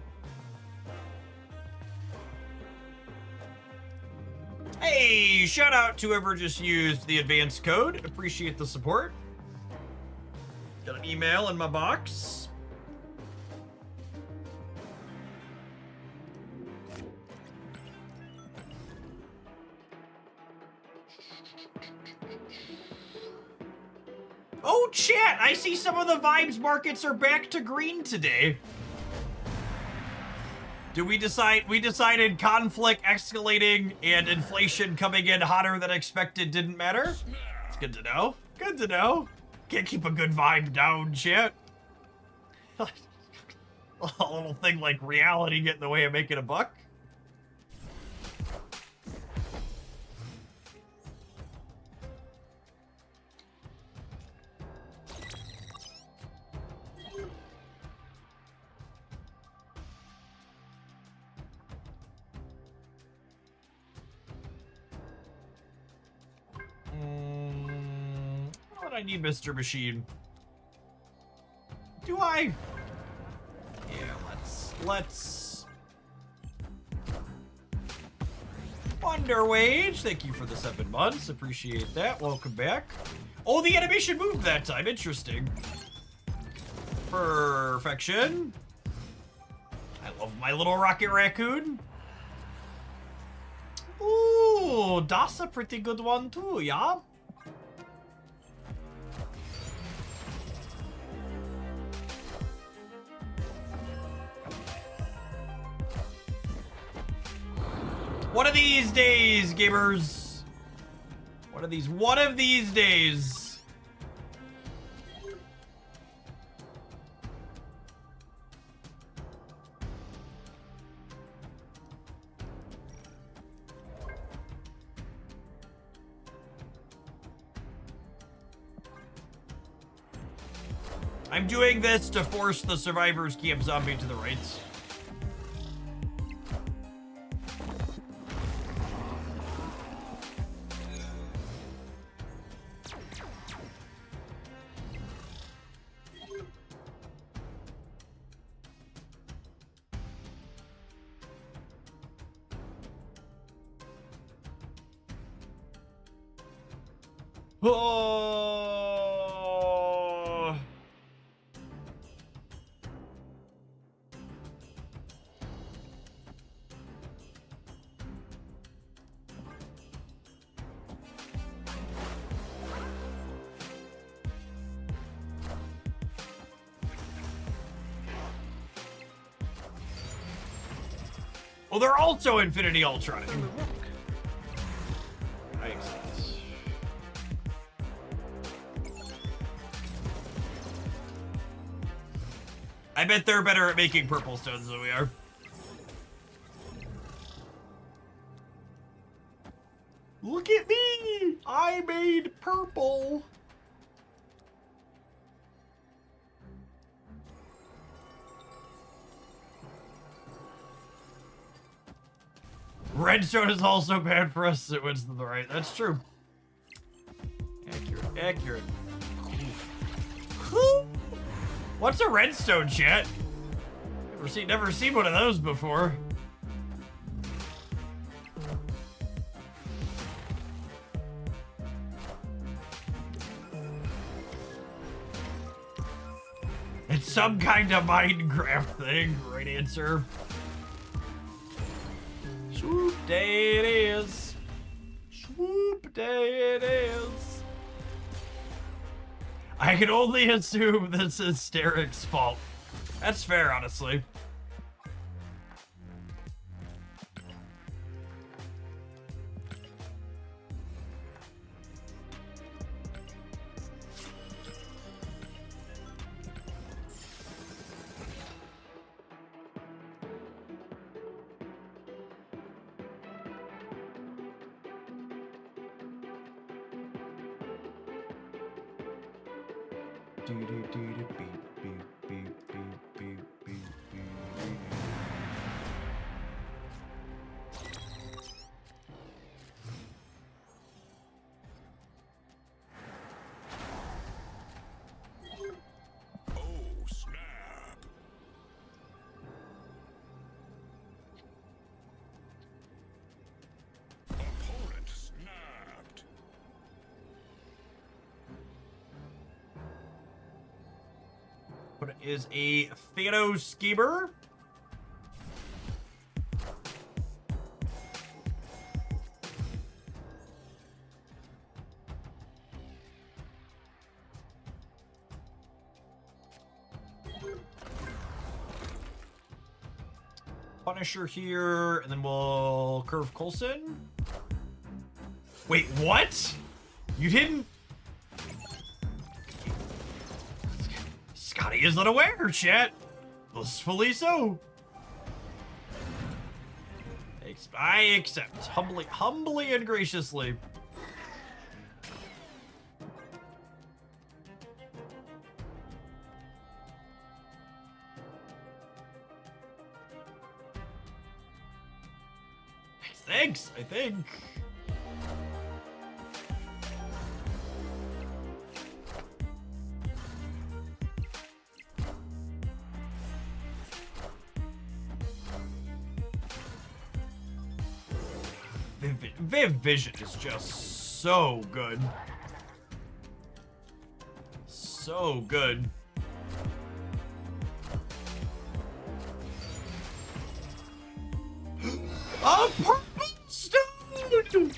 Hey, shout out to whoever just used the advanced code. Appreciate the support. Got an email in my box. Oh, chat, I see some of the vibes markets are back to green today. We decided conflict escalating and inflation coming in hotter than expected didn't matter? It's good to know. Good to know. Can't keep a good vibe down, chat. A little thing like reality get in the way of making a buck. I need Mr. Machine. Do I? Yeah, let's... Wonderwage, thank you for the 7 months. Appreciate that. Welcome back. Oh, the animation moved that time. Interesting. Perfection. I love my little rocket raccoon. Ooh, that's a pretty good one too, yeah? One of these days, gamers. One of these days. I'm doing this to force the survivors camp zombie to the right. Oh. Oh, they're also Infinity Ultron. I accept. I bet they're better at making purple stones than we are. Look at me! I made purple. Redstone is also bad for us. It wins to the right. That's true. Accurate. What's a redstone, chat? Never seen one of those before. It's some kind of Minecraft thing. Right answer. Swoop day it is. Swoop day it is. I can only assume this is Steric's fault. That's fair, honestly. Oh, snap. Opponent snapped. What is a Thanos schemer? Punisher here, and then we'll curve Coulson. Wait, what? You didn't? Scotty is unaware, chat. Blissfully so. I accept. Humbly and graciously. Thanks, I think. vision is just so good. So good. A purple stone!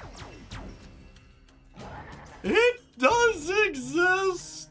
It does exist!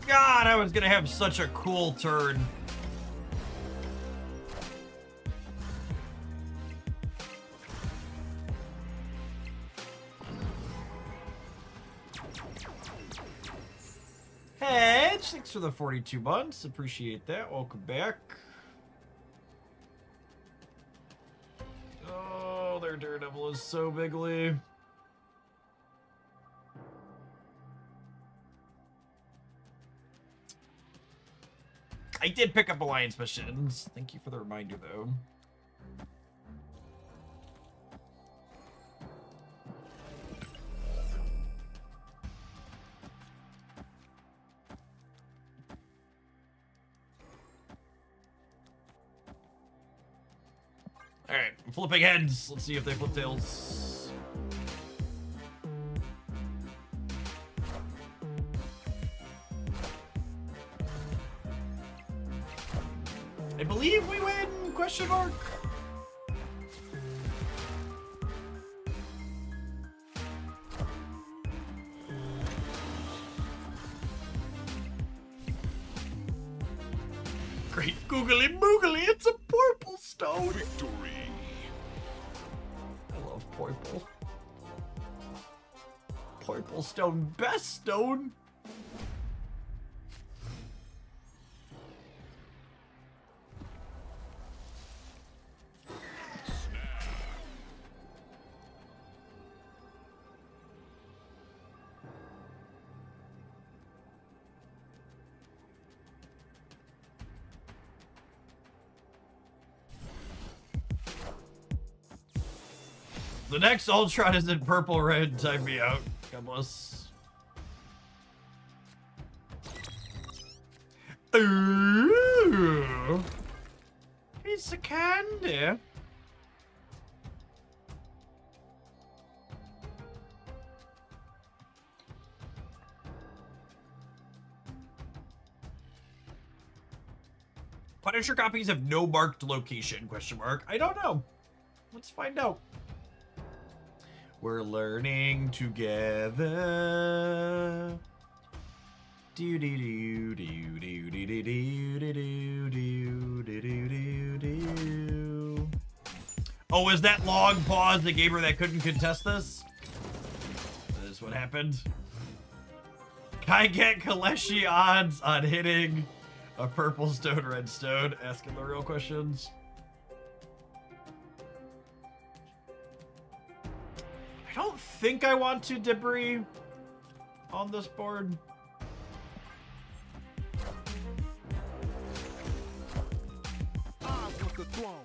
God, I was gonna have such a cool turn. Hedge, thanks for the 42 months. Appreciate that. Welcome back. Oh, their Daredevil is so bigly. I did pick up Alliance missions. Thank you for the reminder, though. Alright, I'm flipping heads. Let's see if they flip tails. I believe we win, question mark. Great googly moogly, it's a purple stone. Victory. I love purple. Purple stone, best stone. The next Ultron is in purple red. Time me out. God bless. Ooh. Piece of candy. Punisher copies have no marked location, question mark. I don't know. Let's find out. We're learning together. Do do do do do do do do do do do do do. Oh, is that long pause the gamer that couldn't contest this? That is what happened. Can I get Kaleshi odds on hitting a purple stone, red stone? Asking the real questions. I don't think I want to debris on this board. I want the throne.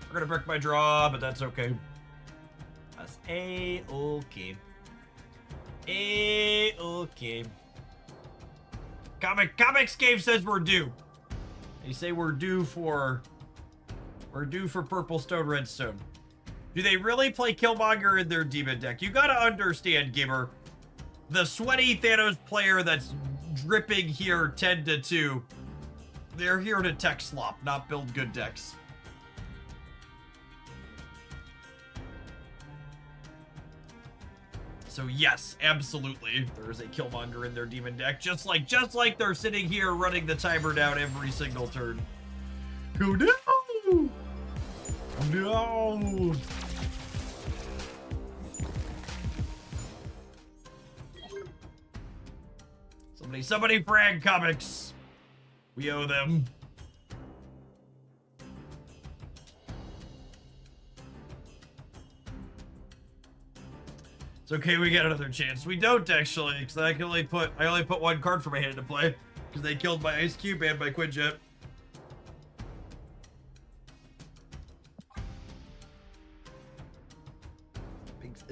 We're gonna break my draw, but that's okay. That's A-okay. A-okay. Comics game says we're due. They say we're due for purple stone, red stone. Do they really play Killmonger in their demon deck? You gotta understand, gamer. The sweaty Thanos player that's dripping here 10-2. They're here to tech slop, not build good decks. So yes, absolutely, there is a Killmonger in their demon deck, just like they're sitting here running the timer down every single turn. Go no! No! Somebody frag comics. We owe them. It's okay, we get another chance. We don't actually, because I only put one card for my hand to play, because they killed my Ice Cube and my Quinjet.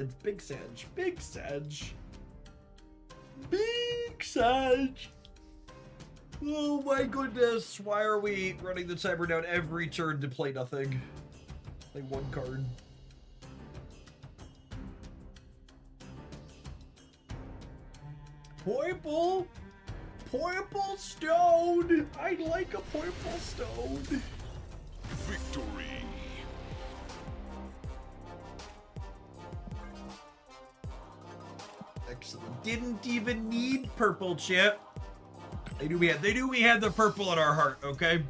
It's Big Sedge. Big Sedge. Big Sedge. Oh my goodness. Why are we running the timer down every turn to play nothing? Play one card. Purple. Purple stone. I like a purple stone. Victory. Excellent. Didn't even need purple, Chip. They knew we had the purple in our heart, okay?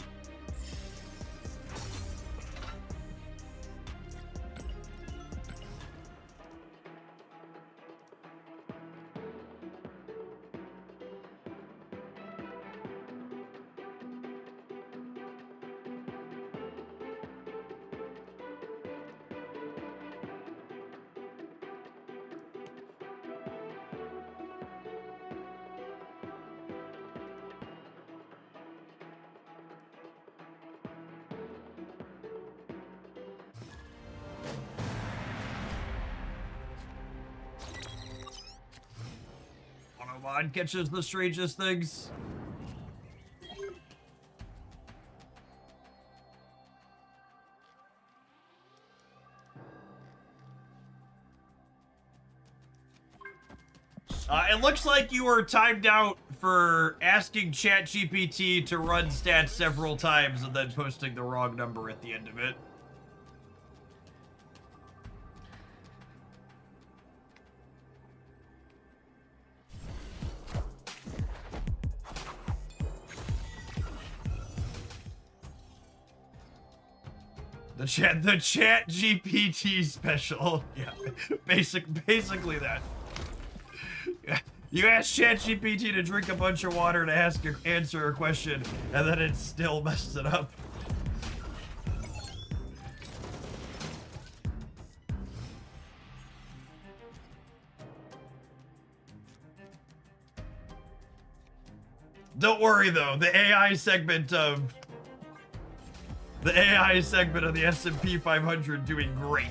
Autobot catches the strangest things. It looks like you were timed out for asking ChatGPT to run stats several times and then posting the wrong number at the end of it. The chat GPT special. Yeah, basically that. You ask ChatGPT to drink a bunch of water to answer a question, and then it still messes it up. Don't worry though, the AI segment of the S&P 500 doing great.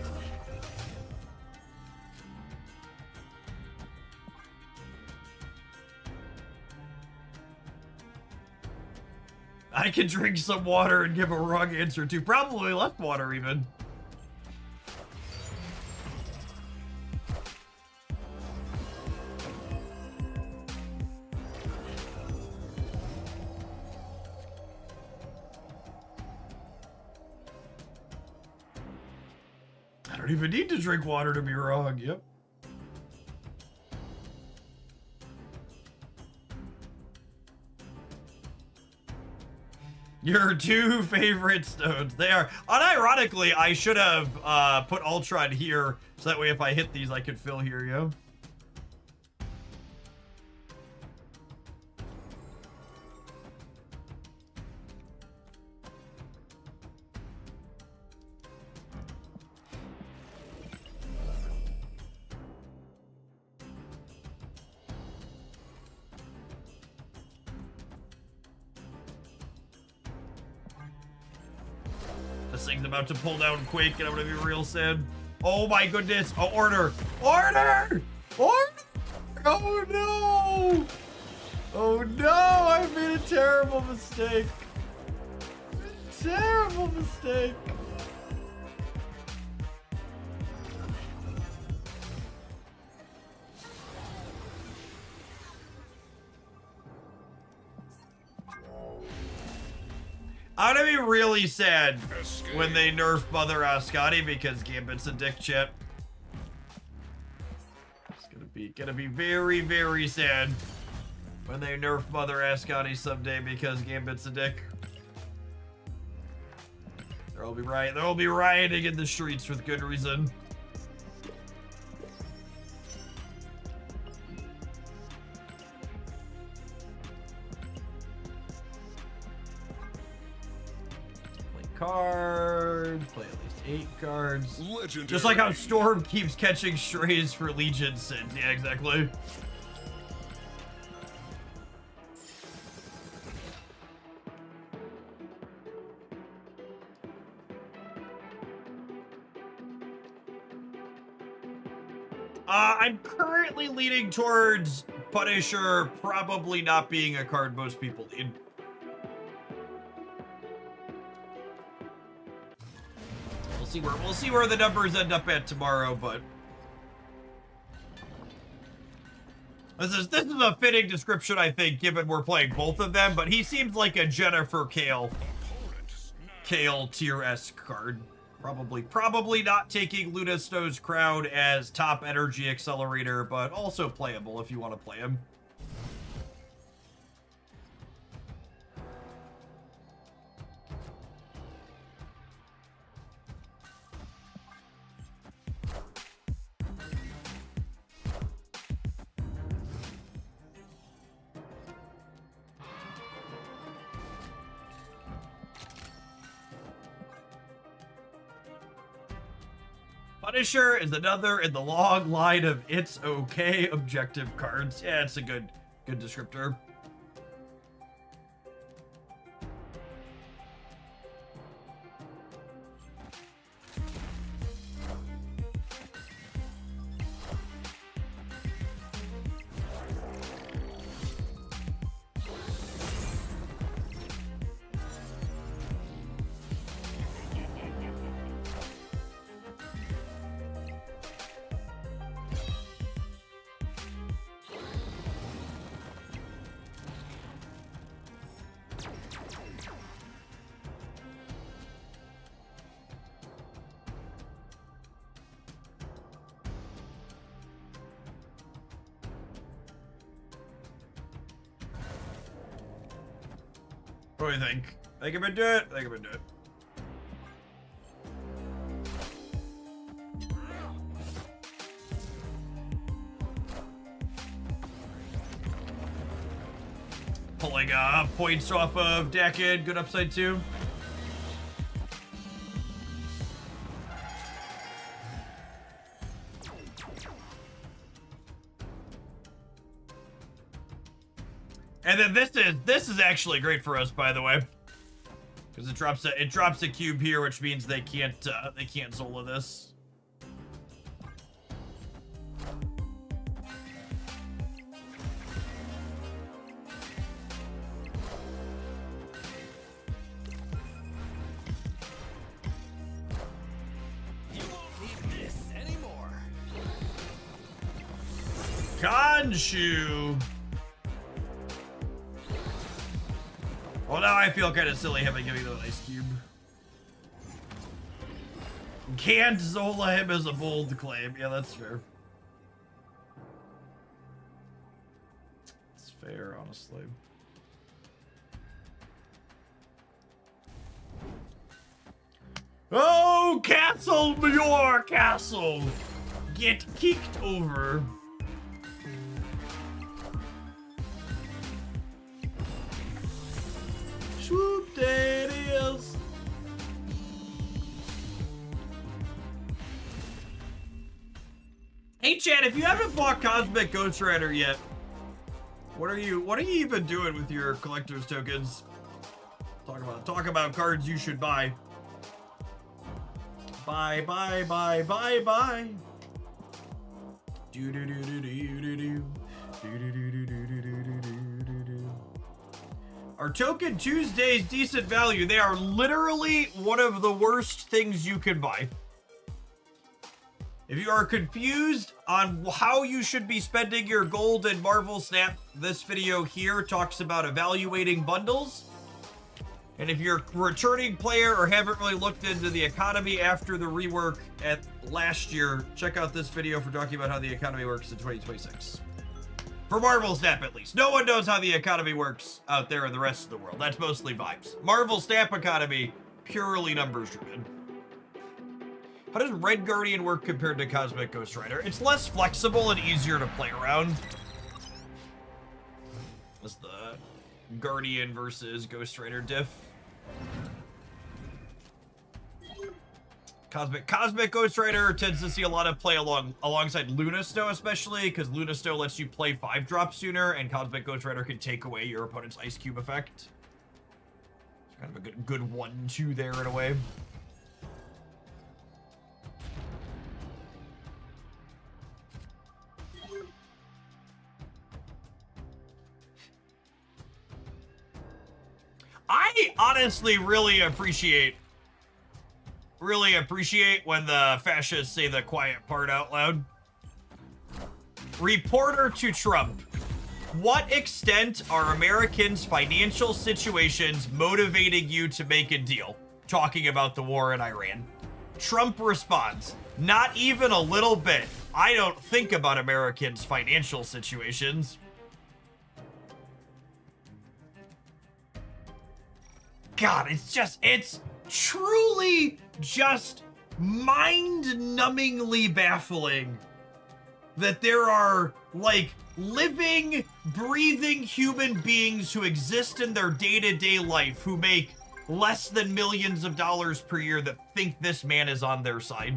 I can drink some water and give a wrong answer too. Probably left water even. I don't even need to drink water to be wrong. Yep. Your two favorite stones. They are. Unironically, I should have put Ultron here, so that way if I hit these, I could fill here, yo. This thing's about to pull down Quake, and I'm gonna be real sad. Oh my goodness! Oh, order! Order! Order! Oh no! Oh no! I made a terrible mistake. Terrible mistake. I'm gonna be really sad when they nerf Mother Ascani because Gambit's a dick chip. It's gonna be very, very sad when they nerf Mother Ascani someday because Gambit's a dick. They'll be rioting in the streets with good reason. cards. Play at least 8 cards. Legendary. Just like how Storm keeps catching strays for Legion sins. Yeah, exactly. I'm currently leaning towards Punisher probably not being a card most people need. We'll see where the numbers end up at tomorrow, but this is a fitting description, I think, given we're playing both of them. But he seems like a Jennifer Kale tier-esque card. Probably not taking Luna Snow's Crown as top energy accelerator, but also playable if you want to play him. Punisher is another in the long line of it's okay objective cards. Yeah, it's a good descriptor. What do you think? Think I'm gonna do it? Think I'm gonna do it. Pulling points off of Dakin, good upside too. And then this is actually great for us, by the way, because it drops a cube here, which means they can't Zola this. You won't need this anymore. Khonshu. Well, now I feel kind of silly having giving the ice cube. Can't Zola him as a bold claim. Yeah, that's fair. It's fair, honestly. Oh, Castle, your castle! Get kicked over. Swoop, there it is. Hey Chad, if you haven't bought Cosmic Ghost Rider yet, what are you even doing with your collector's tokens? Talk about cards you should buy. Buy. Do do do do do do do do. Are Token Tuesdays decent value? They are literally one of the worst things you can buy. If you are confused on how you should be spending your gold in Marvel Snap, this video here talks about evaluating bundles. And if you're a returning player or haven't really looked into the economy after the rework at last year, check out this video for talking about how the economy works in 2026. For Marvel Snap, at least. No one knows how the economy works out there in the rest of the world. That's mostly vibes. Marvel Snap economy, purely numbers driven. How does Red Guardian work compared to Cosmic Ghost Rider? It's less flexible and easier to play around. That's the Guardian versus Ghost Rider diff. Cosmic Ghost Rider tends to see a lot of play alongside Luna Snow, especially because Luna Snow lets you play 5-drop sooner, and Cosmic Ghost Rider can take away your opponent's Ice Cube effect. It's kind of a good 1-2 there in a way. I honestly really appreciate when the fascists say the quiet part out loud. Reporter to Trump. What extent are Americans' financial situations motivating you to make a deal? Talking about the war in Iran. Trump responds, not even a little bit. I don't think about Americans' financial situations. God, it's truly just mind-numbingly baffling that there are, like, living, breathing human beings who exist in their day-to-day life who make less than millions of dollars per year that think this man is on their side.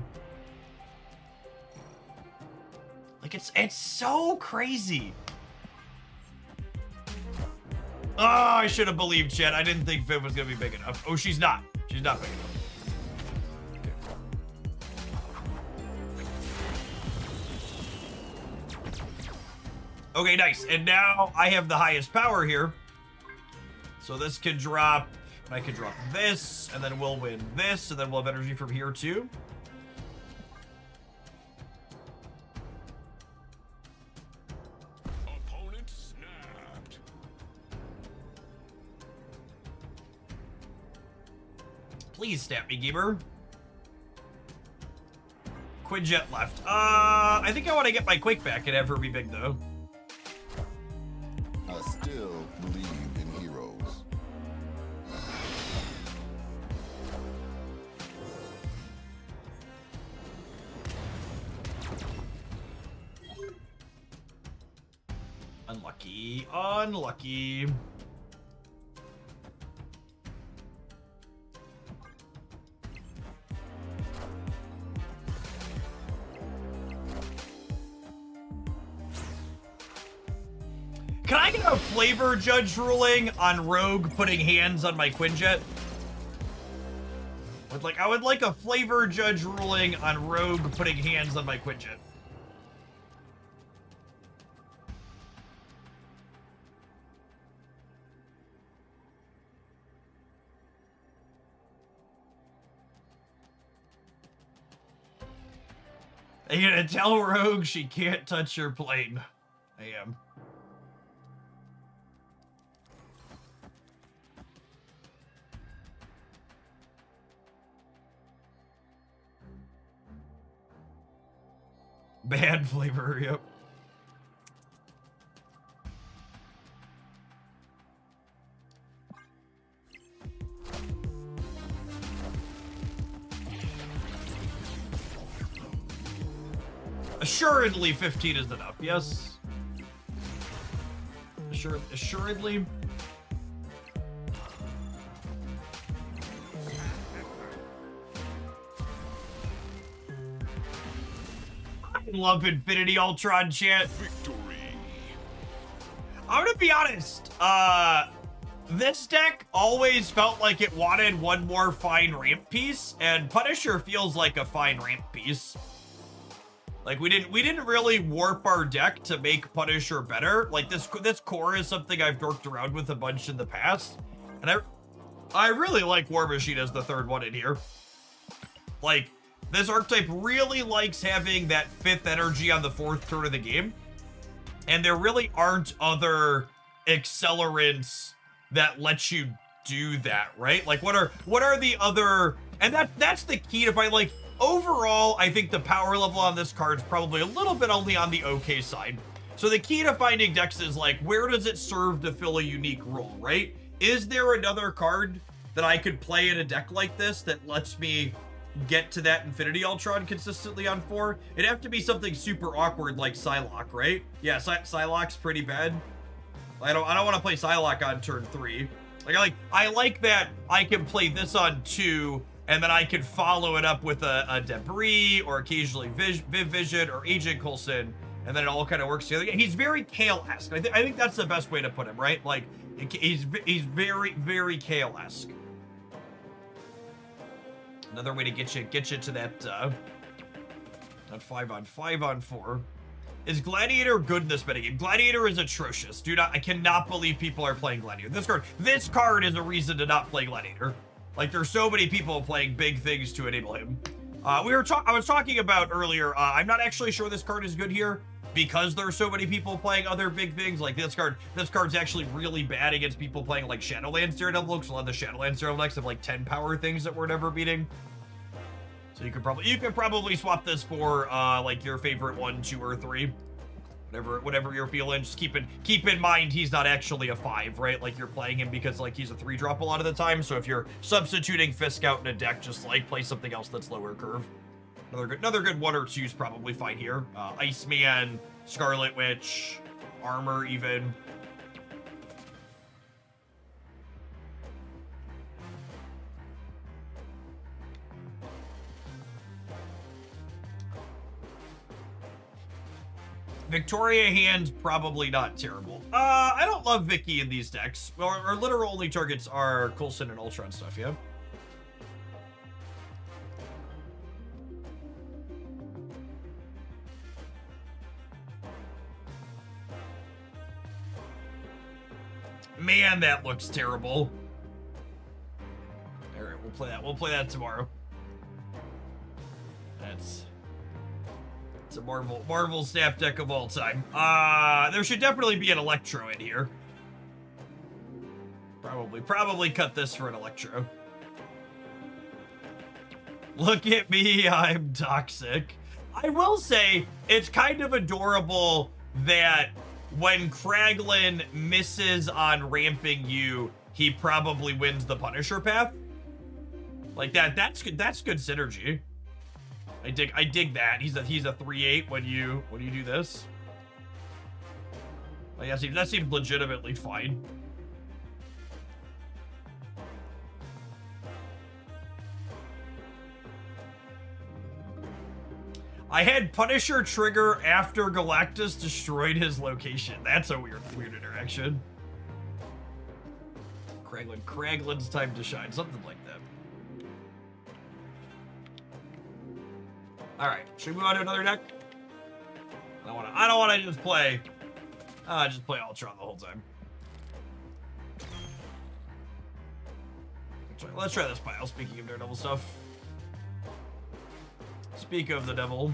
Like, it's so crazy. Oh, I should have believed Chet. I didn't think Viv was gonna be big enough. Oh, she's not. She's not big enough. Okay, nice. And now I have the highest power here. So this can drop, and I can drop this, and then we'll win this, and then we'll have energy from here too. Opponent snapped. Please snap me, Gamer. Quinjet left. I think I want to get my Quake back and have her be big though. I still believe in heroes. Unlucky. Unlucky. Can I get a flavor judge ruling on Rogue putting hands on my Quinjet? I would like a flavor judge ruling on Rogue putting hands on my Quinjet. Are you gonna tell Rogue she can't touch your plane? I am. Bad flavor, yep. Assuredly 15 is enough, yes. Assuredly. I love Infinity Ultron chat. Victory. I'm gonna be honest, this deck always felt like it wanted one more fine ramp piece, and Punisher feels like a fine ramp piece. Like we didn't really warp our deck to make Punisher better. Like this core is something I've dorked around with a bunch in the past, and I really like War Machine as the third one in here. Like this archetype really likes having that 5th energy on the 4th turn of the game, and there really aren't other accelerants that let you do that, right? Like what are the other, and that's the key to fight. Like overall, I think the power level on this card is probably a little bit only on the okay side. So the key to finding decks is like, where does it serve to fill a unique role, right? Is there another card that I could play in a deck like this that lets me get to that Infinity Ultron consistently on 4? It'd have to be something super awkward like Psylocke, right? Yeah, Psylocke's pretty bad. I don't want to play Psylocke on turn 3. I like that I can play this on 2, and then I can follow it up with a debris or occasionally Viv Vision or Agent Coulson, and then it all kind of works together. He's very Kale-esque. I think that's the best way to put him, right? Like, he's very, very Kale-esque. Another way to get you to that 5-on-5-on-4. Is Gladiator good in this metagame? Gladiator is atrocious. I cannot believe people are playing Gladiator. This card is a reason to not play Gladiator. Like, there's so many people playing big things to enable him. I was talking about earlier, I'm not actually sure this card is good here because there's so many people playing other big things. Like, this card's actually really bad against people playing, like, Shadowlands Daredevil, because a lot of the Shadowlands Daredevil decks have, like, 10 power things that we're never beating. So you could probably swap this for, like, your favorite 1, 2, or 3. Whatever you're feeling. Just keep in mind he's not actually a 5, right? Like, you're playing him because, like, he's a 3-drop a lot of the time. So if you're substituting Fisk out in a deck, just, like, play something else that's lower curve. Another good 1 or 2 is probably fine here. Iceman, Scarlet Witch, Armor even. Victoria Hand's probably not terrible. I don't love Vicky in these decks. Well, our literal only targets are Coulson and Ultron stuff, yeah? Man, that looks terrible. All right, we'll play that. We'll play that tomorrow. It's a Marvel Snap deck of all time. There should definitely be an Electro in here. Probably cut this for an Electro. Look at me, I'm toxic. I will say, it's kind of adorable that when Kraglin misses on ramping you, he probably wins the Punisher path. Like that's good synergy. I dig that. He's a 3/8 when you do this. Like, that seems legitimately fine. I had Punisher trigger after Galactus destroyed his location. That's a weird interaction. Kraglin's time to shine, something like that. All right, should we move on to another deck? I don't want to just play Ultron the whole time. Let's try this pile. Speaking of Daredevil stuff. Speak of the devil.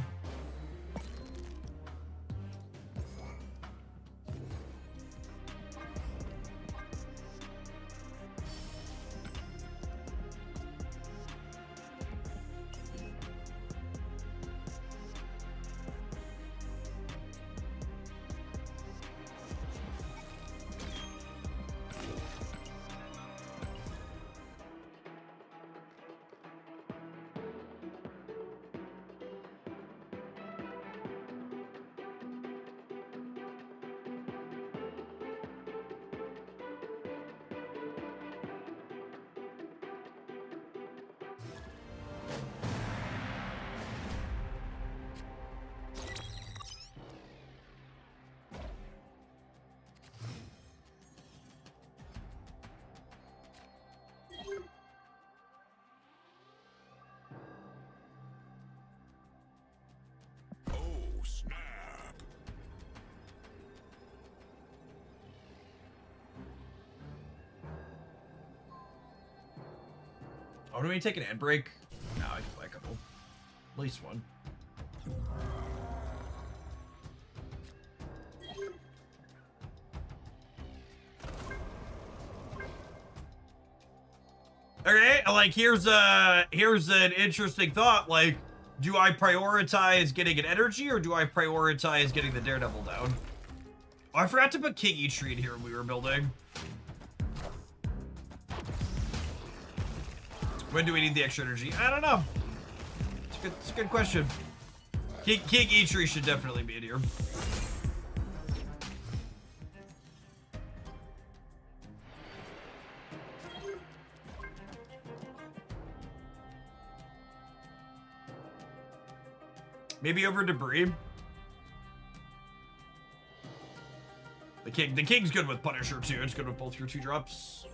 Oh, do we take an ad break? No, I can play a couple. At least one. Okay, like here's an interesting thought. Like, do I prioritize getting an energy or do I prioritize getting the Daredevil down? Oh, I forgot to put King Tree in here when we were building. When do we need the extra energy? I don't know. It's a good question. King Tree should definitely be in here. Maybe over debris. The king's good with Punisher too. It's good with both your 2-drops.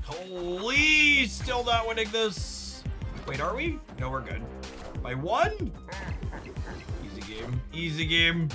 Holy, still not winning this. Wait, are we? No, we're good. By 1? Easy game. Easy game.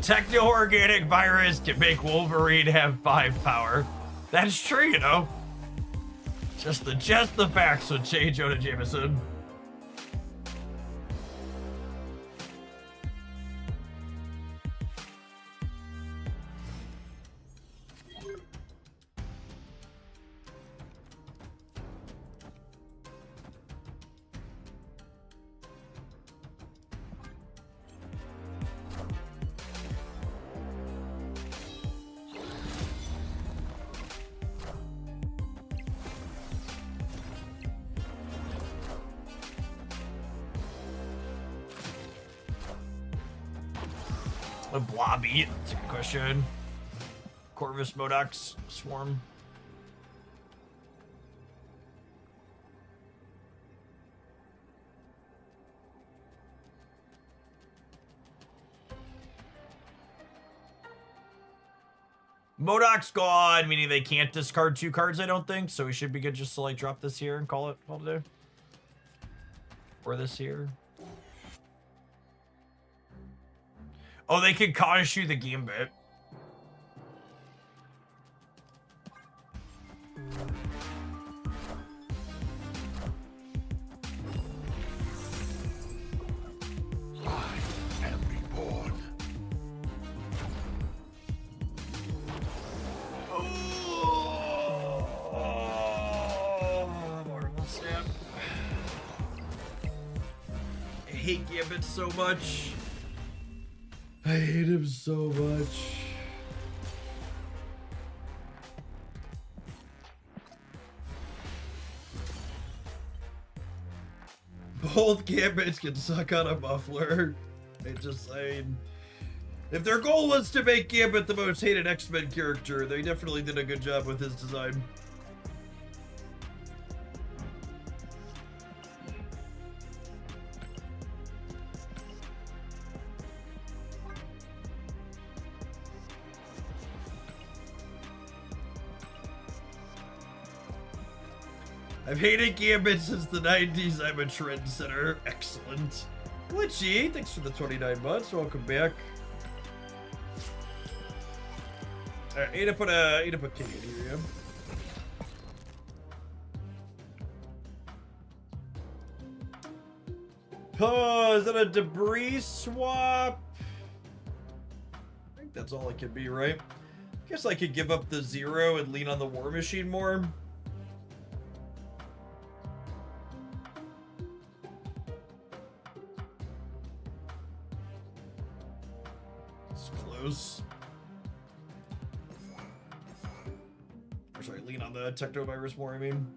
Techno-organic virus can make Wolverine have 5 power. That's true, you know. Just the facts would change Jonah Jameson. A blobby. That's a good question. Corvus Modox Swarm. Modoc's gone, meaning they can't discard 2 cards, I don't think. So we should be good just to like drop this here and call it a day. Or this here. Oh, they can Kashu the Gambit. I am reborn. Horrible snap. I hate Gambit so much. I hate him so much. Both Gambits can suck on a muffler. If their goal was to make Gambit the most hated X-Men character, they definitely did a good job with his design. I've hated Gambit since the 90s. I'm a trendsetter. Excellent. Glitchy, thanks for the 29 months. Welcome back. Alright, I need to put King in here, yeah. Oh, is that a debris swap? I think that's all it could be, right? Guess I could give up the 0 and lean on the War Machine more. Or sorry, lean on the Technovirus more, I mean.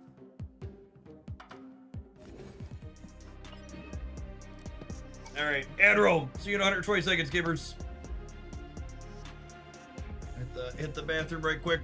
Alright, Admiral, see you in 120 seconds, gamers. Hit the bathroom right quick.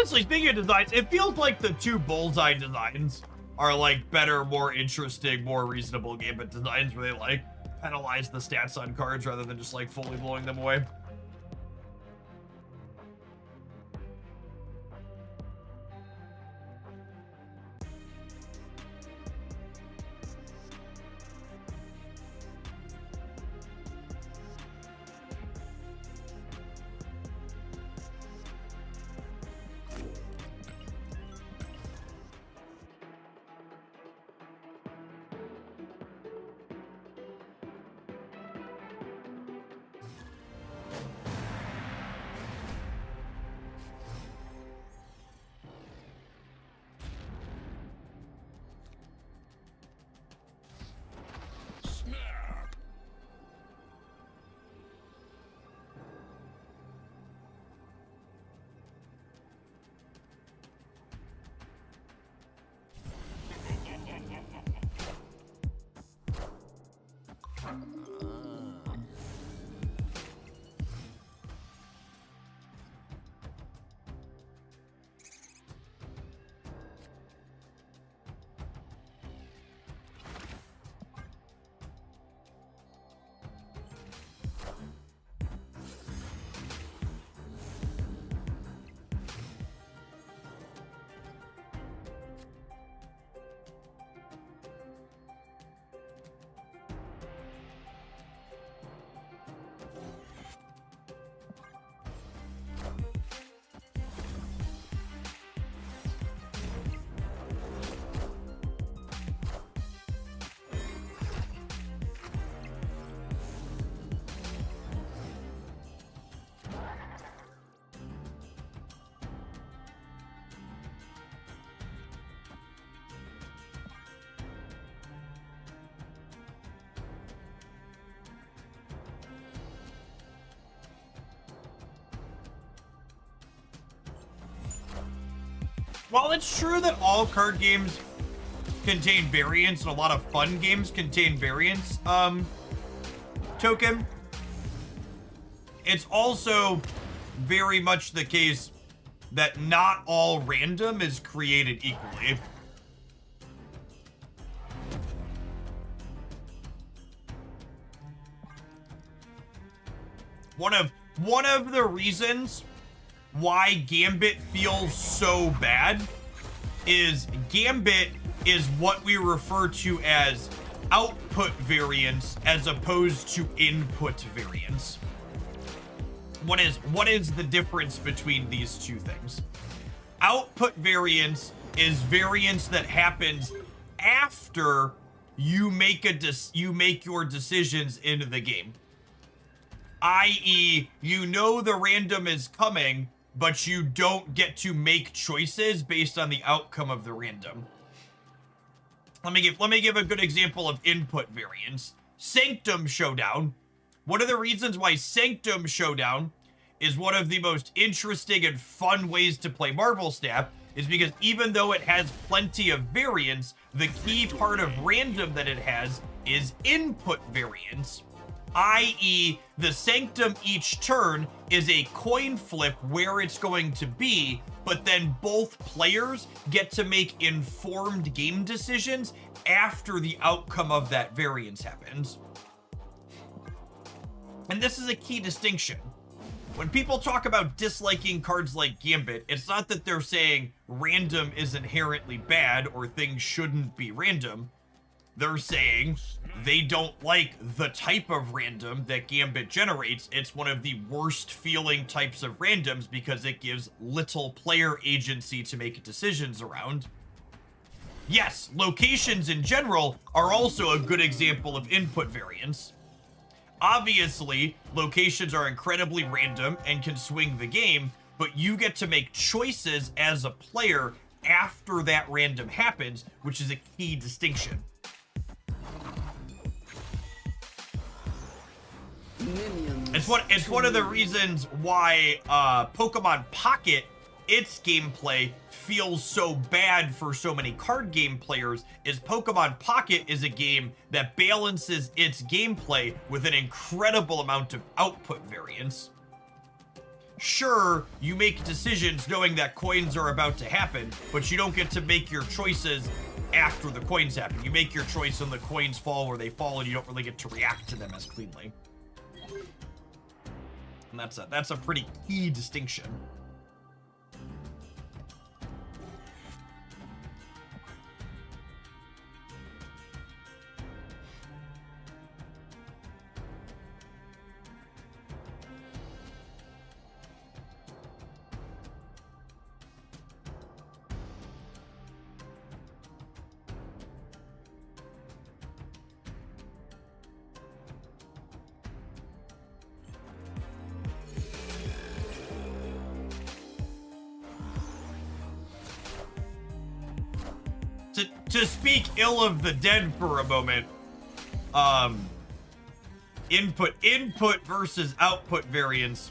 honestly, speaking of designs, it feels like the two bullseye designs are like better, more interesting, more reasonable Gambit designs where they like penalize the stats on cards rather than just like fully blowing them away. Snap. While it's true that all card games contain variants and a lot of fun games contain variants, token, it's also very much the case that not all random is created equally. One of the reasons why Gambit feels so bad is Gambit is what we refer to as output variance as opposed to input variance. What is the difference between these two things? Output variance is variance that happens after you make your decisions in the game. I.e., you know the random is coming, but you don't get to make choices based on the outcome of the random. Let me give a good example of input variance. Sanctum Showdown. One of the reasons why Sanctum Showdown is one of the most interesting and fun ways to play Marvel Snap is because even though it has plenty of variance, the key part of random that it has is input variance. I.e., the Sanctum each turn is a coin flip where it's going to be, but then both players get to make informed game decisions after the outcome of that variance happens. And this is a key distinction. When people talk about disliking cards like Gambit, it's not that they're saying random is inherently bad or things shouldn't be random. They're saying they don't like the type of random that Gambit generates. It's one of the worst feeling types of randoms because it gives little player agency to make decisions around. Yes, locations in general are also a good example of input variance. Obviously, locations are incredibly random and can swing the game, but you get to make choices as a player after that random happens, which is a key distinction. It's one of the reasons why Pokemon Pocket, its gameplay feels so bad for so many card game players, is Pokemon Pocket is a game that balances its gameplay with an incredible amount of output variance. Sure, you make decisions knowing that coins are about to happen, but you don't get to make your choices after the coins happen. You make your choice when the coins fall where they fall, and you don't really get to react to them as cleanly. And that's a pretty key distinction. To speak ill of the dead for a moment, input versus output variance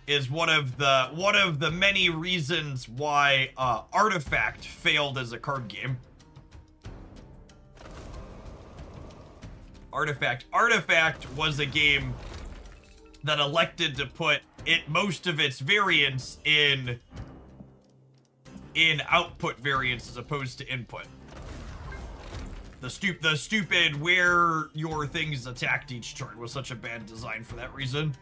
is one of the many reasons why Artifact failed as a card game. Artifact was a game that elected to put most of its variance in output variance as opposed to input. The stupid where your things attacked each turn was such a bad design for that reason.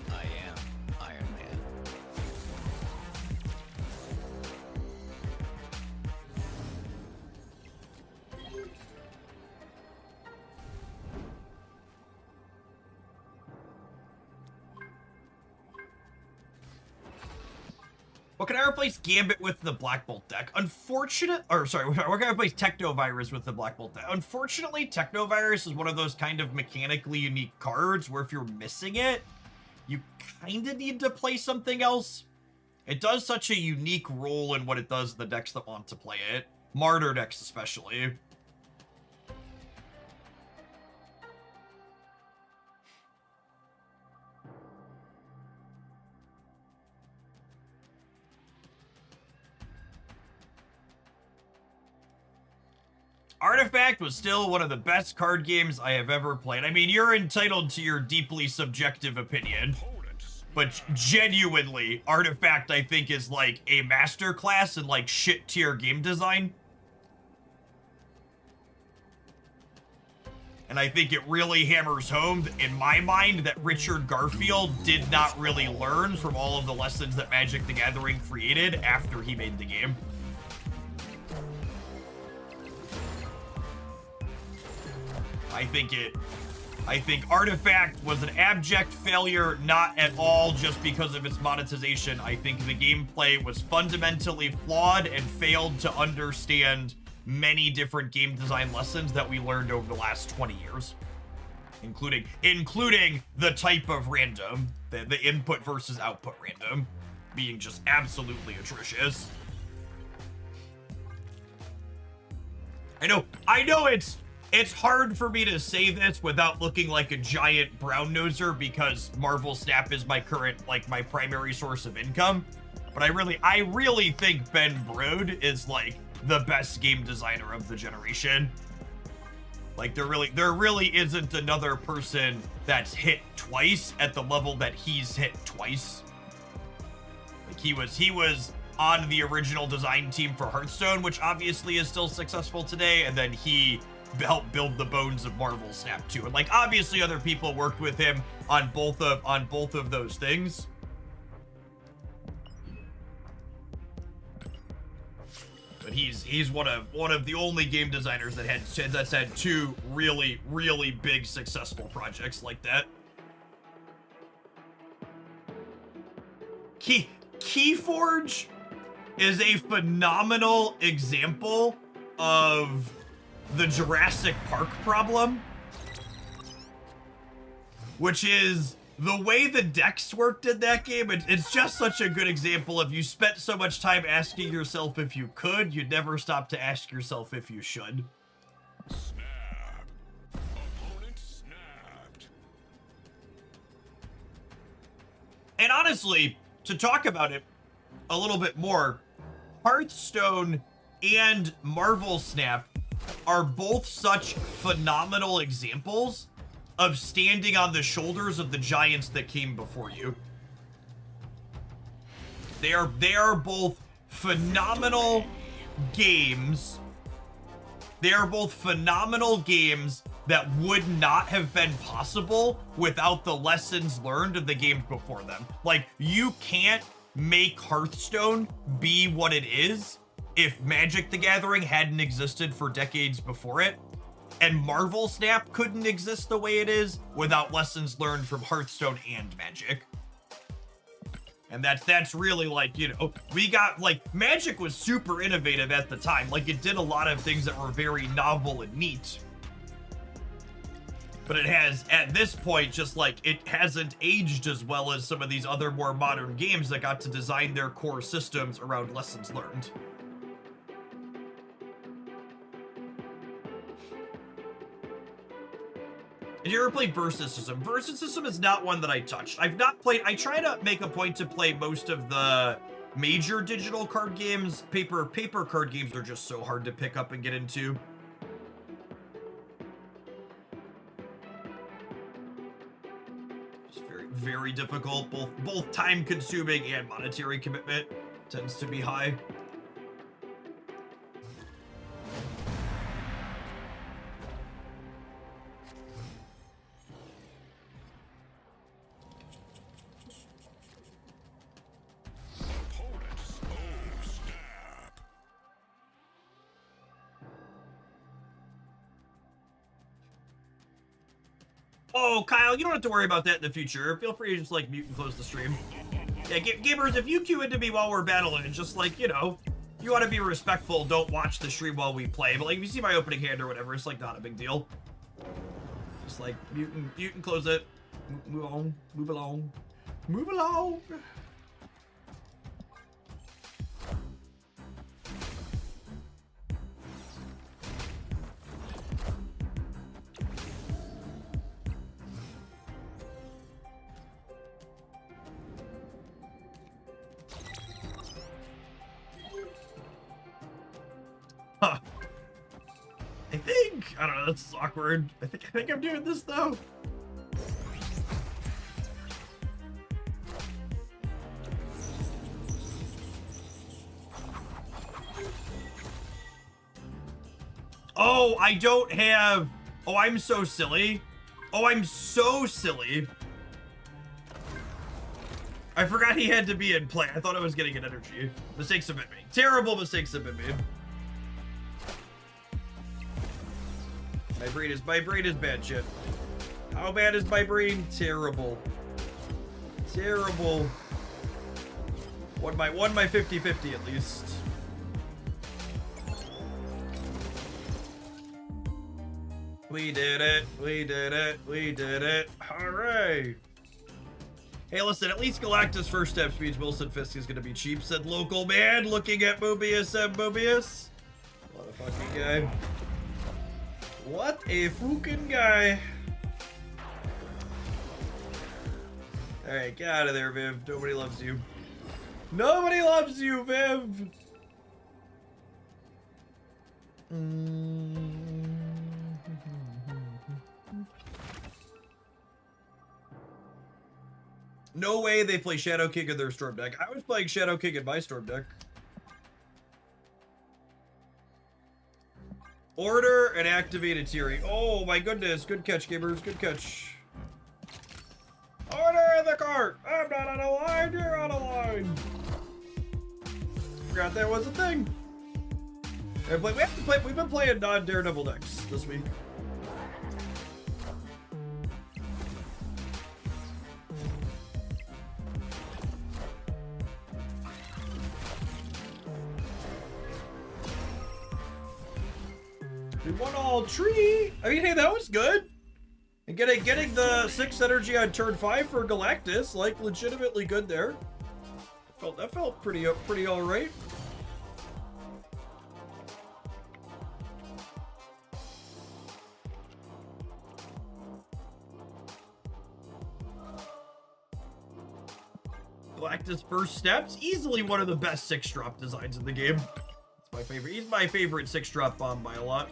I am Iron Man. What can I replace Gambit with the Black Bolt deck? What can I replace Technovirus with the Black Bolt deck? Unfortunately, Technovirus is one of those kind of mechanically unique cards where if you're missing it, you kind of need to play something else. It does such a unique role in what it does in the decks that want to play it. Martyr decks especially. Artifact was still one of the best card games I have ever played. I mean, you're entitled to your deeply subjective opinion, but genuinely, Artifact, I think, is like a masterclass in like shit tier game design. And I think it really hammers home, in my mind, that Richard Garfield did not really learn from all of the lessons that Magic the Gathering created after he made the game. I think Artifact was an abject failure, not at all just because of its monetization. I think the gameplay was fundamentally flawed and failed to understand many different game design lessons that we learned over the last 20 years, including the type of random, the input versus output random being just absolutely atrocious. I know it's hard for me to say this without looking like a giant brown noser because Marvel Snap is my current, like, my primary source of income. But I really think Ben Brode is like the best game designer of the generation. Like there really isn't another person that's hit twice at the level that he's hit twice. Like he was on the original design team for Hearthstone, which obviously is still successful today, and then he helped build the bones of Marvel Snap too. And like obviously other people worked with him on both of those things. But he's one of the only game designers that's had two really big successful projects like that. Keyforge is a phenomenal example of the Jurassic Park problem, which is the way the decks worked in that game. It's just such a good example of you spent so much time asking yourself if you could, you'd never stop to ask yourself if you should. Snap. Opponent snapped. And honestly, to talk about it a little bit more, Hearthstone and Marvel Snap are both such phenomenal examples of standing on the shoulders of the giants that came before you. They are both phenomenal games. They are both phenomenal games that would not have been possible without the lessons learned of the games before them. Like, you can't make Hearthstone be what it is if Magic the Gathering hadn't existed for decades before it. And Marvel Snap couldn't exist the way it is without lessons learned from Hearthstone and Magic. And that's really like, you know, we got, like, Magic was super innovative at the time. Like, it did a lot of things that were very novel and neat. But it has, at this point, just like, it hasn't aged as well as some of these other more modern games that got to design their core systems around lessons learned. Did you ever play Versus System? Versus System is not one that I touched. I've not played, I try to make a point to play most of the major digital card games. Paper card games are just so hard to pick up and get into. It's very, very difficult. Both time consuming and monetary commitment tends to be high. Oh, Kyle, you don't have to worry about that in the future. Feel free to just, like, mute and close the stream. Yeah, gamers, if you queue into me while we're battling, just, like, you know, you want to be respectful, don't watch the stream while we play. But, like, if you see my opening hand or whatever, it's, like, not a big deal. Just, like, mute and close it. Move on. Move along. Move along. Huh. I don't know, that's awkward. I think I'm doing this though. Oh, I don't have, oh, I'm so silly. Oh, I'm so silly. I forgot he had to be in play. I thought I was getting an energy. Mistakes have been made. Terrible mistakes have been made. My brain is bad shit. How bad is my brain? Terrible. Terrible. Won my 50-50 at least. We did it. We did it. We did it. Hooray. Hey, listen, at least Galactus' first step speech, Wilson Fisk is gonna be cheap, said local man looking at Mobius and Mobius. What a fucking guy. What a fucking guy. Alright, get out of there, Viv. Nobody loves you. Nobody loves you, Viv! No way they play Shadow King in their Storm deck. I was playing Shadow King in my Storm deck. Order and activated Theory. Oh my goodness. Good catch, gamers. Good catch. Order in the cart. I'm not on a line. You're on a line. Forgot that was a thing. We've been playing non-Daredevil decks this week. We won all tree. I mean, hey, that was good. And getting the 6 energy on turn 5 for Galactus, like, legitimately good there. That felt pretty all right. Galactus first steps, easily one of the best 6-drop designs in the game. That's my favorite. He's my favorite 6-drop bomb by a lot.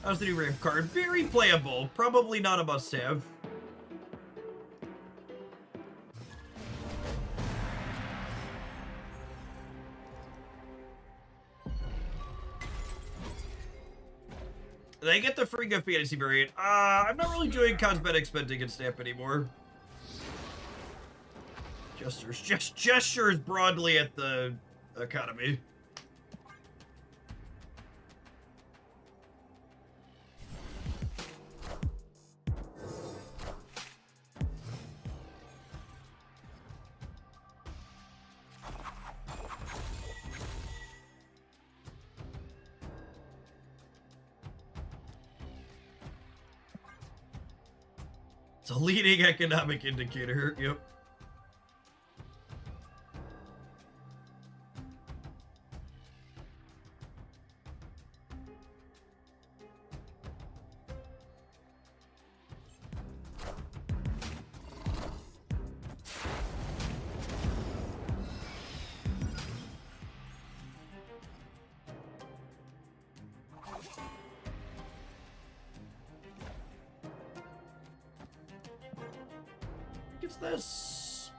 How's the new ramp card? Very playable. Probably not a must-have. They get the free gift fantasy variant. I'm not really doing cosmetic spending in Snap anymore. Gestures broadly at the economy. It's a leading economic indicator. Yep. What's this?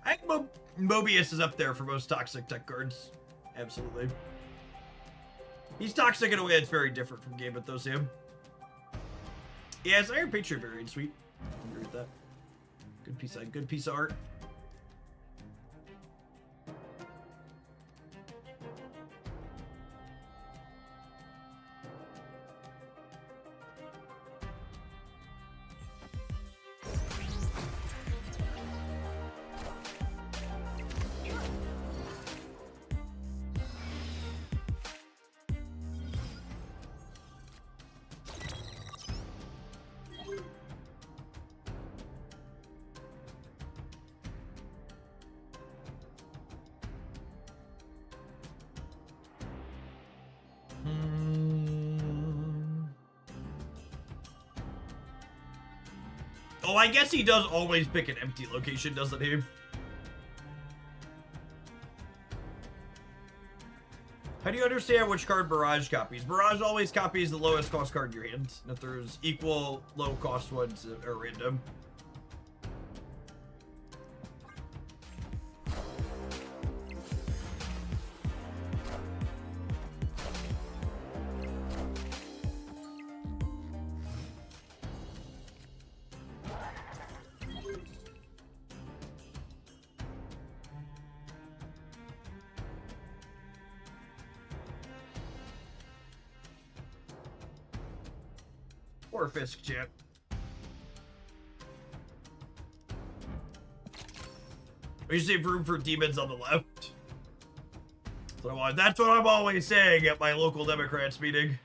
I think Mobius is up there for most toxic tech cards. Absolutely. He's toxic in a way that's very different from Game Though, Sam. Yeah, it's Iron Patriot variant, sweet. I agree with that. Good piece of art. Oh, I guess he does always pick an empty location, doesn't he? How do you understand which card Barrage copies? Barrage always copies the lowest cost card in your hand. And if there's equal low cost ones are random. Or Fisk chat. We should save room for demons on the left. That's what I'm always saying at my local Democrats meeting.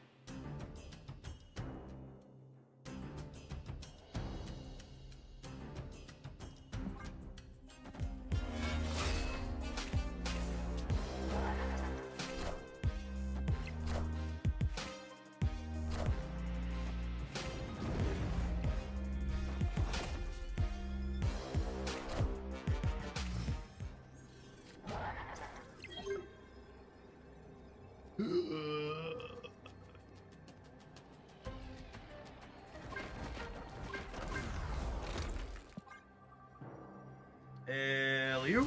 Liu?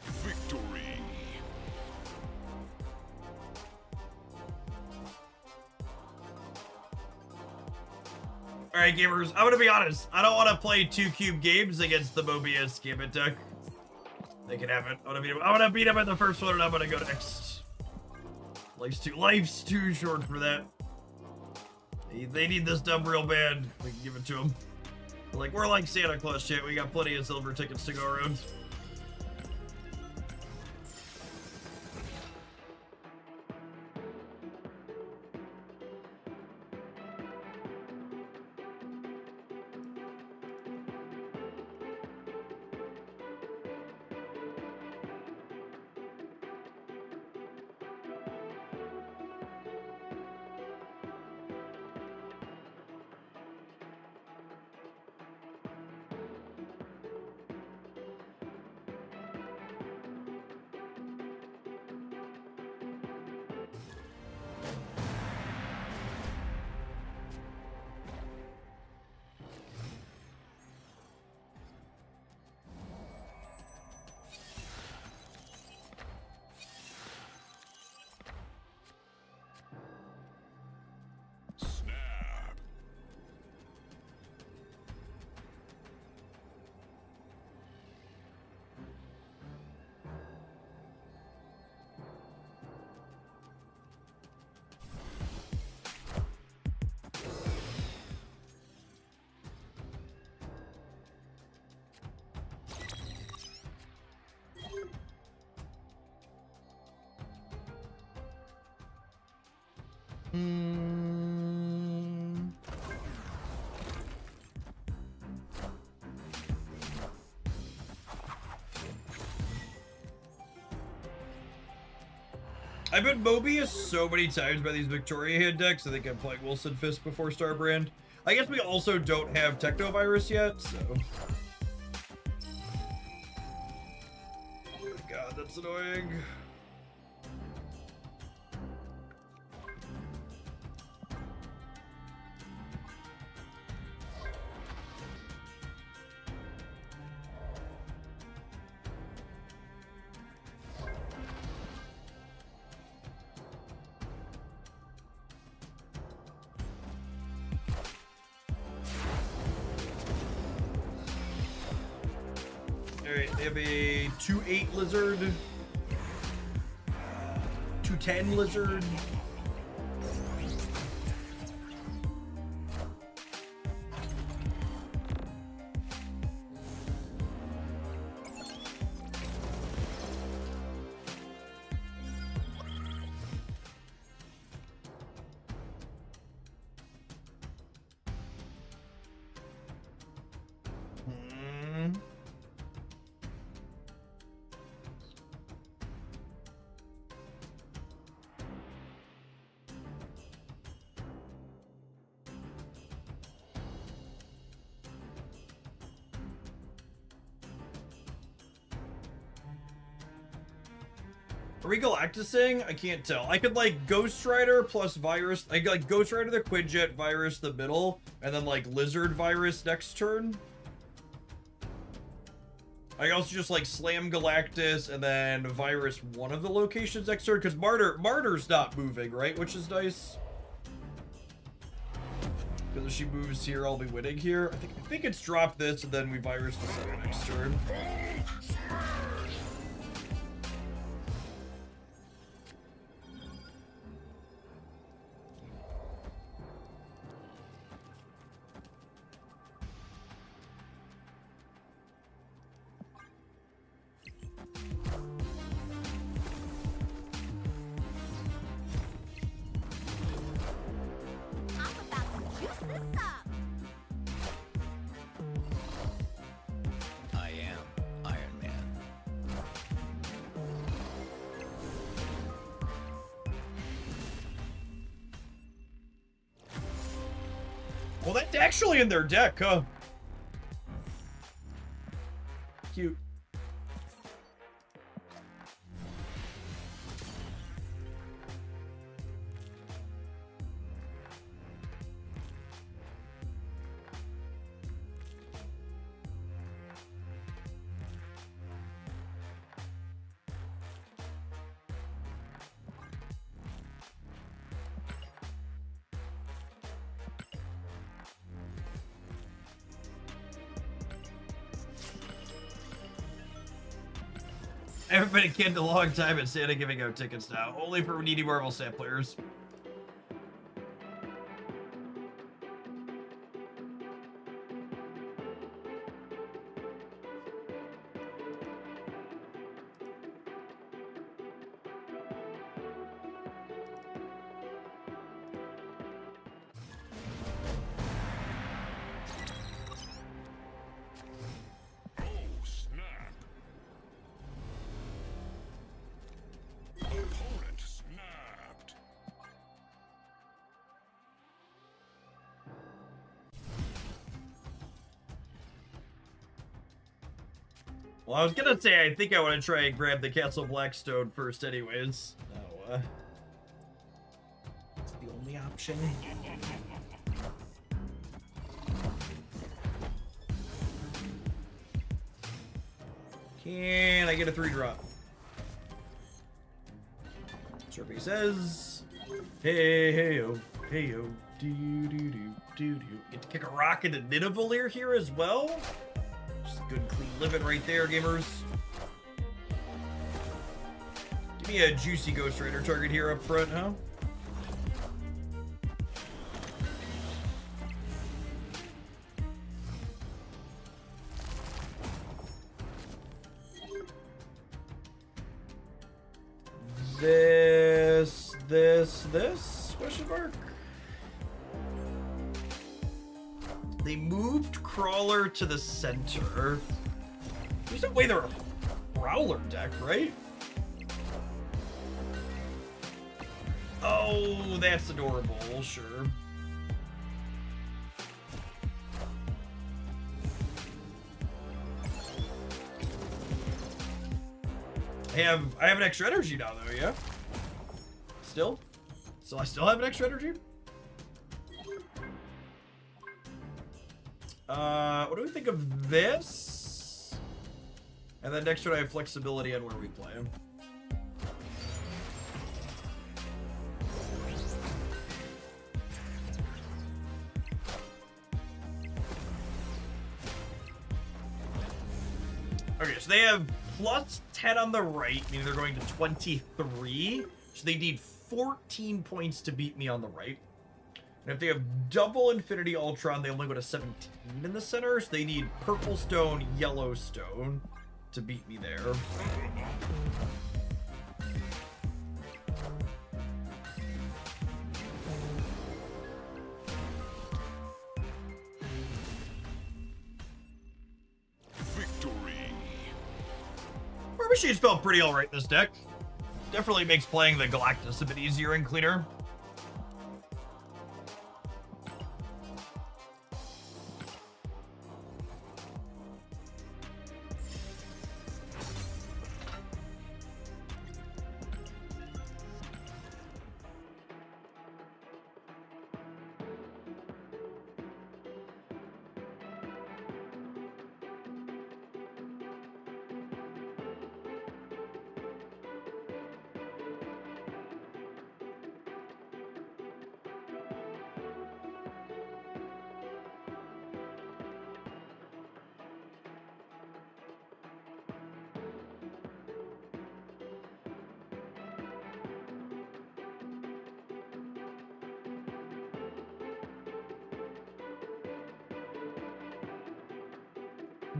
Victory. Alright, gamers, I'm gonna be honest. I don't want to play 2-cube games against the Mobius Gambit deck. They can have it. I'm gonna beat him at the first one and I'm gonna go next. Life's too short for that. They need this dub real bad. We can give it to them. We're like Santa Claus, chat. We got plenty of silver tickets to go around. Snap. I've been Mobius so many times by these Victoria hand decks. I think I'm playing Wilson Fisk before Starbrand. I guess we also don't have Technovirus yet, so. Oh my god, that's annoying. Alright, they have a 2/8 lizard, 2/10 lizard. Are we Galactusing? I can't tell. I could like Ghost Rider plus Virus. I could like Ghost Rider the Quinjet, Virus the middle, and then like Lizard Virus next turn. I could also just like Slam Galactus and then Virus one of the locations next turn because Martyr's not moving, right? Which is nice. Because if she moves here, I'll be winning here. I think it's drop this and then we Virus the center next turn. I am Iron Man. Well, that's actually in their deck, huh? Cute. I haven't been a kid in a long time and Santa giving out tickets now. Only for needy Marvel Stat players. Oh, snap. Opponent snapped. Well, I was gonna say I think I want to try and grab the Castle Blackstone first anyways. No, the only option. Can I get a 3-drop? Survey says, hey yo, do. Get to kick a rock into Nidavellir here as well. Just good clean living right there, gamers. Give me a juicy Ghost Rider target here up front, huh? This? Question mark? They moved Crawler to the center. There's no way they're a Prowler deck, right? Oh, that's adorable, sure. I have an extra energy now though, yeah? Still? So I still have an extra energy? What do we think of this? And then next turn I have flexibility on where we play him. Okay, so they have plus 10 on the right, meaning they're going to 23. So they need 14 points to beat me on the right. And if they have double Infinity Ultron, they only go to 17 in the center. So they need purple stone, yellow stone to beat me there. Victory. War Machine's felt pretty alright this deck. Definitely makes playing the Galactus a bit easier and cleaner.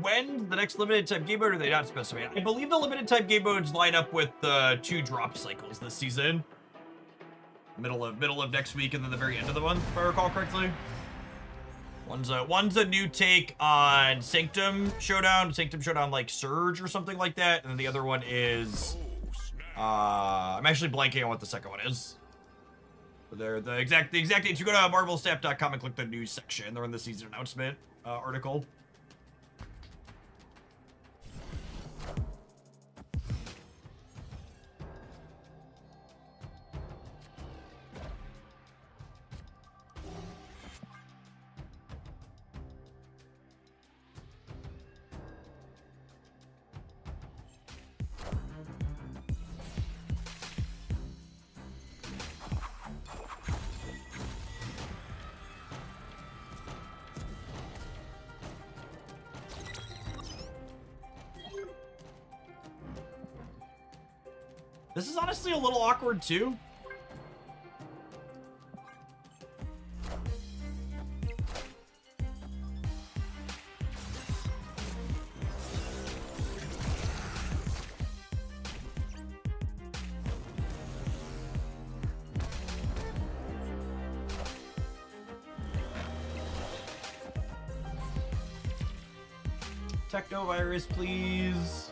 When the next limited type game mode, or they not specify? I believe the limited type game modes line up with the 2 drop cycles this season. Middle of next week and then the very end of the month, if I recall correctly. One's a new take on Sanctum Showdown like Surge or something like that, and then the other one is I'm actually blanking on what the second one is. But they're the exact dates. You go to marvelstaff.com and click the news section. They're in the season announcement article. This is honestly a little awkward too. Technovirus, please.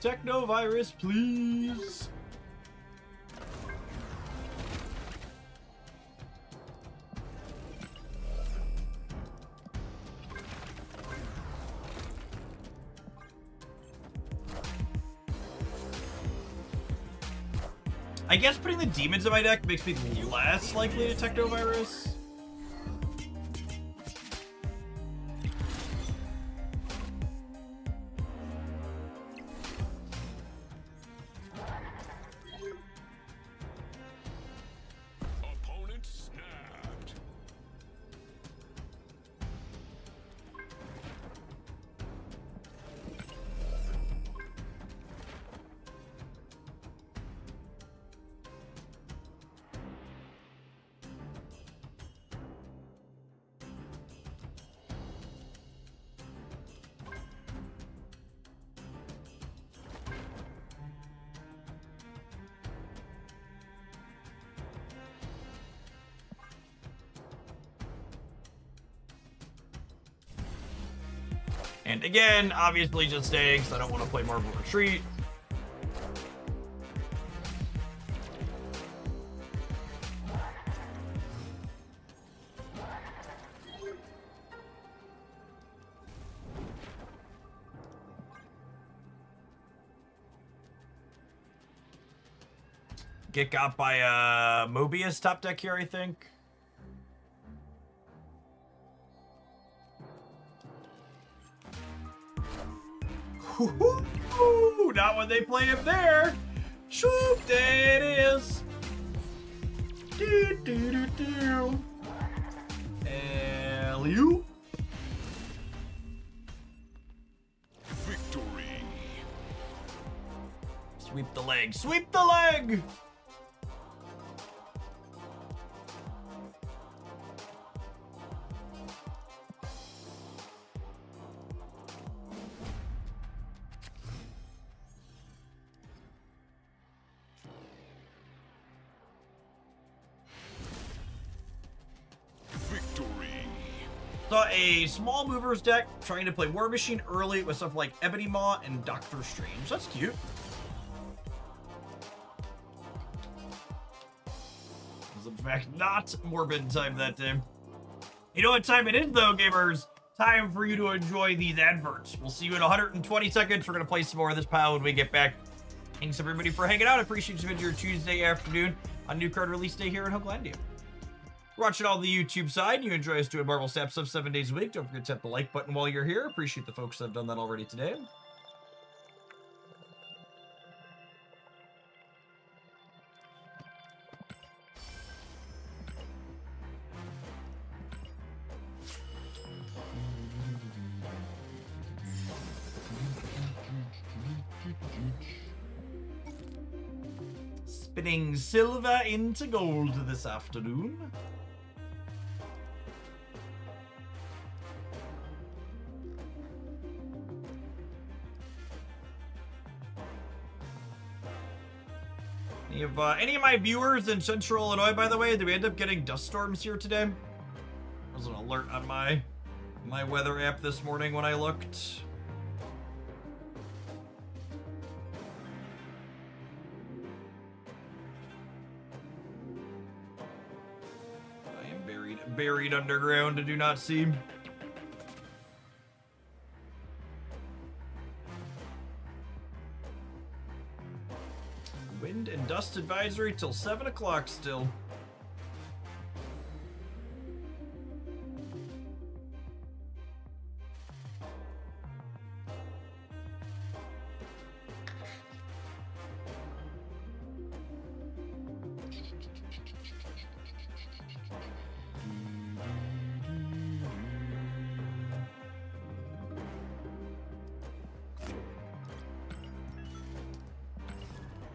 Technovirus, please. I guess putting the demons in my deck makes me less likely to Technovirus. Opponent snapped. And again, obviously just staying because I don't want to play Marble Retreat. Get got by Mobius top deck here, I think. Ooh, not when they play him there. Shoop, there it is. Do, do, do, do. Alley-oop. Victory. Sweep the leg. Sweep the leg. Victory. Saw a small movers deck trying to play War Machine early with stuff like Ebony Maw and Doctor Strange. That's cute. Was in fact not Morbid time that day. You know what time it is though, gamers? Time for you to enjoy these adverts. We'll see you in 120 seconds. We're gonna play some more of this pile when we get back. Thanks everybody for hanging out. I appreciate you spending your Tuesday afternoon on new card release day here in Hooglandia. Watching all the YouTube side, you enjoy us doing Marvel Snap stuff 7 days a week. Don't forget to hit the like button while you're here. Appreciate the folks that have done that already today. Spinning silver into gold this afternoon. Any of my viewers in Central Illinois, by the way, did we end up getting dust storms here today? There was an alert on my weather app this morning when I looked. I am buried underground and do not see. Wind and dust advisory till 7 o'clock still.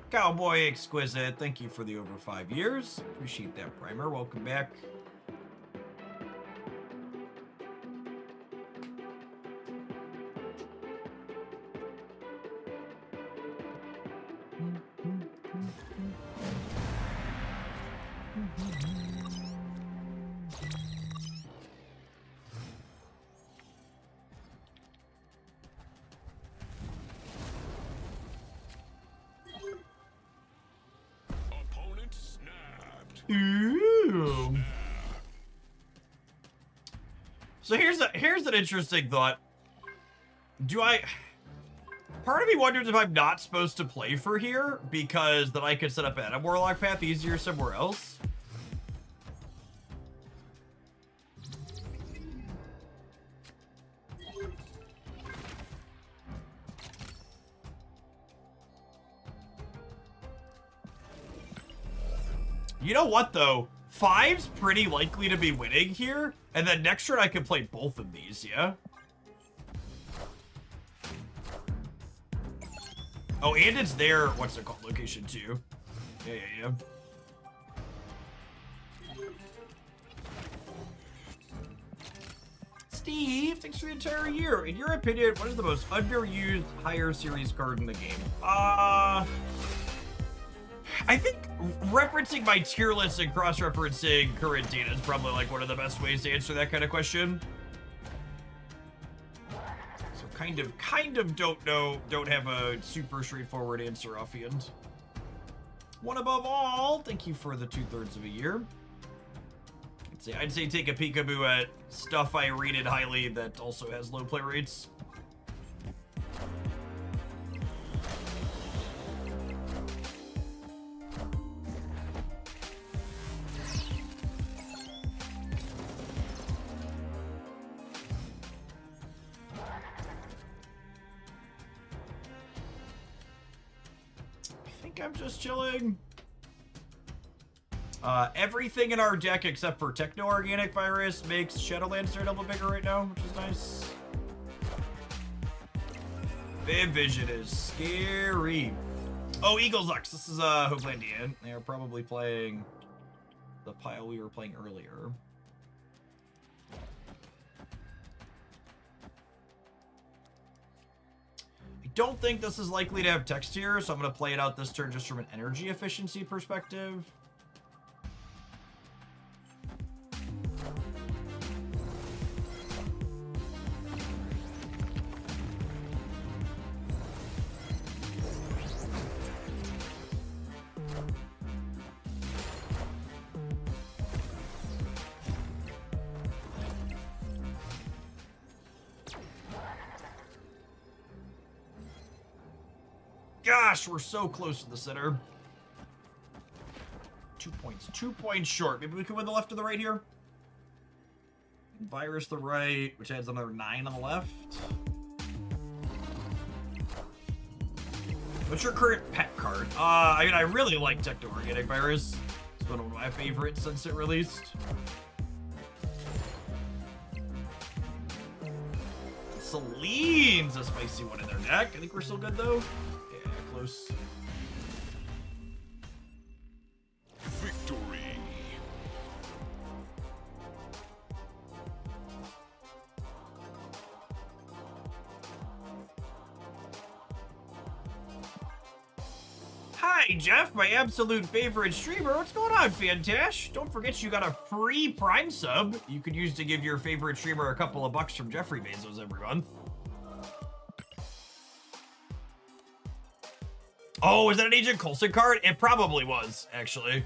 Cowboy Exquisite, thank you for the over 5 years. Appreciate that primer. Welcome back. Opponent snapped. Ooh. So here's an interesting thought. Part of me wonders if I'm not supposed to play for here, because then I could set up a Warlock path easier somewhere else. You know what, though? 5's pretty likely to be winning here, and then next turn I can play both of these, yeah? Oh, and it's their, what's it called, location too. Yeah. Steve, thanks for the entire year. In your opinion, what is the most underused higher series card in the game? I think referencing my tier list and cross-referencing current data is probably like one of the best ways to answer that kind of question. So kind of don't have a super straightforward answer offhand. One above all, thank you for the 2/3 of a year. I'd say take a peekaboo at stuff I rated highly that also has low play rates. I'm just chilling. Everything in our deck except for Techno-Organic Virus makes Shadowlands Daredevil bigger right now, which is nice. Vision is scary. Oh, Eagles Lux. This is Hopelandian. They are probably playing the pile we were playing earlier. Don't think this is likely to have text here, so I'm going to play it out this turn just from an energy efficiency perspective. Gosh, we're so close to the center. 2 points. 2 points short. Maybe we can win the left or the right here. Virus the right, which adds another 9 on the left. What's your current pet card? I mean, I really like Techno-Organic Virus. It's been one of my favorites since it released. Celine's a spicy one in their deck. I think we're still good, though. Close. Victory. Hi, Jeff, my absolute favorite streamer. What's going on, Fantash? Don't forget you got a free Prime sub you could use to give your favorite streamer a couple of bucks from Jeffrey Bezos every month. Oh, is that an Agent Coulson card? It probably was, actually.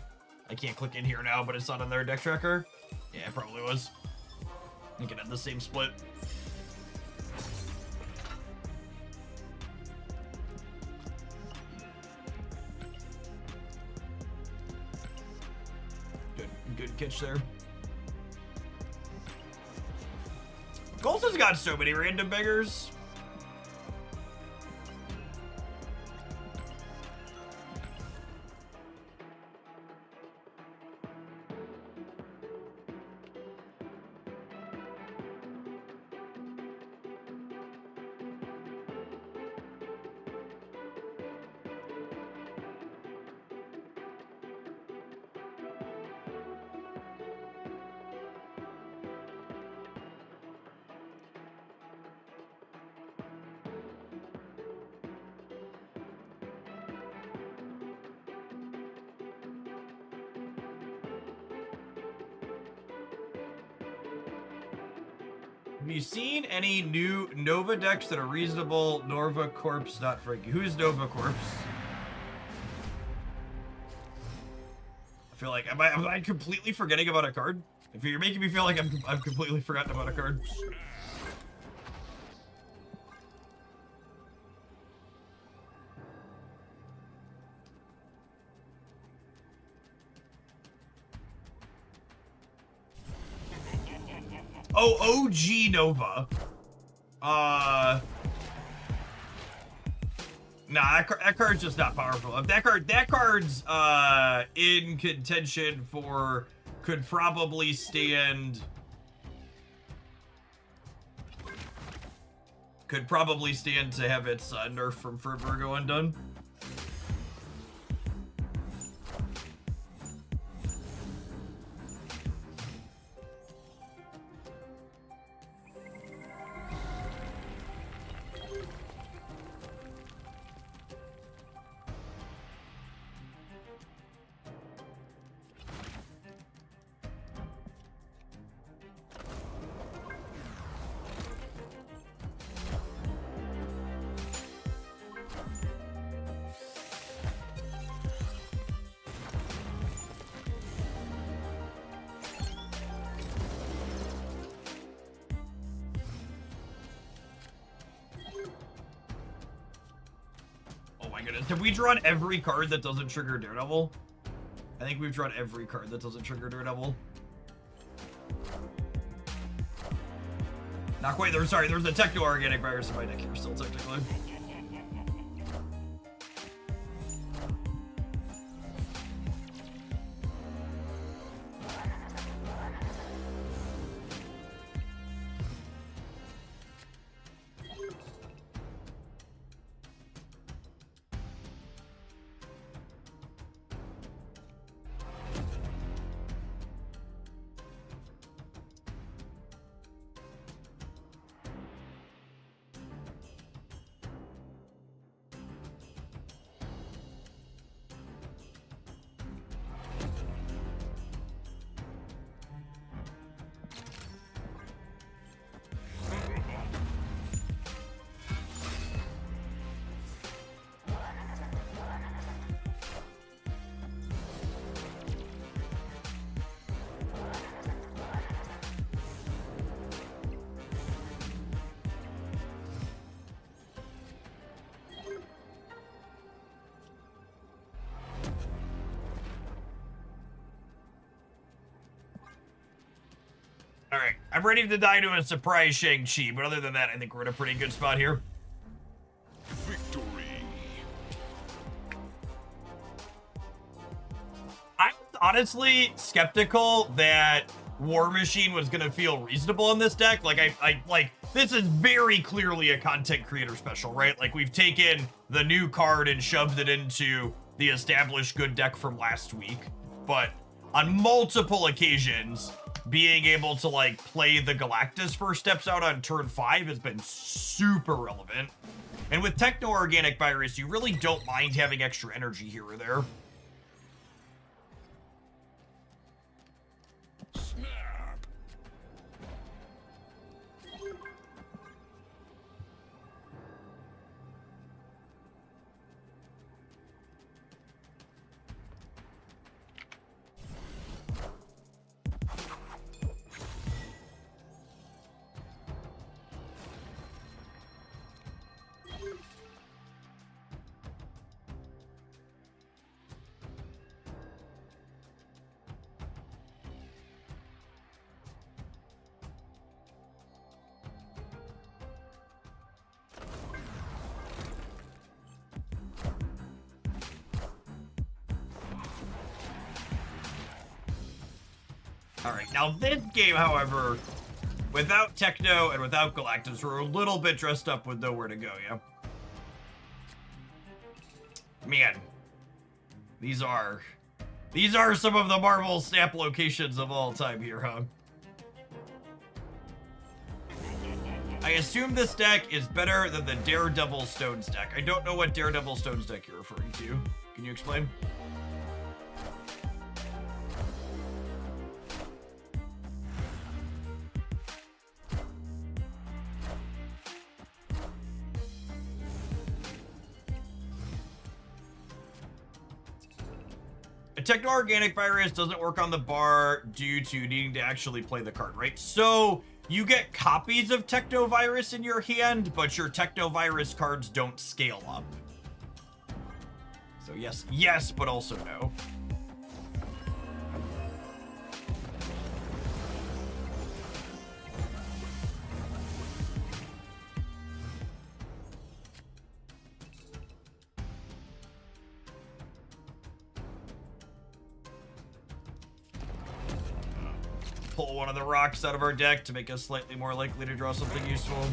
I can't click in here now, but it's not on their deck tracker. Yeah, it probably was. I think it had the same split. Good catch there. Coulson's got so many random beggars. Have you seen any new Nova decks that are reasonable? Nova Corpse, not Frankie. Who's Nova Corpse? I feel like, am I completely forgetting about a card? If you're making me feel like I've completely forgotten about a card. Oh, OG Nova. Nah, that card's just not powerful. If that card's in contention for could probably stand to have its nerf from Virgo undone. Have we drawn every card that doesn't trigger Daredevil? I think we've drawn every card that doesn't trigger Daredevil. Not quite. There's a techno-organic virus in my deck here still, technically. Alright, I'm ready to die to a surprise Shang-Chi, but other than that, I think we're in a pretty good spot here. Victory. I'm honestly skeptical that War Machine was gonna feel reasonable in this deck. Like, like, this is very clearly a content creator special, right? Like, we've taken the new card and shoved it into the established good deck from last week. But on multiple occasions, being able to, like, play the Galactus first steps out on turn 5 has been super relevant. And with Techno-Organic Virus, you really don't mind having extra energy here or there. Snap. All right, now this game, however, without Techno and without Galactus, we're a little bit dressed up with nowhere to go, yeah? Man, these are some of the Marvel snap locations of all time here, huh? I assume this deck is better than the Daredevil Stones deck. I don't know what Daredevil Stones deck you're referring to. Can you explain? A Techno-Organic Virus doesn't work on the bar due to needing to actually play the card, right? So you get copies of Techno-Virus in your hand, but your Techno-Virus cards don't scale up. So yes, but also no. pull one of the rocks out of our deck to make us slightly more likely to draw something useful.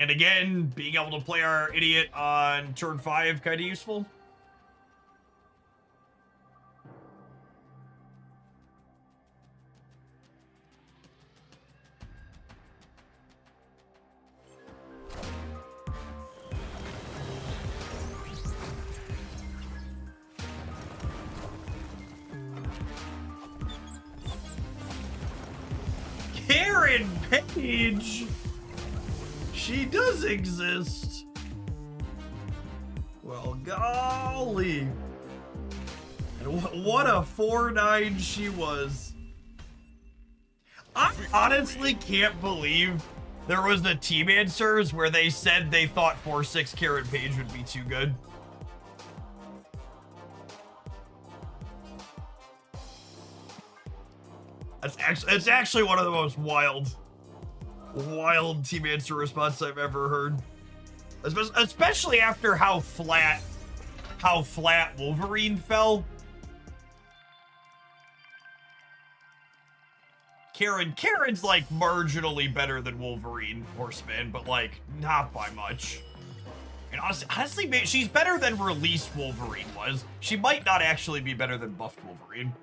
And again, being able to play our idiot on turn 5 kind of useful. Karen Page! She does exist. Well, golly. And what a 4-9 she was. I honestly can't believe there was a team answers where they said they thought 4-6 Karen Page would be too good. It's actually one of the most wild team answer response I've ever heard, especially after how flat Wolverine fell. Karen's like marginally better than Wolverine Horseman, but like not by much. And honestly, she's better than released Wolverine was. She might not actually be better than buffed Wolverine.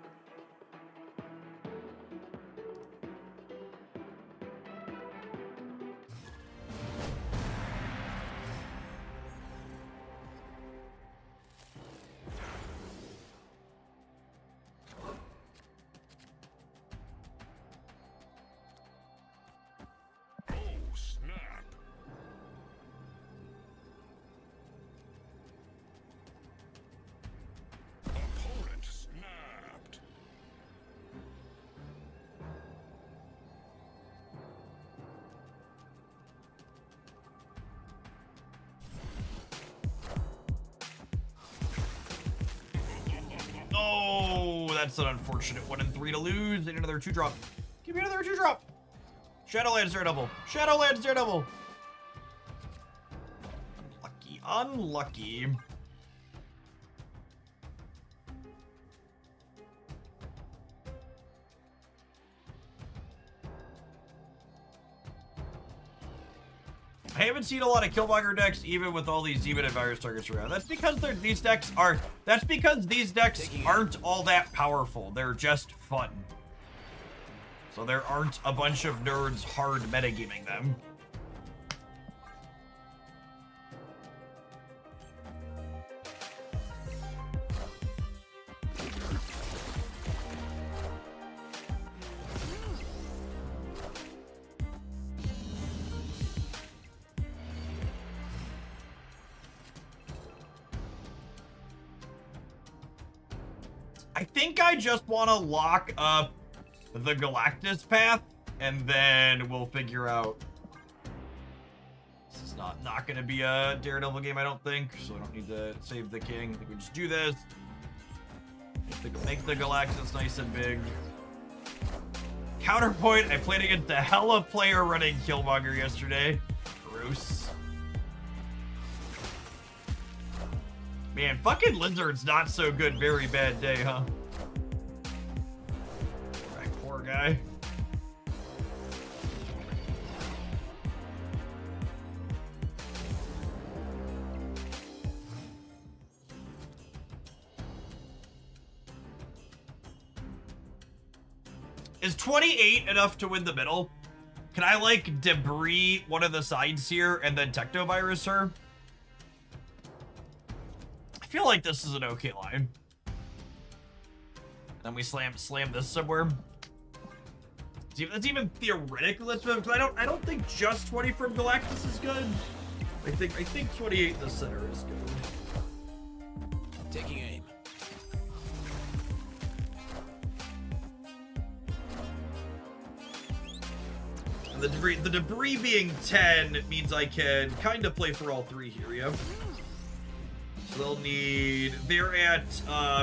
Oh, that's an unfortunate 1 and 3 to lose. Need another 2-drop. Give me another 2-drop. Shadowlands Daredevil. Shadowlands Daredevil. Unlucky. Unlucky. I haven't seen a lot of Killmonger decks, even with all these demon and virus targets around. That's because these decks aren't all that powerful. They're just fun. So there aren't a bunch of nerds hard metagaming them. I think I just want to lock up the Galactus path, and then we'll figure out. This is not going to be a Daredevil game, I don't think, so I don't need to save the king. I think we just do this. Make the Galactus nice and big. Counterpoint, I played against a hella player running Killmonger yesterday. Gross. Man, fucking Lizard's not so good. Very bad day, huh? Right, poor guy. Is 28 enough to win the middle? Can I, like, debris one of the sides here and then Technovirus her? I feel like this is an okay line. Then we slam this somewhere. That's even theoretical. Because I don't think just 20 from Galactus is good. I think 28 in the center is good. Taking aim. And the debris being 10 means I can kind of play for all three here, yeah? So they'll need... They're at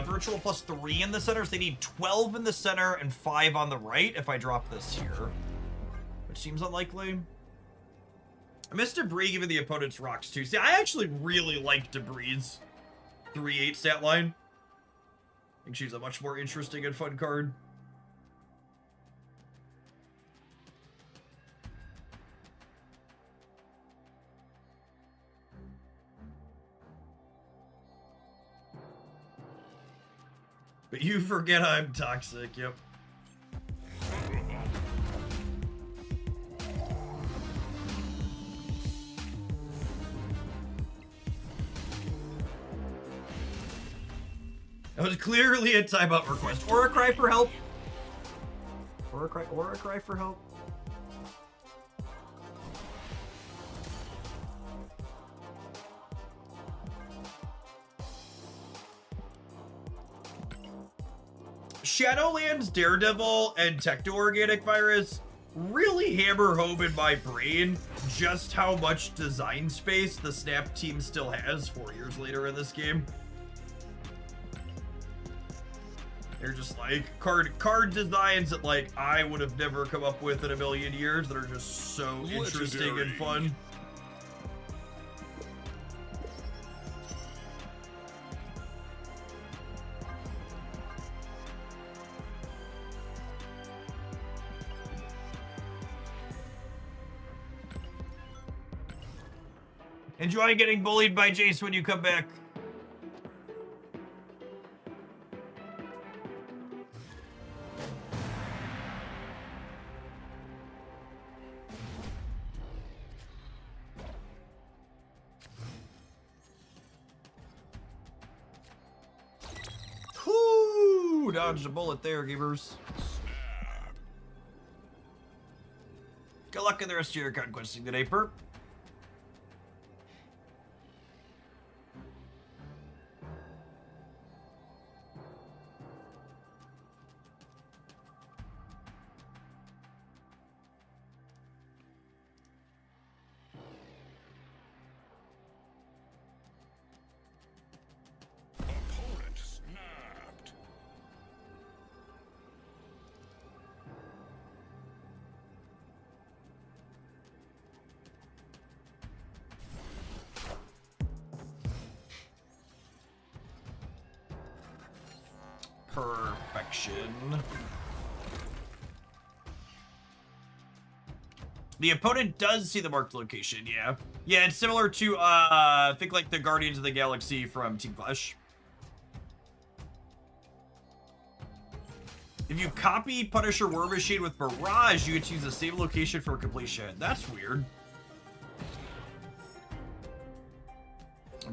virtual plus 3 in the center, so they need 12 in the center and 5 on the right if I drop this here. Which seems unlikely. I miss debris giving the opponent's rocks too. See, I actually really like debris' 3/8 stat line. I think she's a much more interesting and fun card. But you forget I'm toxic, yep. That was clearly a timeout request. Or a cry for help. Or a cry for help. Shadowlands, Daredevil, and Techno-Organic Virus really hammer home in my brain just how much design space the Snap team still has 4 years later in this game. They're just like card designs that like I would have never come up with in a million years that are just so interesting and fun. Enjoy getting bullied by Jace when you come back. Whoo! Dodged a bullet there, gamers. Good luck in the rest of your conquesting today, Perp. Opponent snapped. Perfection. The opponent does see the marked location, yeah. Yeah, it's similar to, I think like the Guardians of the Galaxy from Team Flash. If you copy Punisher War Machine with Barrage, you get to use the same location for completion. That's weird.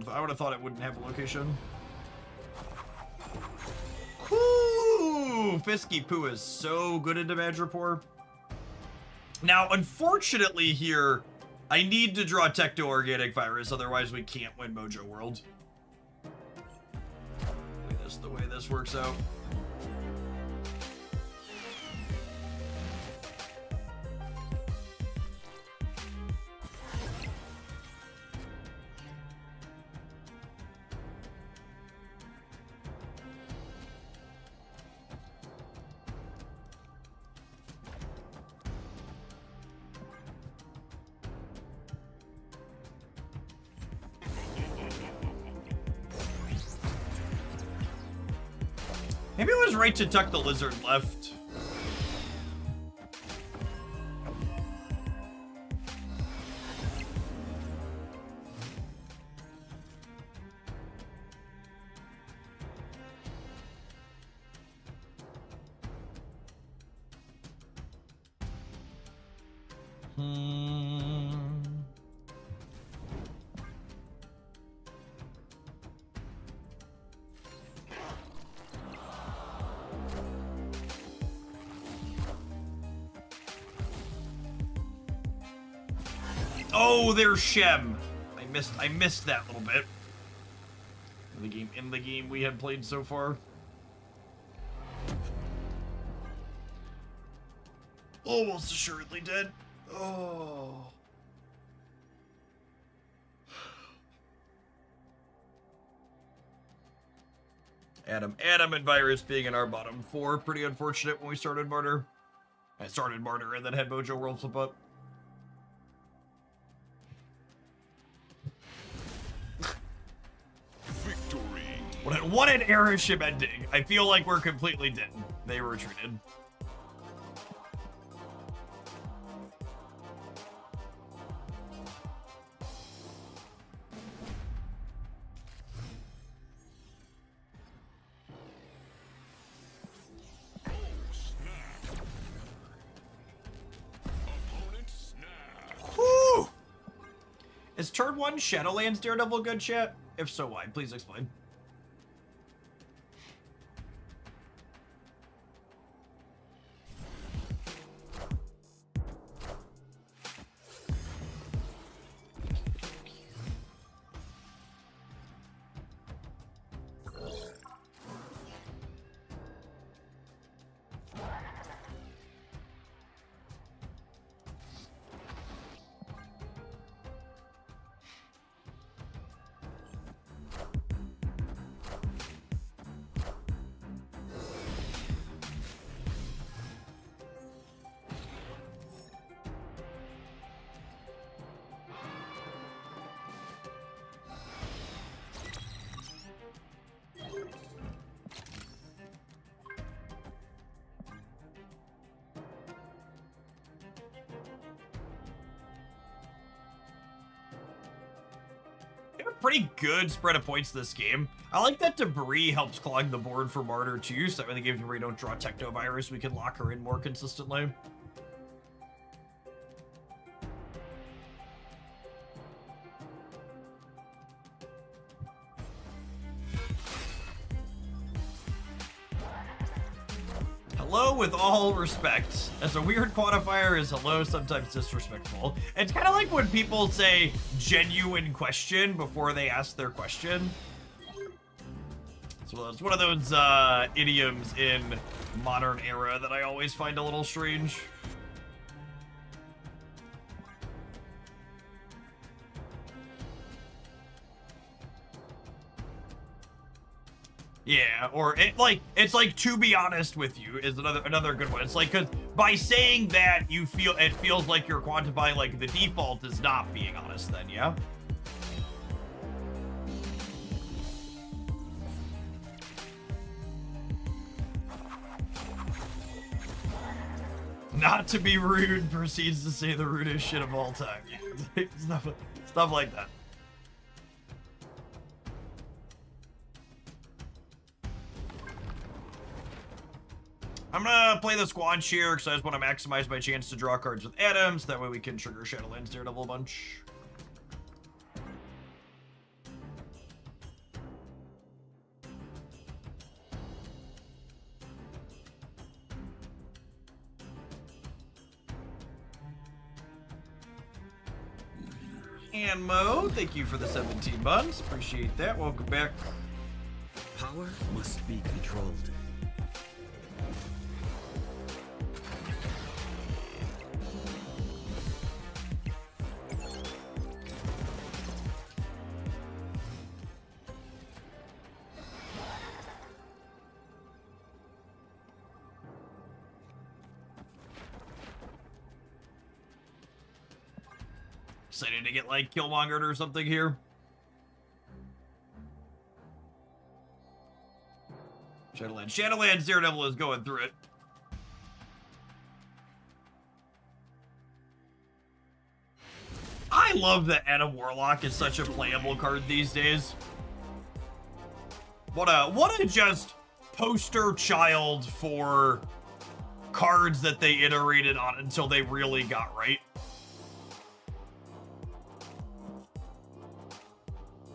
I would have thought it wouldn't have a location. Whoo! Fisky Poo is so good into Badge Rapport. Now, unfortunately here, I need to draw Techno-Organic Virus, otherwise we can't win Mojo World. The way this works out. Maybe it was right to tuck the lizard left. Oh, there's Shem. I missed that little bit. In the game we had played so far. Almost assuredly dead. Oh. Adam and Virus being in our bottom 4. Pretty unfortunate when we started Martyr. I started Martyr and then had Mojo World flip up. Victory. What an airship ending. I feel like we're completely dead. They retreated. Whew. Is turn 1 Shadowlands Daredevil good, chat? If so, why? Please explain. Pretty good spread of points this game. I like that debris helps clog the board for Martyr too, so that when the games where we don't draw Technovirus, we can lock her in more consistently. Hello with all respect. As a weird quantifier is hello sometimes disrespectful. It's kind of like when people say genuine question before they ask their question. So it's one of those idioms in modern era that I always find a little strange. Yeah, or it's like to be honest with you is another good one. It's like, cause by saying that it feels like you're quantifying, like the default is not being honest then, yeah? Not to be rude proceeds to say the rudest shit of all time. Yeah, stuff like that. I'm gonna play the Squanch here because I just want to maximize my chance to draw cards with Adams. That way we can trigger Shadowlands Daredevil a bunch. And Mo, thank you for the 17 bucks. Appreciate that. Welcome back. Power must be controlled. Excited to get like Killmongered or something here. Shadowlands Daredevil is going through it. I love that Adam Warlock is such a playable card these days. What a just poster child for cards that they iterated on until they really got right.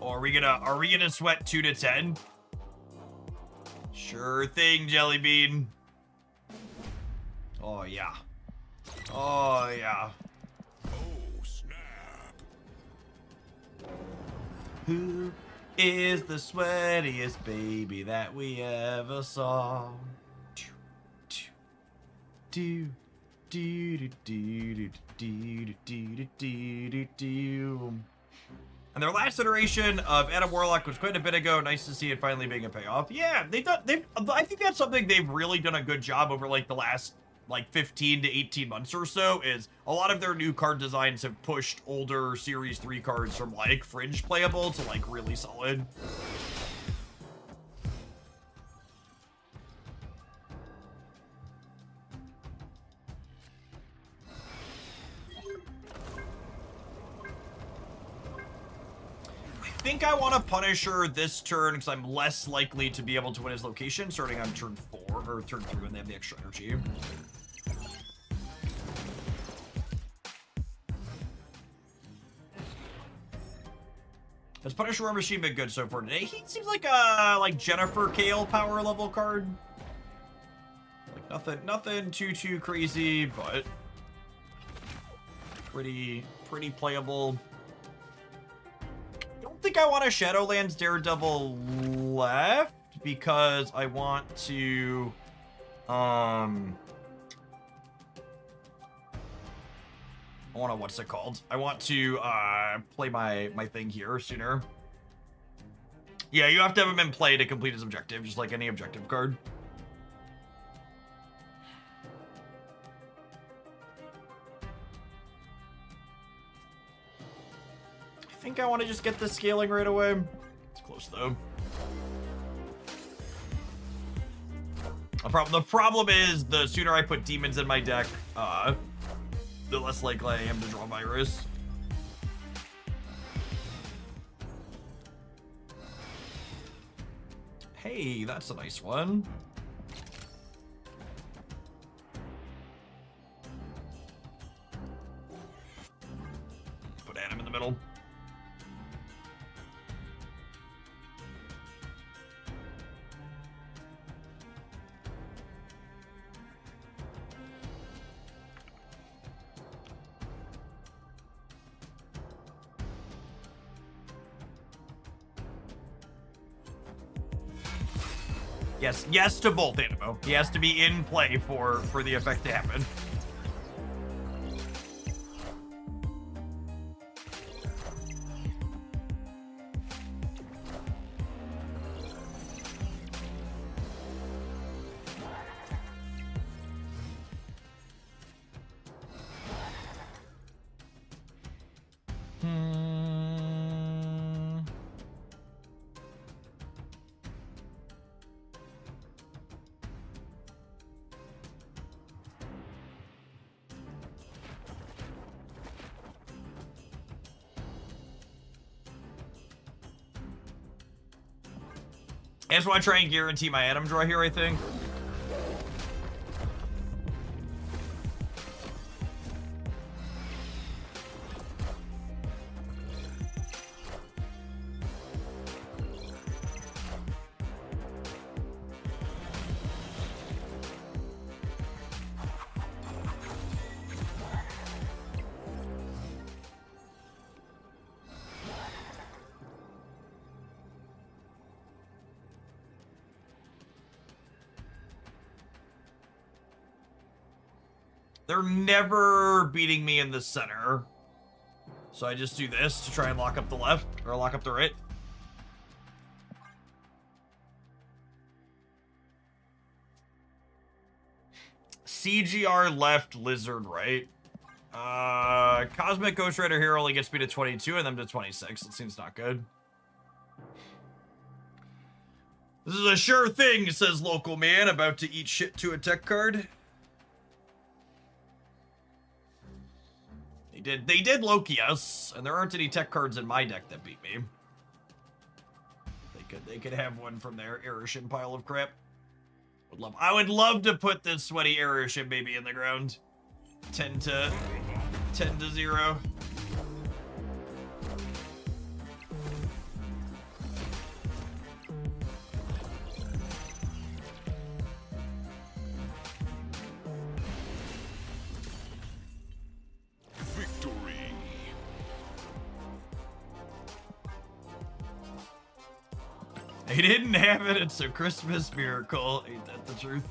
Or are we gonna sweat 2 to 10? Sure thing, Jellybean. Oh yeah. Oh yeah. Oh, snap. Who is the sweatiest baby that we ever saw? Do, do, And their last iteration of Adam Warlock was quite a bit ago. Nice to see it finally being a payoff. Yeah, I think that's something they've really done a good job over like the last like 15 to 18 months or so, is a lot of their new card designs have pushed older Series 3 cards from like fringe playable to like really solid. I think I want to Punisher this turn because I'm less likely to be able to win his location starting on turn 4 or turn 3 when they have the extra energy. Has Punisher War Machine been good so far today? He seems like a Jennifer Kale power level card. Like nothing too crazy, but pretty playable. I think I want a Shadowlands Daredevil left because I want to what's it called? I want to play my thing here sooner. Yeah, you have to have him in play to complete his objective, just like any objective card. I think I want to just get the scaling right away. It's close though. The problem is the sooner I put demons in my deck, the less likely I am to draw virus. Hey, that's a nice one. Put Adam in the middle. Yes to both, Animo. He has to be in play for the effect to happen. I just want to try and guarantee my Adam draw here, I think. They're never beating me in the center. So I just do this to try and lock up the left, or lock up the right. CGR left, Lizard right. Cosmic Ghost Rider here only gets me to 22 and them to 26. It seems not good. This is a sure thing, says local man, about to eat shit to a tech card. They did Lokius, and there aren't any tech cards in my deck that beat me. They could have one from their Erishin pile of crap. I would love to put this sweaty Erishin baby in the ground. 10 to 0. He didn't have it, it's a Christmas miracle. Ain't that the truth?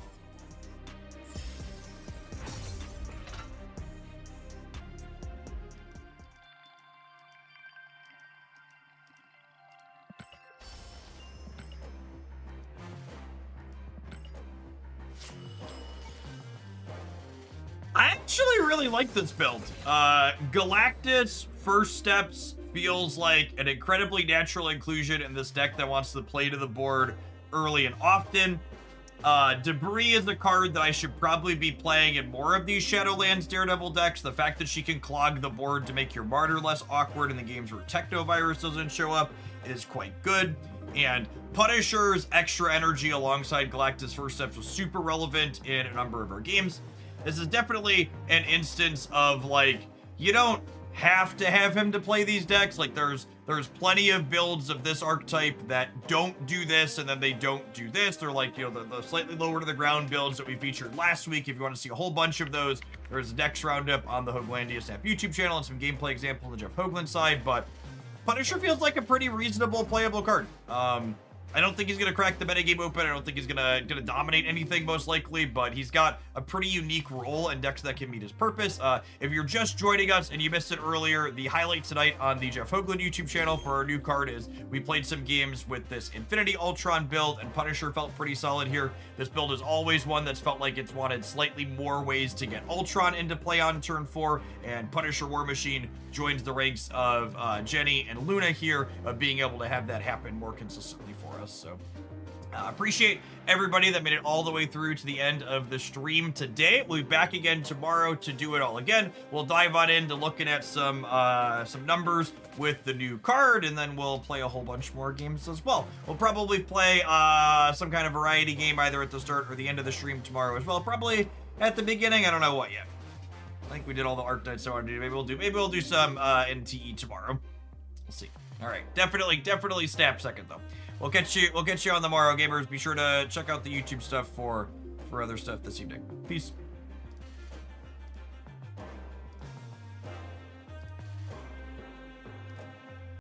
I actually really like this build. Galactus First Steps feels like an incredibly natural inclusion in this deck that wants to play to the board early and often. Debris is a card that I should probably be playing in more of these Shadowlands Daredevil decks. The fact that she can clog the board to make your Martyr less awkward in the games where Technovirus doesn't show up is quite good. And Punisher's extra energy alongside Galactus First Steps was super relevant in a number of our games. This is definitely an instance of, like, you don't have to have him to play these decks. Like, there's plenty of builds of this archetype that don't do this, and then they don't do this. They're like, you know, the slightly lower to the ground builds that we featured last week. If you want to see a whole bunch of those, there's a decks roundup on the Hoaglandia Snap YouTube channel and some gameplay examples on the Jeff Hoagland side, but Punisher feels like a pretty reasonable playable card. I don't think he's going to crack the metagame open. I don't think he's gonna dominate anything, most likely, but he's got a pretty unique role in decks that can meet his purpose. If you're just joining us and you missed it earlier, the highlight tonight on the Jeff Hoagland YouTube channel for our new card is we played some games with this Infinity Ultron build, and Punisher felt pretty solid here. This build is always one that's felt like it's wanted slightly more ways to get Ultron into play on turn 4, and Punisher War Machine joins the ranks of Jenny and Luna here, of being able to have that happen more consistently for us. So appreciate everybody that made it all the way through to the end of the stream today. We'll be back again tomorrow to do it all again. We'll dive on into looking at some numbers with the new card, and then we'll play a whole bunch more games as well. We'll probably play some kind of variety game either at the start or the end of the stream tomorrow as well. Probably at the beginning. I don't know what yet. I think we did all the archetypes I wanted to do. Maybe we'll do some NTE tomorrow. We'll see. All right, definitely snap second though. We'll catch you on the morrow, gamers. Be sure to check out the YouTube stuff for other stuff this evening. Peace.